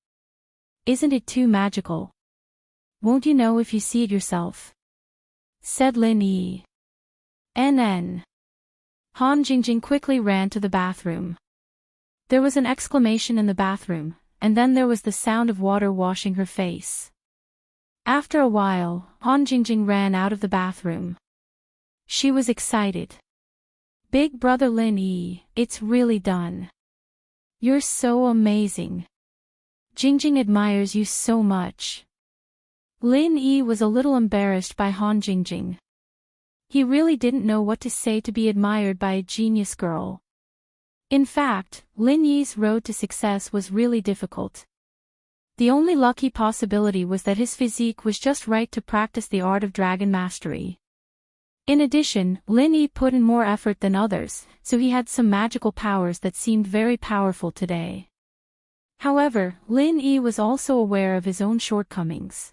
Isn't it too magical? Won't you know if you see it yourself? Said Lin Yi. NN. Han Jingjing quickly ran to the bathroom. There was an exclamation in the bathroom, and then there was the sound of water washing her face. After a while, Han Jingjing ran out of the bathroom. She was excited. Big brother Lin Yi, it's really done. You're so amazing. Jingjing admires you so much. Lin Yi was a little embarrassed by Han Jingjing. He really didn't know what to say to be admired by a genius girl. In fact, Lin Yi's road to success was really difficult. The only lucky possibility was that his physique was just right to practice the art of dragon mastery. In addition, Lin Yi put in more effort than others, so he had some magical powers that seemed very powerful today. However, Lin Yi was also aware of his own shortcomings.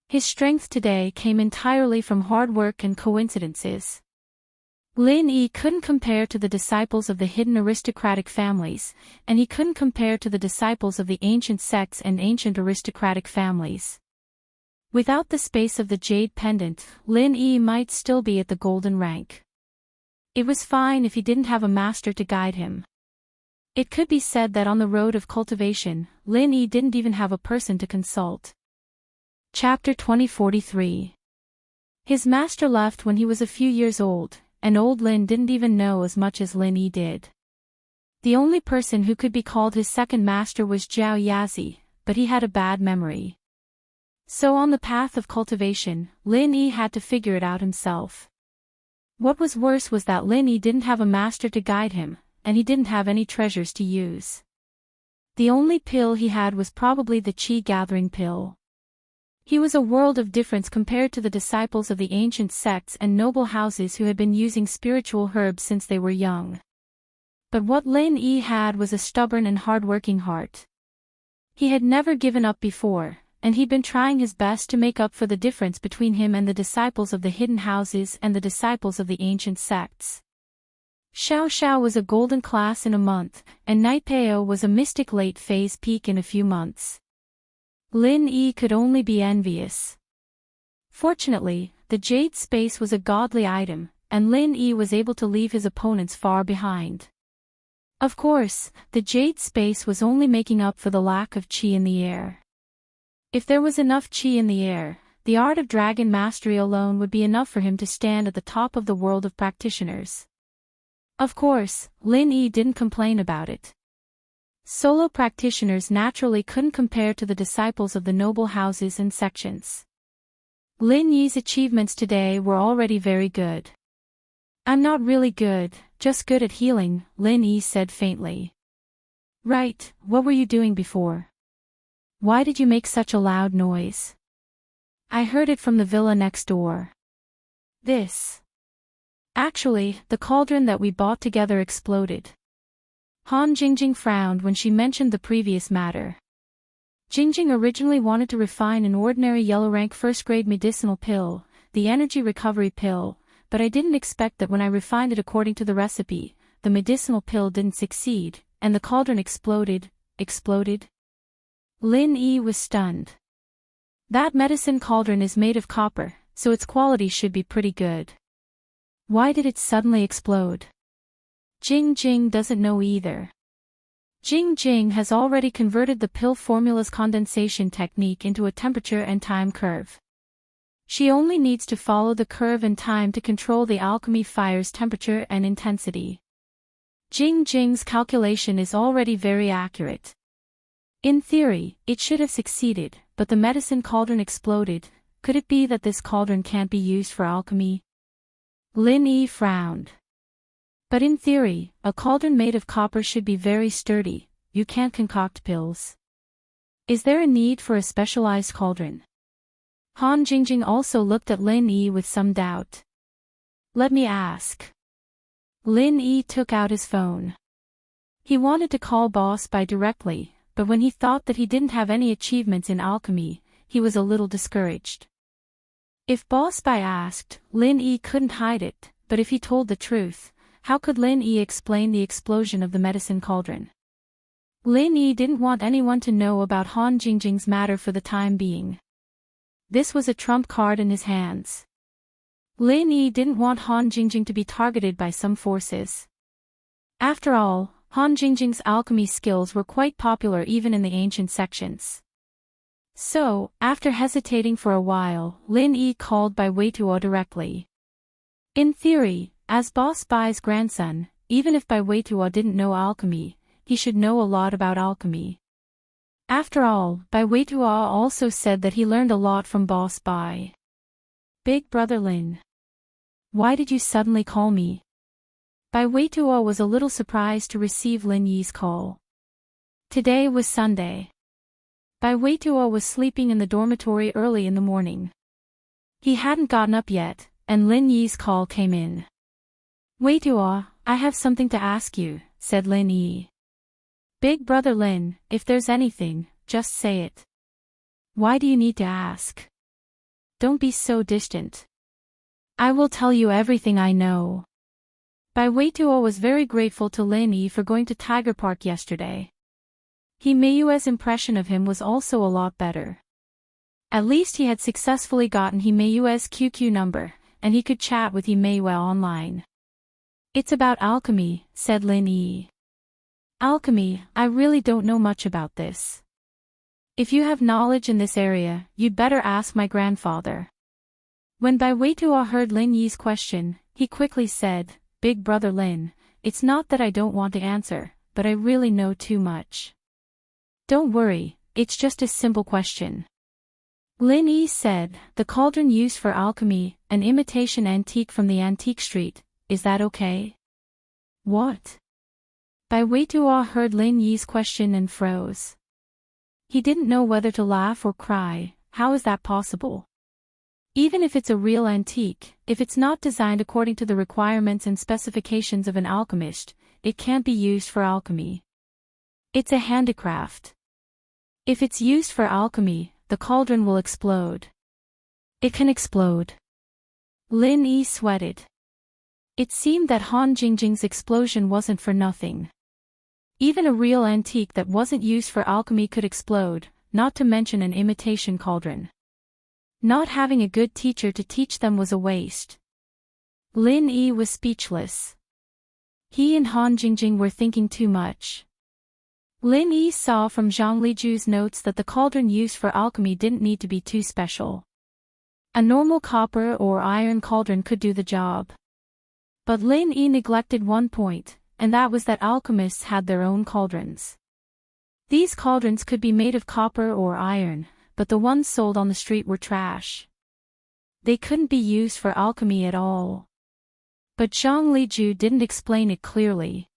His strength today came entirely from hard work and coincidences. Lin Yi couldn't compare to the disciples of the hidden aristocratic families, and he couldn't compare to the disciples of the ancient sects and ancient aristocratic families. Without the space of the jade pendant, Lin Yi might still be at the golden rank. It was fine if he didn't have a master to guide him. It could be said that on the road of cultivation, Lin Yi didn't even have a person to consult. Chapter 2043. His master left when he was a few years old, and old Lin didn't even know as much as Lin Yi did. The only person who could be called his second master was Zhao Yazi, but he had a bad memory. So on the path of cultivation, Lin Yi had to figure it out himself. What was worse was that Lin Yi didn't have a master to guide him, and he didn't have any treasures to use. The only pill he had was probably the chi-gathering pill. He was a world of difference compared to the disciples of the ancient sects and noble houses who had been using spiritual herbs since they were young. But what Lin Yi had was a stubborn and hard-working heart. He had never given up before, and he'd been trying his best to make up for the difference between him and the disciples of the hidden houses and the disciples of the ancient sects. Xiao Xiao was a golden class in a month, and Night Peo was a mystic late phase peak in a few months. Lin Yi could only be envious. Fortunately, the jade space was a godly item, and Lin Yi was able to leave his opponents far behind. Of course, the jade space was only making up for the lack of chi in the air. If there was enough chi in the air, the art of dragon mastery alone would be enough for him to stand at the top of the world of practitioners. Of course, Lin Yi didn't complain about it. Solo practitioners naturally couldn't compare to the disciples of the noble houses and sections. Lin Yi's achievements today were already very good. I'm not really good, just good at healing, Lin Yi said faintly. Right, what were you doing before? Why did you make such a loud noise? I heard it from the villa next door. This. Actually, the cauldron that we bought together exploded. Han Jingjing frowned when she mentioned the previous matter. Jingjing originally wanted to refine an ordinary yellow rank first-grade medicinal pill, the energy recovery pill, but I didn't expect that when I refined it according to the recipe, the medicinal pill didn't succeed, and the cauldron exploded. Lin Yi was stunned. That medicine cauldron is made of copper, so its quality should be pretty good. Why did it suddenly explode? Jingjing doesn't know either. Jingjing has already converted the pill formula's condensation technique into a temperature and time curve. She only needs to follow the curve and time to control the alchemy fire's temperature and intensity. Jing's calculation is already very accurate. In theory, it should have succeeded, but the medicine cauldron exploded. Could it be that this cauldron can't be used for alchemy? Lin Yi frowned. But in theory, a cauldron made of copper should be very sturdy. You can't concoct pills. Is there a need for a specialized cauldron? Han Jing also looked at Lin Yi with some doubt. Let me ask. Lin Yi took out his phone. He wanted to call Boss Bai directly, but when he thought that he didn't have any achievements in alchemy, he was a little discouraged. If Boss Bai asked, Lin Yi couldn't hide it, but if he told the truth, how could Lin Yi explain the explosion of the medicine cauldron? Lin Yi didn't want anyone to know about Han Jing's matter for the time being. This was a trump card in his hands. Lin Yi didn't want Han Jing to be targeted by some forces. After all, Han Jing's alchemy skills were quite popular even in the ancient sections. So, after hesitating for a while, Lin Yi called Bai Weituo directly. In theory, as Boss Bai's grandson, even if Bai Weituo didn't know alchemy, he should know a lot about alchemy. After all, Bai Weituo also said that he learned a lot from Boss Bai. Big brother Lin. Why did you suddenly call me? Bai Weituo was a little surprised to receive Lin Yi's call. Today was Sunday. Bai Weituo was sleeping in the dormitory early in the morning. He hadn't gotten up yet, and Lin Yi's call came in. Weituo, I have something to ask you, said Lin Yi. Big brother Lin, if there's anything, just say it. Why do you need to ask? Don't be so distant. I will tell you everything I know. Bai Weituo was very grateful to Lin Yi for going to Tiger Park yesterday. He Meiyue's impression of him was also a lot better. At least he had successfully gotten He Meiyue's QQ number, and he could chat with He Meiyue online. It's about alchemy, said Lin Yi. Alchemy, I really don't know much about this. If you have knowledge in this area, you'd better ask my grandfather. When Bai Weituo heard Lin Yi's question, he quickly said, Big brother Lin, it's not that I don't want to answer, but I really know too much. Don't worry, it's just a simple question. Lin Yi said, the cauldron used for alchemy, an imitation antique from the antique street, is that okay? What? Bai Weituo heard Lin Yi's question and froze. He didn't know whether to laugh or cry. How is that possible? Even if it's a real antique, if it's not designed according to the requirements and specifications of an alchemist, it can't be used for alchemy. It's a handicraft. If it's used for alchemy, the cauldron will explode. It can explode. Lin Yi sweated. It seemed that Han Jing's explosion wasn't for nothing. Even a real antique that wasn't used for alchemy could explode, not to mention an imitation cauldron. Not having a good teacher to teach them was a waste. Lin Yi was speechless. He and Han Jing were thinking too much. Lin Yi saw from Zhang Liju's notes that the cauldron used for alchemy didn't need to be too special. A normal copper or iron cauldron could do the job. But Lin Yi neglected one point, and that was that alchemists had their own cauldrons. These cauldrons could be made of copper or iron, but the ones sold on the street were trash. They couldn't be used for alchemy at all. But Zhang Liju didn't explain it clearly.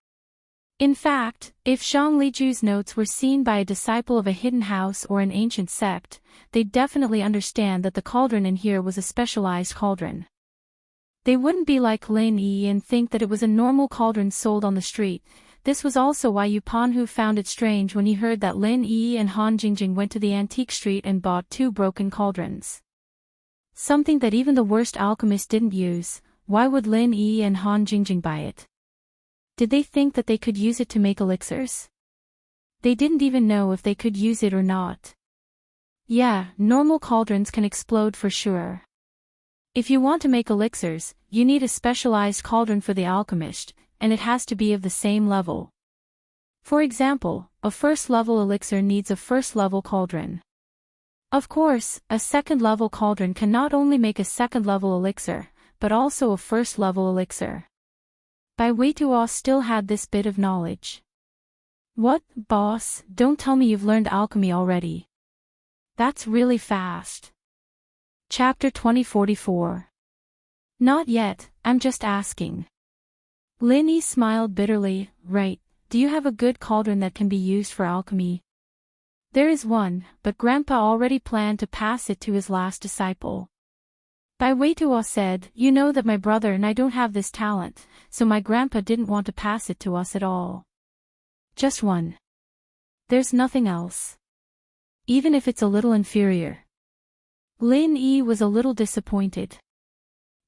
In fact, if Zhang Liju's notes were seen by a disciple of a hidden house or an ancient sect, they'd definitely understand that the cauldron in here was a specialized cauldron. They wouldn't be like Lin Yi and think that it was a normal cauldron sold on the street. This was also why Yu Panhu found it strange when he heard that Lin Yi and Han Jing went to the antique street and bought 2 broken cauldrons. Something that even the worst alchemist didn't use. Why would Lin Yi and Han Jing buy it? Did they think that they could use it to make elixirs? They didn't even know if they could use it or not. Yeah, normal cauldrons can explode for sure. If you want to make elixirs, you need a specialized cauldron for the alchemist, and it has to be of the same level. For example, a first-level elixir needs a first-level cauldron. Of course, a second-level cauldron can not only make a second-level elixir, but also a first-level elixir. Bai Weituo still had this bit of knowledge. What, boss, don't tell me you've learned alchemy already. That's really fast. Chapter 2044. Not yet, I'm just asking. Lin Yi smiled bitterly. Right, do you have a good cauldron that can be used for alchemy? There is one, but Grandpa already planned to pass it to his last disciple. Bai Weituo said, you know that my brother and I don't have this talent, so my grandpa didn't want to pass it to us at all. Just one. There's nothing else. Even if it's a little inferior. Lin Yi was a little disappointed.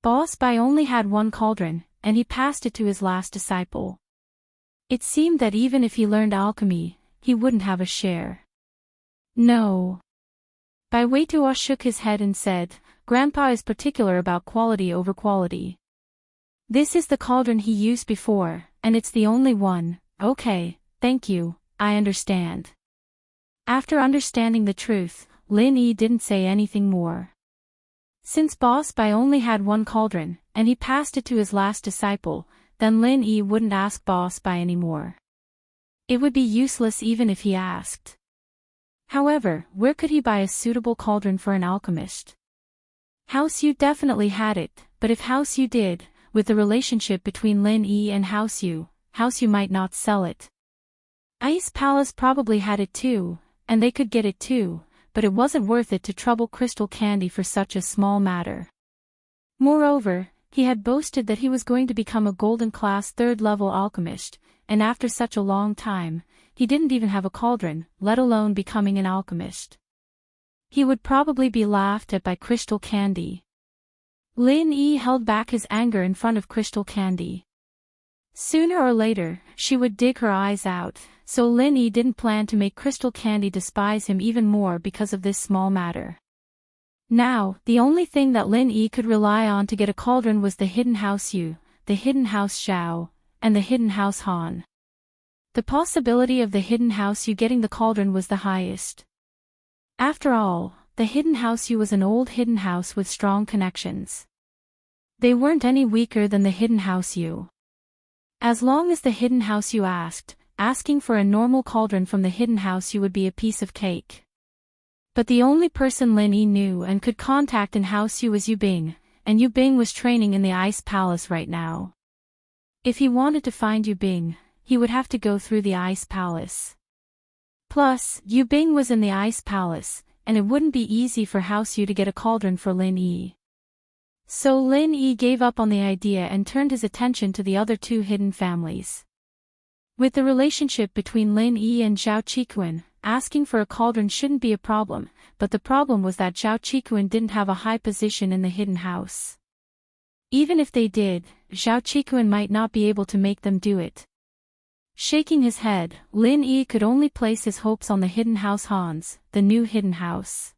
Boss Bai only had one cauldron, and he passed it to his last disciple. It seemed that even if he learned alchemy, he wouldn't have a share. No. Bai Weituo shook his head and said, Grandpa is particular about quality over quality. This is the cauldron he used before, and it's the only one. Okay, thank you, I understand. After understanding the truth, Lin Yi didn't say anything more. Since Boss Bai only had one cauldron, and he passed it to his last disciple, then Lin Yi wouldn't ask Boss Bai anymore. It would be useless even if he asked. However, where could he buy a suitable cauldron for an alchemist? House Yu definitely had it, but if House Yu did, with the relationship between Lin Yi and House Yu might not sell it. Ice Palace probably had it too, and they could get it too, but it wasn't worth it to trouble Crystal Candy for such a small matter. Moreover, he had boasted that he was going to become a golden class 3rd level alchemist, and after such a long time, he didn't even have a cauldron, let alone becoming an alchemist. He would probably be laughed at by Crystal Candy. Lin Yi held back his anger in front of Crystal Candy. Sooner or later, she would dig her eyes out, so Lin Yi didn't plan to make Crystal Candy despise him even more because of this small matter. Now, the only thing that Lin Yi could rely on to get a cauldron was the hidden House Yu, the hidden House Xiao, and the hidden House Han. The possibility of the hidden House Yu getting the cauldron was the highest. After all, the hidden House Yu was an old hidden house with strong connections. They weren't any weaker than the hidden House Yu. As long as the hidden House Yu asking for a normal cauldron from the hidden House Yu would be a piece of cake. But the only person Lin Yi knew and could contact in House Yu was Yu Bing, and Yu Bing was training in the Ice Palace right now. If he wanted to find Yu Bing, he would have to go through the Ice Palace. Plus, Yu Bing was in the Ice Palace, and it wouldn't be easy for House Yu to get a cauldron for Lin Yi. So Lin Yi gave up on the idea and turned his attention to the other 2 hidden families. With the relationship between Lin Yi and Zhao Qikuan, asking for a cauldron shouldn't be a problem, but the problem was that Zhao Qikuan didn't have a high position in the hidden house. Even if they did, Zhao Qikuan might not be able to make them do it. Shaking his head, Lin Yi could only place his hopes on the hidden house Hans, the new hidden house.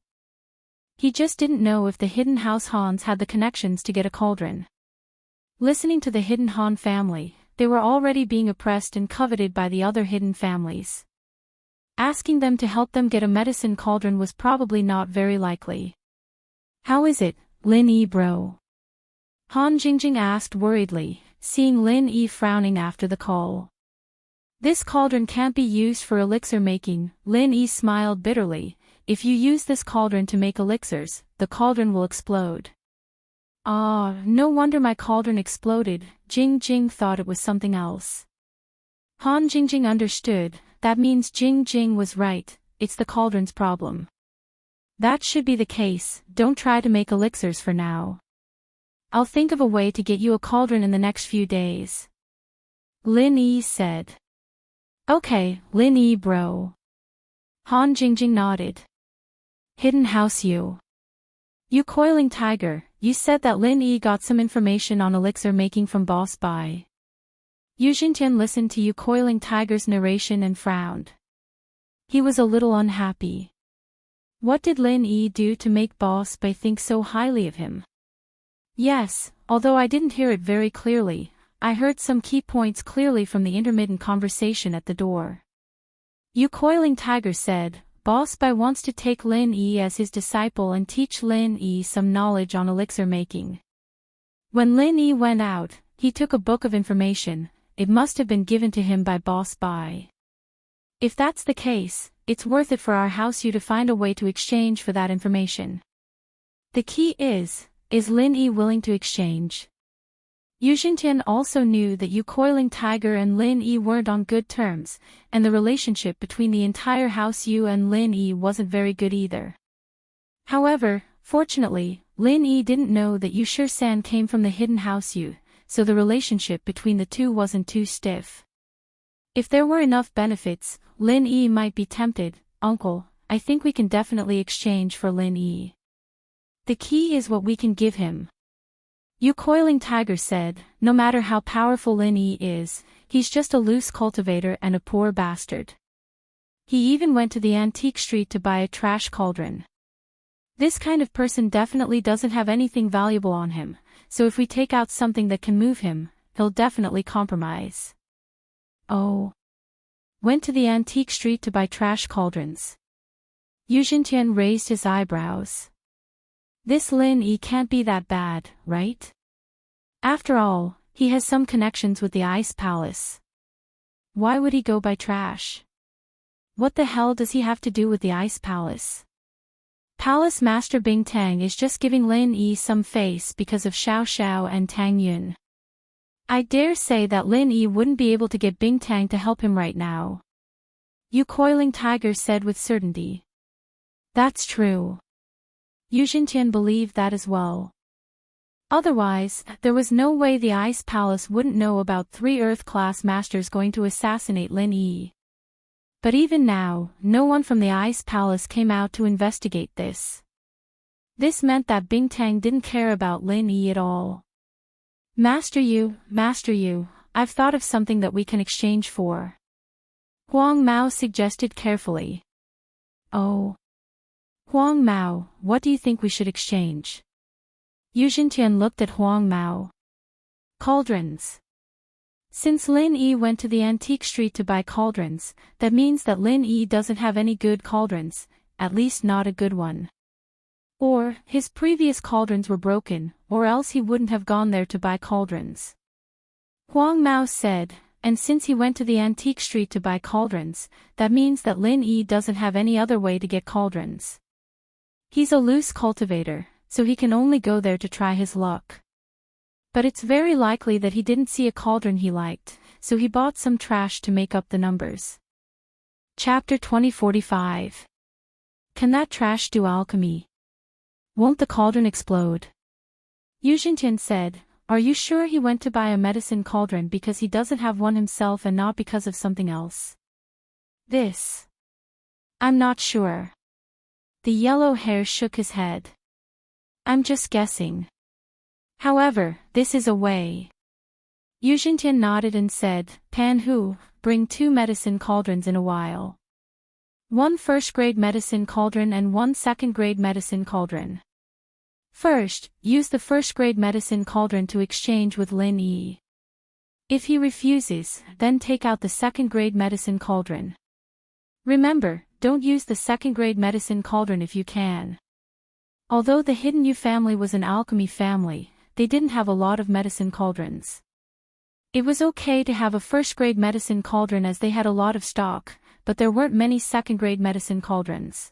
He just didn't know if the hidden house Hans had the connections to get a cauldron. Listening to the hidden Han family, they were already being oppressed and coveted by the other hidden families. Asking them to help them get a medicine cauldron was probably not very likely. How is it, Lin Yi bro? Han Jingjing asked worriedly, seeing Lin Yi frowning after the call. This cauldron can't be used for elixir making, Lin Yi smiled bitterly. If you use this cauldron to make elixirs, the cauldron will explode. Ah, no wonder my cauldron exploded, Jing Jing thought it was something else. Han Jingjing understood, that means Jing Jing was right, it's the cauldron's problem. That should be the case, don't try to make elixirs for now. I'll think of a way to get you a cauldron in the next few days. Lin Yi said. Okay, Lin Yi bro. Han Jingjing nodded. Hidden House Yu. You coiling tiger, you said that Lin Yi got some information on elixir making from Boss Bai. Yu Xintian listened to Yu coiling tiger's narration and frowned. He was a little unhappy. What did Lin Yi do to make Boss Bai think so highly of him? Yes, although I didn't hear it very clearly, I heard some key points clearly from the intermittent conversation at the door. Yu coiling tiger said, Boss Bai wants to take Lin Yi as his disciple and teach Lin Yi some knowledge on elixir making. When Lin Yi went out, he took a book of information. It must have been given to him by Boss Bai. If that's the case, it's worth it for our house you to find a way to exchange for that information. The key is Lin Yi willing to exchange? Yu Xintian also knew that Yu Coiling Tiger and Lin Yi weren't on good terms, and the relationship between the entire house Yu and Lin Yi wasn't very good either. However, fortunately, Lin Yi didn't know that Yu Shisan came from the hidden house Yu, so the relationship between the two wasn't too stiff. If there were enough benefits, Lin Yi might be tempted. Uncle, I think we can definitely exchange for Lin Yi. The key is what we can give him. Yu Coiling Tiger said, no matter how powerful Lin Yi is, he's just a loose cultivator and a poor bastard. He even went to the antique street to buy a trash cauldron. This kind of person definitely doesn't have anything valuable on him, so if we take out something that can move him, he'll definitely compromise. Oh. Went to the antique street to buy trash cauldrons. Yu Xintian raised his eyebrows. This Lin Yi can't be that bad, right? After all, he has some connections with the Ice Palace. Why would he go buy trash? What the hell does he have to do with the Ice Palace? Palace Master Bing Tang is just giving Lin Yi some face because of Xiao Xiao and Tang Yun. I dare say that Lin Yi wouldn't be able to get Bing Tang to help him right now. Yu Coiling Tiger said with certainty. That's true. Yu Xintian believed that as well. Otherwise, there was no way the Ice Palace wouldn't know about 3 Earth-class masters going to assassinate Lin Yi. But even now, no one from the Ice Palace came out to investigate this. This meant that Bing Tang didn't care about Lin Yi at all. Master Yu, I've thought of something that we can exchange for. Huang Mao suggested carefully. Oh. Huang Mao, what do you think we should exchange? Yu Xintian looked at Huang Mao. Cauldrons. Since Lin Yi went to the antique street to buy cauldrons, that means that Lin Yi doesn't have any good cauldrons, at least not a good one. Or, his previous cauldrons were broken, or else he wouldn't have gone there to buy cauldrons. Huang Mao said, and since he went to the antique street to buy cauldrons, that means that Lin Yi doesn't have any other way to get cauldrons. He's a loose cultivator, so he can only go there to try his luck. But it's very likely that he didn't see a cauldron he liked, so he bought some trash to make up the numbers. Chapter 2045. Can that trash do alchemy? Won't the cauldron explode? Yu Xintian said, are you sure he went to buy a medicine cauldron because he doesn't have one himself and not because of something else? I'm not sure. The yellow hair shook his head. I'm just guessing. However, this is a way. Yu Xintian nodded and said, Pan Hu, bring 2 medicine cauldrons in a while. 1 first-grade medicine cauldron and 1 second-grade medicine cauldron. First, use the first-grade medicine cauldron to exchange with Lin Yi. If he refuses, then take out the second-grade medicine cauldron. Remember, don't use the second-grade medicine cauldron if you can. Although the Hidden Yu family was an alchemy family, they didn't have a lot of medicine cauldrons. It was okay to have a first-grade medicine cauldron as they had a lot of stock, but there weren't many second-grade medicine cauldrons.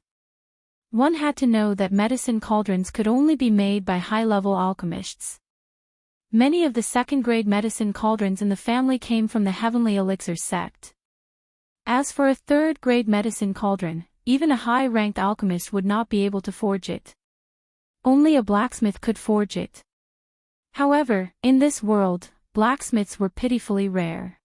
One had to know that medicine cauldrons could only be made by high-level alchemists. Many of the second-grade medicine cauldrons in the family came from the Heavenly Elixir sect. As for a third-grade medicine cauldron, even a high-ranked alchemist would not be able to forge it. Only a blacksmith could forge it. However, in this world, blacksmiths were pitifully rare.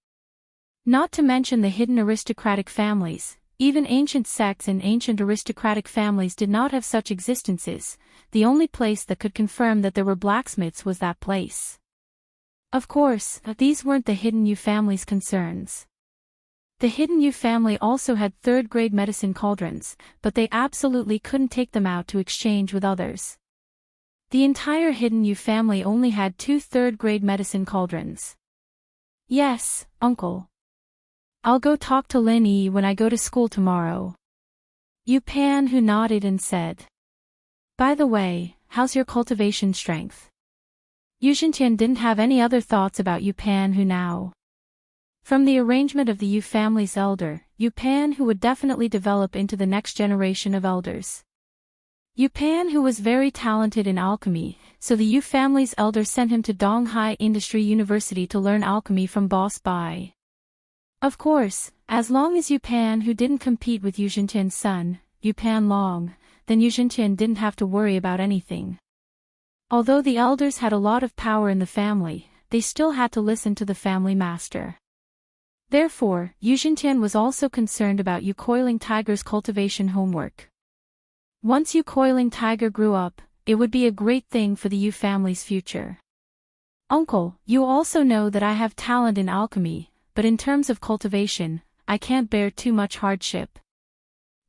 Not to mention the hidden aristocratic families, even ancient sects and ancient aristocratic families did not have such existences. The only place that could confirm that there were blacksmiths was that place. Of course, these weren't the Hidden Yu family's concerns. The Hidden Yu family also had third-grade medicine cauldrons, but they absolutely couldn't take them out to exchange with others. The entire Hidden Yu family only had 2 third-grade medicine cauldrons. Yes, uncle. I'll go talk to Lin Yi when I go to school tomorrow. Yu Pan Hu nodded and said. By the way, how's your cultivation strength? Yuzhentian didn't have any other thoughts about Yu Pan who now. From the arrangement of the Yu family's elder, Yu Pan who would definitely develop into the next generation of elders. Yu Pan who was very talented in alchemy, so the Yu family's elder sent him to Donghai Industry University to learn alchemy from Boss Bai. Of course, as long as Yu Pan who didn't compete with Yuzhentian's son, Yu Pan Long, then Yuzhentian didn't have to worry about anything. Although the elders had a lot of power in the family, they still had to listen to the family master. Therefore, Yuzhentian was also concerned about Yu Coiling Tiger's cultivation homework. Once Yu Coiling Tiger grew up, it would be a great thing for the Yu family's future. Uncle, you also know that I have talent in alchemy, but in terms of cultivation, I can't bear too much hardship.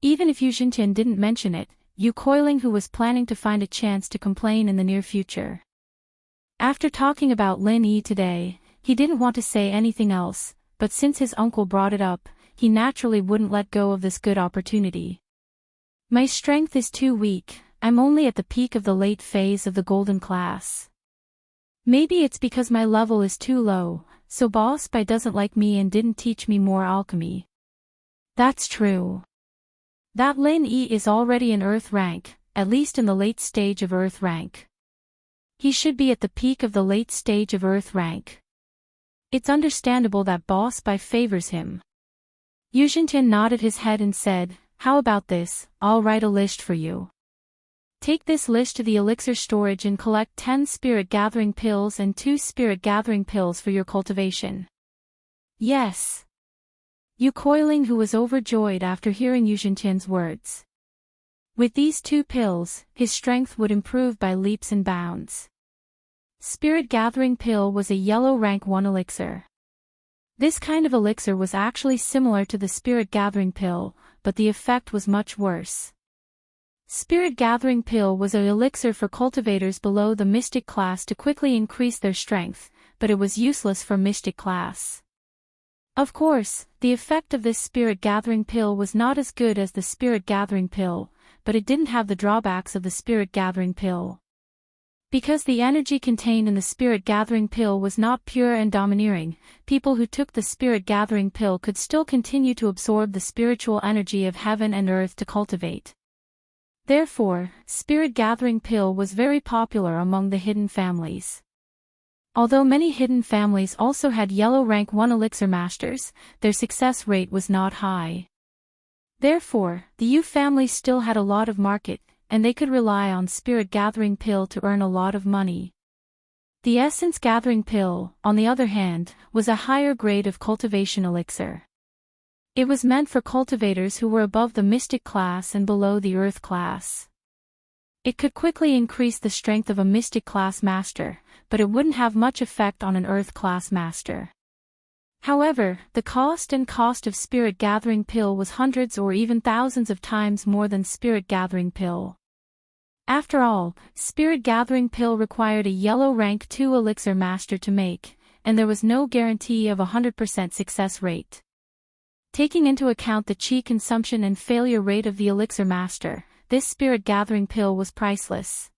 Even if Yuzhentian didn't mention it, Yu Coiling who was planning to find a chance to complain in the near future. After talking about Lin Yi today, he didn't want to say anything else, but since his uncle brought it up, he naturally wouldn't let go of this good opportunity. My strength is too weak, I'm only at the peak of the late phase of the golden class. Maybe it's because my level is too low, so Boss Bai doesn't like me and didn't teach me more alchemy. That's true. That Lin Yi is already in Earth rank, at least in the late stage of Earth rank. He should be at the peak of the late stage of Earth rank. It's understandable that Boss Bai favors him. Yuzhentian nodded his head and said, how about this, I'll write a list for you. Take this list to the elixir storage and collect 10 spirit gathering pills and 2 spirit gathering pills for your cultivation. Yes. Yu Coiling who was overjoyed after hearing Yuzhentian's words. With these 2 pills, his strength would improve by leaps and bounds. Spirit Gathering Pill was a yellow rank 1 elixir. This kind of elixir was actually similar to the Spirit Gathering Pill, but the effect was much worse. Spirit Gathering Pill was an elixir for cultivators below the Mystic class to quickly increase their strength, but it was useless for Mystic class. Of course, the effect of this Spirit Gathering Pill was not as good as the Spirit Gathering Pill, but it didn't have the drawbacks of the Spirit Gathering Pill. Because the energy contained in the Spirit Gathering Pill was not pure and domineering, people who took the Spirit Gathering Pill could still continue to absorb the spiritual energy of heaven and earth to cultivate. Therefore, Spirit Gathering Pill was very popular among the hidden families. Although many hidden families also had yellow rank 1 elixir masters, their success rate was not high. Therefore, the Yu family still had a lot of market, and they could rely on Spirit Gathering Pill to earn a lot of money. The Essence Gathering Pill, on the other hand, was a higher grade of cultivation elixir. It was meant for cultivators who were above the Mystic class and below the Earth class. It could quickly increase the strength of a Mystic class master, but it wouldn't have much effect on an Earth class master. However, the cost of Spirit Gathering Pill was hundreds or even thousands of times more than Spirit Gathering Pill. After all, Spirit Gathering Pill required a yellow rank 2 elixir master to make, and there was no guarantee of 100% success rate. Taking into account the chi consumption and failure rate of the elixir master, this Spirit Gathering Pill was priceless.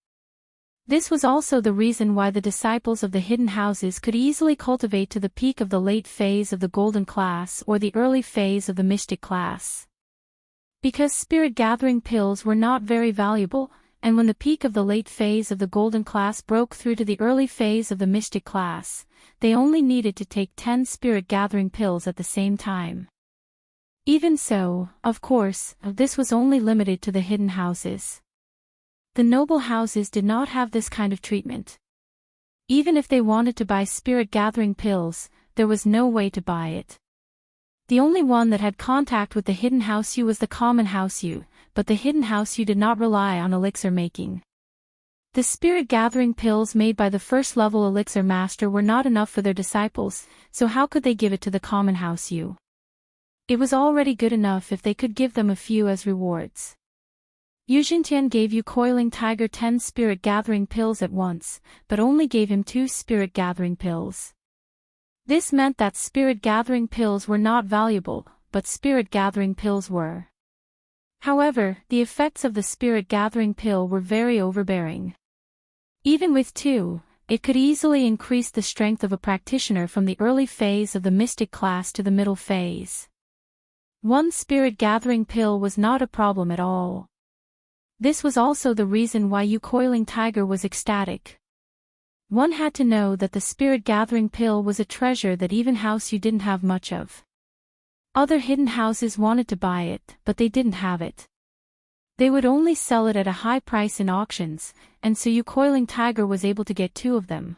This was also the reason why the disciples of the hidden houses could easily cultivate to the peak of the late phase of the golden class or the early phase of the mystic class. Because Spirit Gathering Pills were not very valuable, and when the peak of the late phase of the golden class broke through to the early phase of the mystic class, they only needed to take 10 Spirit Gathering Pills at the same time. Even so, of course, this was only limited to the hidden houses. The noble houses did not have this kind of treatment. Even if they wanted to buy Spirit Gathering Pills, there was no way to buy it. The only one that had contact with the hidden house Yu was the common house Yu, but the hidden house Yu did not rely on elixir making. The Spirit Gathering Pills made by the first level elixir master were not enough for their disciples, so how could they give it to the common house Yu? It was already good enough if they could give them a few as rewards. Yuzhentian gave Yu Coiling Tiger 10 Spirit Gathering Pills at once, but only gave him 2 Spirit Gathering Pills. This meant that Spirit Gathering Pills were not valuable, but Spirit Gathering Pills were. However, the effects of the Spirit Gathering Pill were very overbearing. Even with 2, It could easily increase the strength of a practitioner from the early phase of the mystic class to the middle phase. One spirit gathering pill was not a problem at all. This was also the reason why Coiling Tiger was ecstatic. One had to know that the spirit gathering pill was a treasure that even house you didn't have much of. Other hidden houses wanted to buy it, but they didn't have it. They would only sell it at a high price in auctions, and so Coiling Tiger was able to get 2 of them.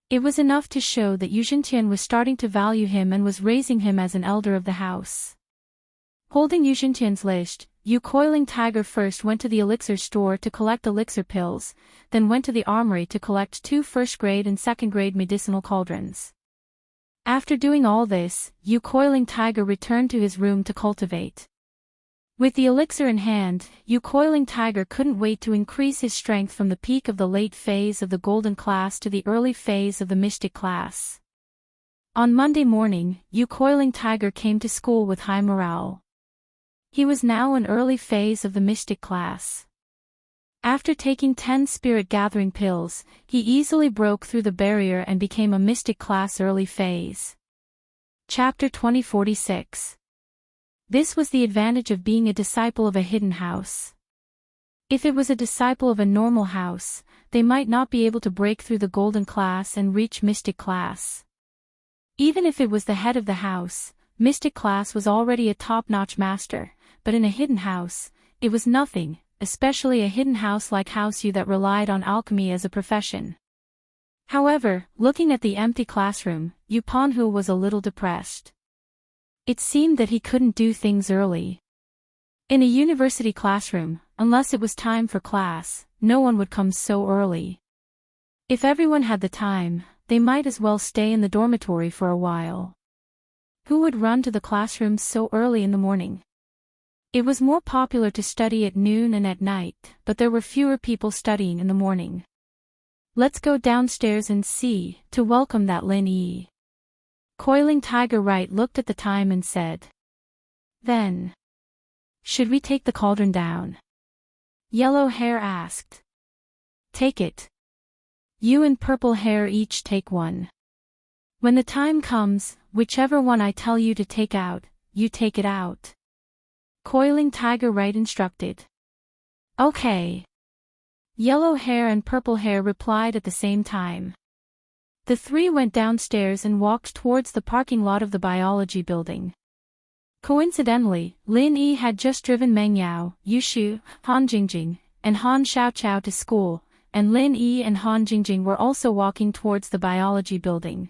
It was enough to show that Enchanting was starting to value him and was raising him as an elder of the house. Holding Enchanting's list, Coiling Tiger first went to the elixir store to collect elixir pills, then went to the armory to collect 2 first-grade and second-grade medicinal cauldrons. After doing all this, Coiling Tiger returned to his room to cultivate. With the elixir in hand, Coiling Tiger couldn't wait to increase his strength from the peak of the late phase of the golden class to the early phase of the mystic class. On Monday morning, Coiling Tiger came to school with high morale. He was now in early phase of the mystic class. After taking 10 spirit gathering pills, he easily broke through the barrier and became a mystic class early phase. Chapter 2046. This was the advantage of being a disciple of a hidden house. If it was a disciple of a normal house, they might not be able to break through the golden class and reach mystic class. Even if it was the head of the house, mystic class was already a top-notch master, but in a hidden house, it was nothing, especially a hidden house like House U that relied on alchemy as a profession. However, looking at the empty classroom, Yuponhu was a little depressed. It seemed that he couldn't do things early. In a university classroom, unless it was time for class, no one would come so early. If everyone had the time, they might as well stay in the dormitory for a while. Who would run to the classrooms so early in the morning? It was more popular to study at noon and at night, but there were fewer people studying in the morning. Let's go downstairs and see, to welcome that Lin Yi. Coiling Tiger Right looked at the time and said. Then. Should we take the cauldron down? Yellow Hair asked. Take it. You and Purple Hair each take one. When the time comes, whichever one I tell you to take out, you take it out. Coiling Tiger Right instructed. Okay. Yellow Hair and Purple Hair replied at the same time. The 3 went downstairs and walked towards the parking lot of the biology building. Coincidentally, Lin Yi had just driven Meng Yao, Yushu, Han Jingjing, and Han Xiaoqiao to school, and Lin Yi and Han Jingjing were also walking towards the biology building.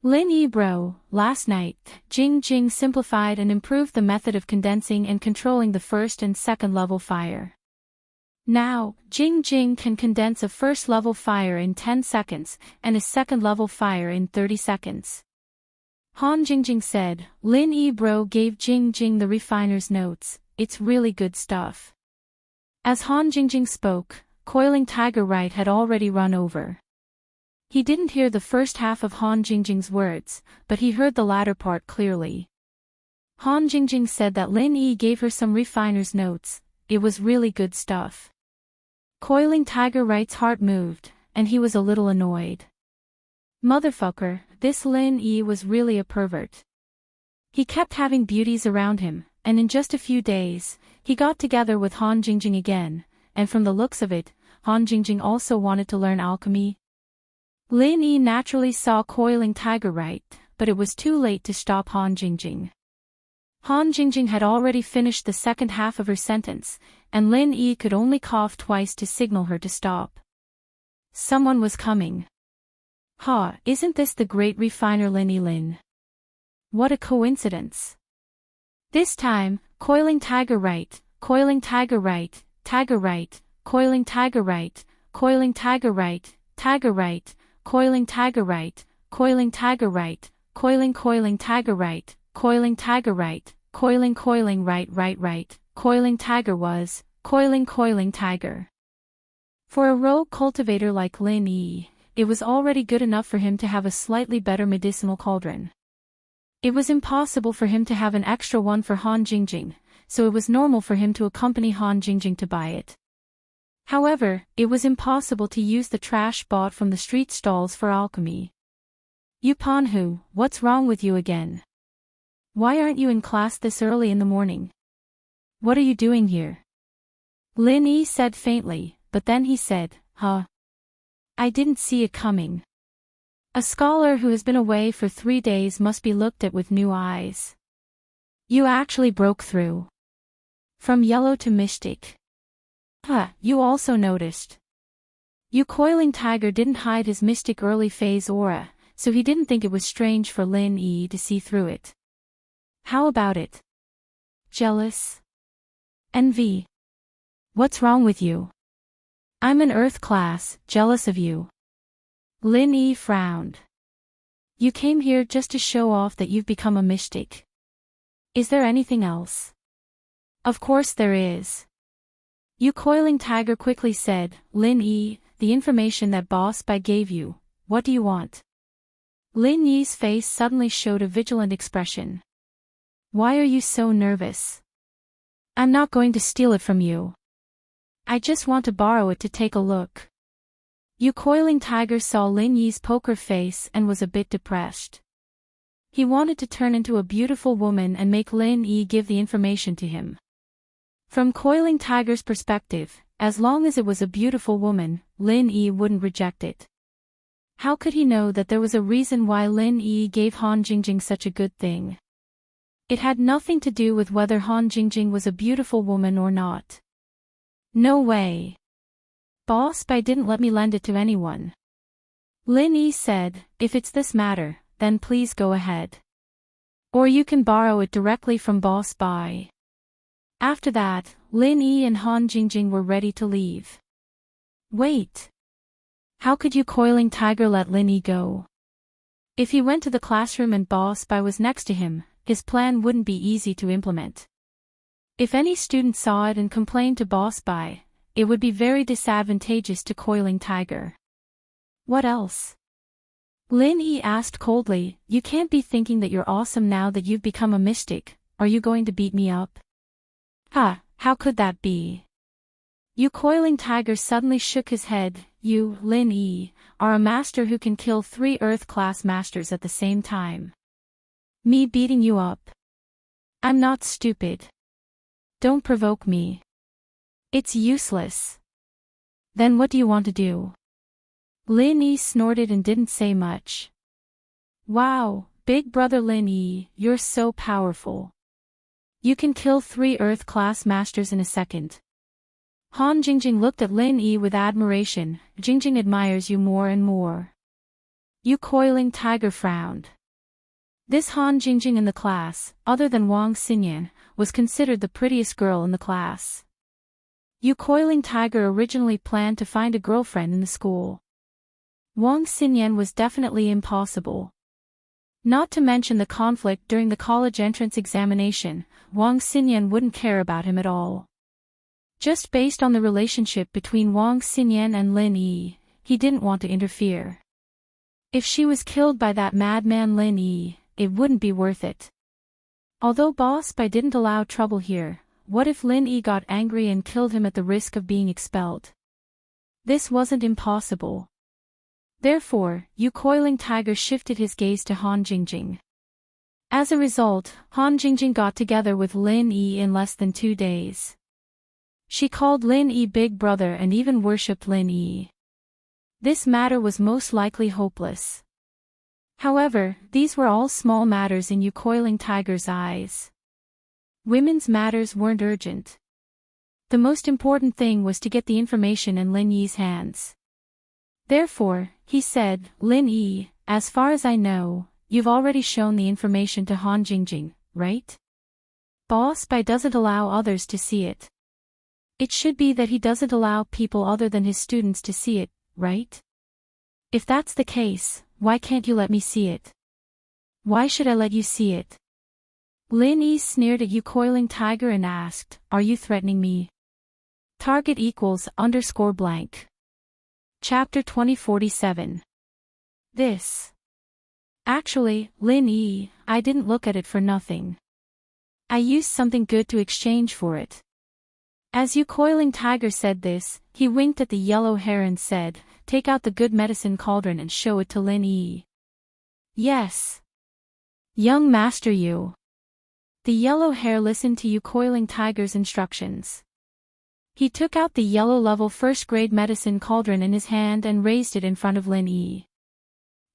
Lin Yi bro, last night, Jing Jing simplified and improved the method of condensing and controlling the first and second level fire. Now, Jing Jing can condense a first level fire in 10 seconds, and a second level fire in 30 seconds. Han Jingjing said, Lin Yi bro gave Jing Jing the refiner's notes, it's really good stuff. As Han Jingjing spoke, Coiling Tiger Right had already run over. He didn't hear the first half of Han Jingjing's words, but he heard the latter part clearly. Han Jingjing said that Lin Yi gave her some refiner's notes, it was really good stuff. Coiling Tiger Right's heart moved, and he was a little annoyed. Motherfucker, this Lin Yi was really a pervert. He kept having beauties around him, and in just a few days, he got together with Han Jingjing again, and from the looks of it, Han Jingjing also wanted to learn alchemy. Lin Yi naturally saw Coiling Tiger Right, but it was too late to stop Han Jingjing. Han Jingjing had already finished the second half of her sentence, and Lin Yi could only cough twice to signal her to stop. Someone was coming. Ha, isn't this the great refiner Lin Yi Lin? What a coincidence. This time, Coiling Tiger Right, Coiling Tiger Right, Tiger Right, Coiling Tiger Right, Coiling Tiger Right, Tiger Right, Coiling Tiger Right, Coiling Tiger Right, Coiling Tiger Right, Coiling Tiger Right, Coiling Right, Coiling Tiger was, Coiling Tiger. For a rogue cultivator like Lin Yi, it was already good enough for him to have a slightly better medicinal cauldron. It was impossible for him to have an extra one for Han Jingjing, so it was normal for him to accompany Han Jingjing to buy it. However, it was impossible to use the trash bought from the street stalls for alchemy. You Ponhu, what's wrong with you again? Why aren't you in class this early in the morning? What are you doing here? Lin Yi said faintly, but then he said, huh? I didn't see it coming. A scholar who has been away for 3 days must be looked at with new eyes. You actually broke through. From yellow to mystic. Huh, you also noticed. You coiling tiger didn't hide his mystic early phase aura, so he didn't think it was strange for Lin Yi to see through it. How about it? Jealous? Envy? What's wrong with you? I'm an Earth class, jealous of you. Lin Yi frowned. You came here just to show off that you've become a mystic. Is there anything else? Of course there is. You coiling tiger quickly said, Lin Yi, the information that Boss Bai gave you, what do you want? Lin Yi's face suddenly showed a vigilant expression. Why are you so nervous? I'm not going to steal it from you. I just want to borrow it to take a look. You coiling tiger saw Lin Yi's poker face and was a bit depressed. He wanted to turn into a beautiful woman and make Lin Yi give the information to him. From coiling tiger's perspective, as long as it was a beautiful woman, Lin Yi wouldn't reject it. How could he know that there was a reason why Lin Yi gave Han Jingjing such a good thing? It had nothing to do with whether Han Jingjing was a beautiful woman or not. No way. Boss Bai didn't let me lend it to anyone. Lin Yi said, if it's this matter, then please go ahead. Or you can borrow it directly from Boss Bai. After that, Lin Yi and Han Jingjing were ready to leave. Wait. How could you coiling tiger let Lin Yi go? If he went to the classroom and Boss Bai was next to him, his plan wouldn't be easy to implement. If any student saw it and complained to Boss Bai, it would be very disadvantageous to coiling tiger. What else? Lin Yi asked coldly, you can't be thinking that you're awesome now that you've become a mystic, are you going to beat me up? How could that be? You coiling tiger suddenly shook his head, you, Lin Yi, are a master who can kill 3 Earth-class masters at the same time. Me beating you up? I'm not stupid. Don't provoke me. It's useless. Then what do you want to do? Lin Yi snorted and didn't say much. Wow, big brother Lin Yi, you're so powerful. You can kill 3 Earth-class masters in a second. Han Jingjing looked at Lin Yi with admiration. Jingjing admires you more and more. You coiling tiger frowned. This Han Jingjing in the class, other than Wang Xinyan, was considered the prettiest girl in the class. You coiling tiger originally planned to find a girlfriend in the school. Wang Xinyan was definitely impossible. Not to mention the conflict during the college entrance examination, Wang Xinyan wouldn't care about him at all. Just based on the relationship between Wang Xinyan and Lin Yi, he didn't want to interfere. If she was killed by that madman Lin Yi, it wouldn't be worth it. Although Boss Bai didn't allow trouble here, what if Lin Yi got angry and killed him at the risk of being expelled? This wasn't impossible. Therefore, you coiling tiger shifted his gaze to Han Jingjing. As a result, Han Jingjing got together with Lin Yi in less than 2 days. She called Lin Yi big brother and even worshipped Lin Yi. This matter was most likely hopeless. However, these were all small matters in you coiling tiger's eyes. Women's matters weren't urgent. The most important thing was to get the information in Lin Yi's hands. Therefore, he said, Lin Yi, as far as I know, you've already shown the information to Han Jingjing, right? Boss Bai doesn't allow others to see it. It should be that he doesn't allow people other than his students to see it, right? If that's the case, why can't you let me see it? Why should I let you see it? Lin Yi sneered at you coiling tiger and asked, are you threatening me? Target equals _blank. Chapter 2047. This. Actually, Lin Yi, I didn't look at it for nothing. I used something good to exchange for it. As you coiling tiger said this, he winked at the yellow hare and said, "Take out the good medicine cauldron and show it to Lin Yi." "Yes. Young master you." The yellow hare listened to you coiling tiger's instructions. He took out the yellow level first grade medicine cauldron in his hand and raised it in front of Lin Yi.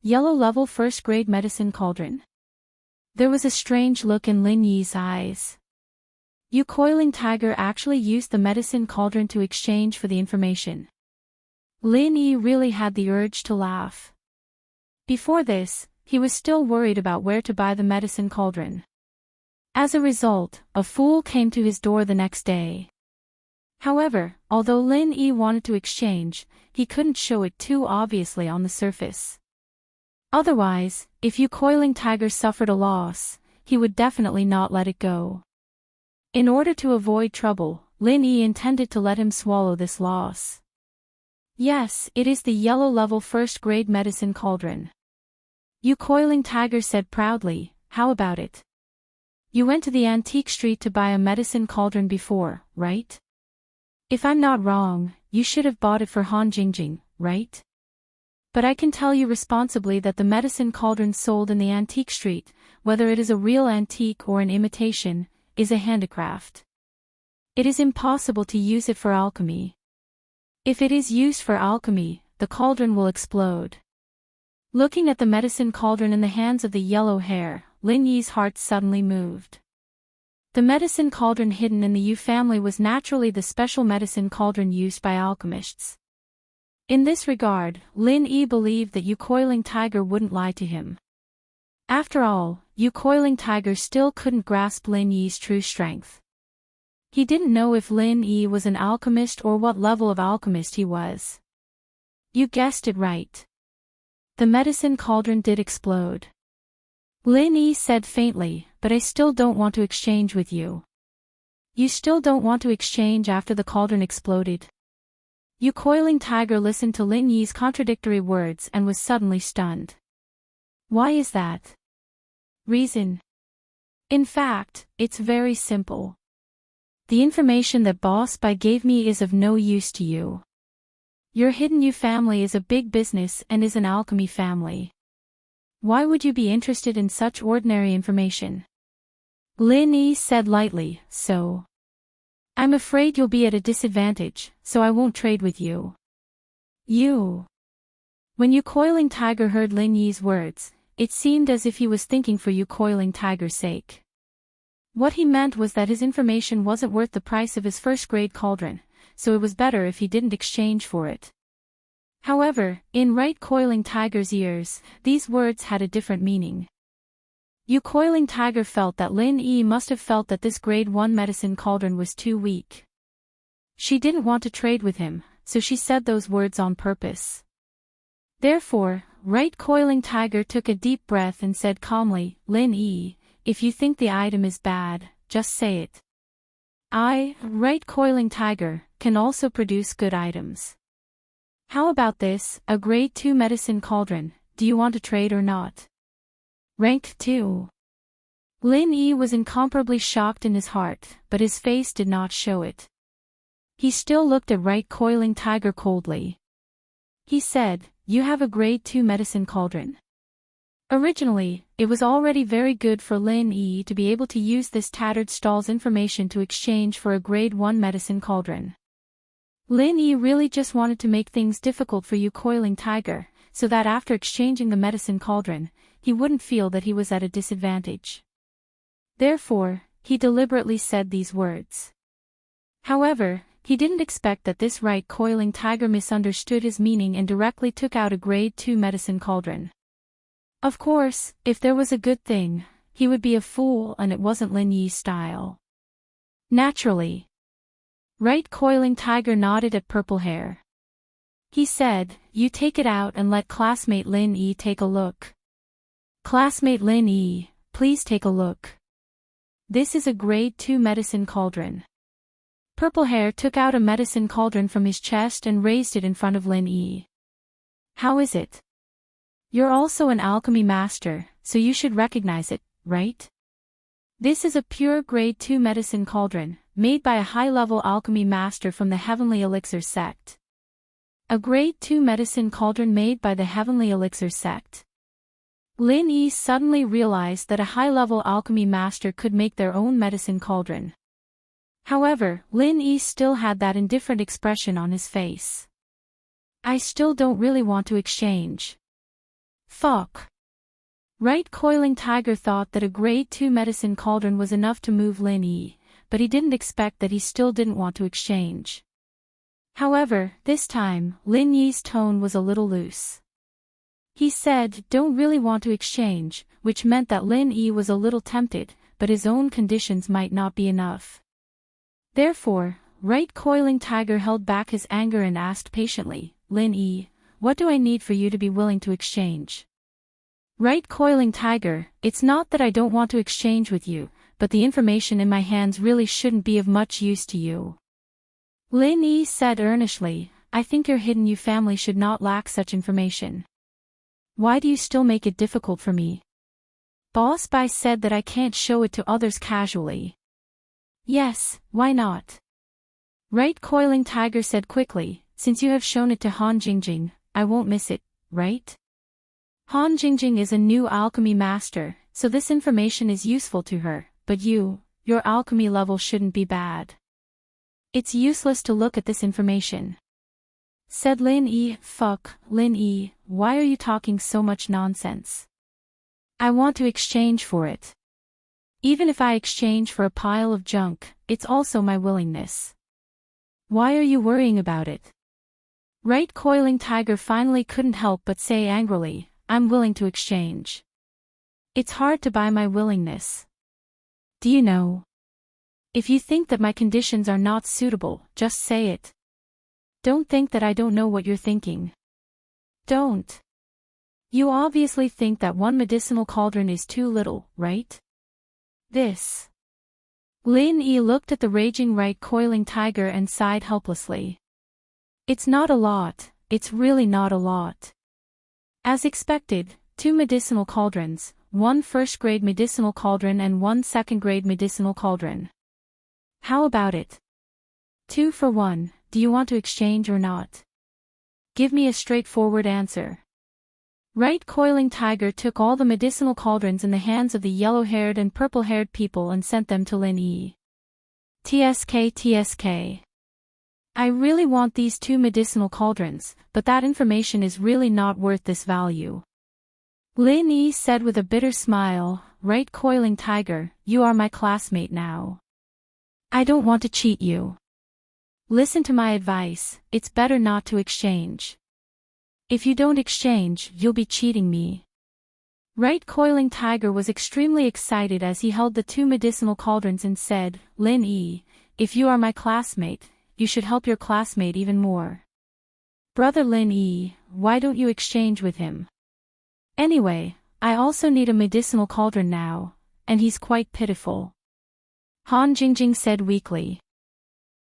Yellow level first grade medicine cauldron. There was a strange look in Lin Yi's eyes. You coiling tiger actually used the medicine cauldron to exchange for the information. Lin Yi really had the urge to laugh. Before this, he was still worried about where to buy the medicine cauldron. As a result, a fool came to his door the next day. However, although Lin Yi wanted to exchange, he couldn't show it too obviously on the surface. Otherwise, if you coiling tiger suffered a loss, he would definitely not let it go. In order to avoid trouble, Lin Yi intended to let him swallow this loss. "Yes, it is the yellow level first grade medicine cauldron." You coiling tiger said proudly, "How about it? You went to the antique street to buy a medicine cauldron before, right? If I'm not wrong, you should have bought it for Han Jingjing, right? But I can tell you responsibly that the medicine cauldron sold in the antique street, whether it is a real antique or an imitation, is a handicraft. It is impossible to use it for alchemy. If it is used for alchemy, the cauldron will explode." Looking at the medicine cauldron in the hands of the yellow hare, Lin Yi's heart suddenly moved. The medicine cauldron hidden in the Yu family was naturally the special medicine cauldron used by alchemists. In this regard, Lin Yi believed that Yu coiling tiger wouldn't lie to him. After all, Yu coiling tiger still couldn't grasp Lin Yi's true strength. He didn't know if Lin Yi was an alchemist or what level of alchemist he was. You guessed it right. The medicine cauldron did explode. Lin Yi said faintly, "But I still don't want to exchange with you." "You still don't want to exchange after the cauldron exploded?" Yu coiling tiger listened to Lin Yi's contradictory words and was suddenly stunned. "Why is that?" "Reason. In fact, it's very simple. The information that Boss Bai gave me is of no use to you. Your hidden Yu family is a big business and is an alchemy family. Why would you be interested in such ordinary information?" Lin Yi said lightly, "So. I'm afraid you'll be at a disadvantage, so I won't trade with you." "You." When Yu coiling tiger heard Lin Yi's words, it seemed as if he was thinking for Yu coiling tiger's sake. What he meant was that his information wasn't worth the price of his first-grade cauldron, so it was better if he didn't exchange for it. However, in right coiling tiger's ears, these words had a different meaning. Yu coiling tiger felt that Lin Yi must have felt that this grade 1 medicine cauldron was too weak. She didn't want to trade with him, so she said those words on purpose. Therefore, right coiling tiger took a deep breath and said calmly, "Lin Yi, if you think the item is bad, just say it. I, right coiling tiger, can also produce good items. How about this, a grade 2 medicine cauldron, do you want to trade or not?" Ranked 2. Lin Yi was incomparably shocked in his heart, but his face did not show it. He still looked at right coiling tiger coldly. He said, "You have a grade 2 medicine cauldron." Originally, it was already very good for Lin Yi to be able to use this tattered stall's information to exchange for a grade 1 medicine cauldron. Lin Yi really just wanted to make things difficult for Yu coiling tiger, so that after exchanging the medicine cauldron, he wouldn't feel that he was at a disadvantage. Therefore, he deliberately said these words. However, he didn't expect that this right coiling tiger misunderstood his meaning and directly took out a grade 2 medicine cauldron. Of course, if there was a good thing, he would be a fool and it wasn't Lin Yi's style. Naturally. Right coiling tiger nodded at purple hair. He said, "You take it out and let classmate Lin Yi take a look." "Classmate Lin Yi, please take a look. This is a grade 2 medicine cauldron." Purple hair took out a medicine cauldron from his chest and raised it in front of Lin Yi. "How is it? You're also an alchemy master, so you should recognize it, right?" This is a pure grade 2 medicine cauldron, made by a high-level alchemy master from the Heavenly Elixir sect. A grade 2 medicine cauldron made by the Heavenly Elixir sect. Lin Yi suddenly realized that a high-level alchemy master could make their own medicine cauldron. However, Lin Yi still had that indifferent expression on his face. I still don't really want to exchange. Fuck. Right, Coiling Tiger thought that a grade 2 medicine cauldron was enough to move Lin Yi, but he didn't expect that he still didn't want to exchange. However, this time, Lin Yi's tone was a little loose. He said, don't really want to exchange, which meant that Lin Yi was a little tempted, but his own conditions might not be enough. Therefore, Right, Coiling Tiger held back his anger and asked patiently, Lin Yi, what do I need for you to be willing to exchange? Right, Coiling Tiger, it's not that I don't want to exchange with you, but the information in my hands really shouldn't be of much use to you. Lin Yi said earnestly, I think your hidden you family should not lack such information. Why do you still make it difficult for me? Boss Bai said that I can't show it to others casually. Yes, why not? Right, Coiling Tiger said quickly, since you have shown it to Han Jingjing, I won't miss it, right? Han Jingjing is a new alchemy master, so this information is useful to her, but your alchemy level shouldn't be bad. It's useless to look at this information. Said Lin Yi. Fuck, Lin Yi, why are you talking so much nonsense? I want to exchange for it. Even if I exchange for a pile of junk, it's also my willingness. Why are you worrying about it? Right, Coiling Tiger finally couldn't help but say angrily, I'm willing to exchange. It's hard to buy my willingness. Do you know? If you think that my conditions are not suitable, just say it. Don't think that I don't know what you're thinking. Don't. You obviously think that one medicinal cauldron is too little, right? This. Lin Yi looked at the raging Right, Coiling Tiger and sighed helplessly. It's not a lot, it's really not a lot. As expected, 2 medicinal cauldrons, 1 first-grade medicinal cauldron and 1 second-grade medicinal cauldron. How about it? 2 for 1, do you want to exchange or not? Give me a straightforward answer. Right, Coiling Tiger took all the medicinal cauldrons in the hands of the yellow-haired and purple-haired people and sent them to Lin Yi. TSK. I really want these 2 medicinal cauldrons, but that information is really not worth this value. Lin Yi said with a bitter smile, Right, Coiling Tiger, you are my classmate now. I don't want to cheat you. Listen to my advice, it's better not to exchange. If you don't exchange, you'll be cheating me. Right, Coiling Tiger was extremely excited as he held the 2 medicinal cauldrons and said, Lin Yi, if you are my classmate, you should help your classmate even more. Brother Lin Yi, why don't you exchange with him? Anyway, I also need a medicinal cauldron now, and he's quite pitiful. Han Jingjing said weakly.